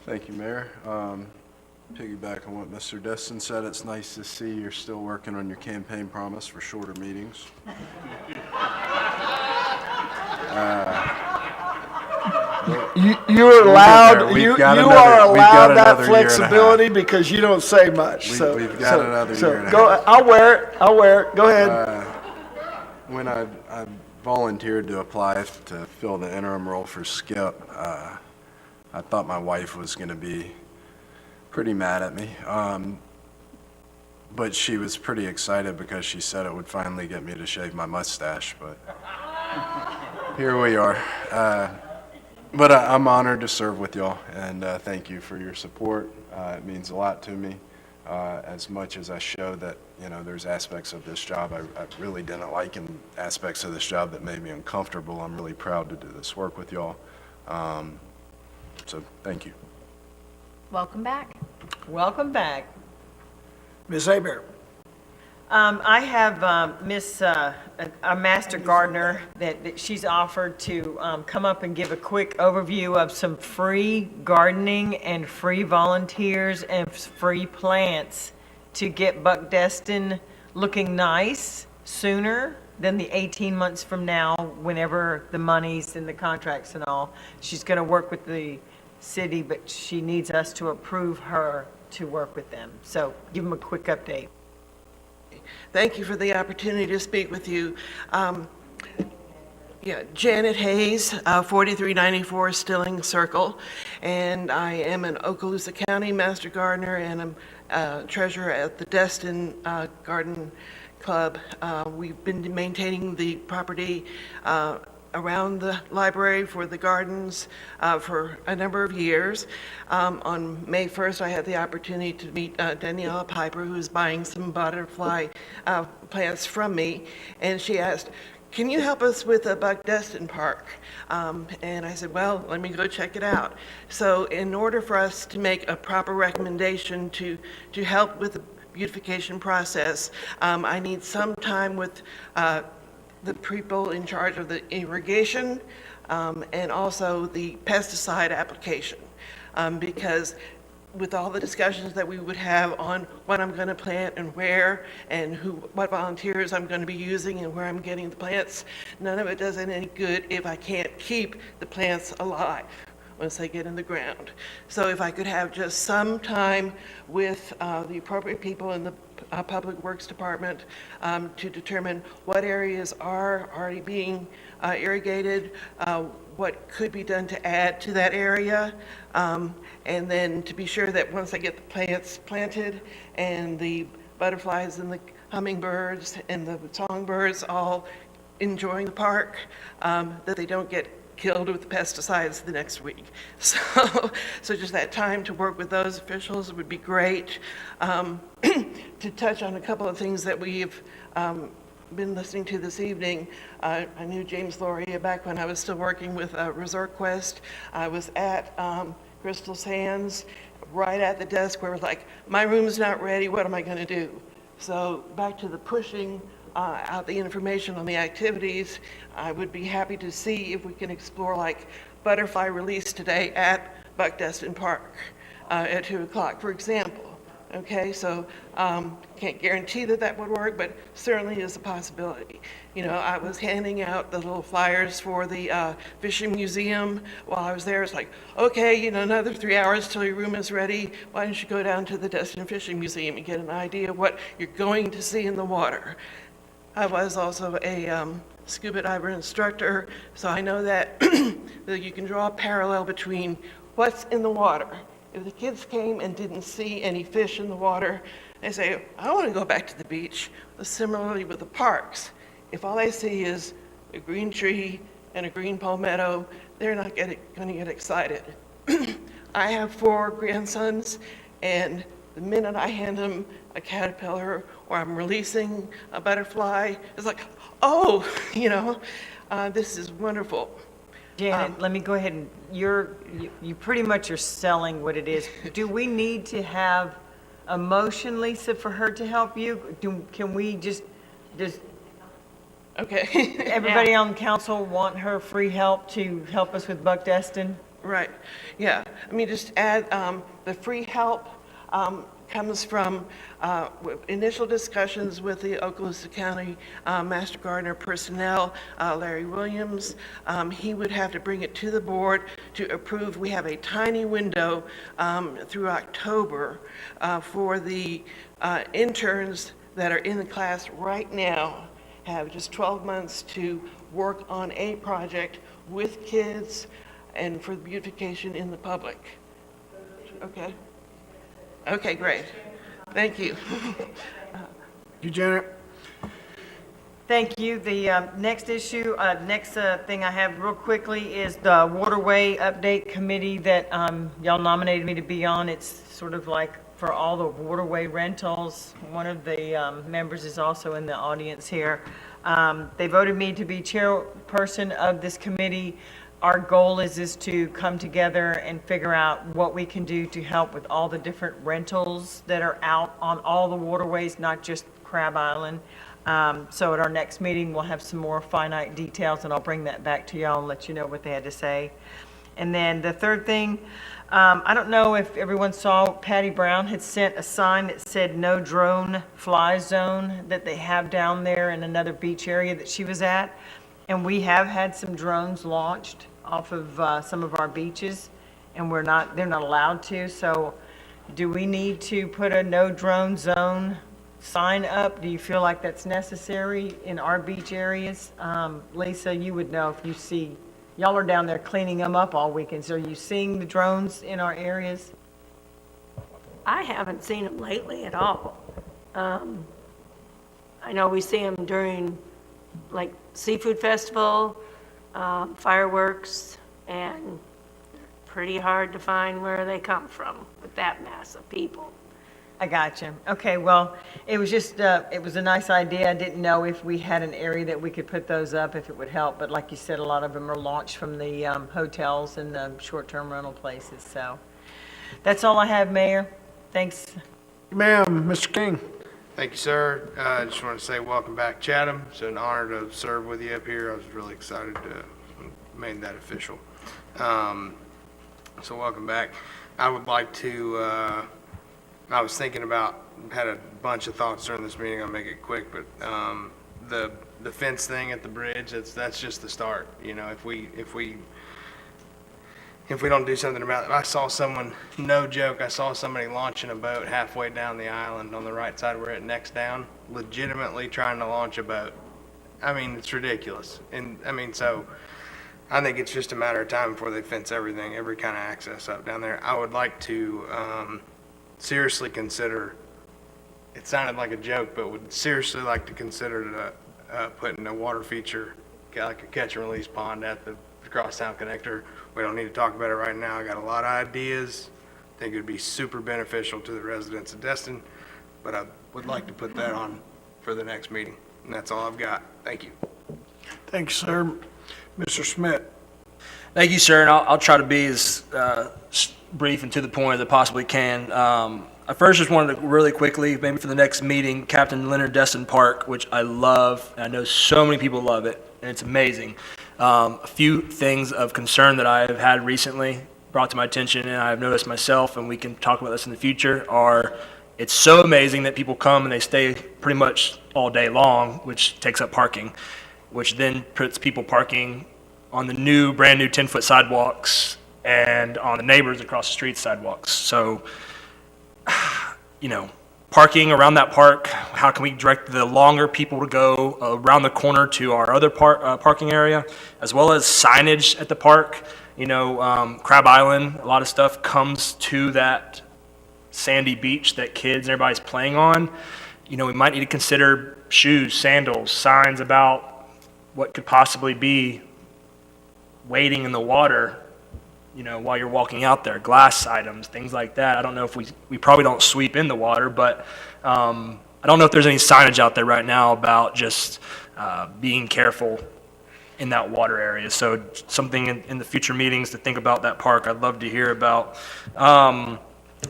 Speaker 12: Thank you, Mayor. Piggyback on what Mr. Destin said, it's nice to see you're still working on your campaign promise for shorter meetings.
Speaker 1: You are allowed,
Speaker 12: We've
Speaker 1: you
Speaker 12: got
Speaker 1: are
Speaker 12: another- we've got
Speaker 1: allowed that
Speaker 12: another year and a half.
Speaker 1: flexibility because you don't say much, so.
Speaker 12: We've got another
Speaker 1: so
Speaker 12: year and a
Speaker 1: go-
Speaker 12: half.
Speaker 1: I'll wear it, go ahead.
Speaker 12: When I volunteered to apply to fill the interim role for Skip, I thought my wife was going to be pretty mad at me. But she was pretty excited because she said it would finally get me to shave my mustache, but here we are. But I'm honored to serve with y'all, and thank you for your support. It means a lot to me. As much as I show that, there's aspects of this job I really didn't like, and aspects of this job that made me uncomfortable, I'm really proud to do this work with y'all. So thank you.
Speaker 5: Welcome back.
Speaker 3: Welcome back.
Speaker 1: Ms. Hebert.
Speaker 3: I have a master gardener that she's offered to come up and give a quick overview of some free gardening and free volunteers and free plants to get Buck Destin looking nice sooner than the 18 months from now, whenever the monies and the contracts and all. She's going to work with the city, but she needs us to approve her to work with them. So give them a quick update.
Speaker 16: Thank you for the opportunity to speak with you. Janet Hayes, 4394 Stilling Circle, and I am an Okaloosa County Master Gardener, and I'm treasurer at the Destin Garden Club. We've been maintaining the property around the library for the gardens for a number of years. On May 1st, I had the opportunity to meet Daniela Piper, who's buying some butterfly plants from me, and she asked, "Can you help us with the Buck Destin Park?" And I said, well, let me go check it out. So in order for us to make a proper recommendation to help with the beautification process, I need some time with the people in charge of the irrigation and also the pesticide application. Because with all the discussions that we would have on what I'm going to plant and where and what volunteers I'm going to be using and where I'm getting the plants, none of it does any good if I can't keep the plants alive once they get in the ground. So if I could have just some time with the appropriate people in the Public Works Department to determine what areas are already being irrigated, what could be done to add to that area, and then to be sure that once I get the plants planted and the butterflies and the hummingbirds and the songbirds all enjoying the park, that they don't get killed with pesticides the next week. So, so just that time to work with those officials would be great. To touch on a couple of things that we've been listening to this evening, I knew James Loria back when I was still working with Resort Quest. I was at Crystal's Hands, right at the desk where it was like, my room's not ready, what am I going to do? So back to the pushing out the information on the activities, I would be happy to see if we can explore like butterfly release today at Buck Destin Park at 2 o'clock, for example. Okay, so can't guarantee that that would work, but certainly is a possibility. You know, I was handing out the little flyers for the fishing museum while I was there. It's like, okay, you know, another 3 hours till your room is ready. Why don't you go down to the Destin Fishing Museum and get an idea of what you're going to see in the water? I was also a scuba diver instructor, so I know that, that you can draw a parallel between what's in the water. If the kids came and didn't see any fish in the water, they say, I want to go back to the beach. Similarly with the parks, if all they see is a green tree and a green palmetto, they're not going to get excited. I have 4 grandsons, and the minute I hand them a caterpillar or I'm releasing a butterfly, it's like, oh, you know, this is wonderful.
Speaker 3: Janet, let me go ahead and, you pretty much are selling what it is. Do we need to have a motion, Lisa, for her to help you? Can we just,
Speaker 16: okay.
Speaker 3: Everybody on council want her free help to help us with Buck Destin?
Speaker 16: Right, yeah. I mean, just add, the free help comes from initial discussions with the Okaloosa County Master Gardener personnel, Larry Williams. He would have to bring it to the board to approve. We have a tiny window through October for the interns that are in the class right now, have just 12 months to work on a project with kids and for beautification in the public. Okay. Okay, great. Thank you.
Speaker 1: You, Janet?
Speaker 3: Thank you. The next issue, next thing I have real quickly is the Waterway Update Committee that y'all nominated me to be on. It's sort of like for all the waterway rentals. One of the members is also in the audience here. They voted me to be chairperson of this committee. Our goal is to come together and figure out what we can do to help with all the different rentals that are out on all the waterways, not just Crab Island. So at our next meeting, we'll have some more finite details, and I'll bring that back to y'all and let you know what they had to say. And then the third thing, I don't know if everyone saw, Patty Brown had sent a sign that said no drone fly zone that they have down there in another beach area that she was at. And we have had some drones launched off of some of our beaches, and they're not allowed to. So do we need to put a no drone zone sign up? Do you feel like that's necessary in our beach areas? Lisa, you would know if you see, y'all are down there cleaning them up all weekend. So are you seeing the drones in our areas?
Speaker 9: I haven't seen them lately at all. I know we see them during like seafood festival, fireworks, and pretty hard to find where they come from with that mass of people.
Speaker 3: I got you. Okay, well, it was just, it was a nice idea. I didn't know if we had an area that we could put those up, if it would help. But like you said, a lot of them are launched from the hotels and the short-term rental places. So that's all I have, Mayor. Thanks.
Speaker 1: Ma'am, Mr. King.
Speaker 13: Thank you, sir. I just want to say welcome back, Chatham. It's an honor to serve with you up here. I was really excited to make that official. So welcome back. I would like to, I was thinking about, had a bunch of thoughts during this meeting. I'll make it quick, but the fence thing at the bridge, that's just the start. You know, if we don't do something about it. I saw someone, no joke, I saw somebody launching a boat halfway down the island on the right side where it necks down, legitimately trying to launch a boat. I mean, it's ridiculous. And I mean, so I think it's just a matter of time before they fence everything, every kind of access up down there. I would like to seriously consider, it sounded like a joke, but would seriously like to consider putting a water feature, like a catch and release pond at the crosstown connector. We don't need to talk about it right now. I got a lot of ideas. I think it would be super beneficial to the residents of Destin, but I would like to put that on for the next meeting. And that's all I've got. Thank you.
Speaker 1: Thanks, sir. Mr. Schmidt.
Speaker 11: Thank you, sir, and I'll try to be as brief and to the point as I possibly can. I first just wanted to really quickly, maybe for the next meeting, Captain Leonard Destin Park, which I love, and I know so many people love it, and it's amazing. A few things of concern that I've had recently brought to my attention, and I've noticed myself, and we can talk about this in the future, are it's so amazing that people come and they stay pretty much all day long, which takes up parking, which then puts people parking on the new, brand new 10-foot sidewalks and on the neighbors across the street sidewalks. So, parking around that park, how can we direct the longer people to go around the corner to our other parking area, as well as signage at the park? Crab Island, a lot of stuff comes to that sandy beach that kids and everybody's playing on. We might need to consider shoes, sandals, signs about what could possibly be waiting in the water, while you're walking out there, glass items, things like that. I don't know if we probably don't sweep in the water, but I don't know if there's any signage out there right now about just being careful in that water area. So something in the future meetings to think about that park, I'd love to hear about.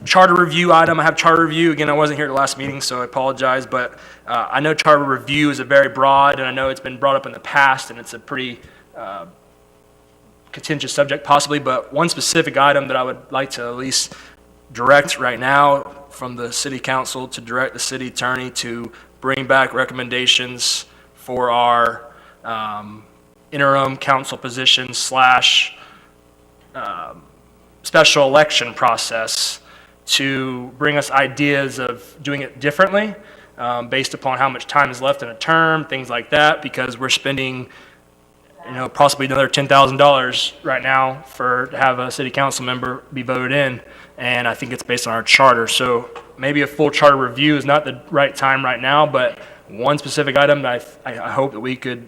Speaker 11: Charter review item, I have charter review. Again, I wasn't here at the last meeting, so I apologize, but I know charter review is a very broad, and I know it's been brought up in the past, and it's a pretty contentious subject possibly, but one specific item that I would like to at least direct right now from the city council to direct the city attorney to bring back recommendations for our interim council position / special election process, to bring us ideas of doing it differently based upon how much time is left in a term, things like that, because we're spending possibly another $10,000 right now to have a city council member be voted in, and I think it's based on our charter. So maybe a full charter review is not the right time right now, but one specific item that I hope that we could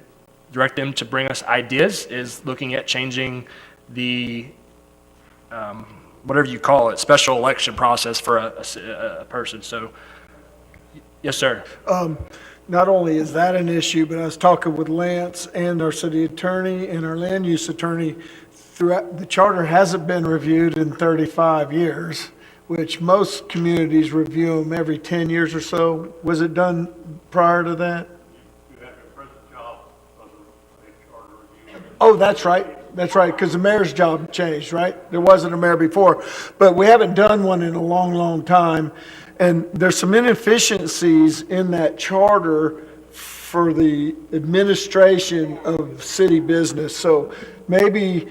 Speaker 11: direct them to bring us ideas is looking at changing the whatever you call it, special election process for a person. So, yes, sir.
Speaker 1: Not only is that an issue, but I was talking with Lance and our city attorney and our land use attorney. Throughout, the charter hasn't been reviewed in 35 years, which most communities review them every 10 years or so. Was it done prior to that?
Speaker 8: You have your present job under a charter review.
Speaker 1: Oh, that's right. That's right, because the mayor's job changed, right? There wasn't a mayor before. But we haven't done one in a long, long time. And there's some inefficiencies in that charter for the administration of city business. So maybe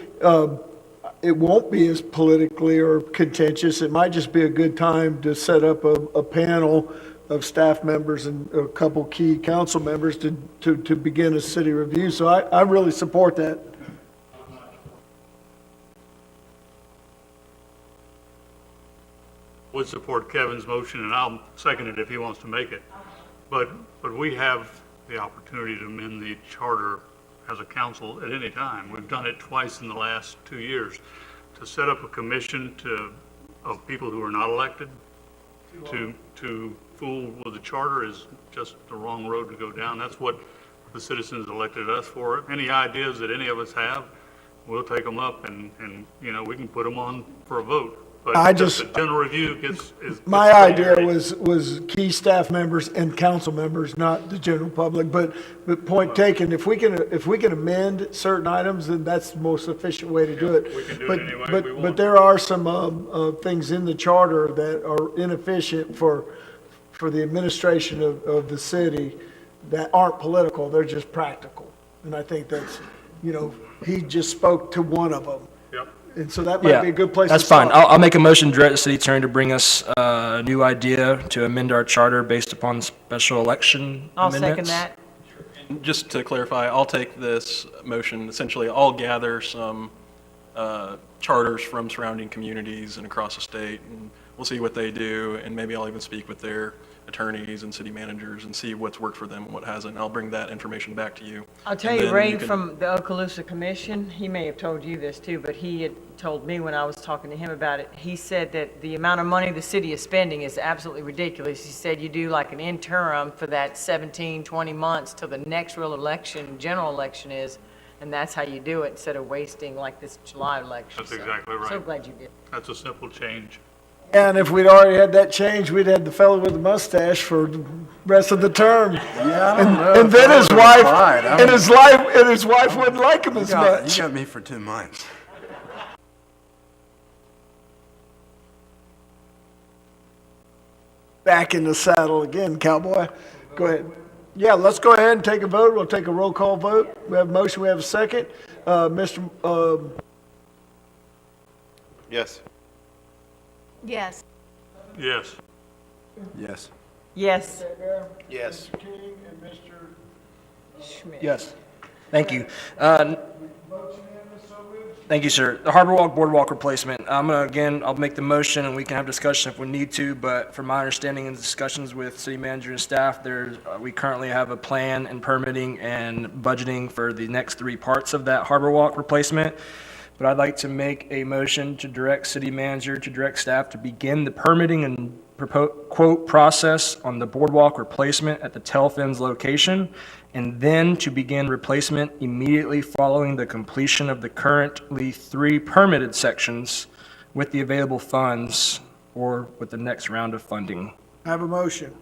Speaker 1: it won't be as politically or contentious. It might just be a good time to set up a panel of staff members and a couple key council members to begin a city review. So I really support that.
Speaker 8: Would support Kevin's motion, and I'll second it if he wants to make it. But we have the opportunity to amend the charter as a council at any time. We've done it twice in the last 2 years. To set up a commission of people who are not elected to fool with the charter is just the wrong road to go down. That's what the citizens elected us for. Any ideas that any of us have, we'll take them up and we can put them on for a vote. But just a general review is.
Speaker 1: My idea was key staff members and council members, not the general public. But point taken, if we can amend certain items, then that's the most efficient way to do it.
Speaker 8: We can do it any way we want.
Speaker 1: But there are some things in the charter that are inefficient for the administration of the city that aren't political. They're just practical. And I think that's, he just spoke to one of them.
Speaker 8: Yep.
Speaker 1: And so that might be a good place to
Speaker 11: that's
Speaker 1: start.
Speaker 11: fine. I'll make a motion to direct the city attorney to bring us a new idea to amend our charter based upon special election
Speaker 3: I'll
Speaker 11: amendments.
Speaker 3: second that.
Speaker 18: Just to clarify, I'll take this motion, essentially, I'll gather some charters from surrounding communities and across the state, and we'll see what they do, and maybe I'll even speak with their attorneys and city managers and see what's worked for them and what hasn't. And I'll bring that information back to you.
Speaker 3: I'll tell
Speaker 18: And
Speaker 3: you,
Speaker 18: then
Speaker 3: Ray
Speaker 18: can-
Speaker 3: from the Okaloosa Commission, he may have told you this too, but he had told me when I was talking to him about it, he said that the amount of money the city is spending is absolutely ridiculous. He said you do like an interim for that 17, 20 months till the next real election, general election is, and that's how you do it instead of wasting like this July election.
Speaker 8: That's
Speaker 3: So-
Speaker 8: exactly right.
Speaker 3: So glad you did.
Speaker 8: That's a simple change.
Speaker 1: And if we'd already had that change, we'd had the fellow with the mustache for the rest of the term.
Speaker 12: Yeah, I don't know
Speaker 1: And
Speaker 12: if
Speaker 1: then
Speaker 12: I
Speaker 1: his
Speaker 12: would've
Speaker 1: wife,
Speaker 12: applied. I
Speaker 1: and
Speaker 12: mean-
Speaker 1: his wife wouldn't like him as much.
Speaker 12: You got me for 2 months.
Speaker 1: Back in the saddle again, cowboy. Go ahead. Yeah, let's go ahead and take a vote. We'll take a roll call vote. We have a motion, we have a second.
Speaker 4: Yes.
Speaker 5: Yes.
Speaker 8: Yes.
Speaker 12: Yes.
Speaker 3: Yes.
Speaker 4: Yes.
Speaker 3: Schmidt.
Speaker 11: Yes. Thank you. Thank you, sir. The Harbor Walk Boardwalk replacement, I'll make the motion and we can have discussion if we need to, but from my understanding and discussions with city manager and staff, we currently have a plan and permitting and budgeting for the next 3 parts of that Harbor Walk replacement. But I'd like to make a motion to direct city manager, to direct staff to begin the permitting and quote process on the boardwalk replacement at the Telfins location, and then to begin replacement immediately following the completion of the currently 3 permitted sections with the available funds or with the next round of funding.
Speaker 1: I have a motion.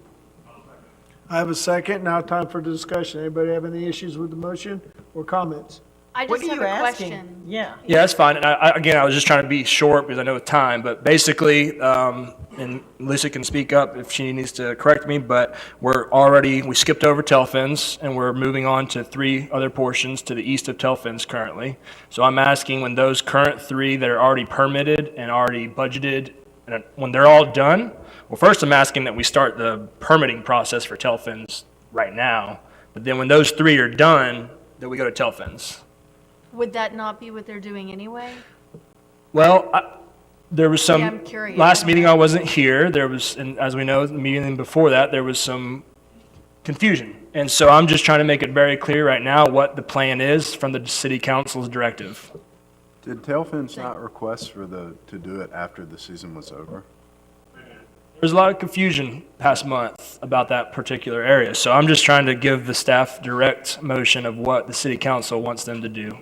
Speaker 1: I have a second. Now time for discussion. Anybody have any issues with the motion or comments?
Speaker 5: I
Speaker 3: What
Speaker 5: just
Speaker 3: are
Speaker 5: have
Speaker 3: you
Speaker 5: a
Speaker 3: asking?
Speaker 5: question.
Speaker 3: Yeah.
Speaker 11: Yeah, that's fine. And again, I was just trying to be short because I know time, but basically, and Lisa can speak up if she needs to correct me, but we skipped over Telfins and we're moving on to 3 other portions to the east of Telfins currently. So I'm asking when those current 3 that are already permitted and already budgeted, and when they're all done, well, first I'm asking that we start the permitting process for Telfins right now. But then when those 3 are done, then we go to Telfins.
Speaker 5: Would that not be what they're doing anyway?
Speaker 11: Well, there was
Speaker 5: Yeah,
Speaker 11: some,
Speaker 5: I'm curious.
Speaker 11: last meeting I wasn't here, there was, and as we know, the meeting before that, there was some confusion. And so I'm just trying to make it very clear right now what the plan is from the city council's directive.
Speaker 12: Did Telfins not request to do it after the season was over?
Speaker 11: There's a lot of confusion past month about that particular area. So I'm just trying to give the staff direct motion of what the city council wants them to do.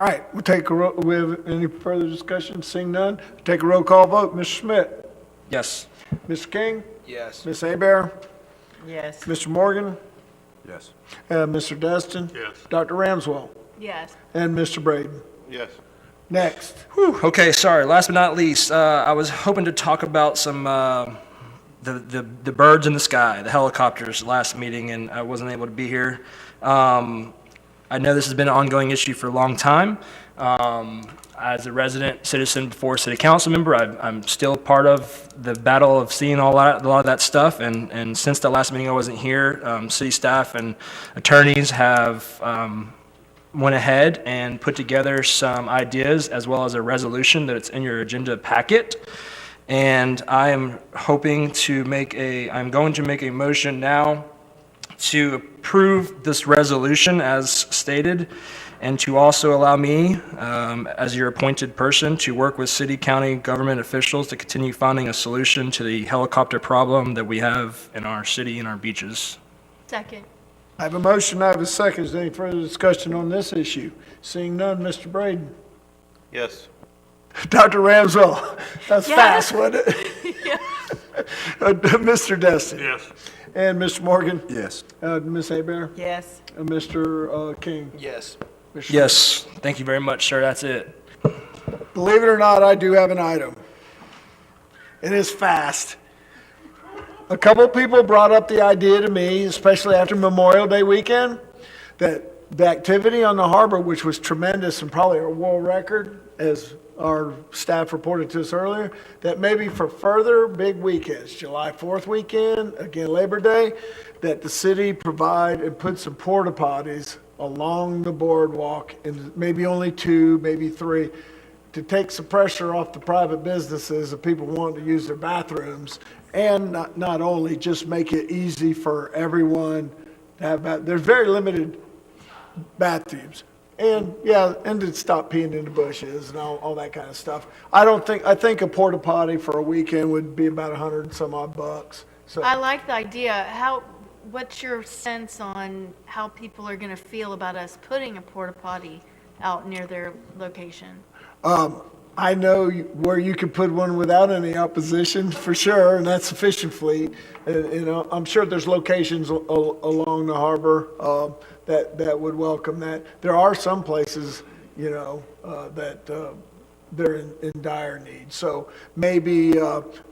Speaker 1: All right, we have any further discussion? Seeing none, take a roll call vote. Mr. Schmidt?
Speaker 11: Yes.
Speaker 1: Mr. King?
Speaker 13: Yes.
Speaker 1: Ms. Abear?
Speaker 3: Yes.
Speaker 1: Mr. Morgan?
Speaker 12: Yes.
Speaker 1: Mr. Destin?
Speaker 8: Yes.
Speaker 1: Dr. Ramswell?
Speaker 5: Yes.
Speaker 1: And Mr. Braden?
Speaker 4: Yes.
Speaker 1: Next.
Speaker 11: Whew, okay, sorry. Last but not least, I was hoping to talk about some the birds in the sky, the helicopters, last meeting, and I wasn't able to be here. I know this has been an ongoing issue for a long time. As a resident citizen before city council member, I'm still part of the battle of seeing a lot of that stuff. And since the last meeting I wasn't here, city staff and attorneys have went ahead and put together some ideas as well as a resolution that's in your agenda packet. And I am going to make a motion now to approve this resolution as stated, and to also allow me, as your appointed person, to work with city, county government officials to continue finding a solution to the helicopter problem that we have in our city and our beaches.
Speaker 5: Second.
Speaker 1: I have a motion, I have a second. Is there any further discussion on this issue? Seeing none, Mr. Braden?
Speaker 4: Yes.
Speaker 1: Dr. Ramswell? That's
Speaker 5: Yeah.
Speaker 1: fast, wasn't it?
Speaker 5: Yeah.
Speaker 1: Mr. Destin?
Speaker 8: Yes.
Speaker 1: And Mr. Morgan?
Speaker 12: Yes.
Speaker 1: Ms. Abear?
Speaker 3: Yes.
Speaker 1: And Mr. King?
Speaker 13: Yes.
Speaker 1: Mr.
Speaker 11: Yes, thank you very much, sir. That's it.
Speaker 1: Believe it or not, I do have an item. It is fast. A couple people brought up the idea to me, especially after Memorial Day weekend, that the activity on the harbor, which was tremendous and probably a world record, as our staff reported to us earlier, that maybe for further big weekends, July 4th weekend, again Labor Day, that the city provide and put some porta potties along the boardwalk, and maybe only 2, maybe 3, to take some pressure off the private businesses of people wanting to use their bathrooms, and not only just make it easy for everyone to have, there's very limited bathrooms. And yeah, and to stop peeing in the bushes and all that kind of stuff. I think a porta potty for a weekend would be about 100 and some odd bucks. So
Speaker 5: I like the idea. What's your sense on how people are going to feel about us putting a porta potty out near their location?
Speaker 1: I know where you could put one without any opposition for sure, and that's the fishing fleet. And I'm sure there's locations along the harbor that would welcome that. There are some places, that they're in dire need. So maybe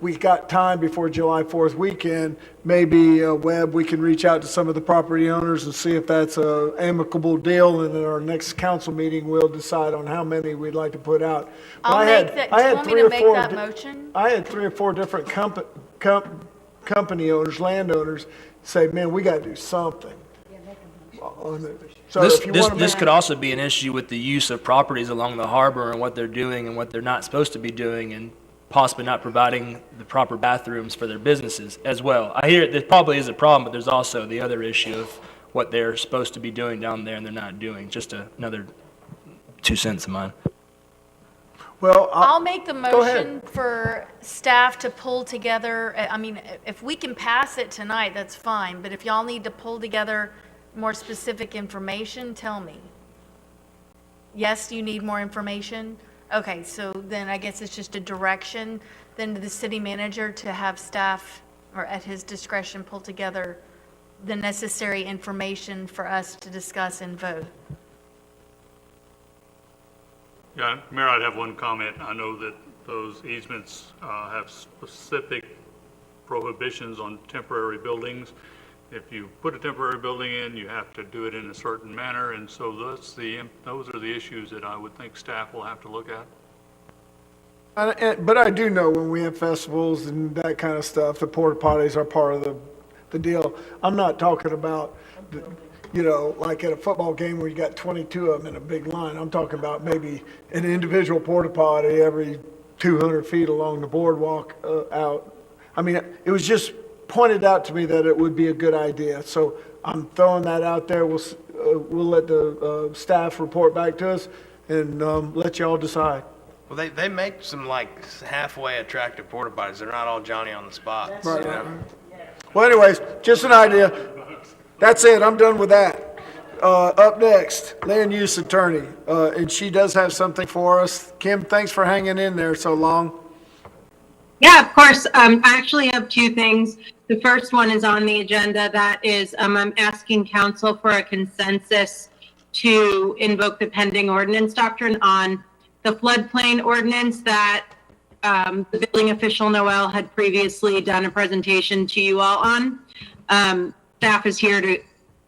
Speaker 1: we got time before July 4th weekend. Maybe, Webb, we can reach out to some of the property owners and see if that's a amicable deal. And in our next council meeting, we'll decide on how many we'd like to put out. But
Speaker 5: I'll make that, do you want me to make that motion?
Speaker 1: I had 3 or 4 different company owners, landowners, say, man, we got to do something. So if you wanna
Speaker 11: This
Speaker 1: make-
Speaker 11: could also be an issue with the use of properties along the harbor and what they're doing and what they're not supposed to be doing, and possibly not providing the proper bathrooms for their businesses as well. I hear there probably is a problem, but there's also the other issue of what they're supposed to be doing down there and they're not doing. Just another 2 cents of mine.
Speaker 1: Well,
Speaker 5: I'll make the
Speaker 1: go ahead.
Speaker 5: motion for staff to pull together, I mean, if we can pass it tonight, that's fine, but if y'all need to pull together more specific information, tell me. Yes, you need more information? Okay, so then I guess it's just a direction then to the city manager to have staff, or at his discretion, pull together the necessary information for us to discuss and vote.
Speaker 8: Yeah, Mayor, I'd have one comment. I know that those easements have specific prohibitions on temporary buildings. If you put a temporary building in, you have to do it in a certain manner, and so those are the issues that I would think staff will have to look at.
Speaker 1: But I do know when we have festivals and that kind of stuff, the porta potties are part of the deal. I'm not talking about, like at a football game where you got 22 of them in a big line. I'm talking about maybe an individual porta potty every 200 feet along the boardwalk out. I mean, it was just pointed out to me that it would be a good idea. So I'm throwing that out there. We'll let the staff report back to us and let y'all decide.
Speaker 13: Well, they make some like halfway attractive porta potties. They're not all Johnny on the spot.
Speaker 1: Right. Well, anyways, just an idea. That's it. I'm done with that. Up next, land use attorney, and she does have something for us. Kim, thanks for hanging in there so long.
Speaker 10: Yeah, of course. I actually have 2 things. The first one is on the agenda. That is, I'm asking council for a consensus to invoke the pending ordinance doctrine on the floodplain ordinance that the building official Noel had previously done a presentation to you all on. Staff is here to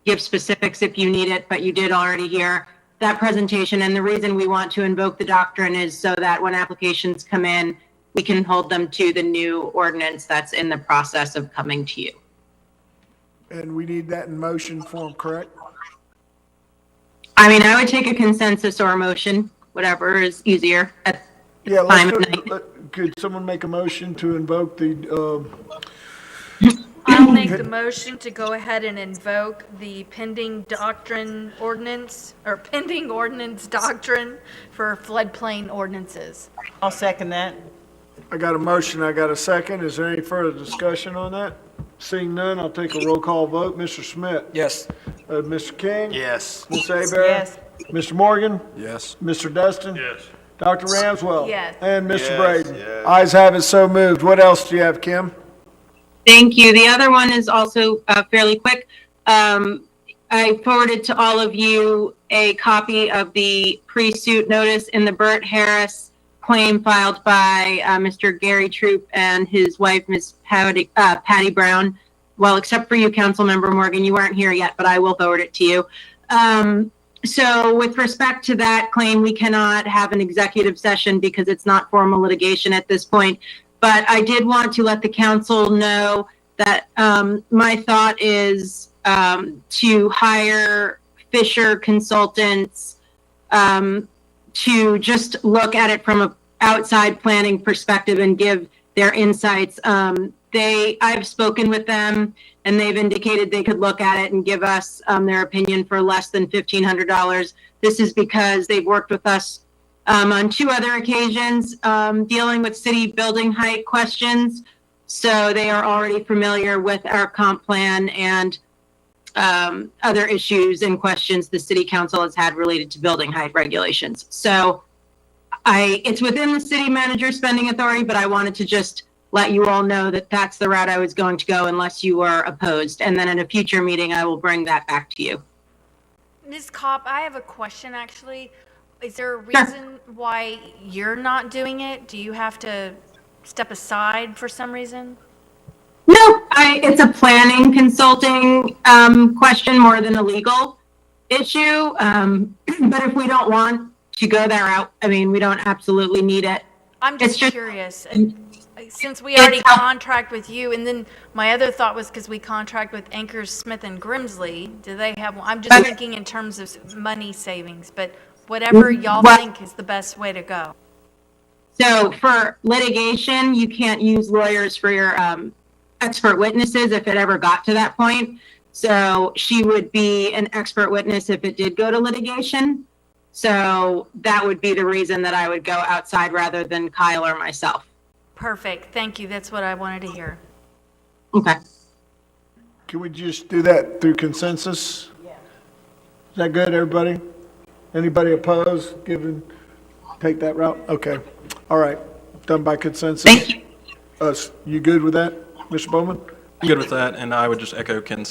Speaker 10: give specifics if you need it, but you did already hear that presentation. And the reason we want to invoke the doctrine is so that when applications come in, we can hold them to the new ordinance that's in the process of coming to you.
Speaker 1: And we need that in motion form, correct?
Speaker 10: I mean, I would take a consensus or a motion, whatever is easier at
Speaker 1: Yeah,
Speaker 10: time
Speaker 1: let's
Speaker 10: of
Speaker 1: do
Speaker 10: night.
Speaker 1: it. Could someone make a motion to invoke the,
Speaker 5: I'll make the motion to go ahead and invoke the pending doctrine ordinance, or pending ordinance doctrine for floodplain ordinances.
Speaker 3: I'll second that.
Speaker 1: I got a motion, I got a second. Is there any further discussion on that? Seeing none, I'll take a roll call vote. Mr. Schmidt?
Speaker 11: Yes.
Speaker 1: Mr. King?
Speaker 13: Yes.
Speaker 1: Ms. Abear?
Speaker 3: Yes.
Speaker 1: Mr. Morgan?
Speaker 12: Yes.
Speaker 1: Mr. Dustin?
Speaker 8: Yes.
Speaker 1: Dr. Ramswell?
Speaker 5: Yes.
Speaker 1: And Mr.
Speaker 4: Yes,
Speaker 1: Braden?
Speaker 4: yes.
Speaker 1: Ayes have it, so moved. What else do you have, Kim?
Speaker 10: Thank you. The other one is also fairly quick. I forwarded to all of you a copy of the pre-suit notice in the Burt Harris claim filed by Mr. Gary Troop and his wife, Ms. Patty Brown. Well, except for you, Councilmember Morgan, you weren't here yet, but I will forward it to you. So with respect to that claim, we cannot have an executive session because it's not formal litigation at this point. But I did want to let the council know that my thought is to hire Fisher Consultants to just look at it from a outside planning perspective and give their insights. I've spoken with them and they've indicated they could look at it and give us their opinion for less than $1,500. This is because they've worked with us on 2 other occasions dealing with city building height questions. So they are already familiar with our comp plan and other issues and questions the city council has had related to building height regulations. So it's within the city manager spending authority, but I wanted to just let you all know that that's the route I was going to go unless you are opposed. And then at a future meeting, I will bring that back to you.
Speaker 5: Ms. Kopp, I have a question actually. Is there a reason why you're not doing it? Do you have to step aside for some reason?
Speaker 10: No, it's a planning consulting question more than a legal issue. But if we don't want to go that route, I mean, we don't absolutely need it.
Speaker 5: I'm just curious. Since we already contract with you, and then my other thought was because we contract with Anchors, Smith and Grimsley, do they have one? I'm just thinking in terms of money savings, but whatever y'all think is the best way to go.
Speaker 10: So for litigation, you can't use lawyers for your expert witnesses if it ever got to that point. So she would be an expert witness if it did go to litigation. So that would be the reason that I would go outside rather than Kyle or myself.
Speaker 5: Perfect. Thank you. That's what I wanted to hear.
Speaker 10: Okay.
Speaker 1: Can we just do that through consensus? Yeah. Is that good, everybody? Anybody opposed, take that route? Okay. All right. Done by consensus.
Speaker 10: Thank you.
Speaker 1: You good with that, Mr. Bowman?
Speaker 18: I'm good with that, and I would just echo Kim's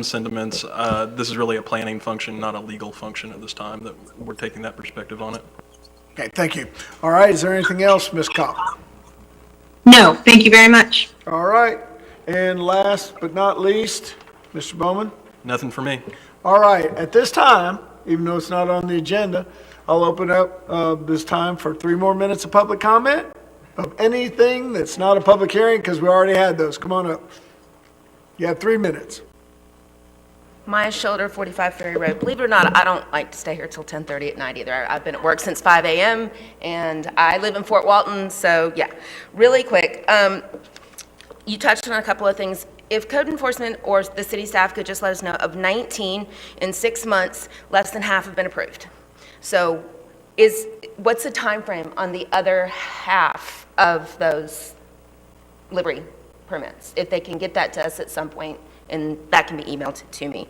Speaker 18: sentiments. This is really a planning function, not a legal function at this time, that we're taking that perspective on it.
Speaker 1: Okay, thank you. All right, is there anything else, Ms. Kopp?
Speaker 10: No, thank you very much.
Speaker 1: All right, and last but not least, Mr. Bowman?
Speaker 18: Nothing for me.
Speaker 1: All right, at this time, even though it's not on the agenda, I'll open up this time for 3 more minutes of public comment of anything that's not a public hearing, because we already had those. Come on up. You have 3 minutes.
Speaker 2: Maya Shoulder, 45 Ferry Road. Believe it or not, I don't like to stay here till 10:30 at night either. I've been at work since 5 a.m. and I live in Fort Walton, so yeah. Really quick, you touched on a couple of things. If code enforcement or the city staff could just let us know, of 19 in 6 months, less than half have been approved. So what's the time frame on the other half of those livery permits? If they can get that to us at some point, and that can be emailed to me.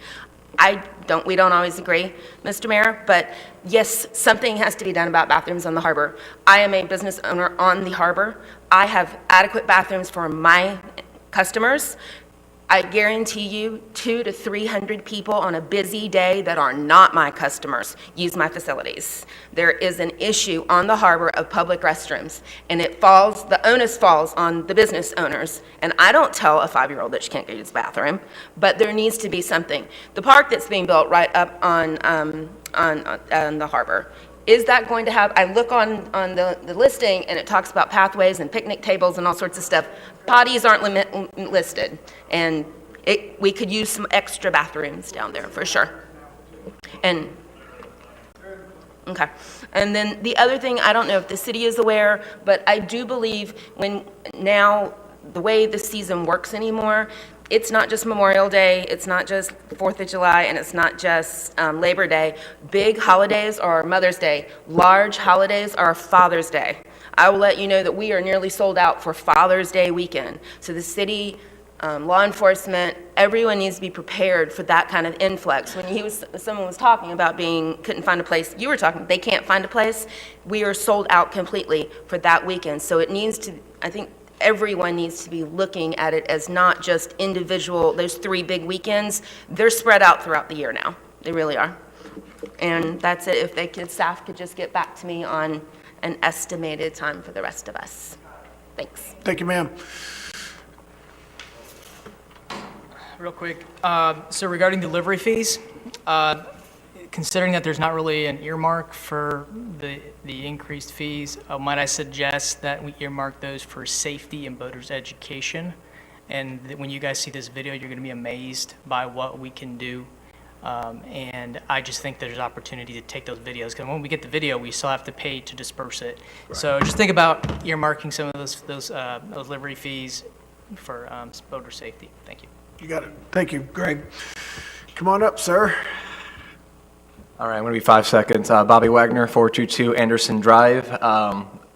Speaker 2: We don't always agree, Mr. Mayor, but yes, something has to be done about bathrooms on the harbor. I am a business owner on the harbor. I have adequate bathrooms for my customers. I guarantee you 200 to 300 people on a busy day that are not my customers use my facilities. There is an issue on the harbor of public restrooms, and the onus falls on the business owners. And I don't tell a 5-year-old that she can't go use the bathroom, but there needs to be something. The park that's being built right up on the harbor, is that going to have, I look on the listing and it talks about pathways and picnic tables and all sorts of stuff. Potties aren't listed, and we could use some extra bathrooms down there for sure. Okay. And then the other thing, I don't know if the city is aware, but I do believe now the way the season works anymore, it's not just Memorial Day, it's not just 4th of July, and it's not just Labor Day. Big holidays are Mother's Day. Large holidays are Father's Day. I will let you know that we are nearly sold out for Father's Day weekend. So the city, law enforcement, everyone needs to be prepared for that kind of influx. When someone was talking about couldn't find a place, you were talking, they can't find a place. We are sold out completely for that weekend. So it needs to, I think, everyone needs to be looking at it as not just individual, those 3 big weekends. They're spread out throughout the year now. They really are. And that's it. If staff could just get back to me on an estimated time for the rest of us. Thanks.
Speaker 1: Thank you, ma'am.
Speaker 21: Real quick, so regarding delivery fees, considering that there's not really an earmark for the increased fees, might I suggest that we earmark those for safety and boaters education? And when you guys see this video, you're going to be amazed by what we can do And I just think there's opportunity to take those videos, because when we get the video, we still have to pay to disperse it. So just think about earmarking some of those livery fees for voter safety. Thank you.
Speaker 1: You got it. Thank you, Greg. Come on up, sir.
Speaker 17: All right, I'm going to be 5 seconds. Bobby Wagner, 422 Anderson Drive.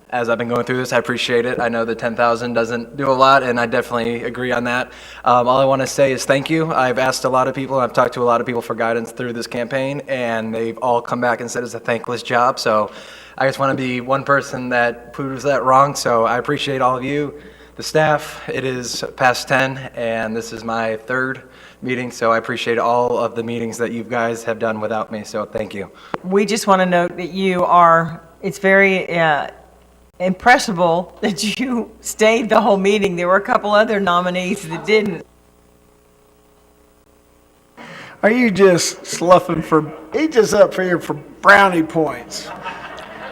Speaker 17: As I've been going through this, I appreciate it. I know the 10,000 doesn't do a lot, and I definitely agree on that. All I want to say is thank you. I've asked a lot of people, and I've talked to a lot of people for guidance through this campaign, and they've all come back and said it's a thankless job. So I just want to be one person that proves that wrong. So I appreciate all of you, the staff. It is past 10, and this is my third meeting, so I appreciate all of the meetings that you guys have done without me, so thank you.
Speaker 3: We just want to note that it's very impressible that you stayed the whole meeting. There were a couple other nominees that didn't.
Speaker 1: Are you just sloughing he just up for here for brownie points?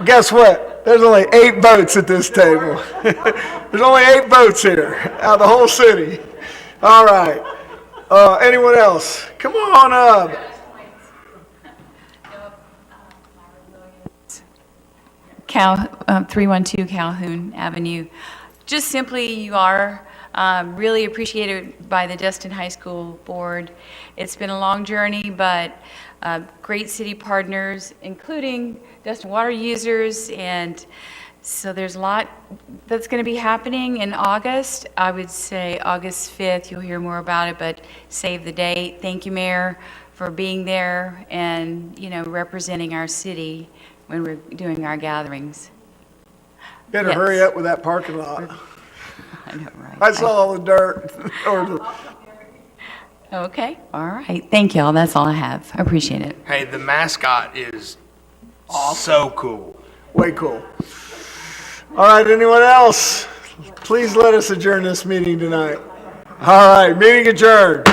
Speaker 1: Guess what? There's only 8 votes at this table. There's only 8 votes here out of the whole city. All right. Anyone else? Come on up.
Speaker 22: 312 Calhoun Avenue. Just simply, you are really appreciated by the Destin High School Board. It's been a long journey, but great city partners, including Destin water users, and so there's a lot that's going to be happening in August. I would say August 5th, you'll hear more about it, but save the date. Thank you, Mayor, for being there and, representing our city when we're doing our gatherings.
Speaker 1: Better
Speaker 22: Yes.
Speaker 1: hurry up with that parking lot.
Speaker 22: I know, right?
Speaker 1: I saw all the dirt.
Speaker 22: Okay, all right. Thank y'all. That's all I have. I appreciate it.
Speaker 13: Hey, the mascot is so cool.
Speaker 1: Way cool. All right, anyone else? Please let us adjourn this meeting tonight. All right, meeting adjourned.